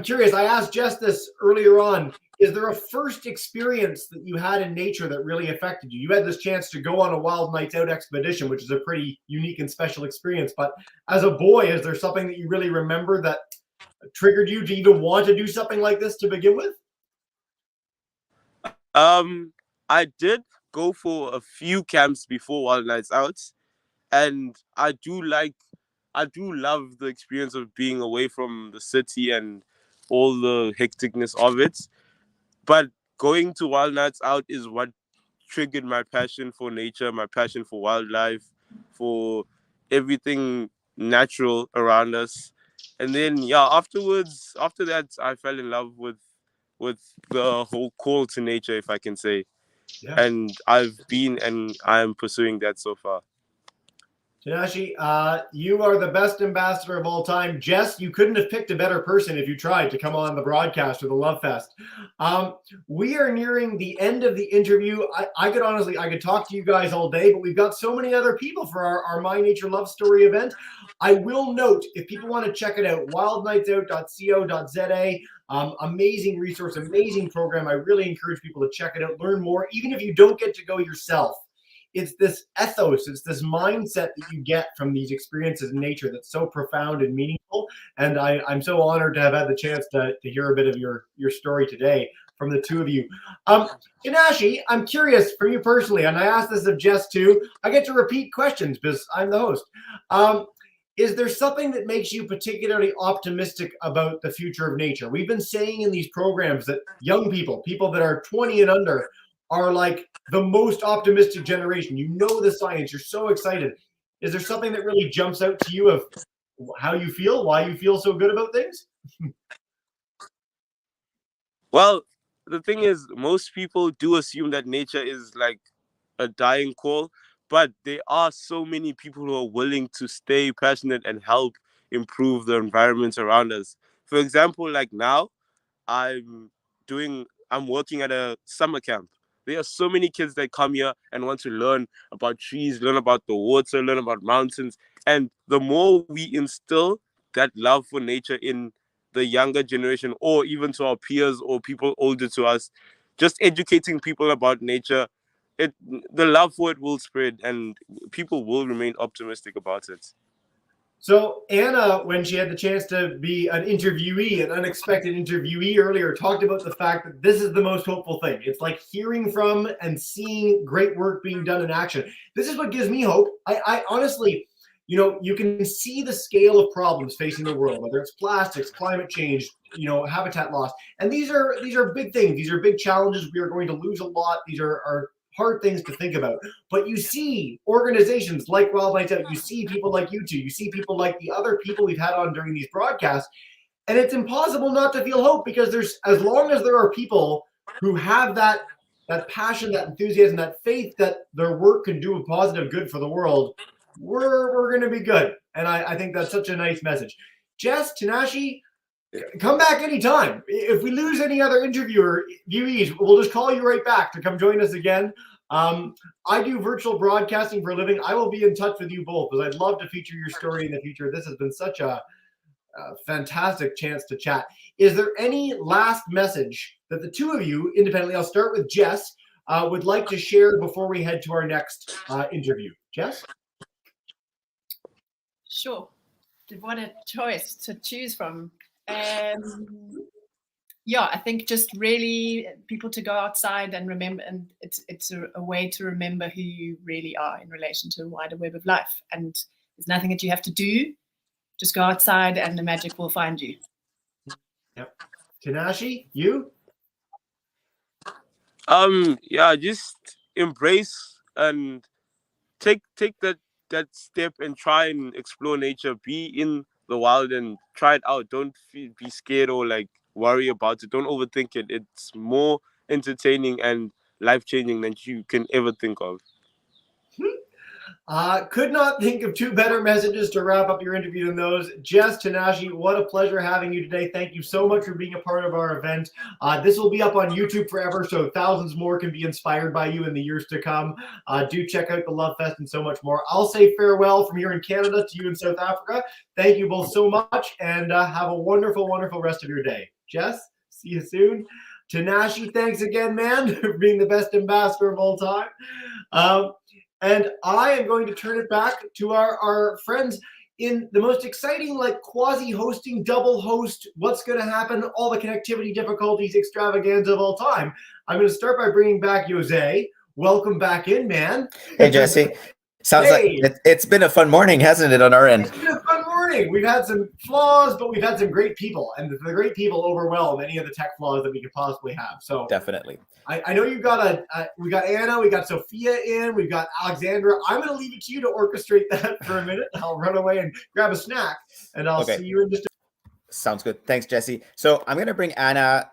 A: curious, I asked Jess this earlier on. Is there a first experience that you had in nature that really affected you? You had this chance to go on a Wild Nights Out expedition, which is a pretty unique and special experience. But as a boy, is there something that you really remember that triggered you to even want to do something like this to begin with?
L: I did go for a few camps before Wild Nights Out, and I do love the experience of being away from the city and all the hecticness of it. But going to Wild Nights Out is what triggered my passion for nature, my passion for wildlife, for everything natural around us. And then, yeah, after that, I fell in love with the whole call to nature, if I can say.
A: Yeah.
L: And I've been and I'm pursuing that so far.
A: Tanashi, you are the best ambassador of all time. Jess, you couldn't have picked a better person if you tried to come on the broadcast or the Love Fest. We are nearing the end of the interview. I could talk to you guys all day, but we've got so many other people for our My Nature Love Story event. I will note, if people want to check it out, wildnightsout.co.za. Amazing resource, amazing program. I really encourage people to check it out, learn more, even if you don't get to go yourself. It's this ethos, it's this mindset that you get from these experiences in nature that's so profound and meaningful. And I'm so honored to have had the chance to hear a bit of your story today from the two of you. Tanashi, I'm curious from you personally, and I asked this of Jess too. I get to repeat questions because I'm the host. Is there something that makes you particularly optimistic about the future of nature? We've been saying in these programs that young people that are 20 and under, are like the most optimistic generation. You know the science, you're so excited. Is there something that really jumps out to you of how you feel, why you feel so good about things?
L: Well, the thing is, most people do assume that nature is like a dying call, but there are so many people who are willing to stay passionate and help improve the environment around us. For example, like now, I'm working at a summer camp. There are so many kids that come here and want to learn about trees, learn about the water, learn about mountains. And the more we instill that love for nature in the younger generation, or even to our peers or people older to us, just educating people about nature, the love for it will spread and people will remain optimistic about it.
A: So Anna, when she had the chance to be an interviewee, an unexpected interviewee earlier, talked about the fact that this is the most hopeful thing. It's like hearing from and seeing great work being done in action. This is what gives me hope. I honestly, you can see the scale of problems facing the world, whether it's plastics, climate change, habitat loss. And these are big things. These are big challenges. We are going to lose a lot. These are hard things to think about. But you see organizations like Wild Nights Out, you see people like you two, you see people like the other people we've had on during these broadcasts, and it's impossible not to feel hope, because there's, as long as there are people who have that passion, that enthusiasm, that faith that their work can do a positive good for the world, we're going to be good. And I think that's such a nice message. Jess, Tanashi, come back anytime. If we lose any other viewees, we'll just call you right back to come join us again. I do virtual broadcasting for a living. I will be in touch with you both, because I'd love to feature your story in the future. This has been such a fantastic chance to chat. Is there any last message that the two of you independently, I'll start with Jess, would like to share before we head to our next interview? Jess?
K: Sure. What a choice to choose from. Yeah, I think just really people to go outside and remember, and it's a way to remember who you really are in relation to a wider web of life. And there's nothing that you have to do. Just go outside and the magic will find you.
A: Yep. Tanashi, you?
L: Yeah, just embrace and take that step and try and explore nature. Be in the wild and try it out. Don't be scared or like worry about it. Don't overthink it. It's more entertaining and life-changing than you can ever think of.
A: Could not think of two better messages to wrap up your interview than those. Jess, Tanashi, what a pleasure having you today. Thank you so much for being a part of our event. This will be up on YouTube forever, so thousands more can be inspired by you in the years to come. Do check out the Love Fest and so much more. I'll say farewell from here in Canada to you in South Africa. Thank you both so much, and have a wonderful, wonderful rest of your day. Jess, see you soon. Tanashi, thanks again, man, for being the best ambassador of all time. And I am going to turn it back to our friends in the most exciting, like quasi-hosting, double host, what's going to happen, all the connectivity difficulties extravaganza of all time. I'm going to start by bringing back Jose. Welcome back in, man.
M: Hey, Jesse. Sounds like it's been a fun morning, hasn't it, on our end?
A: It's been a fun morning. We've had some flaws, but we've had some great people, and the great people overwhelm any of the tech flaws that we could possibly have. So
M: definitely.
A: I know you've got we got Anna, we got Sophia in, we've got Alexandra. I'm going to leave it to you to orchestrate that for a minute. I'll run away and grab a snack, and I'll see you in just a
M: Sounds good. Thanks, Jesse. So I'm going to bring Anna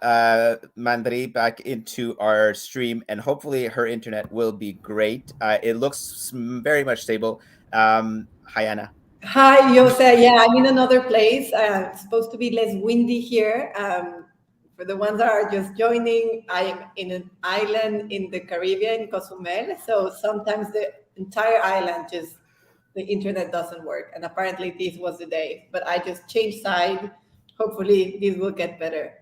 M: Mandri back into our stream, and hopefully her internet will be great. It looks very much stable. Hi, Anna.
J: Hi, Jose. Yeah, I'm in another place. It's supposed to be less windy here. For the ones that are just joining, I'm in an island in the Caribbean, Cozumel. So sometimes the entire island the internet doesn't work. And apparently this was the day. But I just changed side. Hopefully this will get better.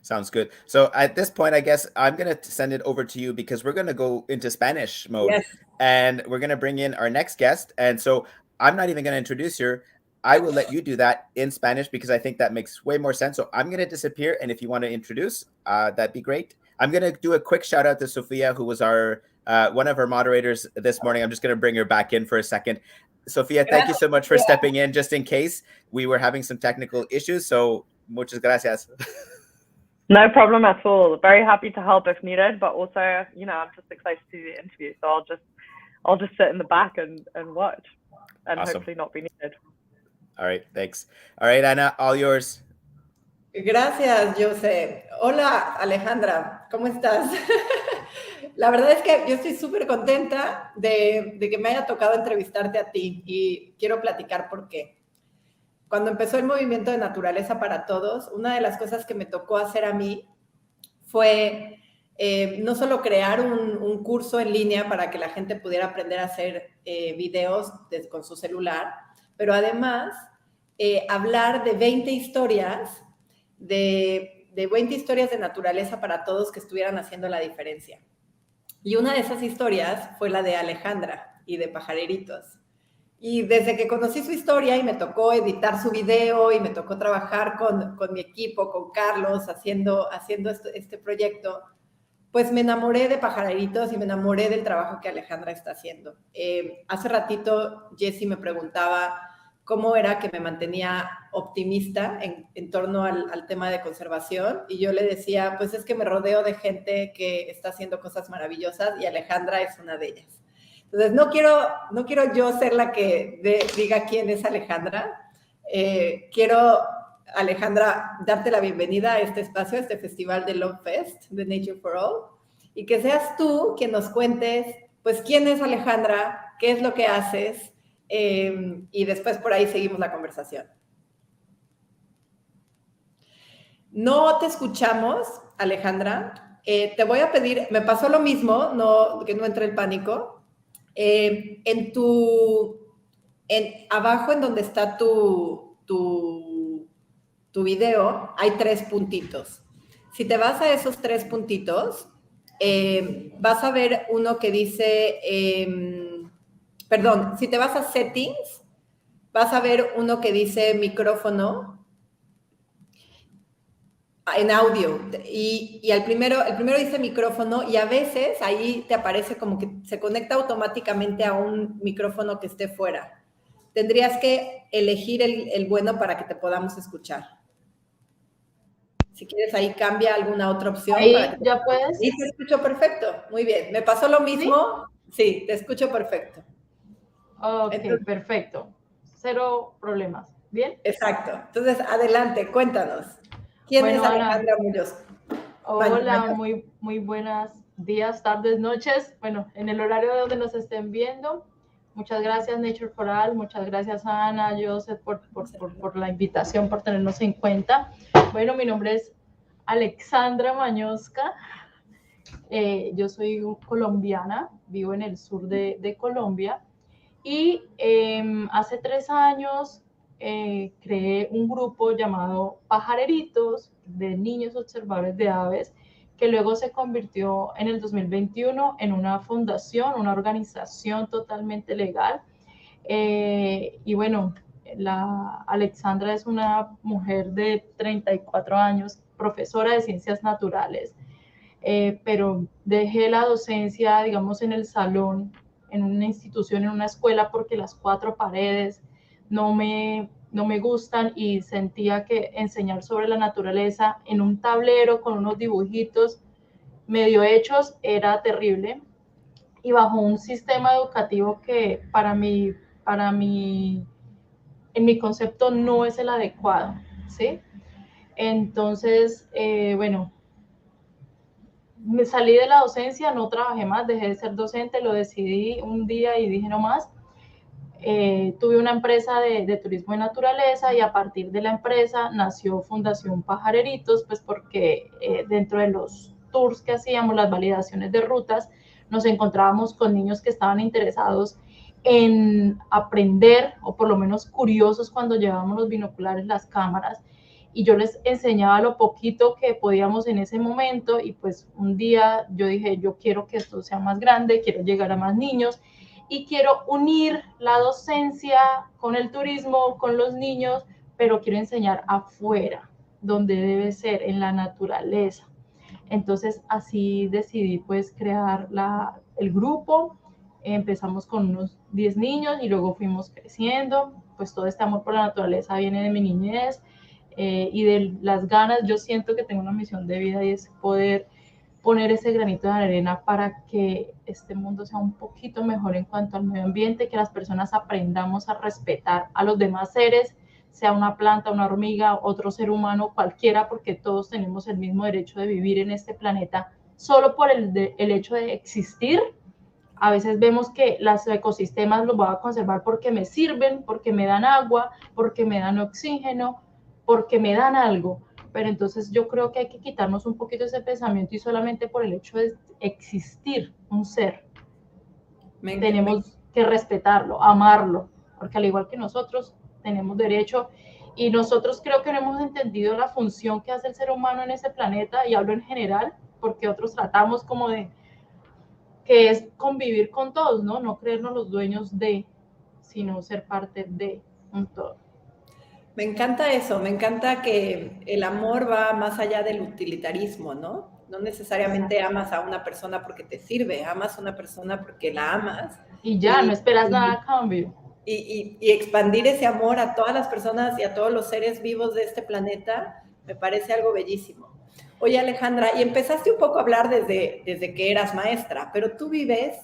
M: Sounds good. So at this point, I guess I'm going to send it over to you, because we're going to go into Spanish mode.
J: Yes.
M: And we're going to bring in our next guest. And so I'm not even going to introduce her. I will let you do that in Spanish, because I think that makes way more sense. So I'm going to disappear. And if you want to introduce, that'd be great. I'm going to do a quick shout out to Sophia, who was our one of our moderators this morning. I'm just going to bring her back in for a second. Sophia, thank you so much for stepping in, just in case we were having some technical issues. So muchas gracias.
N: No problem at all. Very happy to help if needed, but also, I'm just excited to do the interview. So I'll just sit in the back and watch, and
M: Awesome.
N: Hopefully not be needed.
M: All right, thanks. All right, Ana, all yours.
J: Gracias, Jose. Hola, Alejandra, ¿cómo estás? La verdad es que yo estoy súper contenta de que me haya tocado entrevistarte a ti, y quiero platicar por qué. Cuando empezó el movimiento de Naturaleza para Todos, una de las cosas que me tocó hacer a mí fue no solo crear un curso en línea para que la gente pudiera aprender a hacer videos con su celular, pero además hablar de 20 historias, de 20 historias de naturaleza para todos que estuvieran haciendo la diferencia. Y una de esas historias fue la de Alejandra y de Pajareritos. Y desde que conocí su historia y me tocó editar su video y me tocó trabajar con mi equipo, con Carlos, haciendo este proyecto, pues me enamoré de Pajareritos y me enamoré del trabajo que Alejandra está haciendo. Hace ratito Jessie me preguntaba cómo era que me mantenía optimista en torno al tema de conservación. Y yo le decía, pues es que me rodeo de gente que está haciendo cosas maravillosas y Alejandra es una de ellas. Entonces, no quiero yo ser la que diga quién es Alejandra. Quiero, Alejandra, darte la bienvenida a este espacio, a este festival de Love Fest, de Nature for All, y que seas tú quien nos cuentes, pues, quién es Alejandra, qué es lo que haces, y después por ahí seguimos la conversación. No te escuchamos, Alejandra. Te voy a pedir, me pasó lo mismo, que no entre el pánico. Abajo en donde está tu video, hay 3 puntitos. Si te vas a esos 3 puntitos, vas a ver uno que dice, si te vas a settings, vas a ver uno que dice micrófono en audio, y el primero dice micrófono, y a veces ahí te aparece como que se conecta automáticamente a un micrófono que esté fuera. Tendrías que elegir el bueno para que te podamos escuchar. Si quieres, ahí cambia alguna otra opción.
O: Ahí
J: para que
O: ya puedes.
J: Sí, te escucho perfecto. Muy bien. ¿Me pasó lo mismo? Sí, te escucho perfecto.
O: Ok, entonces, perfecto. 0 problemas. ¿Bien?
J: Exacto. Entonces, adelante, cuéntanos. ¿Quién es Alejandra Muñoz?
O: Hola, muy buenos días, tardes, noches. Bueno, en el horario de donde nos estén viendo. Muchas gracias, Nature for All. Muchas gracias, Ana, Joseph, por la invitación, por tenernos en cuenta. Bueno, mi nombre es Alexandra Mañosca. Yo soy colombiana, vivo en el sur de Colombia. Y hace 3 años creé un grupo llamado Pajareritos, de niños observadores de aves, que luego se convirtió en el 2021 en una fundación, una organización totalmente legal. Y bueno, Alexandra es una mujer de 34 años, profesora de ciencias naturales, pero dejé la docencia, digamos, en el salón, en una institución, en una escuela, porque las 4 paredes no me gustan, y sentía que enseñar sobre la naturaleza en un tablero con unos dibujitos medio hechos era terrible, y bajo un sistema educativo que en mi concepto no es el adecuado, ¿sí? Entonces, bueno, me salí de la docencia, no trabajé más, dejé de ser docente, lo decidí un día y dije no más. Tuve una empresa de turismo de naturaleza, y a partir de la empresa nació Fundación Pajareritos, pues porque dentro de los tours que hacíamos, las validaciones de rutas, nos encontrábamos con niños que estaban interesados en aprender, o por lo menos curiosos cuando llevábamos los binoculares, las cámaras, y yo les enseñaba lo poquito que podíamos en ese momento. Y pues un día yo dije, yo quiero que esto sea más grande, quiero llegar a más niños, y quiero unir la docencia con el turismo, con los niños, pero quiero enseñar afuera, donde debe ser, en la naturaleza. Entonces así decidí pues crear el grupo. Empezamos con unos 10 niños y luego fuimos creciendo. Pues todo este amor por la naturaleza viene de mi niñez, y de las ganas. Yo siento que tengo una misión de vida, y es poder poner ese granito de arena para que este mundo sea un poquito mejor en cuanto al medio ambiente, que las personas aprendamos a respetar a los demás seres, sea una planta, una hormiga, otro ser humano, cualquiera, porque todos tenemos el mismo derecho de vivir en este planeta solo por el hecho de existir. A veces vemos que los ecosistemas los voy a conservar porque me sirven, porque me dan agua, porque me dan oxígeno, porque me dan algo. Pero entonces yo creo que hay que quitarnos un poquito ese pensamiento, y solamente por el hecho de existir un ser, tenemos que respetarlo, amarlo, porque al igual que nosotros tenemos derecho. Y nosotros creo que no hemos entendido la función que hace el ser humano en ese planeta, y hablo en general, porque otros tratamos como de que es convivir con todos, ¿no? No creernos los dueños de, sino ser parte de un todo.
J: Me encanta eso, me encanta que el amor va más allá del utilitarismo, ¿no? No necesariamente amas a una persona porque te sirve, amas a una persona porque la amas.
O: Y ya, no esperas nada a cambio.
J: y expandir ese amor a todas las personas y a todos los seres vivos de este planeta, me parece algo bellísimo. Oye, Alejandra, y empezaste un poco a hablar desde que eras maestra, pero tú vives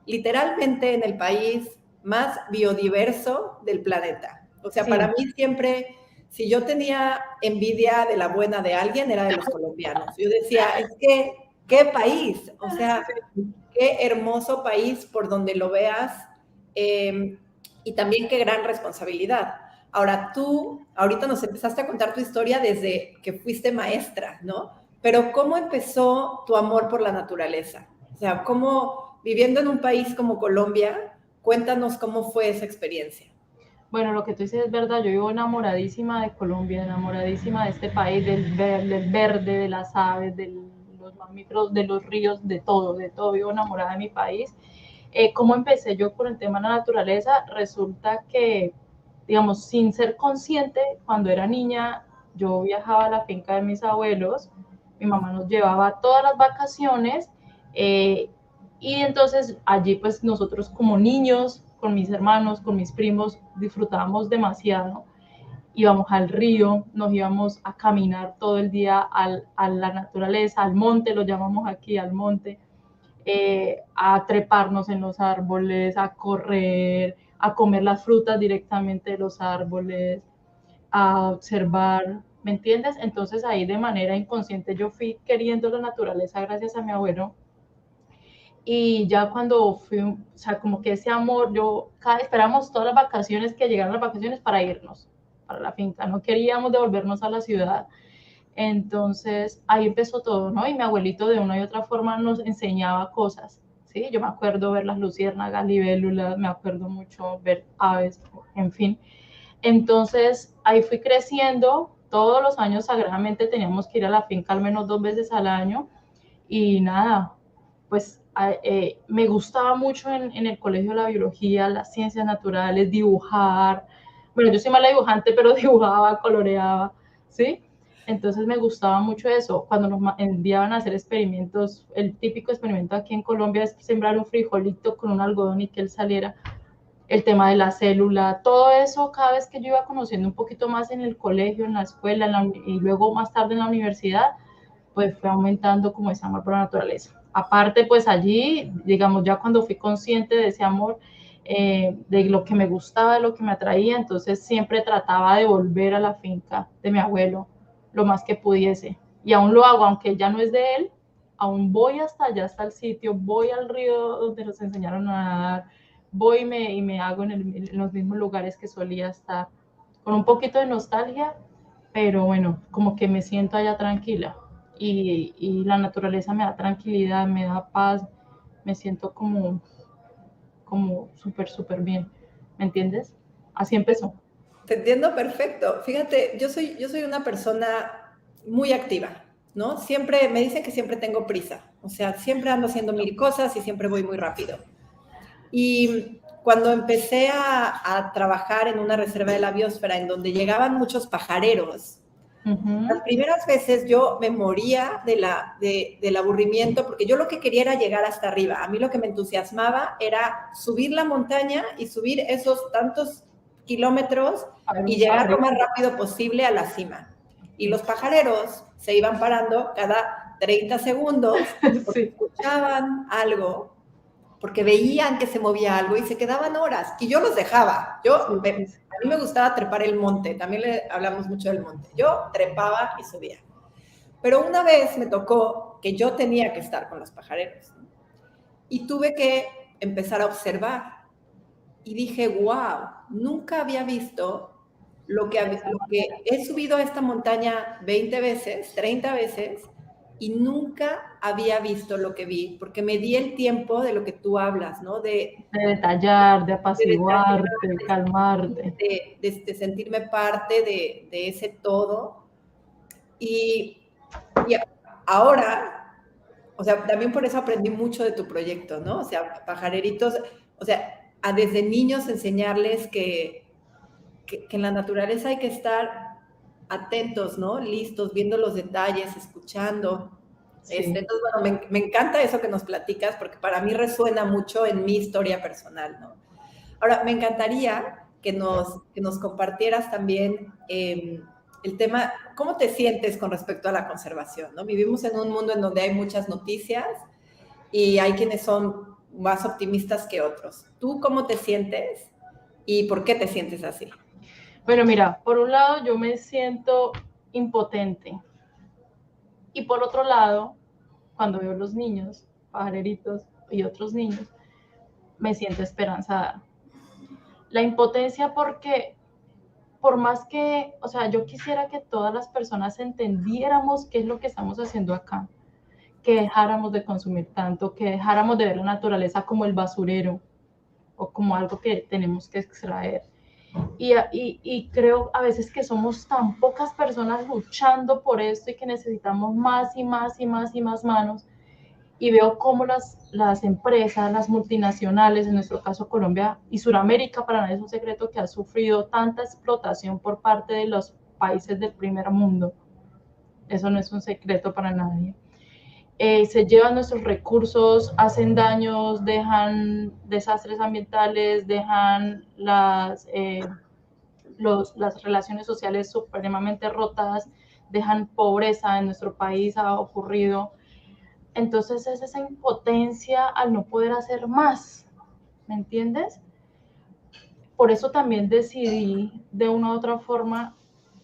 J: literalmente en el país más biodiverso del planeta. O sea, para mí siempre, si yo tenía envidia de la buena de alguien, era de los colombianos. Yo decía, es que, ¿qué país? O sea, qué hermoso país por donde lo veas, y también qué gran responsabilidad. Ahora, tú ahorita nos empezaste a contar tu historia desde que fuiste maestra, ¿no? Pero ¿cómo empezó tu amor por la naturaleza? O sea, ¿cómo, viviendo en un país como Colombia, cuéntanos cómo fue esa experiencia?
O: Bueno, lo que tú dices es verdad, yo vivo enamoradísima de Colombia, enamoradísima de este país, del verde, de las aves, de los mamíferos, de los ríos, de todo, vivo enamorada de mi país. ¿Cómo empecé yo con el tema de la naturaleza? Resulta que, digamos, sin ser consciente, cuando era niña, yo viajaba a la finca de mis abuelos, mi mamá nos llevaba todas las vacaciones, y entonces allí pues nosotros como niños, con mis hermanos, con mis primos, disfrutábamos demasiado. Íbamos al río, nos íbamos a caminar todo el día a la naturaleza, al monte, lo llamamos aquí, al monte, a treparnos en los árboles, a correr, a comer las frutas directamente de los árboles, a observar, ¿me entiendes? Entonces ahí de manera inconsciente yo fui queriendo la naturaleza gracias a mi abuelo. Y ya cuando fui, o sea, como que ese amor, esperamos todas las vacaciones, que llegaran las vacaciones para irnos para la finca, no queríamos devolvernos a la ciudad. Entonces ahí empezó todo, ¿no? Y mi abuelito de una y otra forma nos enseñaba cosas, ¿sí? Yo me acuerdo ver las luciérnagas, libélulas, me acuerdo mucho ver aves, en fin. Entonces ahí fui creciendo, todos los años sagradamente teníamos que ir a la finca al menos 2 veces al año y nada, pues me gustaba mucho en el colegio la biología, las ciencias naturales, dibujar. Bueno, yo soy mala dibujante, pero dibujaba, coloreaba, ¿sí? Entonces me gustaba mucho eso. Cuando nos enviaban a hacer experimentos, el típico experimento aquí en Colombia es sembrar un frijolito con un algodón y que él saliera. El tema de la célula, todo eso, cada vez que yo iba conociendo un poquito más en el colegio, en la escuela, y luego más tarde en la universidad, pues fue aumentando como ese amor por la naturaleza. Aparte, pues allí, digamos, ya cuando fui consciente de ese amor, de lo que me gustaba, de lo que me atraía, entonces siempre trataba de volver a la finca de mi abuelo lo más que pudiese. Y aún lo hago, aunque ya no es de él, aún voy hasta allá, hasta el sitio, voy al río donde nos enseñaron a nadar, voy y me hago en los mismos lugares que solía estar, con un poquito de nostalgia, pero bueno, como que me siento allá tranquila. Y la naturaleza me da tranquilidad, me da paz, me siento como súper bien, ¿me entiendes? Así empezó.
J: Te entiendo perfecto. Fíjate, yo soy una persona muy activa, ¿no? Siempre me dicen que siempre tengo prisa, o sea, siempre ando haciendo 1000 cosas y siempre voy muy rápido. Y cuando empecé a trabajar en una reserva de la biosfera en donde llegaban muchos pajareros, las primeras veces yo me moría del aburrimiento, porque yo lo que quería era llegar hasta arriba. A mí lo que me entusiasmaba era subir la montaña y subir esos tantos kilómetros y llegar lo más rápido posible a la cima. Y los pajareros se iban parando cada 30 segundos porque escuchaban algo, porque veían que se movía algo y se quedaban horas. Y yo los dejaba. A mí me gustaba trepar el monte. También le hablamos mucho del monte. Yo trepaba y subía. Pero una vez me tocó que yo tenía que estar con los pajareros, ¿no? Y tuve que empezar a observar. Y dije, wow, nunca había visto lo que he subido a esta montaña 20 veces, 30 veces, y nunca había visto lo que vi, porque me di el tiempo de lo que tú hablas, ¿no? De
O: detallar, de apaciguarte, de calmarte.
J: De sentirme parte de ese todo. Y ahora, o sea, también por eso aprendí mucho de tu proyecto, ¿no? O sea, pajareritos, o sea, a desde niños enseñarles que en la naturaleza hay que estar atentos, ¿no? Listos, viendo los detalles, escuchando.
O: Sí.
J: Entonces, bueno, me encanta eso que nos platicas, porque para mí resuena mucho en mi historia personal, ¿no? Ahora, me encantaría que nos compartieras también el tema, ¿cómo te sientes con respecto a la conservación, ¿no? Vivimos en un mundo en donde hay muchas noticias y hay quienes son más optimistas que otros. ¿Tú cómo te sientes y por qué te sientes así?
O: Bueno, mira, por un lado yo me siento impotente y por otro lado, cuando veo los niños, pajareritos y otros niños, me siento esperanzada. La impotencia porque por más que, o sea, yo quisiera que todas las personas entendiéramos qué es lo que estamos haciendo acá, que dejáramos de consumir tanto, que dejáramos de ver la naturaleza como el basurero o como algo que tenemos que extraer. Y creo a veces que somos tan pocas personas luchando por esto y que necesitamos más y más y más y más manos. Y veo cómo las empresas, las multinacionales, en nuestro caso Colombia y Sudamérica, para nadie es un secreto que ha sufrido tanta explotación por parte de los países del primer mundo. Eso no es un secreto para nadie. Se llevan nuestros recursos, hacen daños, dejan desastres ambientales, dejan las relaciones sociales supremamente rotas, dejan pobreza en nuestro país, ha ocurrido. Entonces es esa impotencia al no poder hacer más, ¿me entiendes? Por eso también decidí de una u otra forma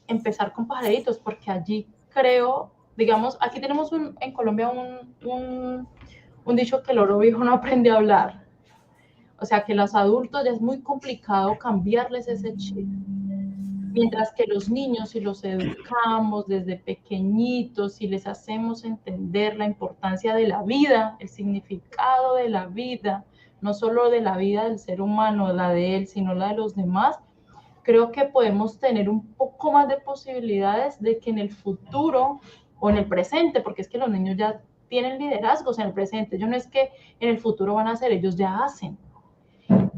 O: empezar con pajaritos, porque allí creo, digamos, aquí tenemos en Colombia un dicho que el oro viejo no aprende a hablar. O sea que los adultos ya es muy complicado cambiarles ese chip. Mientras que los niños, si los educamos desde pequeñitos, si les hacemos entender la importancia de la vida, el significado de la vida, no solo de la vida del ser humano, la de él, sino la de los demás, creo que podemos tener un poco más de posibilidades de que en el futuro o en el presente, porque es que los niños ya tienen liderazgos en el presente, yo no es que en el futuro van a hacer, ellos ya hacen.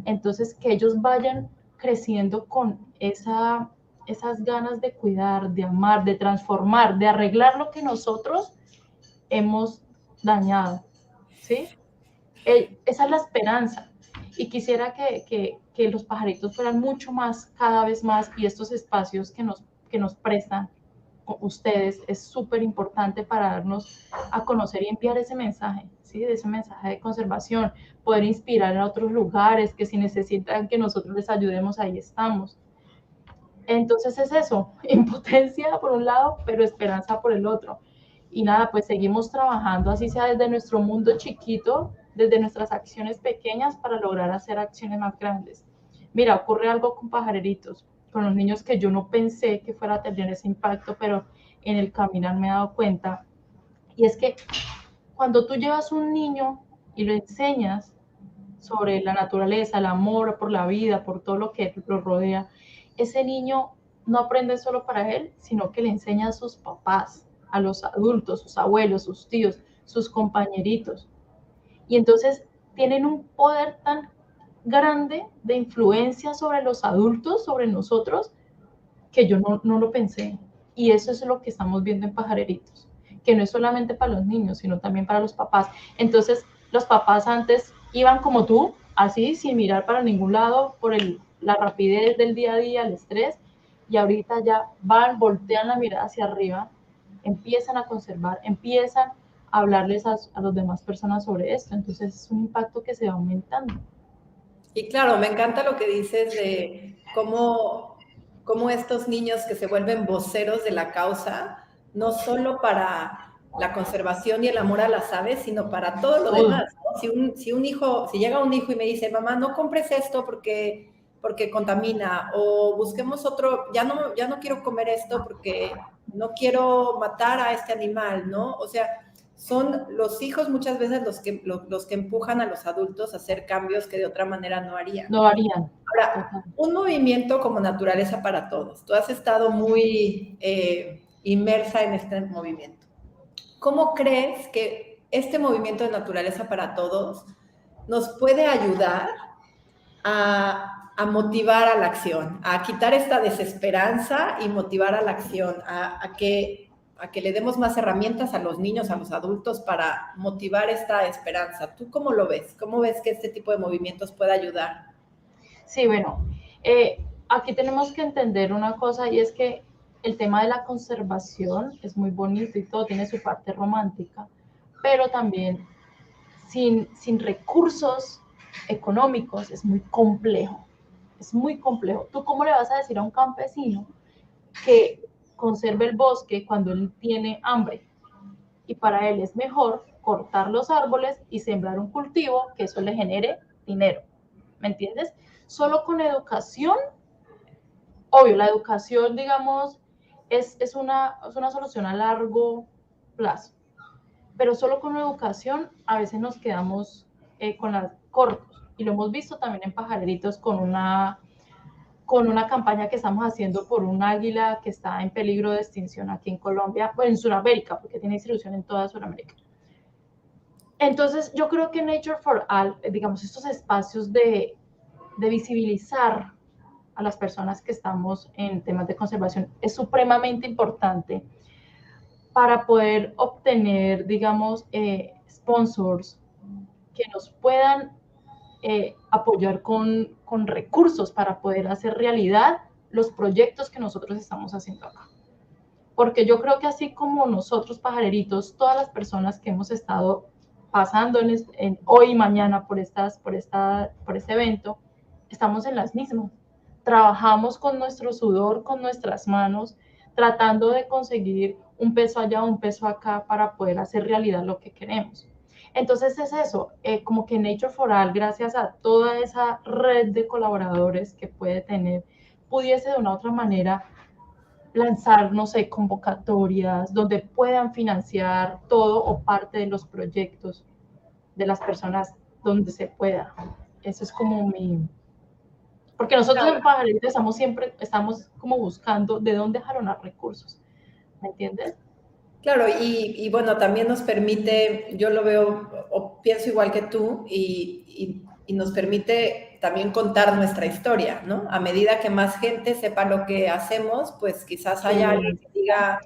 O: Entonces, que ellos vayan creciendo con esas ganas de cuidar, de amar, de transformar, de arreglar lo que nosotros hemos dañado, ¿sí? Esa es la esperanza. Y quisiera que los pajaritos fueran mucho más, cada vez más, y estos espacios que nos prestan ustedes es súper importante para darnos a conocer y enviar ese mensaje, ¿sí? Ese mensaje de conservación, poder inspirar a otros lugares que si necesitan que nosotros les ayudemos, ahí estamos. Entonces es eso, impotencia por un lado, pero esperanza por el otro. Y nada, pues seguimos trabajando, así sea desde nuestro mundo chiquito, desde nuestras acciones pequeñas para lograr hacer acciones más grandes. Mira, ocurre algo con pajareritos, con los niños que yo no pensé que fuera a tener ese impacto, pero en el caminar me he dado cuenta. Y es que cuando tú llevas un niño y lo enseñas sobre la naturaleza, el amor por la vida, por todo lo que lo rodea, ese niño no aprende solo para él, sino que le enseña a sus papás, a los adultos, sus abuelos, sus tíos, sus compañeritos. Y entonces tienen un poder tan grande de influencia sobre los adultos, sobre nosotros, que yo no lo pensé. Y eso es lo que estamos viendo en Pajareritos, que no es solamente para los niños, sino también para los papás. Entonces, los papás antes iban como tú, así, sin mirar para ningún lado, por la rapidez del día a día, el estrés, y ahorita ya van, voltean la mirada hacia arriba, empiezan a conservar, empiezan a hablarles a las demás personas sobre esto. Entonces, es un impacto que se va aumentando.
J: Y claro, me encanta lo que dices de cómo estos niños que se vuelven voceros de la causa, no solo para la conservación y el amor a las aves, sino para todo lo demás, ¿no? Si llega un hijo y me dice, mamá, no compres esto porque contamina, o busquemos otro, ya no quiero comer esto porque no quiero matar a este animal, ¿no? O sea, son los hijos muchas veces los que empujan a los adultos a hacer cambios que de otra manera no harían.
O: No harían.
J: Ahora, un movimiento como Naturaleza para Todos. Tú has estado muy inmersa en este movimiento. ¿Cómo crees que este movimiento de Naturaleza para Todos nos puede ayudar a motivar a la acción, a quitar esta desesperanza y motivar a la acción, a que le demos más herramientas a los niños, a los adultos para motivar esta esperanza? ¿Tú cómo lo ves? ¿Cómo ves que este tipo de movimientos puede ayudar?
O: Sí, bueno, aquí tenemos que entender una cosa y es que el tema de la conservación es muy bonito y todo tiene su parte romántica, pero también sin recursos económicos es muy complejo. Es muy complejo. ¿Tú cómo le vas a decir a un campesino que conserve el bosque cuando él tiene hambre? Y para él es mejor cortar los árboles y sembrar un cultivo que eso le genere dinero. ¿Me entiendes? Solo con educación, obvio, la educación, digamos, es una solución a largo plazo, pero solo con educación a veces nos quedamos con las cortos, y lo hemos visto también en Pajareritos con una campaña que estamos haciendo por un águila que está en peligro de extinción aquí en Colombia, bueno, en Sudamérica, porque tiene distribución en toda Sudamérica. Entonces, yo creo que Nature for All, digamos, estos espacios de visibilizar a las personas que estamos en temas de conservación es supremamente importante para poder obtener, digamos, sponsors que nos puedan apoyar con recursos para poder hacer realidad los proyectos que nosotros estamos haciendo acá. Porque yo creo que así como nosotros, pajareritos, todas las personas que hemos estado pasando en hoy y mañana por este evento, estamos en las mismas. Trabajamos con nuestro sudor, con nuestras manos, tratando de conseguir un peso allá, un peso acá para poder hacer realidad lo que queremos. Entonces es eso, como que Nature for All, gracias a toda esa red de colaboradores que puede tener, pudiese de una u otra manera lanzar, no sé, convocatorias donde puedan financiar todo o parte de los proyectos de las personas donde se pueda. Eso es como porque nosotros en Pajarito estamos como buscando de dónde jalonar recursos, ¿me entiendes?
J: Claro, y bueno, también nos permite, yo lo veo o pienso igual que tú, y nos permite también contar nuestra historia, ¿no? A medida que más gente sepa lo que hacemos, pues quizás haya alguien que diga,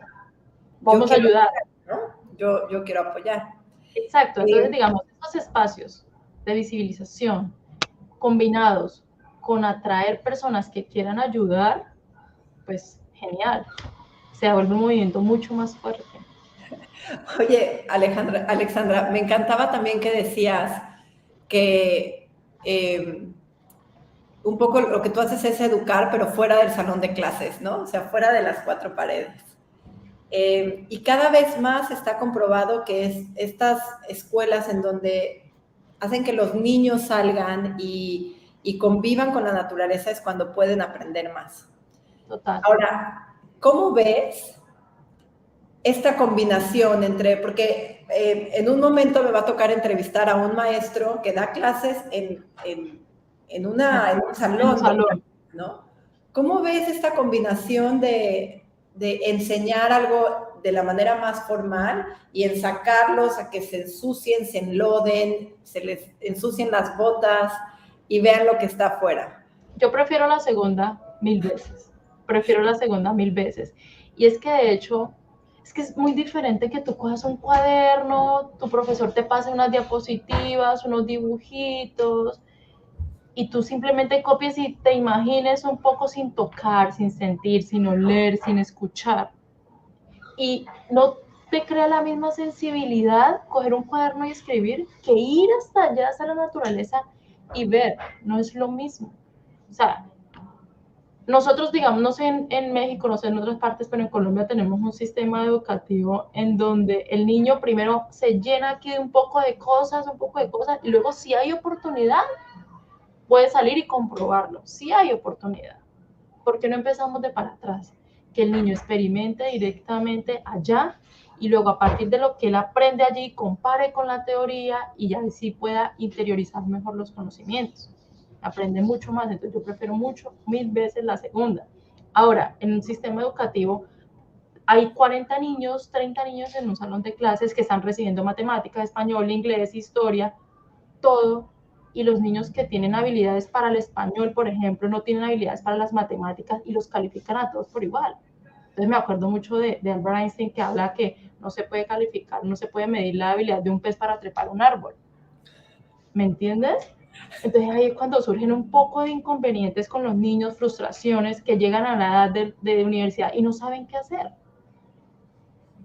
O: vamos a ayudar,
J: apoyar, ¿no? Yo quiero apoyar.
O: Exacto, entonces digamos, estos espacios de visibilización combinados con atraer personas que quieran ayudar, pues genial, se vuelve un movimiento mucho más fuerte.
J: Oye, Alexandra, me encantaba también que decías que un poco lo que tú haces es educar, pero fuera del salón de clases, ¿no? O sea, fuera de las cuatro paredes. Y cada vez más está comprobado que estas escuelas en donde hacen que los niños salgan y convivan con la naturaleza es cuando pueden aprender más.
O: Total.
J: Ahora, ¿cómo ves esta combinación entre, porque en un momento me va a tocar entrevistar a un maestro que da clases en un salón, ¿no? ¿Cómo ves esta combinación de enseñar algo de la manera más formal y en sacarlos a que se ensucien, se enloden, se les ensucien las botas y vean lo que está afuera?
O: Yo prefiero la segunda 1000 veces. Prefiero la segunda 1000 veces. Y es que de hecho, es que es muy diferente que tú cojas un cuaderno, tu profesor te pase unas diapositivas, unos dibujitos, y tú simplemente copies y te imagines un poco sin tocar, sin sentir, sin oler, sin escuchar. Y no te crea la misma sensibilidad coger un cuaderno y escribir que ir hasta allá, hasta la naturaleza y ver. No es lo mismo. O sea, nosotros, digamos, no sé en México, no sé en otras partes, pero en Colombia tenemos un sistema educativo en donde el niño primero se llena aquí de un poco de cosas, y luego si hay oportunidad, puede salir y comprobarlo. Si hay oportunidad. ¿Por qué no empezamos de para atrás? Que el niño experimente directamente allá y luego a partir de lo que él aprende allí, compare con la teoría y ya sí pueda interiorizar mejor los conocimientos. Aprende mucho más, entonces yo prefiero 1000 veces la segunda. Ahora, en un sistema educativo hay 40 niños, 30 niños en un salón de clases que están recibiendo matemáticas, español, inglés, historia, todo, y los niños que tienen habilidades para el español, por ejemplo, no tienen habilidades para las matemáticas y los califican a todos por igual. Entonces me acuerdo mucho de Albert Einstein, que habla que no se puede calificar, no se puede medir la habilidad de un pez para trepar un árbol. ¿Me entiendes? Entonces ahí es cuando surgen un poco de inconvenientes con los niños, frustraciones que llegan a la edad de universidad y no saben qué hacer.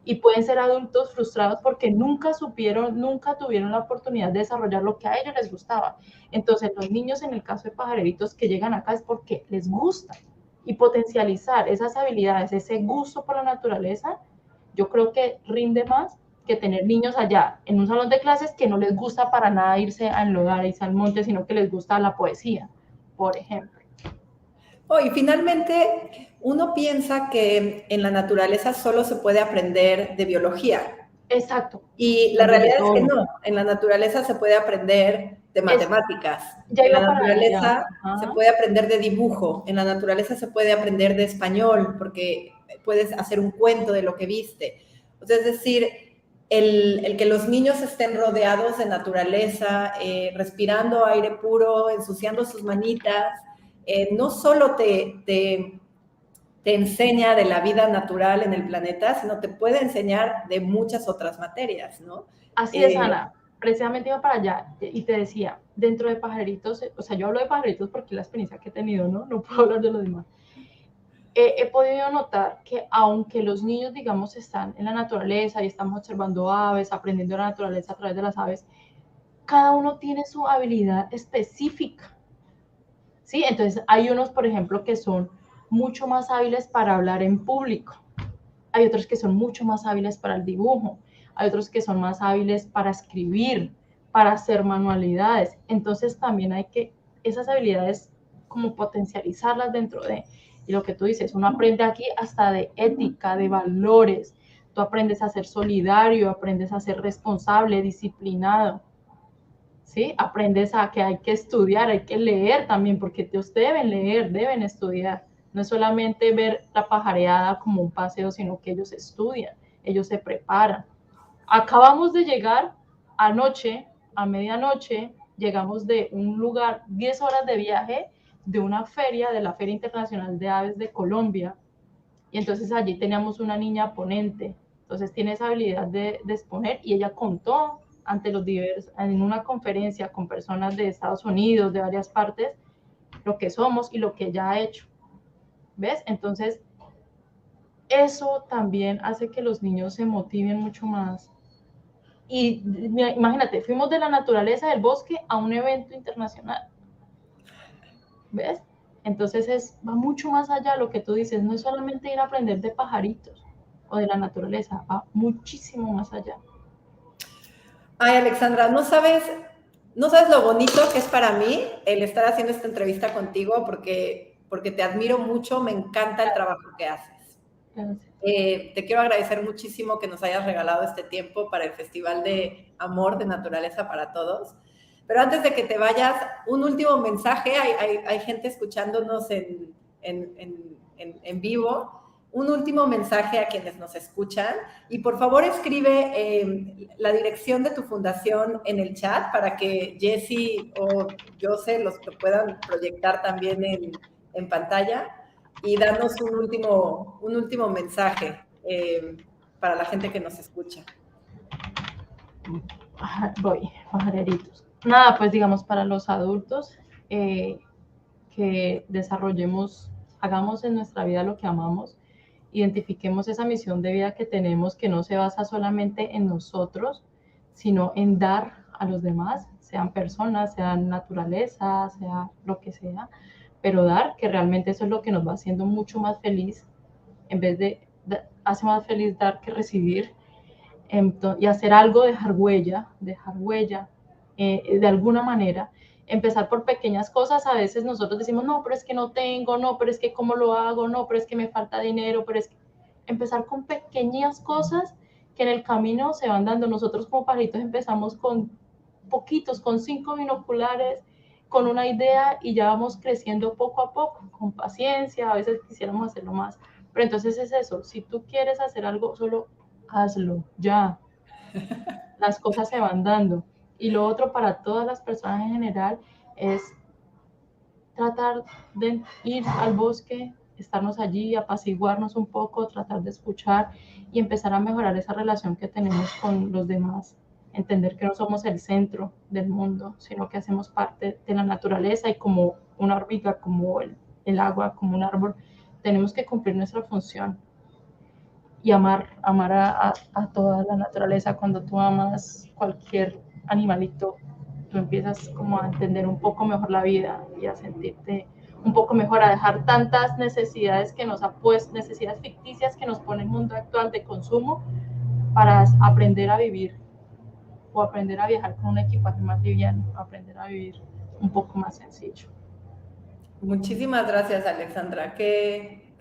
O: Y pueden ser adultos frustrados porque nunca tuvieron la oportunidad de desarrollar lo que a ellos les gustaba. Entonces los niños, en el caso de pajaritos que llegan acá, es porque les gusta. Y potencializar esas habilidades, ese gusto por la naturaleza, yo creo que rinde más que tener niños allá en un salón de clases que no les gusta para nada irse a enlodar, irse al monte, sino que les gusta la poesía, por ejemplo.
J: Y finalmente, uno piensa que en la naturaleza solo se puede aprender de biología.
O: Exacto.
J: Y la realidad es que no. En la naturaleza se puede aprender de matemáticas. En la naturaleza se puede aprender de dibujo. En la naturaleza se puede aprender de español, porque puedes hacer un cuento de lo que viste. O sea, es decir, el que los niños estén rodeados de naturaleza, respirando aire puro, ensuciando sus manitas, no solo te enseña de la vida natural en el planeta, sino te puede enseñar de muchas otras materias, ¿no?
O: Así es, Ana. Precisamente iba para allá y te decía, dentro de pajaritos, o sea, yo hablo de pajaritos porque es la experiencia que he tenido, ¿no? No puedo hablar de los demás. He podido notar que aunque los niños, digamos, están en la naturaleza y estamos observando aves, aprendiendo la naturaleza a través de las aves, cada uno tiene su habilidad específica, ¿sí? Entonces, hay unos, por ejemplo, que son mucho más hábiles para hablar en público. Hay otros que son mucho más hábiles para el dibujo. Hay otros que son más hábiles para escribir, para hacer manualidades. Entonces, también hay que esas habilidades como potencializarlas dentro de... Y lo que tú dices, uno aprende aquí hasta de ética, de valores. Tú aprendes a ser solidario, aprendes a ser responsable, disciplinado. ¿Sí? Aprendes a que hay que estudiar, hay que leer también, porque ellos deben leer, deben estudiar. No es solamente ver la pajareada como un paseo, sino que ellos estudian, ellos se preparan. Acabamos de llegar anoche, a medianoche, llegamos de un lugar, 10 horas de viaje, de una feria, de la Feria Internacional de Aves de Colombia, y entonces allí teníamos una niña ponente, entonces tiene esa habilidad de exponer, y ella contó ante los diversos, en una conferencia con personas de Estados Unidos, de varias partes, lo que somos y lo que ella ha hecho. ¿Ves? Entonces, eso también hace que los niños se motiven mucho más. Y imagínate, fuimos de la naturaleza del bosque a un evento internacional. ¿Ves? Entonces va mucho más allá lo que tú dices, no es solamente ir a aprender de pajaritos o de la naturaleza, va muchísimo más allá.
J: Ay, Alexandra, no sabes lo bonito que es para mí el estar haciendo esta entrevista contigo, porque te admiro mucho, me encanta el trabajo que haces. Te quiero agradecer muchísimo que nos hayas regalado este tiempo para el Festival de Amor de Naturaleza para Todos. Pero antes de que te vayas, un último mensaje. Hay gente escuchándonos en vivo. Un último mensaje a quienes nos escuchan. Y por favor escribe la dirección de tu fundación en el chat para que Jessie o Jose los puedan proyectar también en pantalla. Y danos un último mensaje para la gente que nos escucha.
O: Voy, pajareritos. Nada, pues digamos para los adultos, que desarrollemos, hagamos en nuestra vida lo que amamos, identifiquemos esa misión de vida que tenemos, que no se basa solamente en nosotros, sino en dar a los demás, sean personas, sean naturaleza, sea lo que sea, pero dar, que realmente eso es lo que nos va haciendo mucho más feliz, en vez de hace más feliz dar que recibir. Y hacer algo, dejar huella, de alguna manera, empezar por pequeñas cosas. A veces nosotros decimos, no, pero es que no tengo, no, pero es que cómo lo hago, no, pero es que me falta dinero, pero es que empezar con pequeñas cosas que en el camino se van dando. Nosotros como pajaritos empezamos con poquitos, con 5 binoculares, con una idea, y ya vamos creciendo poco a poco, con paciencia. A veces quisiéramos hacerlo más, pero entonces es eso, si tú quieres hacer algo, solo hazlo, ya. Las cosas se van dando. Y lo otro para todas las personas en general es tratar de ir al bosque, estarnos allí, apaciguarnos un poco, tratar de escuchar y empezar a mejorar esa relación que tenemos con los demás. entender que no somos el centro del mundo, sino que hacemos parte de la naturaleza y como una hormiga, como el agua, como un árbol, tenemos que cumplir nuestra función y amar a toda la naturaleza. Cuando tú amas cualquier animalito, tú empiezas como a entender un poco mejor la vida y a sentirte un poco mejor, a dejar tantas necesidades que nos ha puesto, necesidades ficticias que nos pone el mundo actual de consumo, para aprender a vivir o aprender a viajar con un equipaje más liviano, aprender a vivir un poco más sencillo.
J: Muchísimas gracias, Alexandra. Qué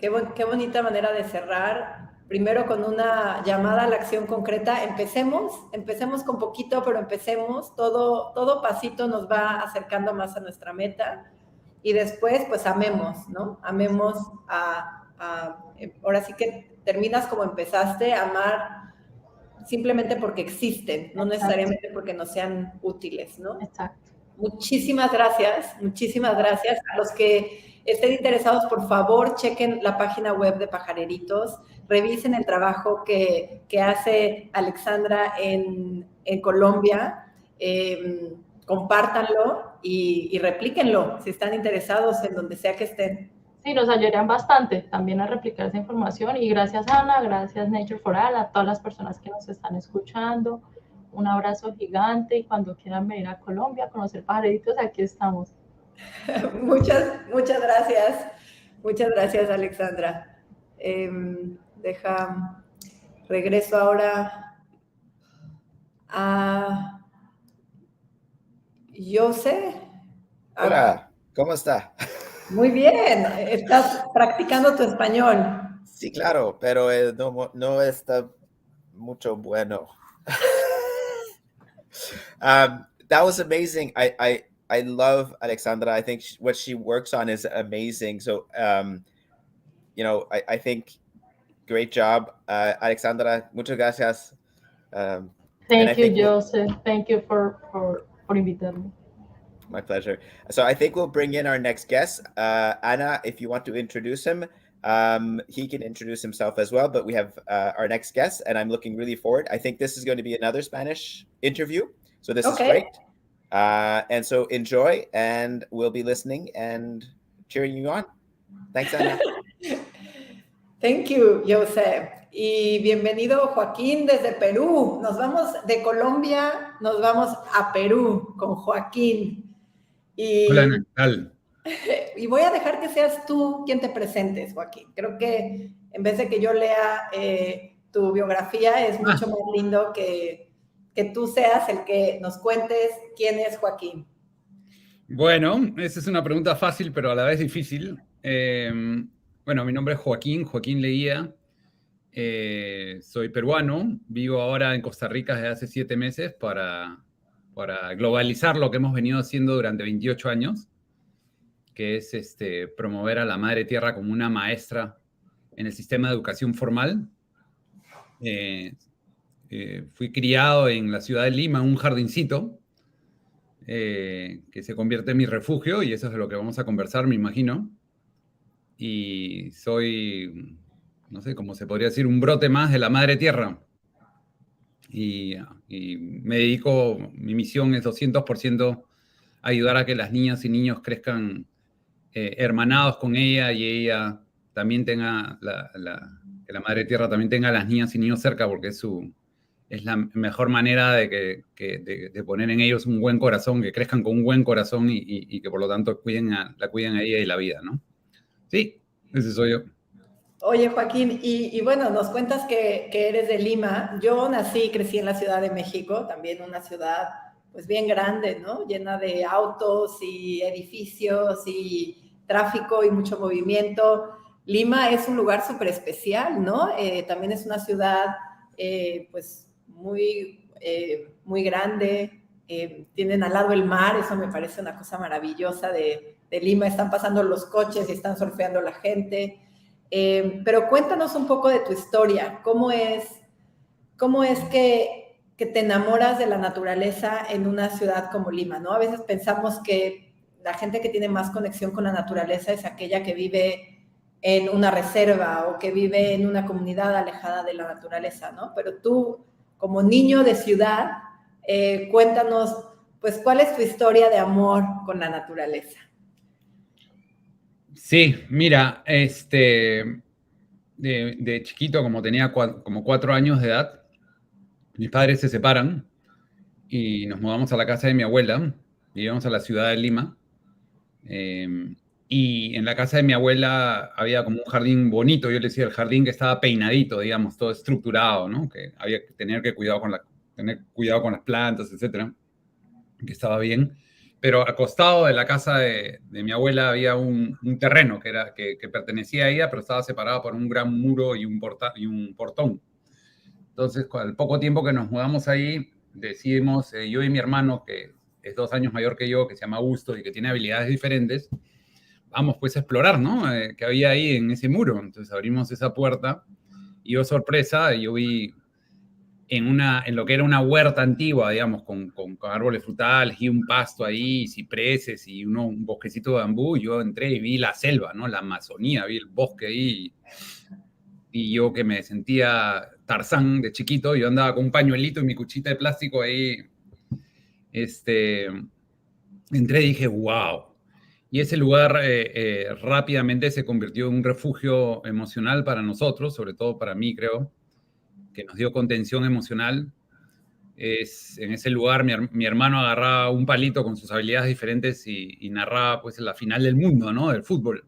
J: bonita manera de cerrar. Primero con una llamada a la acción concreta. Empecemos con poquito, pero empecemos. Todo pasito nos va acercando más a nuestra meta. Y después, pues amemos, ¿no? Amemos ahora sí que terminas como empezaste, amar simplemente porque existen, no necesariamente porque nos sean útiles, ¿no?
O: Exacto.
J: Muchísimas gracias, muchísimas gracias. A los que estén interesados, por favor, chequen la página web de Pajareritos, revisen el trabajo que hace Alexandra en Colombia, compártanlo y replíquenlo si están interesados en donde sea que estén.
O: Sí, nos ayudarían bastante también a replicar esa información. Y gracias, Ana, gracias, Nature for All, a todas las personas que nos están escuchando. Un abrazo gigante y cuando quieran venir a Colombia a conocer Pajareritos, aquí estamos.
J: Muchas gracias. Muchas gracias, Alexandra. Regreso ahora a Jose.
M: Hola, ¿cómo está?
J: Muy bien, estás practicando tu español.
M: Sí, claro, pero no está mucho bueno. That was amazing. I love Alexandra. I think what she works on is amazing. So, I think great job, Alexandra. Muchas gracias.
O: Thank you, Joseph. Thank you for inviting me.
M: My pleasure. So I think we'll bring in our next guest. Ana, if you want to introduce him, he can introduce himself as well, but we have our next guest and I'm looking really forward. I think this is going to be another Spanish interview. So this is great. And so enjoy and we'll be listening and cheering you on. Thanks, Ana.
J: Thank you, Joseph. Y bienvenido, Joaquín, desde Perú. Nos vamos de Colombia, nos vamos a Perú con Joaquín.
P: Hola, ¿qué tal?
J: Y voy a dejar que seas tú quien te presentes, Joaquín. Creo que en vez de que yo lea tu biografía, es mucho más lindo que tú seas el que nos cuentes quién es Joaquín.
P: Bueno, esa es una pregunta fácil, pero a la vez difícil. Bueno, mi nombre es Joaquín Leguía. Soy peruano, vivo ahora en Costa Rica desde hace 7 meses para globalizar lo que hemos venido haciendo durante 28 años, que es promover a la madre tierra como una maestra en el sistema de educación formal. Fui criado en la ciudad de Lima, en un jardincito, que se convierte en mi refugio, y eso es de lo que vamos a conversar, me imagino. Y soy, no sé, cómo se podría decir, un brote más de la madre tierra. Y me dedico, mi misión es 200% ayudar a que las niñas y niños crezcan hermanados con ella y ella también tenga, que la madre tierra también tenga a las niñas y niños cerca, porque es la mejor manera de poner en ellos un buen corazón, que crezcan con un buen corazón y que por lo tanto la cuiden a ella y la vida, ¿no? Sí, ese soy yo.
J: Oye, Joaquín, y bueno, nos cuentas que eres de Lima. Yo nací y crecí en la Ciudad de México, también una ciudad pues bien grande, ¿no? Llena de autos y edificios y tráfico y mucho movimiento. Lima es un lugar súper especial, ¿no? También es una ciudad pues muy grande. Tienen al lado el mar, eso me parece una cosa maravillosa de Lima. Están pasando los coches y están surfeando la gente. Pero cuéntanos un poco de tu historia. ¿Cómo es que te enamoras de la naturaleza en una ciudad como Lima, ¿no? A veces pensamos que la gente que tiene más conexión con la naturaleza es aquella que vive en una reserva o que vive en una comunidad alejada de la naturaleza, ¿no? Pero tú, como niño de ciudad, Cuéntanos, pues, ¿cuál es tu historia de amor con la naturaleza?
P: Sí, mira, de chiquito, como tenía como 4 años de edad, mis padres se separan y nos mudamos a la casa de mi abuela. Vivíamos a la ciudad de Lima. Y en la casa de mi abuela había como un jardín bonito, yo le decía el jardín que estaba peinadito, digamos, todo estructurado, ¿no? Que había que tener cuidado con las plantas, etcétera, que estaba bien. Pero al costado de la casa de mi abuela había un terreno que pertenecía a ella, pero estaba separado por un gran muro y un portón. Entonces, al poco tiempo que nos mudamos ahí, decidimos, yo y mi hermano, que es 2 años mayor que yo, que se llama Augusto y que tiene habilidades diferentes, vamos pues a explorar, ¿no? Que había ahí en ese muro. Entonces abrimos esa puerta y, oh sorpresa, yo vi en lo que era una huerta antigua, digamos, con árboles frutales y un pasto ahí, cipreses y un bosquecito de bambú. Yo entré y vi la selva, ¿no? La Amazonía, vi el bosque ahí. Y yo, que me sentía Tarzán de chiquito, yo andaba con un pañuelito y mi cuchita de plástico ahí. Entré y dije, wow. Y ese lugar rápidamente se convirtió en un refugio emocional para nosotros, sobre todo para mí, creo, que nos dio contención emocional. En ese lugar mi hermano agarraba un palito con sus habilidades diferentes y narraba pues la final del mundo, ¿no? Del fútbol.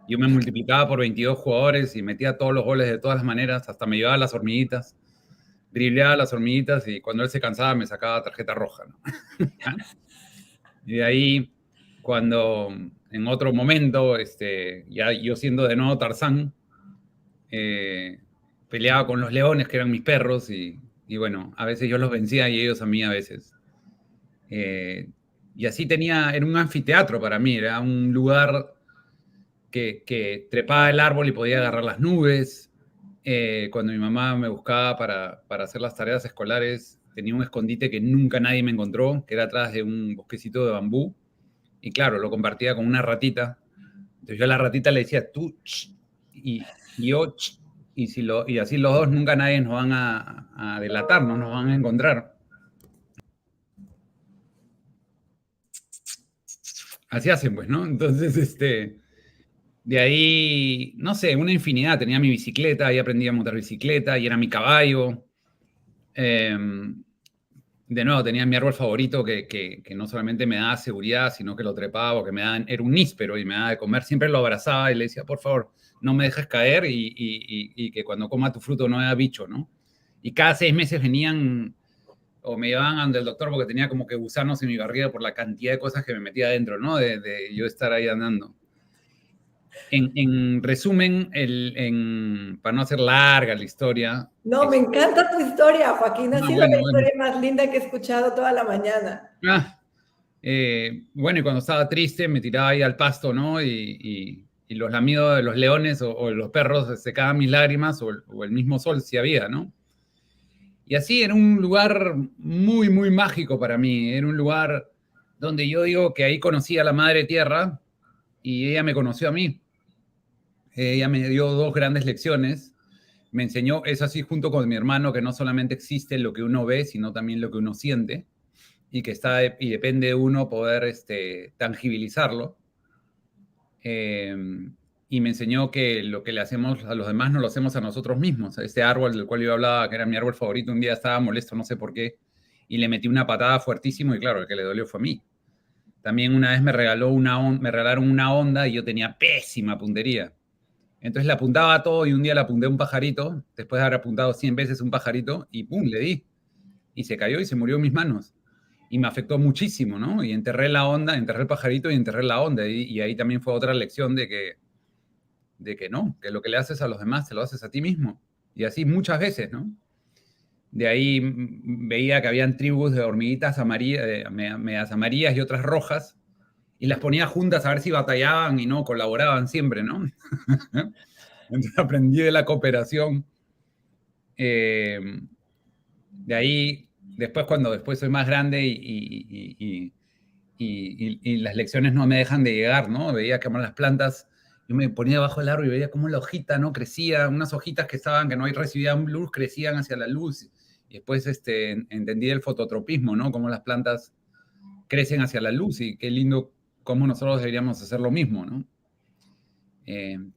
P: Yo me multiplicaba por 22 jugadores y metía todos los goles de todas las maneras, hasta me llevaba las hormiguitas, dribleaba las hormiguitas y cuando él se cansaba me sacaba tarjeta roja, ¿no? Y de ahí, cuando en otro momento, ya yo siendo de nuevo Tarzán, peleaba con los leones, que eran mis perros, y bueno, a veces yo los vencía y ellos a mí a veces. Y así era un anfiteatro para mí, era un lugar que trepaba el árbol y podía agarrar las nubes. Cuando mi mamá me buscaba para hacer las tareas escolares, tenía un escondite que nunca nadie me encontró, que era atrás de un bosquecito de bambú. Y claro, lo compartía con una ratita. Entonces yo a la ratita le decía, tú, y yo, y así los dos nunca nadie nos van a delatar, no nos van a encontrar. Así hacen, pues, ¿no? Entonces, de ahí, no sé, una infinidad. Tenía mi bicicleta, ahí aprendí a montar bicicleta, y era mi caballo. De nuevo, tenía mi árbol favorito que no solamente me daba seguridad, sino que lo trepaba, o que era un níspero y me daba de comer. Siempre lo abrazaba y le decía, por favor, no me dejes caer y que cuando coma tu fruto no haya bicho, ¿no? Y cada 6 meses venían o me llevaban ante el doctor porque tenía como que gusanos en mi barriga por la cantidad de cosas que me metía adentro, ¿no? De yo estar ahí andando. En resumen, para no hacer larga la historia.
J: No, me encanta tu historia, Joaquín. Ha sido
P: bueno,
J: la historia más linda que he escuchado toda la mañana.
P: Bueno, y cuando estaba triste me tiraba ahí al pasto, ¿no? Y los lamidos de los leones o los perros secaban mis lágrimas, o el mismo sol si había, ¿no? Y así era un lugar muy, muy mágico para mí. Era un lugar donde yo digo que ahí conocí a la Madre Tierra y ella me conoció a mí. Ella me dio 2 grandes lecciones. Me enseñó, es así junto con mi hermano, que no solamente existe lo que uno ve, sino también lo que uno siente, y y depende de uno poder tangibilizarlo. Y me enseñó que lo que le hacemos a los demás no lo hacemos a nosotros mismos. Este árbol del cual yo hablaba, que era mi árbol favorito, un día estaba molesto, no sé por qué, y le metí una patada fuertísimo, y claro, el que le dolió fue a mí. También una vez me regalaron una onda y yo tenía pésima puntería. Entonces le apuntaba a todo, y un día le apunté a un pajarito, después de haber apuntado 100 veces un pajarito, y ¡pum!, le di. Y se cayó y se murió en mis manos. Y me afectó muchísimo, ¿no? Y enterré el pajarito y enterré la onda. Y ahí también fue otra lección de que no, que lo que le haces a los demás te lo haces a ti mismo. Y así muchas veces, ¿no? De ahí veía que habían tribus de hormiguitas medias amarillas y otras rojas, y las ponía juntas a ver si batallaban y no colaboraban siempre, ¿no? Entonces aprendí de la cooperación. De ahí, después soy más grande y las lecciones no me dejan de llegar, ¿no? Veía que las plantas, yo me ponía debajo del árbol y veía cómo la hojita, ¿no? Crecía, unas hojitas que no recibían luz, crecían hacia la luz Y después entendí el fototropismo, ¿no? Cómo las plantas crecen hacia la luz y qué lindo cómo nosotros deberíamos hacer lo mismo, ¿no?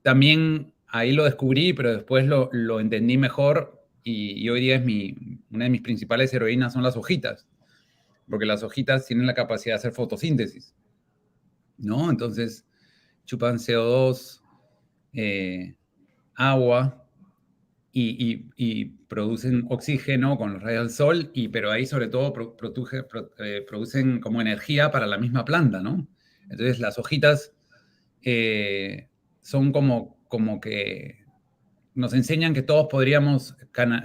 P: También ahí lo descubrí, pero después lo entendí mejor y hoy día una de mis principales heroínas son las hojitas, porque las hojitas tienen la capacidad de hacer fotosíntesis, ¿no? Entonces chupan CO2, agua y producen oxígeno con los rayos del sol, pero ahí sobre todo producen como energía para la misma planta, ¿no? Entonces las hojitas son como que nos enseñan que todos podríamos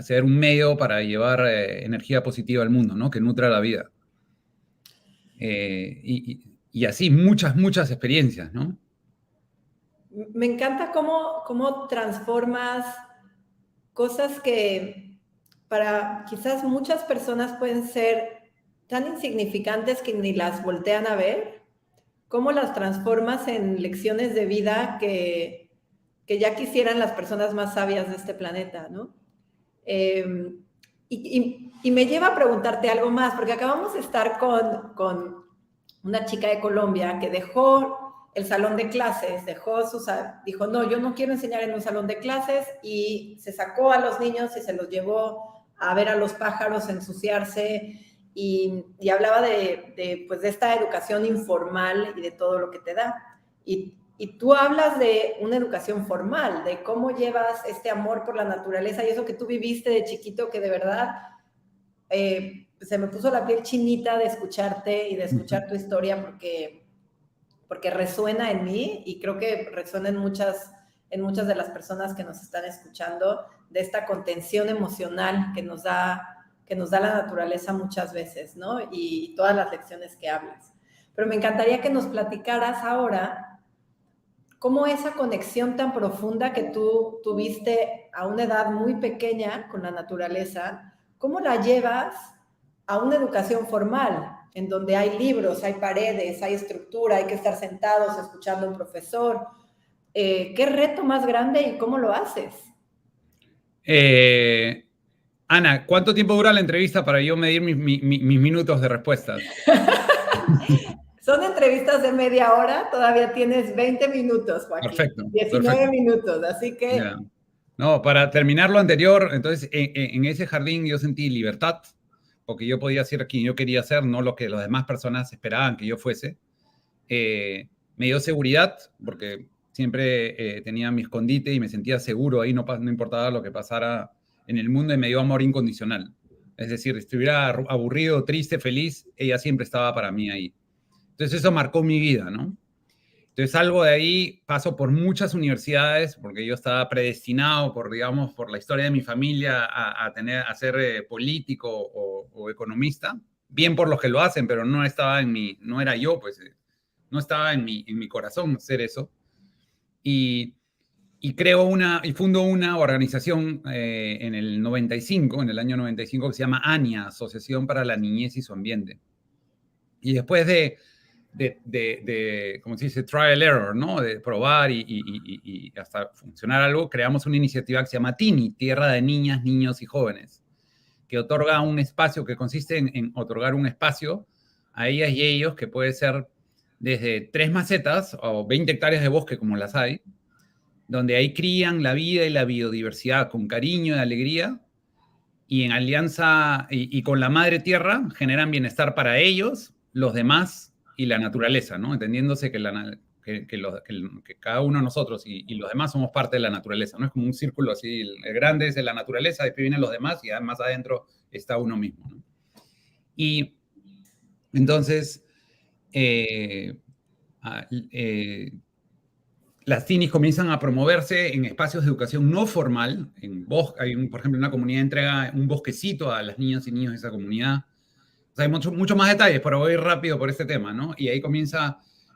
P: ser un medio para llevar energía positiva al mundo, ¿no? Que nutra la vida. Y así muchas experiencias, ¿no?
J: Me encanta cómo transformas cosas que para quizás muchas personas pueden ser tan insignificantes que ni las voltean a ver, cómo las transformas en lecciones de vida que ya quisieran las personas más sabias de este planeta, ¿no? Y me lleva a preguntarte algo más, porque acabamos de estar con una chica de Colombia que dejó el salón de clases, dijo, no, yo no quiero enseñar en un salón de clases, y se sacó a los niños y se los llevó a ver a los pájaros, ensuciarse, y hablaba de esta educación informal y de todo lo que te da. Y tú hablas de una educación formal, de cómo llevas este amor por la naturaleza y eso que tú viviste de chiquito, que de verdad se me puso la piel chinita de escucharte y de escuchar tu historia, porque resuena en mí y creo que resuena en muchas de las personas que nos están escuchando, de esta contención emocional que nos da la naturaleza muchas veces, ¿no? Y todas las lecciones que hablas. Pero me encantaría que nos platicaras ahora cómo esa conexión tan profunda que tú tuviste a una edad muy pequeña con la naturaleza, ¿cómo la llevas a una educación formal, en donde hay libros, hay paredes, hay estructura, hay que estar sentados escuchando a un profesor? ¿Qué reto más grande y cómo lo haces?
P: Ana, ¿cuánto tiempo dura la entrevista para yo medir mis minutos de respuestas?
J: Son entrevistas de media hora, todavía tienes 20 minutos, Joaquín.
P: Perfecto.
J: 19 minutos, así que...
P: Yeah. No, para terminar lo anterior, entonces en ese jardín yo sentí libertad, porque yo podía ser quien yo quería ser, no lo que las demás personas esperaban que yo fuese. Me dio seguridad, porque siempre tenía mi escondite y me sentía seguro ahí, no importaba lo que pasara en el mundo, y me dio amor incondicional. Es decir, si estuviera aburrido, triste, feliz, ella siempre estaba para mí ahí. Entonces eso marcó mi vida, ¿no? Entonces salgo de ahí, paso por muchas universidades, porque yo estaba predestinado por la historia de mi familia a ser político o economista, bien por los que lo hacen, pero no era yo, pues no estaba en mi corazón hacer eso. Y fundo una organización en el año 95, que se llama ANIA, Asociación para la Niñez y su Ambiente. Y después de ¿cómo se dice? Trial error, ¿no? De probar y hasta funcionar algo, creamos una iniciativa que se llama TINI, Tierra de Niñas, Niños y Jóvenes, que otorga un espacio, que consiste en otorgar un espacio a ellas y ellos, que puede ser desde 3 macetas o 20 hectáreas de bosque, como las hay, donde ahí crían la vida y la biodiversidad con cariño y alegría, y en alianza y con la madre tierra generan bienestar para ellos, los demás y la naturaleza, ¿no? Entendiéndose que cada uno de nosotros y los demás somos parte de la naturaleza, ¿no? Es como un círculo así, el grande es de la naturaleza, después vienen los demás y además adentro está uno mismo, ¿no? Y entonces las TINIs comienzan a promoverse en espacios de educación no formal. Hay, por ejemplo, una comunidad entrega un bosquecito a las niñas y niños de esa comunidad. O sea, hay mucho más detalles, pero voy rápido por este tema, ¿no? Y ahí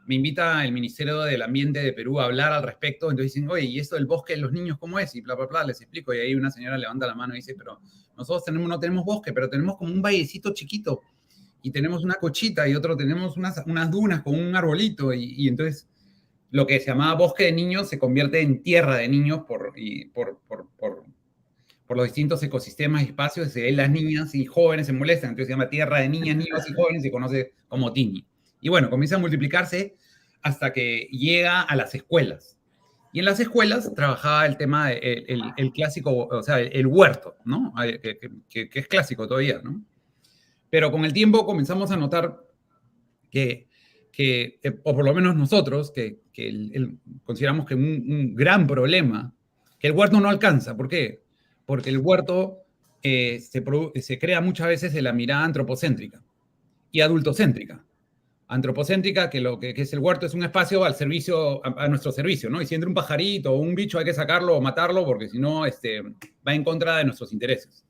P: me invita el Ministerio del Ambiente de Perú a hablar al respecto. Entonces dicen, oye, ¿y esto del bosque de los niños cómo es? Y bla, bla, bla, les explico. Y ahí una señora levanta la mano y dice, pero nosotros no tenemos bosque, pero tenemos como un vallecito chiquito. Y tenemos una cochita y tenemos unas dunas con un arbolito. Y entonces lo que se llamaba bosque de niños se convierte en tierra de niños por los distintos ecosistemas y espacios, las niñas y jóvenes se molestan, entonces se llama tierra de niñas, niños y jóvenes, se conoce como Tini. Y bueno, comienza a multiplicarse hasta que llega a las escuelas. Y en las escuelas trabajaba el tema, el clásico, o sea, el huerto, ¿no? Que es clásico todavía, ¿no? Pero con el tiempo comenzamos a notar que o por lo menos nosotros, que consideramos que un gran problema, que el huerto no alcanza. ¿Por qué? Porque el huerto se crea muchas veces de la mirada antropocéntrica y adultocéntrica. Antropocéntrica, que lo que es el huerto es un espacio al servicio, a nuestro servicio, ¿no? Y si entra un pajarito o un bicho hay que sacarlo o matarlo porque si no va en contra de nuestros intereses.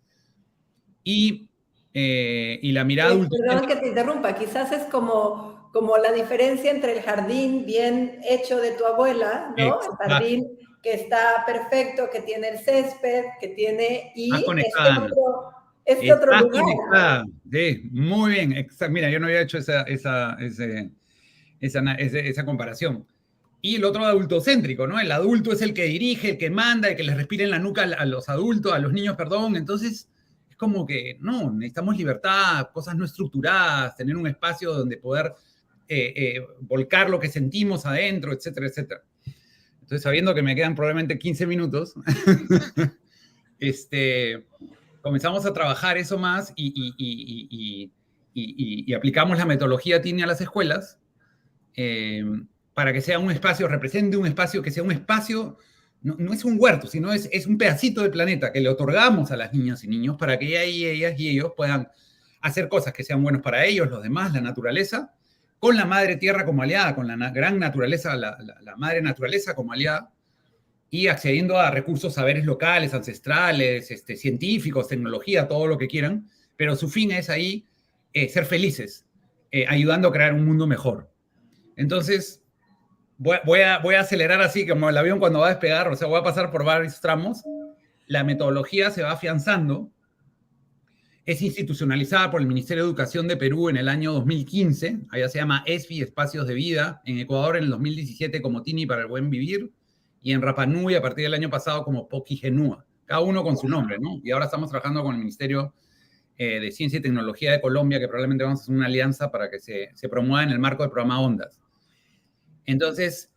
P: Y la mirada adultocéntrica...
J: Perdón que te interrumpa, quizás es como la diferencia entre el jardín bien hecho de tu abuela, ¿no?
P: Exacto.
J: El jardín que está perfecto, que tiene el césped, que tiene... Y este otro lugar.
P: Conectada. Sí, muy bien. Mira, yo no había hecho esa comparación. Y el otro adultocéntrico, ¿no? El adulto es el que dirige, el que manda, el que les respira en la nuca a los adultos, a los niños, perdón. Entonces, es como que, no, necesitamos libertad, cosas no estructuradas, tener un espacio donde poder volcar lo que sentimos adentro, etcétera, etcétera. Entonces, sabiendo que me quedan probablemente 15 minutos, comenzamos a trabajar eso más y aplicamos la metodología Tini a las escuelas para que sea un espacio, represente un espacio, que sea un espacio, no es un huerto, sino es un pedacito del planeta que le otorgamos a las niñas y niños para que ellas y ellos puedan hacer cosas que sean buenas para ellos, los demás, la naturaleza, con la madre tierra como aliada, con la gran naturaleza, la madre naturaleza como aliada, y accediendo a recursos, saberes locales, ancestrales, científicos, tecnología, todo lo que quieran, pero su fin es ahí ser felices, ayudando a crear un mundo mejor. Entonces, voy a acelerar así, como el avión cuando va a despegar, o sea, voy a pasar por varios tramos. La metodología se va afianzando, es institucionalizada por el Ministerio de Educación de Perú en el año 2015, allá se llama ESFI, Espacios de Vida, en Ecuador en el 2017 como Tini para el Buen Vivir, y en Rapa Nui a partir del año pasado como Poki Genua, cada uno con su nombre, ¿no? Y ahora estamos trabajando con el Ministerio de Ciencia y Tecnología de Colombia, que probablemente vamos a hacer una alianza para que se promueva en el marco del programa Ondas. Entonces,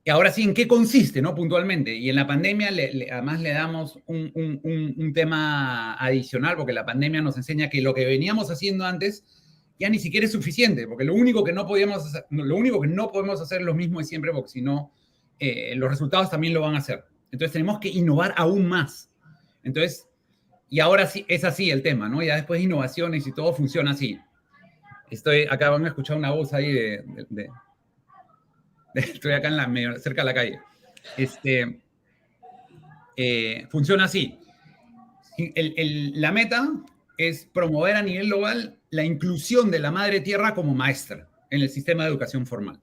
P: y ahora sí, ¿en qué consiste, no? Puntualmente. Y en la pandemia además le damos un tema adicional, porque la pandemia nos enseña que lo que veníamos haciendo antes ya ni siquiera es suficiente, porque lo único que no podemos hacer es lo mismo de siempre, porque si no, los resultados también lo van a hacer. Entonces tenemos que innovar aún más. Entonces, y ahora sí, es así el tema, ¿no? Ya después de innovaciones y todo funciona así. Acá van a escuchar una voz ahí estoy acá cerca de la calle. Funciona así. La meta es promover a nivel global la inclusión de la madre tierra como maestra en el sistema de educación formal.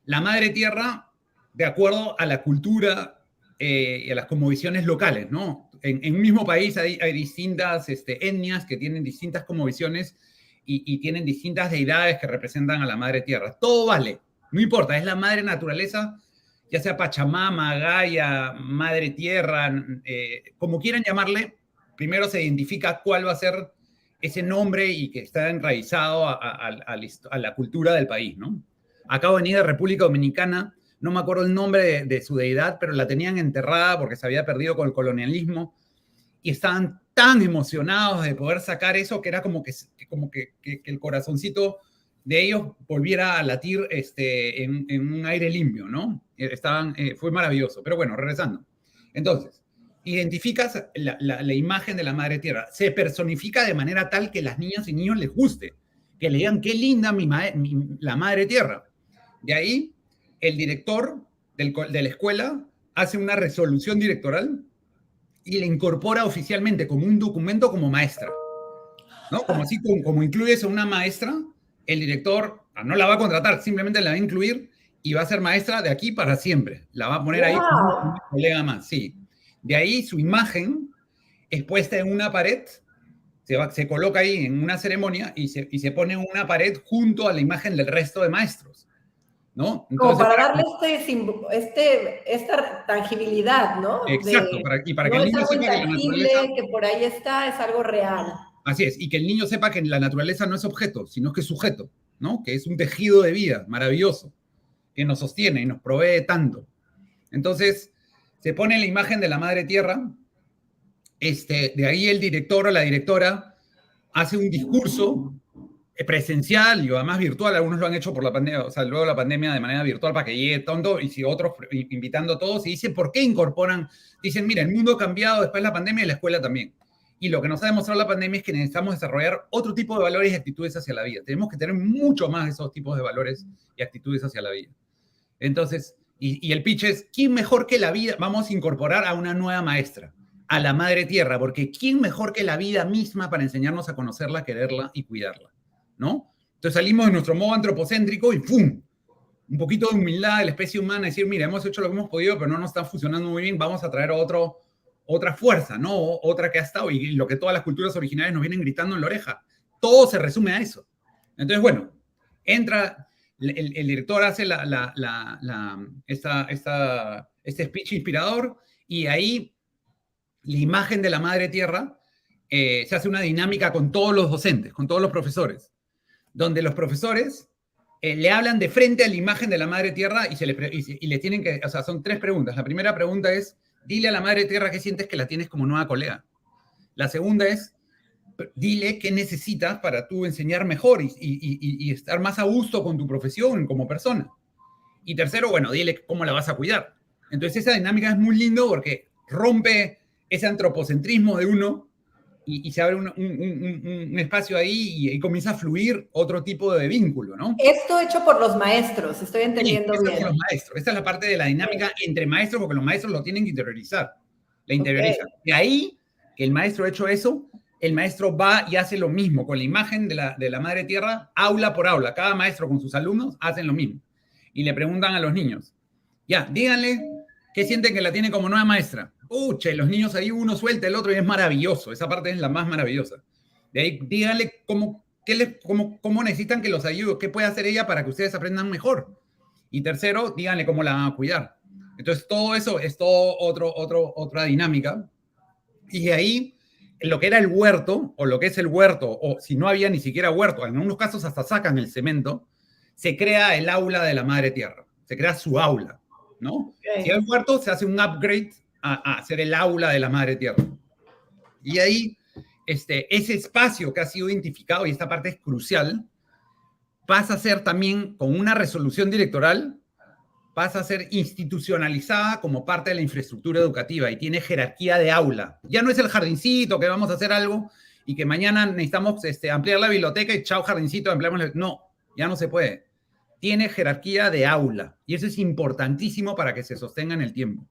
P: La madre tierra, de acuerdo a la cultura y a las cosmovisiones locales, ¿no? En un mismo país hay distintas etnias que tienen distintas cosmovisiones y tienen distintas deidades que representan a la madre tierra. Todo vale. No importa, es la madre naturaleza, ya sea Pachamama, Gaia, madre tierra, como quieran llamarle, primero se identifica cuál va a ser ese nombre y que está enraizado a la cultura del país, ¿no? Acabo de venir de República Dominicana, no me acuerdo el nombre de su deidad, pero la tenían enterrada porque se había perdido con el colonialismo y estaban tan emocionados de poder sacar eso que era como que el corazoncito de ellos volviera a latir en un aire limpio, ¿no? Fue maravilloso. Pero bueno, regresando. Entonces, identificas la imagen de la madre tierra. Se personifica de manera tal que las niñas y niños les guste, que le digan qué linda la madre tierra. De ahí, el director de la escuela hace una resolución directoral y le incorpora oficialmente como un documento como maestra, ¿no? Como incluyes a una maestra, el director no la va a contratar, simplemente la va a incluir y va a ser maestra de aquí para siempre. La va a poner ahí como una colega más, sí. De ahí su imagen es puesta en una pared, se coloca ahí en una ceremonia y se pone en una pared junto a la imagen del resto de maestros. ¿no?
J: Como
P: Entonces,
J: para darle esta tangibilidad, ¿no?
P: exacto, y para que
J: no
P: el
J: es
P: niño
J: algo
P: sepa que la
J: intangible,
P: naturaleza...
J: que por ahí está, es algo real.
P: Así es, y que el niño sepa que la naturaleza no es objeto, sino que es sujeto, ¿no? Que es un tejido de vida maravilloso, que nos sostiene y nos provee tanto. Entonces, se pone la imagen de la madre tierra, de ahí el director o la directora hace un discurso presencial y además virtual, algunos lo han hecho por la pandemia, o sea, luego de la pandemia de manera virtual para que llegue tonto, y si otros invitando a todos, y dicen por qué incorporan, dicen, mira, el mundo ha cambiado después de la pandemia y la escuela también. Y lo que nos ha demostrado la pandemia es que necesitamos desarrollar otro tipo de valores y actitudes hacia la vida. Tenemos que tener mucho más de esos tipos de valores y actitudes hacia la vida. Entonces, y el pitch es, ¿quién mejor que la vida? Vamos a incorporar a una nueva maestra, a la madre tierra, porque ¿quién mejor que la vida misma para enseñarnos a conocerla, quererla y cuidarla? ¿No? Entonces salimos de nuestro modo antropocéntrico y ¡pum! Un poquito de humildad de la especie humana, decir, mira, hemos hecho lo que hemos podido, pero no nos está funcionando muy bien, vamos a traer otra fuerza, ¿no? Otra que ha estado, y lo que todas las culturas originarias nos vienen gritando en la oreja. Todo se resume a eso. Entonces, bueno, entra, el director hace este speech inspirador, y ahí la imagen de la madre tierra se hace una dinámica con todos los docentes, con todos los profesores, donde los profesores le hablan de frente a la imagen de la madre tierra y le tienen que, o sea, son 3 preguntas. La primera pregunta es, dile a la madre tierra qué sientes que la tienes como nueva colega. La segunda es, dile qué necesitas para tú enseñar mejor y estar más a gusto con tu profesión como persona. Y tercero, bueno, dile cómo la vas a cuidar. Entonces esa dinámica es muy lindo porque rompe ese antropocentrismo de uno y se abre un espacio ahí y comienza a fluir otro tipo de vínculo, ¿no?
J: Esto hecho por los maestros, estoy entendiendo
P: bien.
J: bien.
P: Por los maestros. Esta es la parte de la dinámica entre maestros, porque los maestros lo tienen que interiorizar. La interiorizan. De ahí que el maestro ha hecho eso, el maestro va y hace lo mismo con la imagen de la madre tierra, aula por aula. Cada maestro con sus alumnos hacen lo mismo. Y le preguntan a los niños, ya, díganle qué sienten que la tiene como nueva maestra. Pucha, los niños ahí uno suelta el otro y es maravilloso. Esa parte es la más maravillosa. De ahí, díganle cómo necesitan que los ayude, qué puede hacer ella para que ustedes aprendan mejor. Y tercero, díganle cómo la van a cuidar. Entonces, todo eso es otra dinámica. Y de ahí, lo que era el huerto, o lo que es el huerto, o si no había ni siquiera huerto, en algunos casos hasta sacan el cemento, se crea el aula de la madre tierra. Se crea su aula, ¿no? Si hay huerto, se hace un upgrade a hacer el aula de la madre tierra. Y ahí, ese espacio que ha sido identificado, y esta parte es crucial, pasa a ser también, con una resolución directoral, pasa a ser institucionalizada como parte de la infraestructura educativa y tiene jerarquía de aula. Ya no es el jardincito que vamos a hacer algo y que mañana necesitamos ampliar la biblioteca y chao jardincito, ampliamos. No, ya no se puede. Tiene jerarquía de aula y eso es importantísimo para que se sostenga en el tiempo.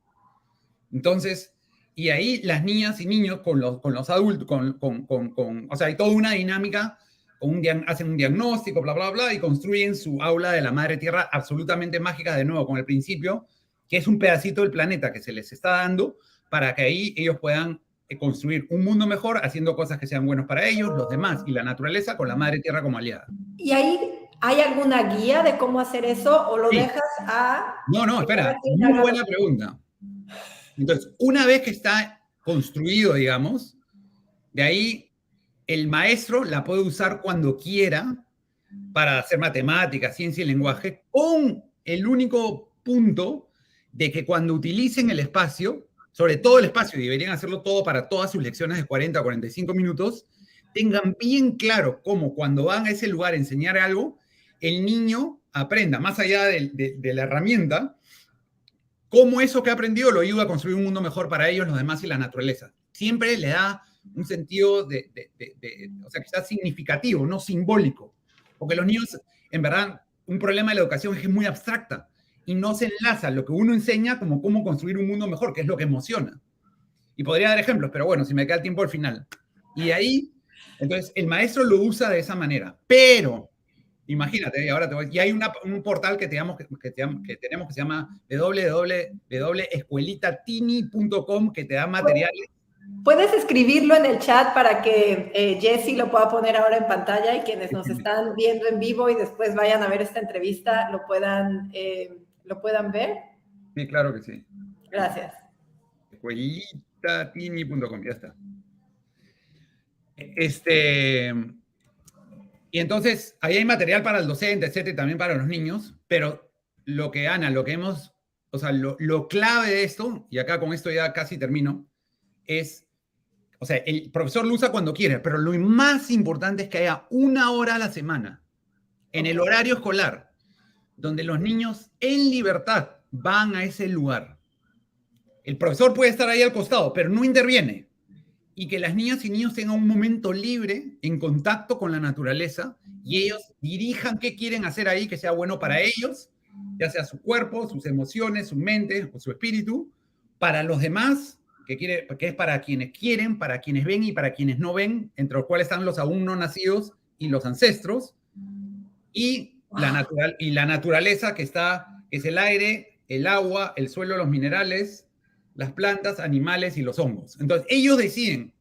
P: Entonces, y ahí las niñas y niños con los adultos, o sea, hay toda una dinámica, hacen un diagnóstico, bla, bla, bla, y construyen su aula de la madre tierra absolutamente mágica, de nuevo, con el principio, que es un pedacito del planeta que se les está dando para que ahí ellos puedan construir un mundo mejor, haciendo cosas que sean buenos para ellos, los demás, y la naturaleza con la madre tierra como aliada.
J: ¿Y ahí hay alguna guía de cómo hacer eso o lo dejas a...?
P: No, espera, muy buena pregunta. Entonces, una vez que está construido, digamos, de ahí el maestro la puede usar cuando quiera para hacer matemáticas, ciencia y lenguaje, con el único punto de que cuando utilicen el espacio, sobre todo el espacio, y deberían hacerlo todo para todas sus lecciones de 40 a 45 minutos, tengan bien claro cómo cuando van a ese lugar a enseñar algo, el niño aprenda, más allá de la herramienta, cómo eso que ha aprendido lo ayuda a construir un mundo mejor para ellos, los demás y la naturaleza. Siempre le da un sentido o sea, que está significativo, no simbólico. Porque los niños, en verdad, un problema de la educación es que es muy abstracta y no se enlaza lo que uno enseña como cómo construir un mundo mejor, que es lo que emociona. Y podría dar ejemplos, pero bueno, si me queda tiempo al final. Y ahí, entonces, el maestro lo usa de esa manera. Pero, imagínate, y hay un portal que tenemos que se llama www.escuelitatini.com, que te da materiales
J: Puedes escribirlo en el chat para que Jessie lo pueda poner ahora en pantalla y quienes nos están viendo en vivo y después vayan a ver esta entrevista lo puedan ver.
P: Sí, claro que sí.
J: Gracias.
P: Escuelitatini.com, ya está. Y entonces, ahí hay material para el docente, etcétera, y también para los niños, pero lo que, Ana, lo que hemos, o sea, lo clave de esto, y acá con esto ya casi termino, es, o sea, el profesor lo usa cuando quiere, pero lo más importante es que haya 1 hora a la semana, en el horario escolar, donde los niños en libertad van a ese lugar. El profesor puede estar ahí al costado, pero no interviene. Y que las niñas y niños tengan un momento libre en contacto con la naturaleza y ellos dirijan qué quieren hacer ahí que sea bueno para ellos, ya sea su cuerpo, sus emociones, su mente o su espíritu, para los demás, que es para quienes quieren, para quienes ven y para quienes no ven, entre los cuales están los aún no nacidos y los ancestros, y la naturaleza que es el aire, el agua, el suelo, los minerales, las plantas, animales y los hongos. Entonces, ellos deciden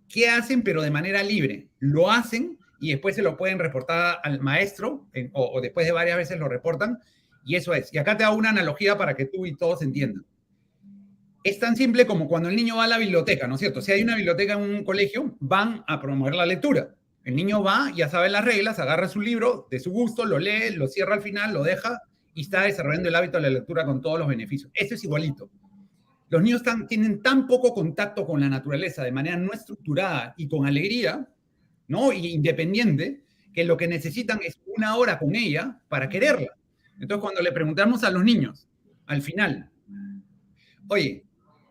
P: qué hacen, pero de manera libre. Lo hacen y después se lo pueden reportar al maestro, o después de varias veces lo reportan, y eso es. Y acá te hago una analogía para que tú y todos entiendan. Es tan simple como cuando el niño va a la biblioteca, ¿no es cierto? Si hay una biblioteca en un colegio, van a promover la lectura. El niño va, ya sabe las reglas, agarra su libro de su gusto, lo lee, lo cierra al final, lo deja y está desarrollando el hábito de la lectura con todos los beneficios. Eso es igualito. Los niños tienen tan poco contacto con la naturaleza de manera no estructurada y con alegría, ¿no? Y independiente, que lo que necesitan es 1 hora con ella para quererla. Entonces, cuando le preguntamos a los niños, al final, oye,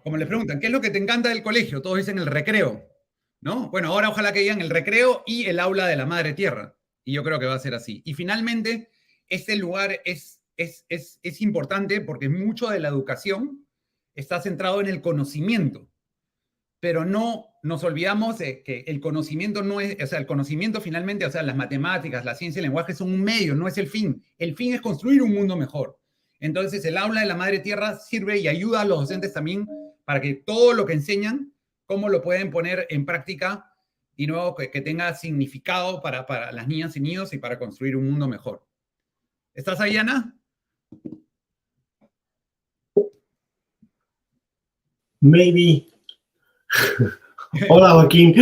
P: como les preguntan, ¿qué es lo que te encanta del colegio? Todos dicen el recreo, ¿no? Bueno, ahora ojalá que digan el recreo y el aula de la madre tierra. Y yo creo que va a ser así. Y finalmente, este lugar es importante porque mucho de la educación está centrado en el conocimiento, pero no nos olvidamos de que el conocimiento no es, o sea, el conocimiento finalmente, o sea, las matemáticas, la ciencia y el lenguaje son un medio, no es el fin. El fin es construir un mundo mejor. Entonces, el aula de la madre tierra sirve y ayuda a los docentes también para que todo lo que enseñan, cómo lo pueden poner en práctica y luego que tenga significado para las niñas y niños y para construir un mundo mejor. ¿Estás ahí, Ana?
A: Maybe. Hola, Joaquín.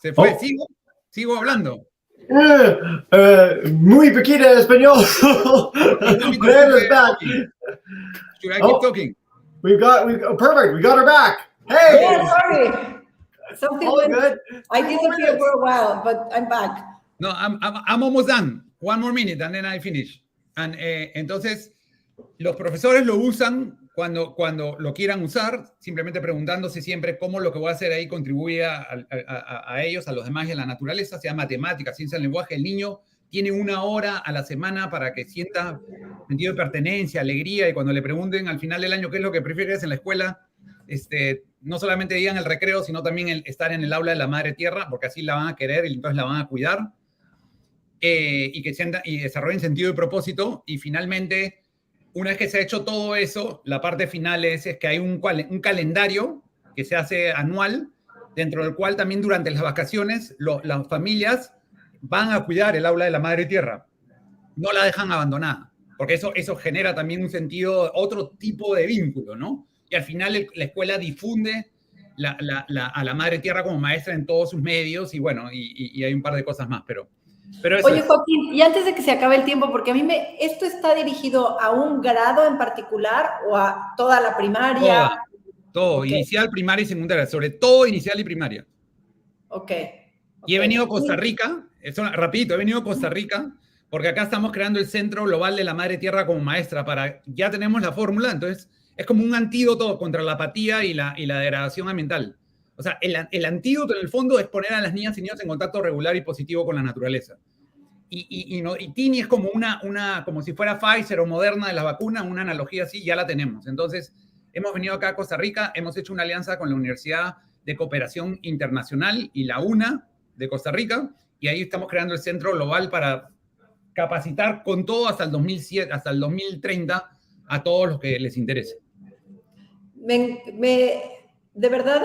P: Se fue.
A: Oh.
P: Sigo hablando.
A: Muy poquito español. Back.
P: Should I keep talking?
A: Perfect. We got her back. Hey.
J: Yeah, sorry. Something went good. I disappeared for a while, but I'm back.
P: No, I'm almost done. 1 more minute and then I finish. And, entonces, los profesores lo usan cuando lo quieran usar, simplemente preguntándose siempre cómo lo que voy a hacer ahí contribuye a ellos, a los demás y a la naturaleza, sea matemática, ciencia del lenguaje. El niño tiene 1 hora a la semana para que sienta sentido de pertenencia, alegría, y cuando le pregunten al final del año qué es lo que prefieres en la escuela, no solamente digan el recreo, sino también el estar en el aula de la madre tierra, porque así la van a querer y entonces la van a cuidar, y que sientan y desarrollen sentido y propósito. Y finalmente, una vez que se ha hecho todo eso, la parte final es que hay un calendario que se hace anual, dentro del cual también durante las vacaciones las familias van a cuidar el aula de la madre tierra. No la dejan abandonada, porque eso genera también un sentido, otro tipo de vínculo, ¿no? Y al final la escuela difunde a la madre tierra como maestra en todos sus medios, y bueno, y hay un par de cosas más, pero
J: oye, Joaquín, y antes de que se acabe el tiempo, porque a mí ¿esto está dirigido a un grado en particular o a toda la primaria?
P: Todo, okay. Inicial, primaria y secundaria, sobre todo inicial y primaria.
J: Ok.
P: Y he venido a Costa Rica, rapidito, he venido a Costa Rica, porque acá estamos creando el Centro Global de la Madre Tierra como maestra, ya tenemos la fórmula, entonces es como un antídoto contra la apatía y la degradación ambiental. O sea, el antídoto en el fondo es poner a las niñas y niños en contacto regular y positivo con la naturaleza. Y Tini es como como si fuera Pfizer o Moderna de las vacunas, una analogía así, ya la tenemos. Entonces, hemos venido acá a Costa Rica, hemos hecho una alianza con la Universidad de Cooperación Internacional y la UNA de Costa Rica, y ahí estamos creando el Centro Global para capacitar con todo hasta el 2030 a todos los que les interese.
J: Me de verdad,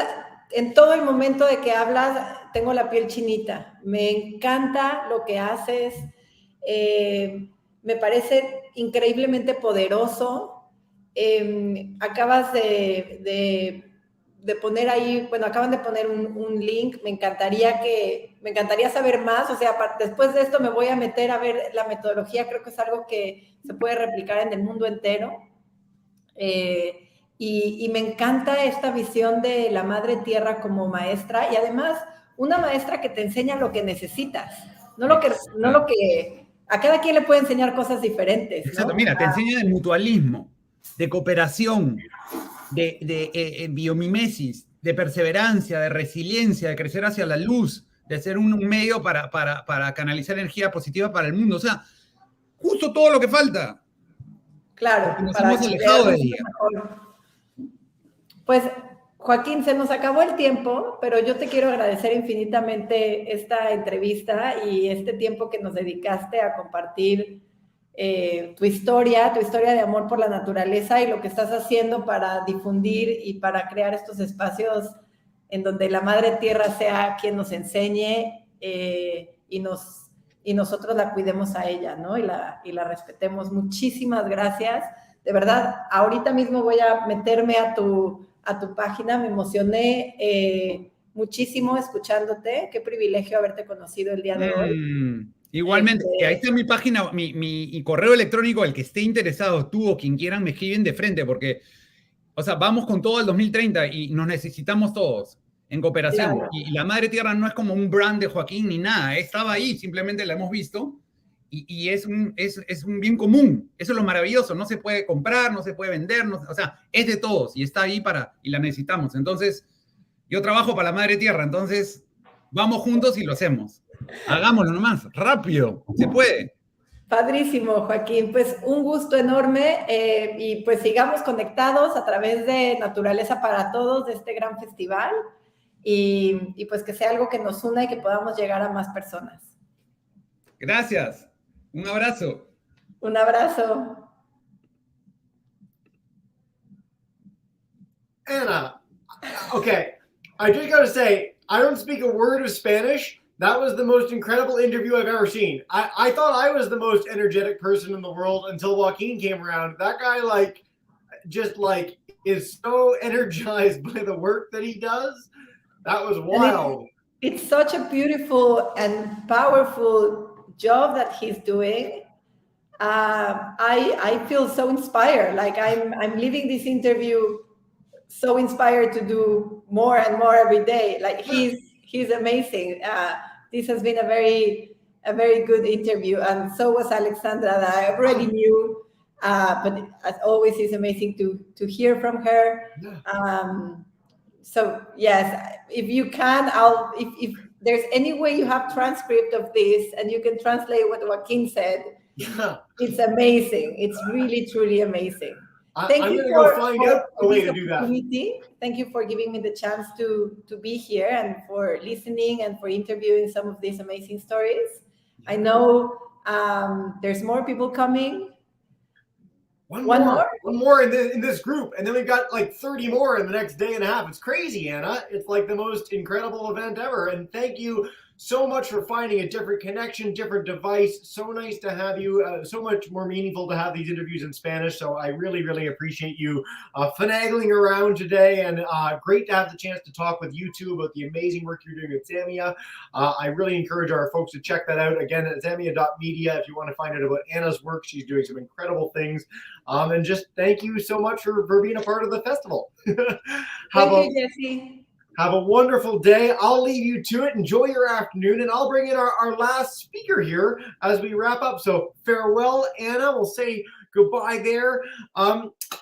J: en todo el momento de que hablas, tengo la piel chinita. Me encanta lo que haces. Me parece increíblemente poderoso. Acabas de poner ahí, bueno, acaban de poner un link. Me encantaría saber más. O sea, después de esto me voy a meter a ver la metodología. Creo que es algo que se puede replicar en el mundo entero. Y me encanta esta visión de la madre tierra como maestra, y además una maestra que te enseña lo que necesitas, no lo que a cada quien le puede enseñar cosas diferentes, ¿no?
P: Exacto, mira, te enseña de mutualismo, de cooperación, de biomimesis, de perseverancia, de resiliencia, de crecer hacia la luz, de ser un medio para canalizar energía positiva para el mundo. O sea, justo todo lo que falta.
J: Claro,
P: porque nos
J: para
P: hemos alejado de ella.
J: mejor. Pues, Joaquín, se nos acabó el tiempo, pero yo te quiero agradecer infinitamente esta entrevista y este tiempo que nos dedicaste a compartir tu historia de amor por la naturaleza y lo que estás haciendo para difundir y para crear estos espacios en donde la madre tierra sea quien nos enseñe y nosotros la cuidemos a ella, ¿no? Y la respetemos. Muchísimas gracias. De verdad, ahorita mismo voy a meterme a tu página. Me emocioné muchísimo escuchándote. Qué privilegio haberte conocido el día de hoy.
P: Igualmente, ahí está mi página, mi correo electrónico, el que esté interesado, tú o quien quieran, me escriben de frente, porque, o sea, vamos con todo al 2030 y nos necesitamos todos en cooperación.
J: Claro.
P: Y la Madre Tierra no es como un brand de Joaquín ni nada, estaba ahí, simplemente la hemos visto y es un bien común. Eso es lo maravilloso, no se puede comprar, no se puede vender, o sea, es de todos y está ahí y la necesitamos. Entonces, yo trabajo para la Madre Tierra, entonces vamos juntos y lo hacemos. Hagámoslo nomás, rápido, se puede.
J: Padrísimo, Joaquín. Pues un gusto enorme y pues sigamos conectados a través de Naturaleza para Todos, de este gran festival y pues que sea algo que nos una y que podamos llegar a más personas.
P: Gracias. Un abrazo.
J: Un abrazo.
A: Anna, okay, I just gotta say, I don't speak a word of Spanish. That was the most incredible interview I've ever seen. I thought I was the most energetic person in the world until Joaquin came around. That guy, is so energized by the work that he does. That was wild.
J: It's such a beautiful and powerful job that he's doing. I feel so inspired. Like I'm leaving this interview so inspired to do more and more every day. Like he's amazing. This has been a very good interview, and so was Alexandra, that I already knew. But as always, it's amazing to hear from her. So yes, if you can, if there's any way you have transcript of this and you can translate what Joaquin said, it's amazing. It's really, truly amazing. Thank you for find out a way to do that. Thank you for giving me the chance to be here and for listening and for interviewing some of these amazing stories. I know there's more people coming. One more
A: in this group, and then we've got like 30 more in the next day and a half. It's crazy, Anna. It's like the most incredible event ever. And thank you so much for finding a different connection, different device. So nice to have you. So much more meaningful to have these interviews in Spanish. So I really, really appreciate you finagling around today, and great to have the chance to talk with you two about the amazing work you're doing with Zamia. I really encourage our folks to check that out again at zamia.media if you want to find out about Anna's work. She's doing some incredible things. And just thank you so much for being a part of the festival.
J: Thank you, Jesse.
A: Have a wonderful day. I'll leave you to it. Enjoy your afternoon, and I'll bring in our last speaker here as we wrap up. So farewell, Anna. We'll say goodbye there.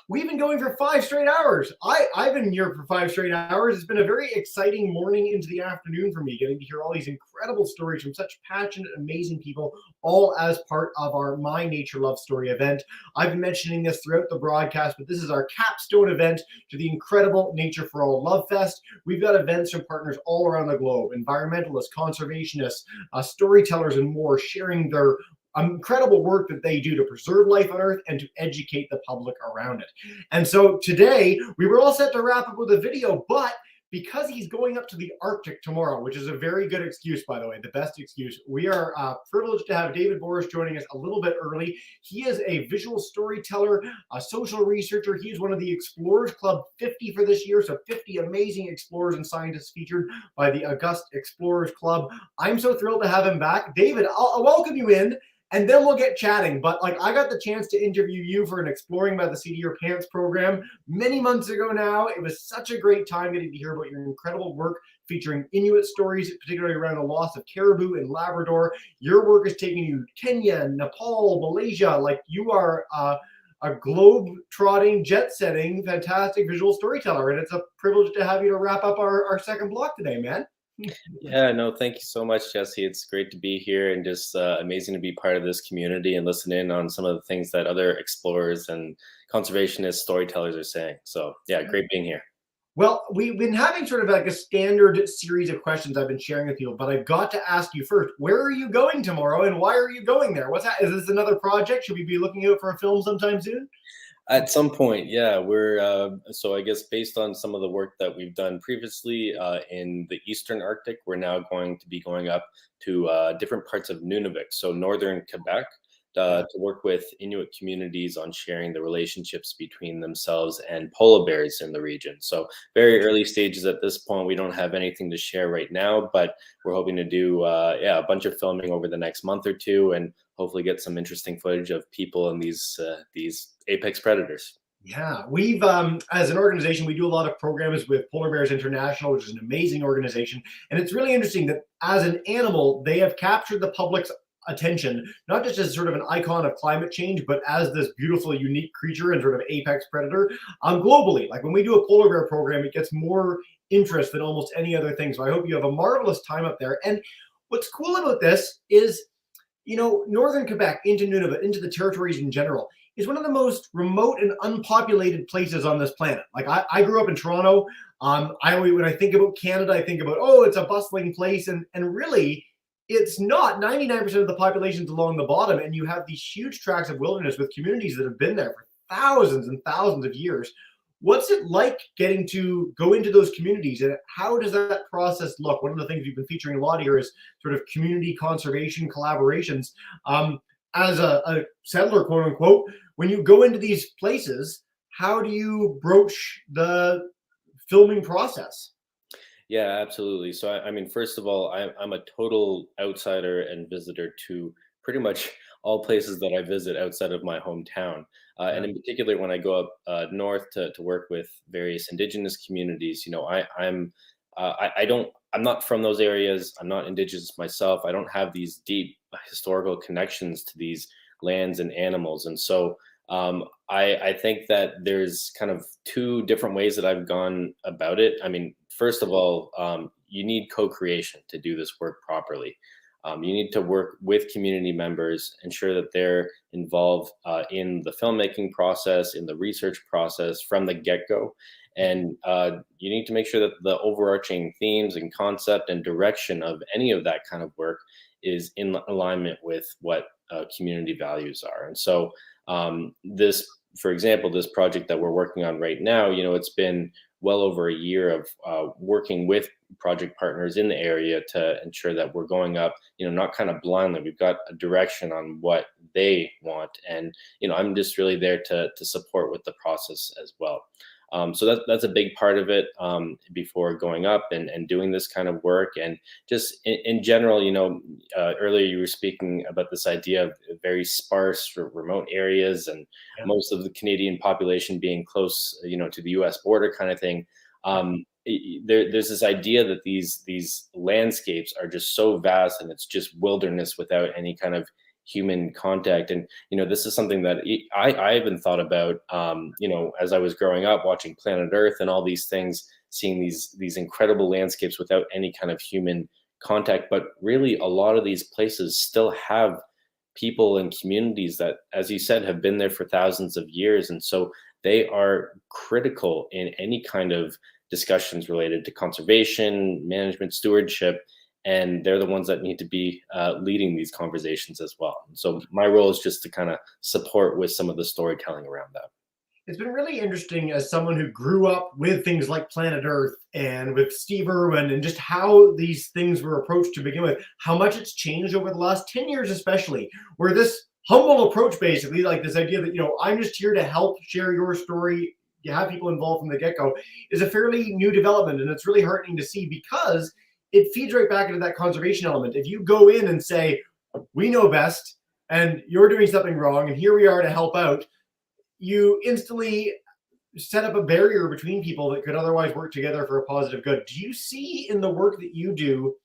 A: We've been going for 5 straight hours. I've been here for 5 straight hours. It's been a very exciting morning into the afternoon for me, getting to hear all these incredible stories from such passionate, amazing people, all as part of our My Nature Love Story event. I've been mentioning this throughout the broadcast, but this is our capstone event to the incredible Nature for All Love Fest. We've got events from partners all around the globe, environmentalists, conservationists, storytellers, and more, sharing their incredible work that they do to preserve life on Earth and to educate the public around it. And so today we were all set to wrap up with a video, but because he's going up to the Arctic tomorrow, which is a very good excuse, by the way, the best excuse, we are privileged to have David Boris joining us a little bit early. He is a visual storyteller, a social researcher. He is one of the Explorers Club 50 for this year, so 50 amazing explorers and scientists featured by the August Explorers Club. I'm so thrilled to have him back. David, I'll welcome you in, and then we'll get chatting. But like, I got the chance to interview you for an Exploring by the Seat of Your Pants program many months ago now. It was such a great time getting to hear about your incredible work featuring Inuit stories, particularly around the loss of caribou in Labrador. Your work is taking you to Kenya, Nepal, Malaysia. Like, you are a globe-trotting, jet-setting, fantastic visual storyteller. And it's a privilege to have you to wrap up our second block today, man.
Q: Yeah, no, thank you so much, Jesse. It's great to be here and just amazing to be part of this community and listen in on some of the things that other explorers and conservationists, storytellers are saying. So yeah, great being here.
A: Well, we've been having sort of like a standard series of questions I've been sharing with people, but I've got to ask you first, where are you going tomorrow and why are you going there? What's that? Is this another project? Should we be looking out for a film sometime soon?
Q: At some point, yeah, we're so I guess based on some of the work that we've done previously in the Eastern Arctic, we're now going to be going up to different parts of Nunavut, so northern Quebec, to work with Inuit communities on sharing the relationships between themselves and polar bears in the region. So very early stages at this point. We don't have anything to share right now, but we're hoping to do a bunch of filming over the next month or two, and hopefully get some interesting footage of people and these apex predators.
A: Yeah, we've, as an organization, we do a lot of programs with Polar Bears International, which is an amazing organization. And it's really interesting that as an animal, they have captured the public's attention, not just as sort of an icon of climate change, but as this beautiful, unique creature and sort of apex predator globally. Like when we do a polar bear program, it gets more interest than almost any other thing. So I hope you have a marvelous time up there. And what's cool about this is, you know, northern Quebec into Nunavut, into the territories in general, is one of the most remote and unpopulated places on this planet. Like I grew up in Toronto. When I think about Canada, I think about, oh, it's a bustling place. And really, it's not. 99% of the population's along the bottom, and you have these huge tracts of wilderness with communities that have been there for thousands and thousands of years. What's it like getting to go into those communities, and how does that process look? One of the things we've been featuring a lot here is sort of community conservation collaborations. As a settler, quote unquote, when you go into these places, how do you broach the filming process?
Q: Yeah, absolutely. So, I mean, first of all, I'm a total outsider and visitor to pretty much all places that I visit outside of my hometown. And in particular, when I go up north to work with various indigenous communities, you know, I'm not from those areas. I'm not indigenous myself. I don't have these deep historical connections to these lands and animals. And so I think that there's kind of two different ways that I've gone about it. I mean, first of all, you need co-creation to do this work properly. You need to work with community members, ensure that they're involved in the filmmaking process, in the research process from the get-go. And you need to make sure that the overarching themes and concept and direction of any of that kind of work is in alignment with what community values are. And so this, for example, this project that we're working on right now, you know, it's been well over a year of working with project partners in the area to ensure that we're going up, you know, not kind of blindly. We've got a direction on what they want. And, you know, I'm just really there to support with the process as well. So that's a big part of it before going up and doing this kind of work. And just in general, you know, earlier you were speaking about this idea of very sparse remote areas and most of the Canadian population being close, you know, to the US border kind of thing. There's this idea that these landscapes are just so vast and it's just wilderness without any kind of human contact. And, you know, this is something that I even thought about, you know, as I was growing up watching Planet Earth and all these things, seeing these incredible landscapes without any kind of human contact. But really, a lot of these places still have people and communities that, as you said, have been there for thousands of years. And so they are critical in any kind of discussions related to conservation, management, stewardship. and they're the ones that need to be leading these conversations as well. So my role is just to kind of support with some of the storytelling around that.
A: It's been really interesting as someone who grew up with things like Planet Earth and with Steve Irwin and just how these things were approached to begin with, how much it's changed over the last 10 years, especially, where this humble approach, basically, like this idea that, I'm just here to help share your story, you have people involved from the get-go, is a fairly new development. And it's really heartening to see because it feeds right back into that conservation element. If you go in and say, we know best and you're doing something wrong and here we are to help out, you instantly set up a barrier between people that could otherwise work together for a positive good. Do you see in the work that you do,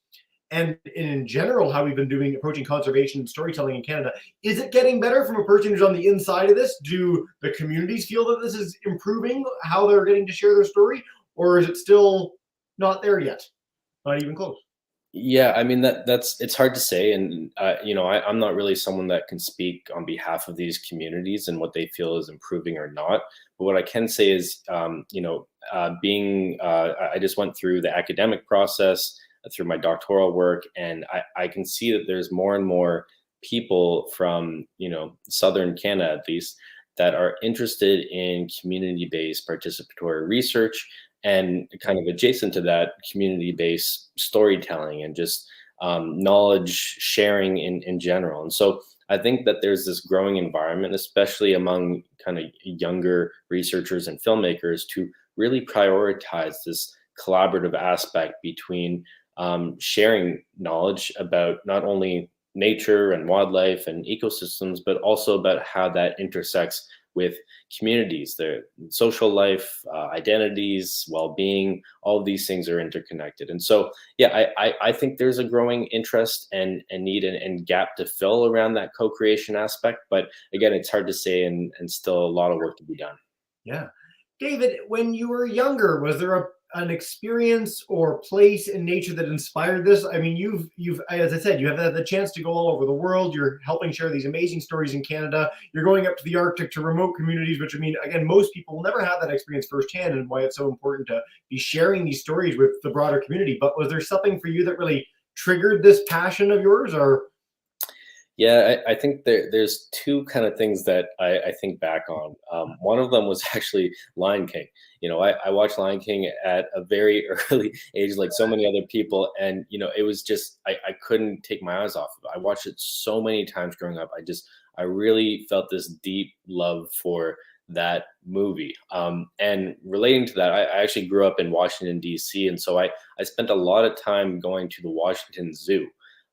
A: and in general how we've been approaching conservation and storytelling in Canada, is it getting better from a person who's on the inside of this? Do the communities feel that this is improving how they're getting to share their story, or is it still not there yet? Not even close.
Q: Yeah, I mean it's hard to say, and I'm not really someone that can speak on behalf of these communities and what they feel is improving or not. But what I can say is, I just went through the academic process through my doctoral work, and I can see that there's more and more people from southern Canada, at least, that are interested in community-based participatory research, and kind of adjacent to that, community-based storytelling and just knowledge sharing in general. And so I think that there's this growing environment, especially among kind of younger researchers and filmmakers, to really prioritize this collaborative aspect between sharing knowledge about not only nature and wildlife and ecosystems, but also about how that intersects with communities, their social life, identities, well-being. All of these things are interconnected. And so, yeah, I think there's a growing interest and need and gap to fill around that co-creation aspect. But again, it's hard to say, and still a lot of work to be done.
A: Yeah. David, when you were younger, was there an experience or place in nature that inspired this? I mean, you've, as I said, you have had the chance to go all over the world. You're helping share these amazing stories in Canada. You're going up to the Arctic to remote communities, which, I mean, again, most people will never have that experience firsthand, and why it's so important to be sharing these stories with the broader community. But was there something for you that really triggered this passion of yours, or?
Q: Yeah, I think there's two kind of things that I think back on. One of them was actually Lion King. I watched Lion King at a very early age, like so many other people. And, it was just, I couldn't take my eyes off of it. I watched it so many times growing up. I really felt this deep love for that movie. And relating to that, I actually grew up in Washington, D.C. And so I spent a lot of time going to the Washington Zoo.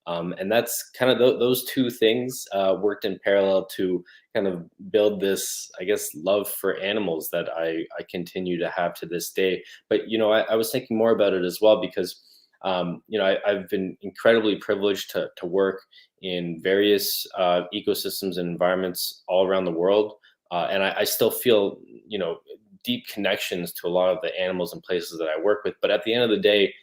Q: And that's kind of those two things worked in parallel to kind of build this, I guess, love for animals that I continue to have to this day. But, I was thinking more about it as well because, I've been incredibly privileged to work in various ecosystems and environments all around the world. And I still feel, deep connections to a lot of the animals and places that I work with. But at the end of the day,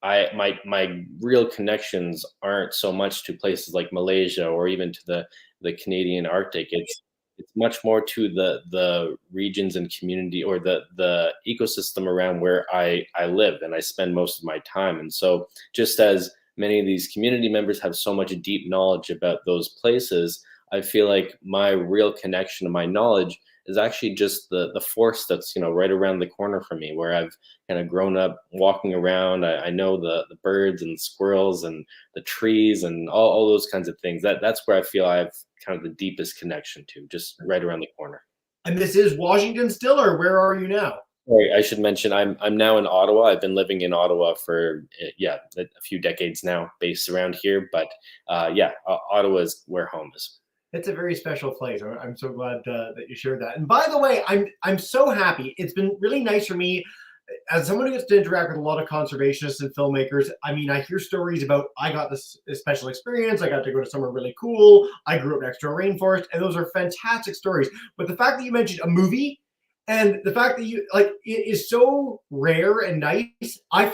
Q: my real connections aren't so much to places like Malaysia or even to the Canadian Arctic. It's much more to the regions and community, or the ecosystem around where I live and I spend most of my time. And so just as many of these community members have so much deep knowledge about those places, I feel like my real connection to my knowledge is actually just the forest that's right around the corner from me, where I've kind of grown up walking around. I know the birds and the squirrels and the trees and all those kinds of things. That's where I feel I have kind of the deepest connection to, just right around the corner.
A: And this is Washington still, or where are you now?
Q: Sorry, I should mention I'm now in Ottawa. I've been living in Ottawa for a few decades now, based around here. But Ottawa is where home is.
A: It's a very special place. I'm so glad that you shared that. And by the way, I'm so happy. It's been really nice for me as someone who gets to interact with a lot of conservationists and filmmakers. I mean, I hear stories about, I got this special experience. I got to go to somewhere really cool. I grew up next to a rainforest, and those are fantastic stories. But the fact that you mentioned a movie, and the fact that it is so rare and nice. I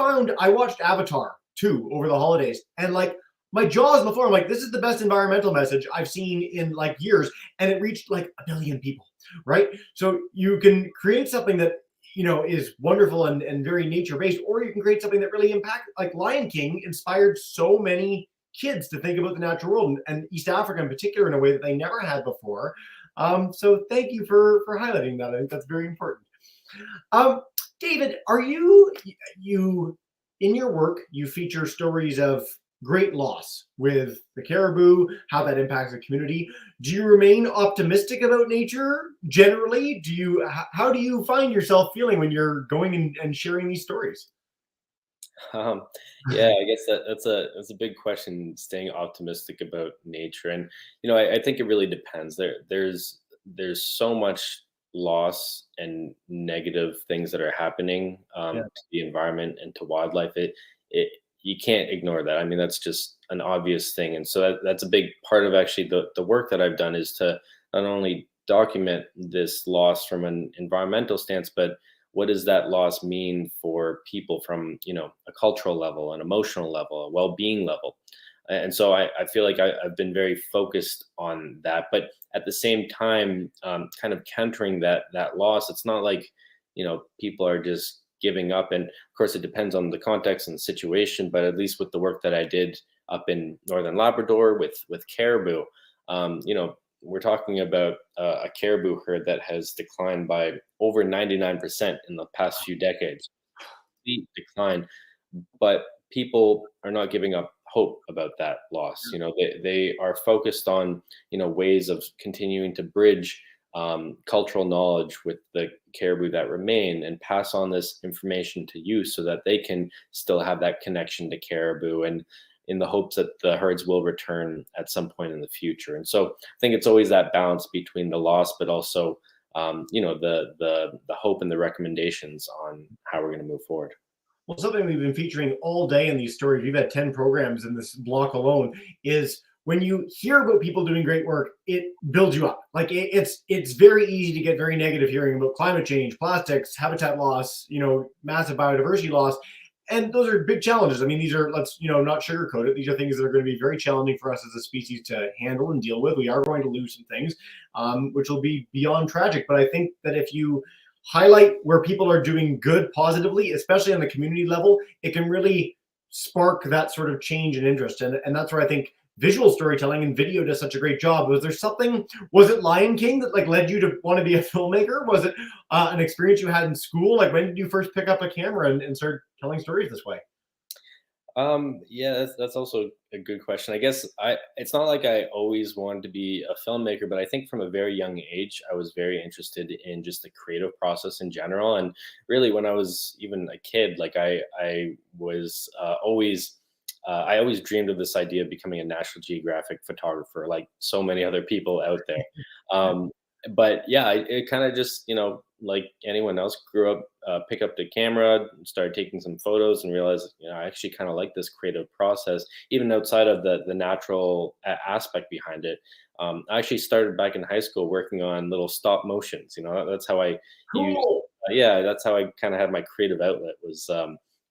A: watched Avatar 2 over the holidays, and my jaw's on the floor. I'm like, this is the best environmental message I've seen in years. And it reached 1 billion people, right? So you can create something that is wonderful and very nature-based, or you can create something that really impacts, like Lion King inspired so many kids to think about the natural world, and East Africa in particular, in a way that they never had before. So thank you for highlighting that. I think that's very important. David, are you in your work, you feature stories of great loss with the caribou, how that impacts the community. Do you remain optimistic about nature generally? How do you find yourself feeling when you're going and sharing these stories?
Q: Yeah, I guess that's a big question. Staying optimistic about nature, and I think it really depends. There's so much loss and negative things that are happening to the environment and to wildlife. It you can't ignore that. I mean, that's just an obvious thing, and so that's a big part of actually the work that I've done, is to not only document this loss from an environmental stance, but what does that loss mean for people from a cultural level, an emotional level, a well-being level. And so I feel like I've been very focused on that, but at the same time, kind of countering that loss. It's not like people are just giving up, and of course it depends on the context and the situation, but at least with the work that I did up in northern Labrador with caribou, we're talking about a caribou herd that has declined by over 99% in the past few decades. Steep decline, but people are not giving up hope about that loss. They are focused on ways of continuing to bridge cultural knowledge with the caribou that remain and pass on this information to youth so that they can still have that connection to caribou, and in the hopes that the herds will return at some point in the future. And so I think it's always that balance between the loss, but also, the hope and the recommendations on how we're going to move forward.
A: Well, something we've been featuring all day in these stories, we've had 10 programs in this block alone, is when you hear about people doing great work, it builds you up. Like it's very easy to get very negative hearing about climate change, plastics, habitat loss, massive biodiversity loss. And those are big challenges. I mean, these are, let's, not sugarcoat it. These are things that are going to be very challenging for us as a species to handle and deal with. We are going to lose some things, which will be beyond tragic. But I think that if you highlight where people are doing good positively, especially on the community level, it can really spark that sort of change and interest. And that's where I think visual storytelling and video does such a great job. Was it Lion King that led you to want to be a filmmaker? Was it an experience you had in school? Like, when did you first pick up a camera and start telling stories this way?
Q: Yeah, that's also a good question. I guess it's not like I always wanted to be a filmmaker, but I think from a very young age, I was very interested in just the creative process in general. And really, when I was even a kid, I was always I always dreamed of this idea of becoming a National Geographic photographer, like so many other people out there. But yeah, it kind of just, like anyone else, grew up, pick up the camera, started taking some photos, and realized, I actually kind of like this creative process, even outside of the natural aspect behind it. I actually started back in high school working on little stop motions. That's how I that's how I kind of had my creative outlet, was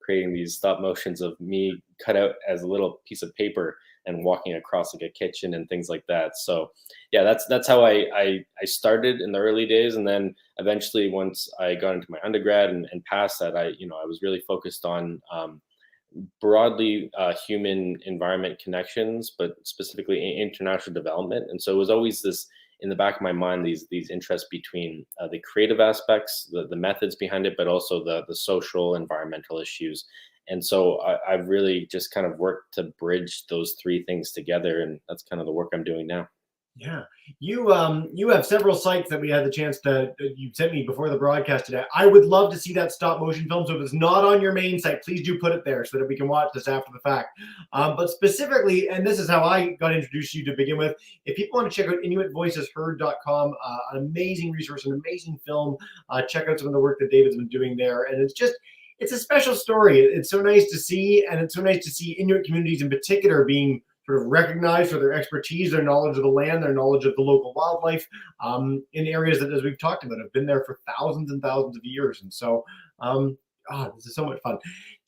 Q: creating these stop motions of me cut out as a little piece of paper and walking across like a kitchen and things like that. So yeah, that's how I started in the early days. And then eventually, once I got into my undergrad and past that, I was really focused on broadly human environment connections, but specifically international development. And so it was always this in the back of my mind, these interests between the creative aspects, the methods behind it, but also the social, environmental issues. And so I've really just kind of worked to bridge those three things together, and that's kind of the work I'm doing now.
A: Yeah, you have several sites that we had the chance to, you sent me before the broadcast today. I would love to see that stop motion film. So if it's not on your main site, please do put it there so that we can watch this after the fact. But specifically, and this is how I got introduced to you to begin with, if people want to check out InuitVoicesHeard.com, an amazing resource, an amazing film. Check out some of the work that David's been doing there. And it's a special story. It's so nice to see, and it's so nice to see Inuit communities in particular being sort of recognized for their expertise, their knowledge of the land, their knowledge of the local wildlife, in areas that, as we've talked about, have been there for thousands and thousands of years. And so, this is so much fun.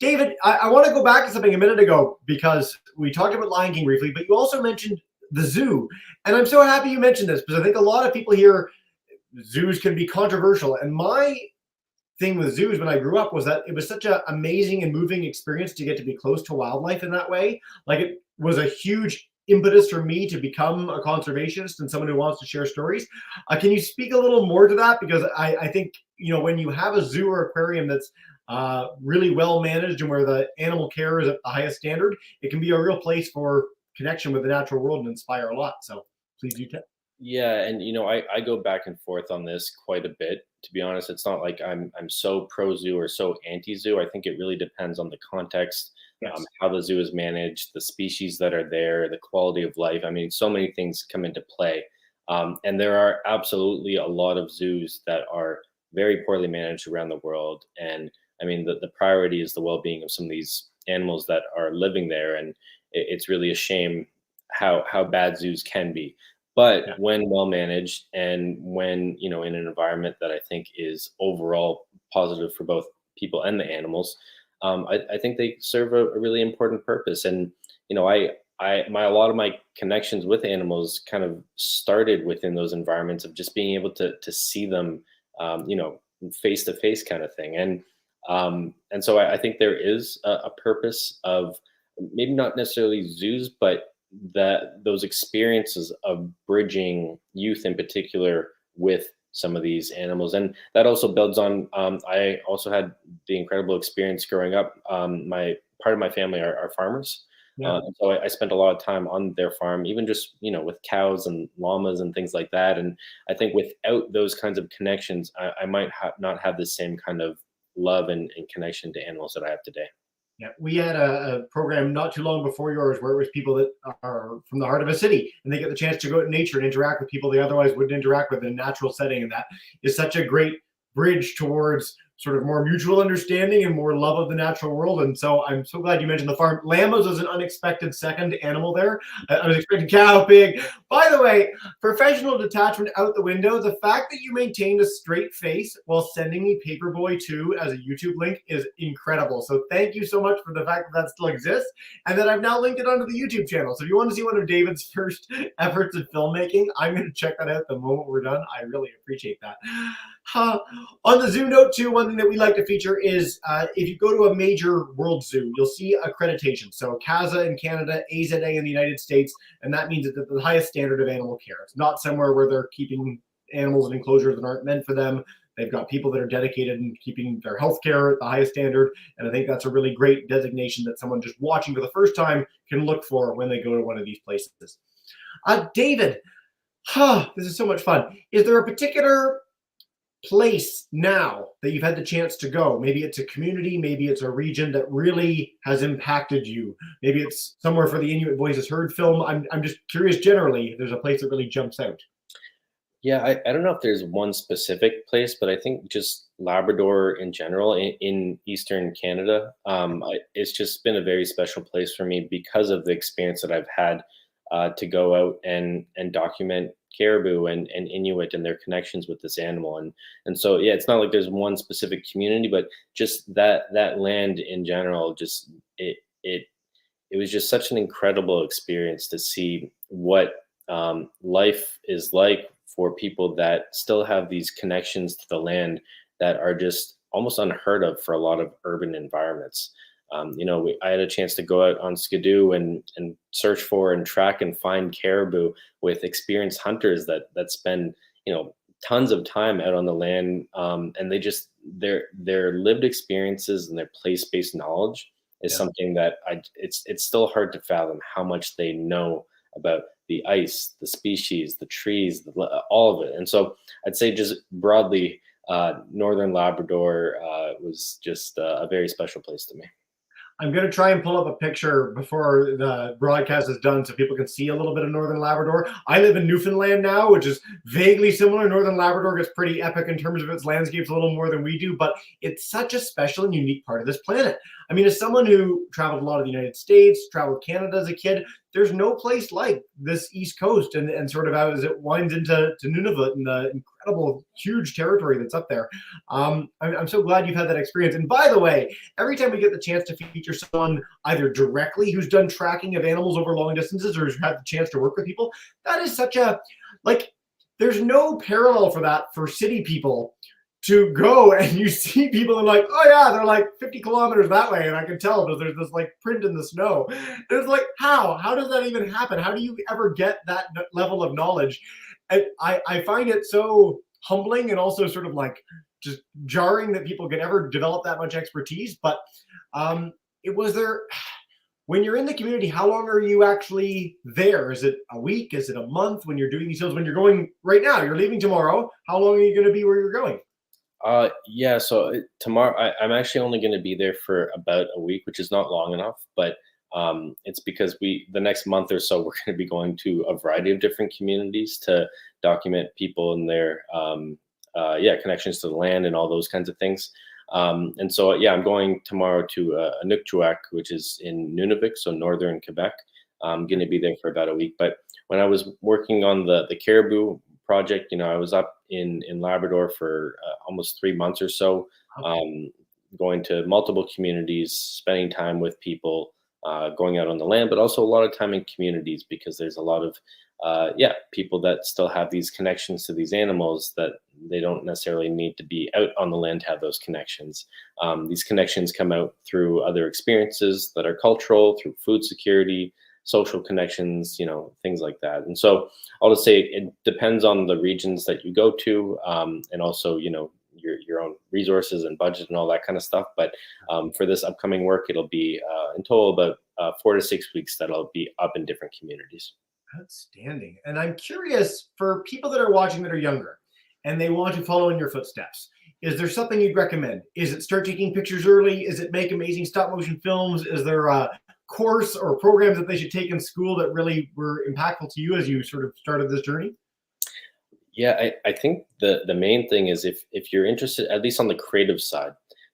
A: David, I want to go back to something a minute ago, because we talked about Lion King briefly, but you also mentioned the zoo. And I'm so happy you mentioned this, because I think a lot of people here, zoos can be controversial. And my thing with zoos when I grew up was that it was such an amazing and moving experience to get to be close to wildlife in that way. Like, it was a huge impetus for me to become a conservationist and someone who wants to share stories. Can you speak a little more to that? Because I think, you know, when you have a zoo or aquarium that's really well managed and where the animal care is at the highest standard, it can be a real place for connection with the natural world and inspire a lot. So please do tell.
Q: Yeah, and you know, I go back and forth on this quite a bit. To be honest, it's not like I'm so pro zoo or so anti zoo. I think it really depends on the context,
A: Yes.
Q: how the zoo is managed, the species that are there, the quality of life. I mean, so many things come into play, and there are absolutely a lot of zoos that are very poorly managed around the world. And I mean, the priority is the well-being of some of these animals that are living there, and it's really a shame how bad zoos can be. But
A: Yeah.
Q: when well managed and when, you know, in an environment that I think is overall positive for both people and the animals, I think they serve a really important purpose. And, you know, a lot of my connections with animals kind of started within those environments of just being able to see them, you know, face to face kind of thing. And so I think there is a purpose of maybe not necessarily zoos, but that those experiences of bridging youth in particular with some of these animals. And that also builds on, I also had the incredible experience growing up. My part of my family are farmers.
A: Yeah.
Q: And so I spent a lot of time on their farm, even just, you know, with cows and llamas and things like that. And I think without those kinds of connections, I might not have the same kind of love and connection to animals that I have today.
A: Yeah, we had a program not too long before yours where it was people that are from the heart of a city and they get the chance to go out in nature and interact with people they otherwise wouldn't interact with in a natural setting. And that is such a great bridge towards sort of more mutual understanding and more love of the natural world. And so I'm so glad you mentioned the farm. Llamas was an unexpected second animal there. I was expecting cow, pig. By the way, professional detachment out the window. The fact that you maintained a straight face while sending me Paperboy 2 as a YouTube link is incredible. So thank you so much for the fact that that still exists and that I've now linked it onto the YouTube channel. So if you want to see one of David's first efforts at filmmaking, I'm going to check that out the moment we're done. I really appreciate that. On the zoo note too, one thing that we like to feature is if you go to a major world zoo, you'll see accreditation. So CASA in Canada, AZA in the United States, and that means that the highest standard of animal care. It's not somewhere where they're keeping animals in enclosures that aren't meant for them. They've got people that are dedicated in keeping their health care at the highest standard. And I think that's a really great designation that someone just watching for the first time can look for when they go to one of these places. David, this is so much fun. Is there a particular place now that you've had the chance to go? Maybe it's a community, maybe it's a region that really has impacted you. Maybe it's somewhere for the Inuit Voices Heard film. I'm just curious generally if there's a place that really jumps out.
Q: Yeah, I don't know if there's one specific place, but I think just Labrador in general in Eastern Canada, it's just been a very special place for me because of the experience that I've had to go out and document caribou and Inuit and their connections with this animal. And so, yeah, it's not like there's one specific community, but just that land in general, just it was just such an incredible experience to see what life is like for people that still have these connections to the land that are just almost unheard of for a lot of urban environments. You know, I had a chance to go out on Skidoo and search for and track and find caribou with experienced hunters that spend, you know, tons of time out on the land, and they just their lived experiences and their place-based knowledge is something that it's still hard to fathom how much they know about the ice, the species, the trees, all of it. And so I'd say just broadly, Northern Labrador was just a very special place to me.
A: I'm going to try and pull up a picture before the broadcast is done so people can see a little bit of Northern Labrador. I live in Newfoundland now, which is vaguely similar. Northern Labrador gets pretty epic in terms of its landscapes, a little more than we do, but it's such a special and unique part of this planet. I mean, as someone who traveled a lot of the United States, traveled Canada as a kid, there's no place like this East Coast and sort of as it winds into Nunavut and the incredible, huge territory that's up there. I'm so glad you've had that experience. And by the way, every time we get the chance to feature someone either directly who's done tracking of animals over long distances or has had the chance to work with people, that is such a, like, there's no parallel for that for city people to go and you see people and like, oh yeah, they're like 50 kilometers that way, and I can tell because there's this like print in the snow. It's like, how does that even happen? How do you ever get that level of knowledge? And I find it so humbling and also sort of like just jarring that people could ever develop that much expertise. But when you're in the community, how long are you actually there? Is it a week? Is it a month when you're doing these shows? When you're going right now, you're leaving tomorrow. How long are you going to be where you're going?
Q: Yeah, so tomorrow I'm actually only going to be there for about a week, which is not long enough, but it's because the next month or so, we're going to be going to a variety of different communities to document people and their connections to the land and all those kinds of things. And so, yeah, I'm going tomorrow to Inukjuak, which is in Nunavik, so northern Quebec. I'm going to be there for about a week. But when I was working on the caribou project, I was up in Labrador for almost 3 months or so, going to multiple communities, spending time with people, going out on the land, but also a lot of time in communities, because there's a lot of people that still have these connections to these animals that they don't necessarily need to be out on the land to have those connections. These connections come out through other experiences that are cultural, through food security, social connections, things like that. And so I'll just say it depends on the regions that you go to, and also, your own resources and budget and all that kind of stuff. But for this upcoming work, it'll be in total about 4 to 6 weeks that I'll be up in different communities.
A: Outstanding. And I'm curious, for people that are watching that are younger and they want to follow in your footsteps, is there something you'd recommend? Is it start taking pictures early? Is it make amazing stop motion films? Is there a course or programs that they should take in school that really were impactful to you as you sort of started this journey?
Q: Yeah, I think the main thing is if you're interested, at least on the creative side,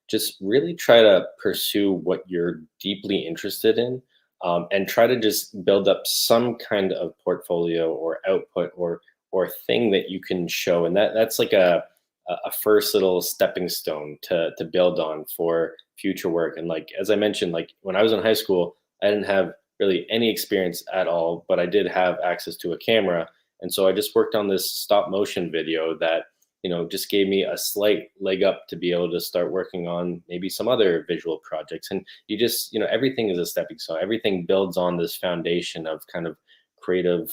Q: just really try to pursue what you're deeply interested in, and try to just build up some kind of portfolio or output or thing that you can show. And that's like a first little stepping stone to build on for future work. And like, as I mentioned, like when I was in high school, I didn't have really any experience at all, but I did have access to a camera. And so I just worked on this stop motion video that, just gave me a slight leg up to be able to start working on maybe some other visual projects. And you just, everything is a stepping stone. Everything builds on this foundation of kind of creative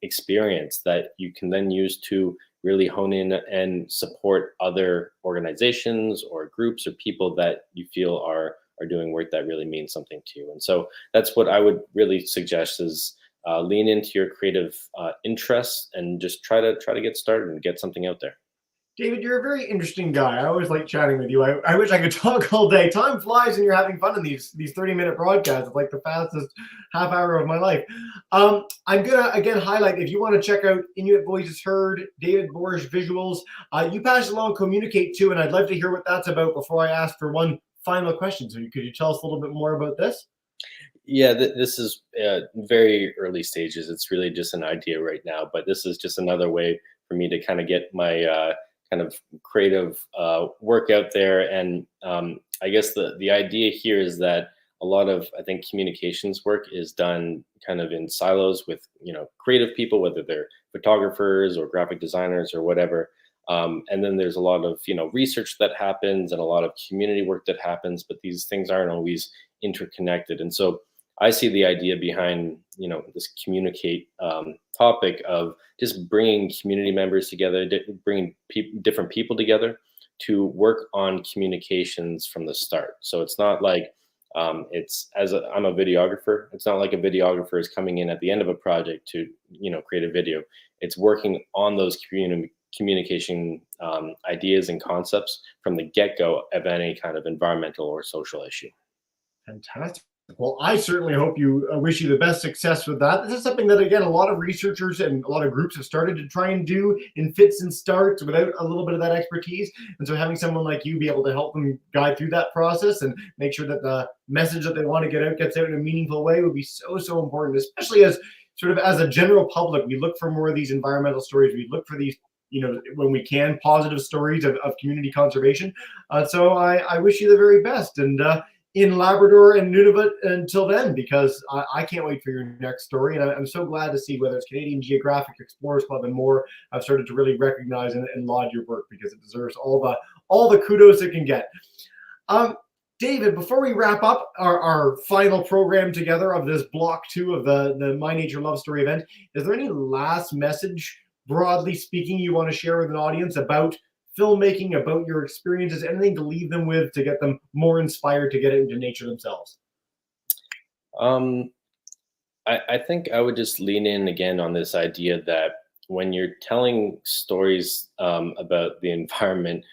Q: experience that you can then use to really hone in and support other organizations or groups or people that you feel are doing work that really means something to you. And so that's what I would really suggest is lean into your creative interests and just try to get started and get something out there.
A: David, you're a very interesting guy. I always like chatting with you. I wish I could talk all day. Time flies and you're having fun in these 30-minute broadcasts. It's like the fastest half hour of my life. I'm going to, again, highlight, if you want to check out Inuit Voices Heard, David Borsch visuals, you pass along Communicate too, and I'd love to hear what that's about before I ask for one final question. So could you tell us a little bit more about this?
Q: Yeah, this is very early stages. It's really just an idea right now, but this is just another way for me to kind of get my kind of creative work out there. And I guess the idea here is that a lot of, I think, communications work is done kind of in silos with, creative people, whether they're photographers or graphic designers or whatever. And then there's a lot of, research that happens and a lot of community work that happens, but these things aren't always interconnected. And so I see the idea behind, this Communicate topic of just bringing community members together, bringing different people together to work on communications from the start. So it's not like I'm a videographer. It's not like a videographer is coming in at the end of a project to, create a video. It's working on those communication ideas and concepts from the get-go of any kind of environmental or social issue.
A: Fantastic. Well, I certainly hope wish you the best success with that. This is something that, again, a lot of researchers and a lot of groups have started to try and do in fits and starts without a little bit of that expertise. And so having someone like you be able to help them guide through that process and make sure that the message that they want to get out gets out in a meaningful way would be so, so important, especially as a general public. We look for more of these environmental stories. We look for these, when we can, positive stories of community conservation. So I wish you the very best. And in Labrador and Nunavut until then, because I can't wait for your next story. And I'm so glad to see whether it's Canadian Geographic, Explorers Club, and more. I've started to really recognize and laud your work because it deserves all the kudos it can get. David, before we wrap up our final program together of this block 2 of the My Nature Love Story event, is there any last message, broadly speaking, you want to share with an audience about filmmaking, about your experiences, anything to leave them with to get them more inspired to get into nature themselves?
Q: I think I would just lean in again on this idea that when you're telling stories about the environment,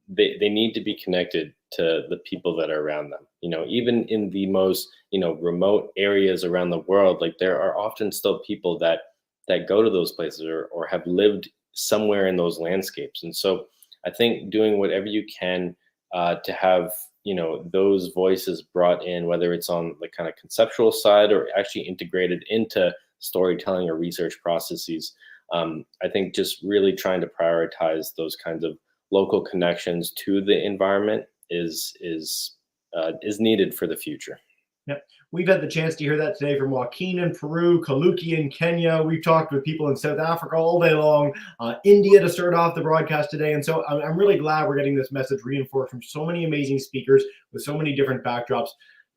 Q: they need to be connected to the people that are around them. You know, even in the most, you know, remote areas around the world, like there are often still people that go to those places or have lived somewhere in those landscapes. And so I think doing whatever you can to have, you know, those voices brought in, whether it's on the kind of conceptual side or actually integrated into storytelling or research processes. I think just really trying to prioritize those kinds of local connections to the environment is needed for the future.
A: Yep. We've had the chance to hear that today from Joaquin in Peru, Kaluki in Kenya. We've talked with people in South Africa all day long, India to start off the broadcast today. And so I'm really glad we're getting this message reinforced from so many amazing speakers with so many different backdrops.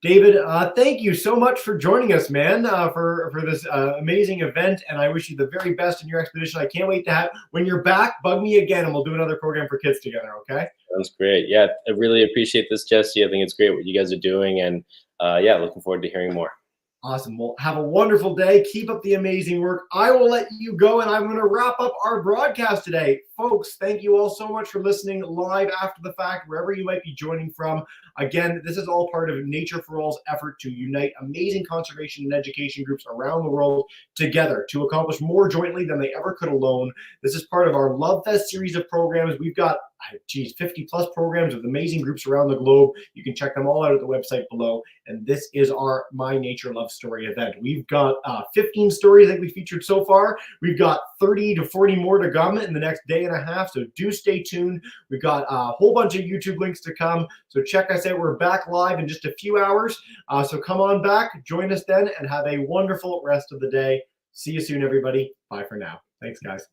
A: David, thank you so much for joining us, man, for this amazing event. And I wish you the very best in your expedition. I can't wait to have, when you're back, bug me again and we'll do another program for kids together, okay?
Q: Sounds great. Yeah, I really appreciate this, Jesse. I think it's great what you guys are doing. And yeah, looking forward to hearing more.
A: Awesome. Well, have a wonderful day. Keep up the amazing work. I will let you go, and I'm going to wrap up our broadcast today. Folks, thank you all so much for listening live after the fact, wherever you might be joining from. Again, this is all part of Nature for All's effort to unite amazing conservation and education groups around the world together to accomplish more jointly than they ever could alone. This is part of our Love Fest series of programs. We've got 50 plus programs with amazing groups around the globe. You can check them all out at the website below. And this is our My Nature Love Story event. We've got 15 stories that we featured so far. We've got 30 to 40 more to come in the next day and a half. So do stay tuned. We've got a whole bunch of YouTube links to come. So check us out. We're back live in just a few hours. So come on back, join us then, and have a wonderful rest of the day. See you soon, everybody. Bye for now. Thanks, guys.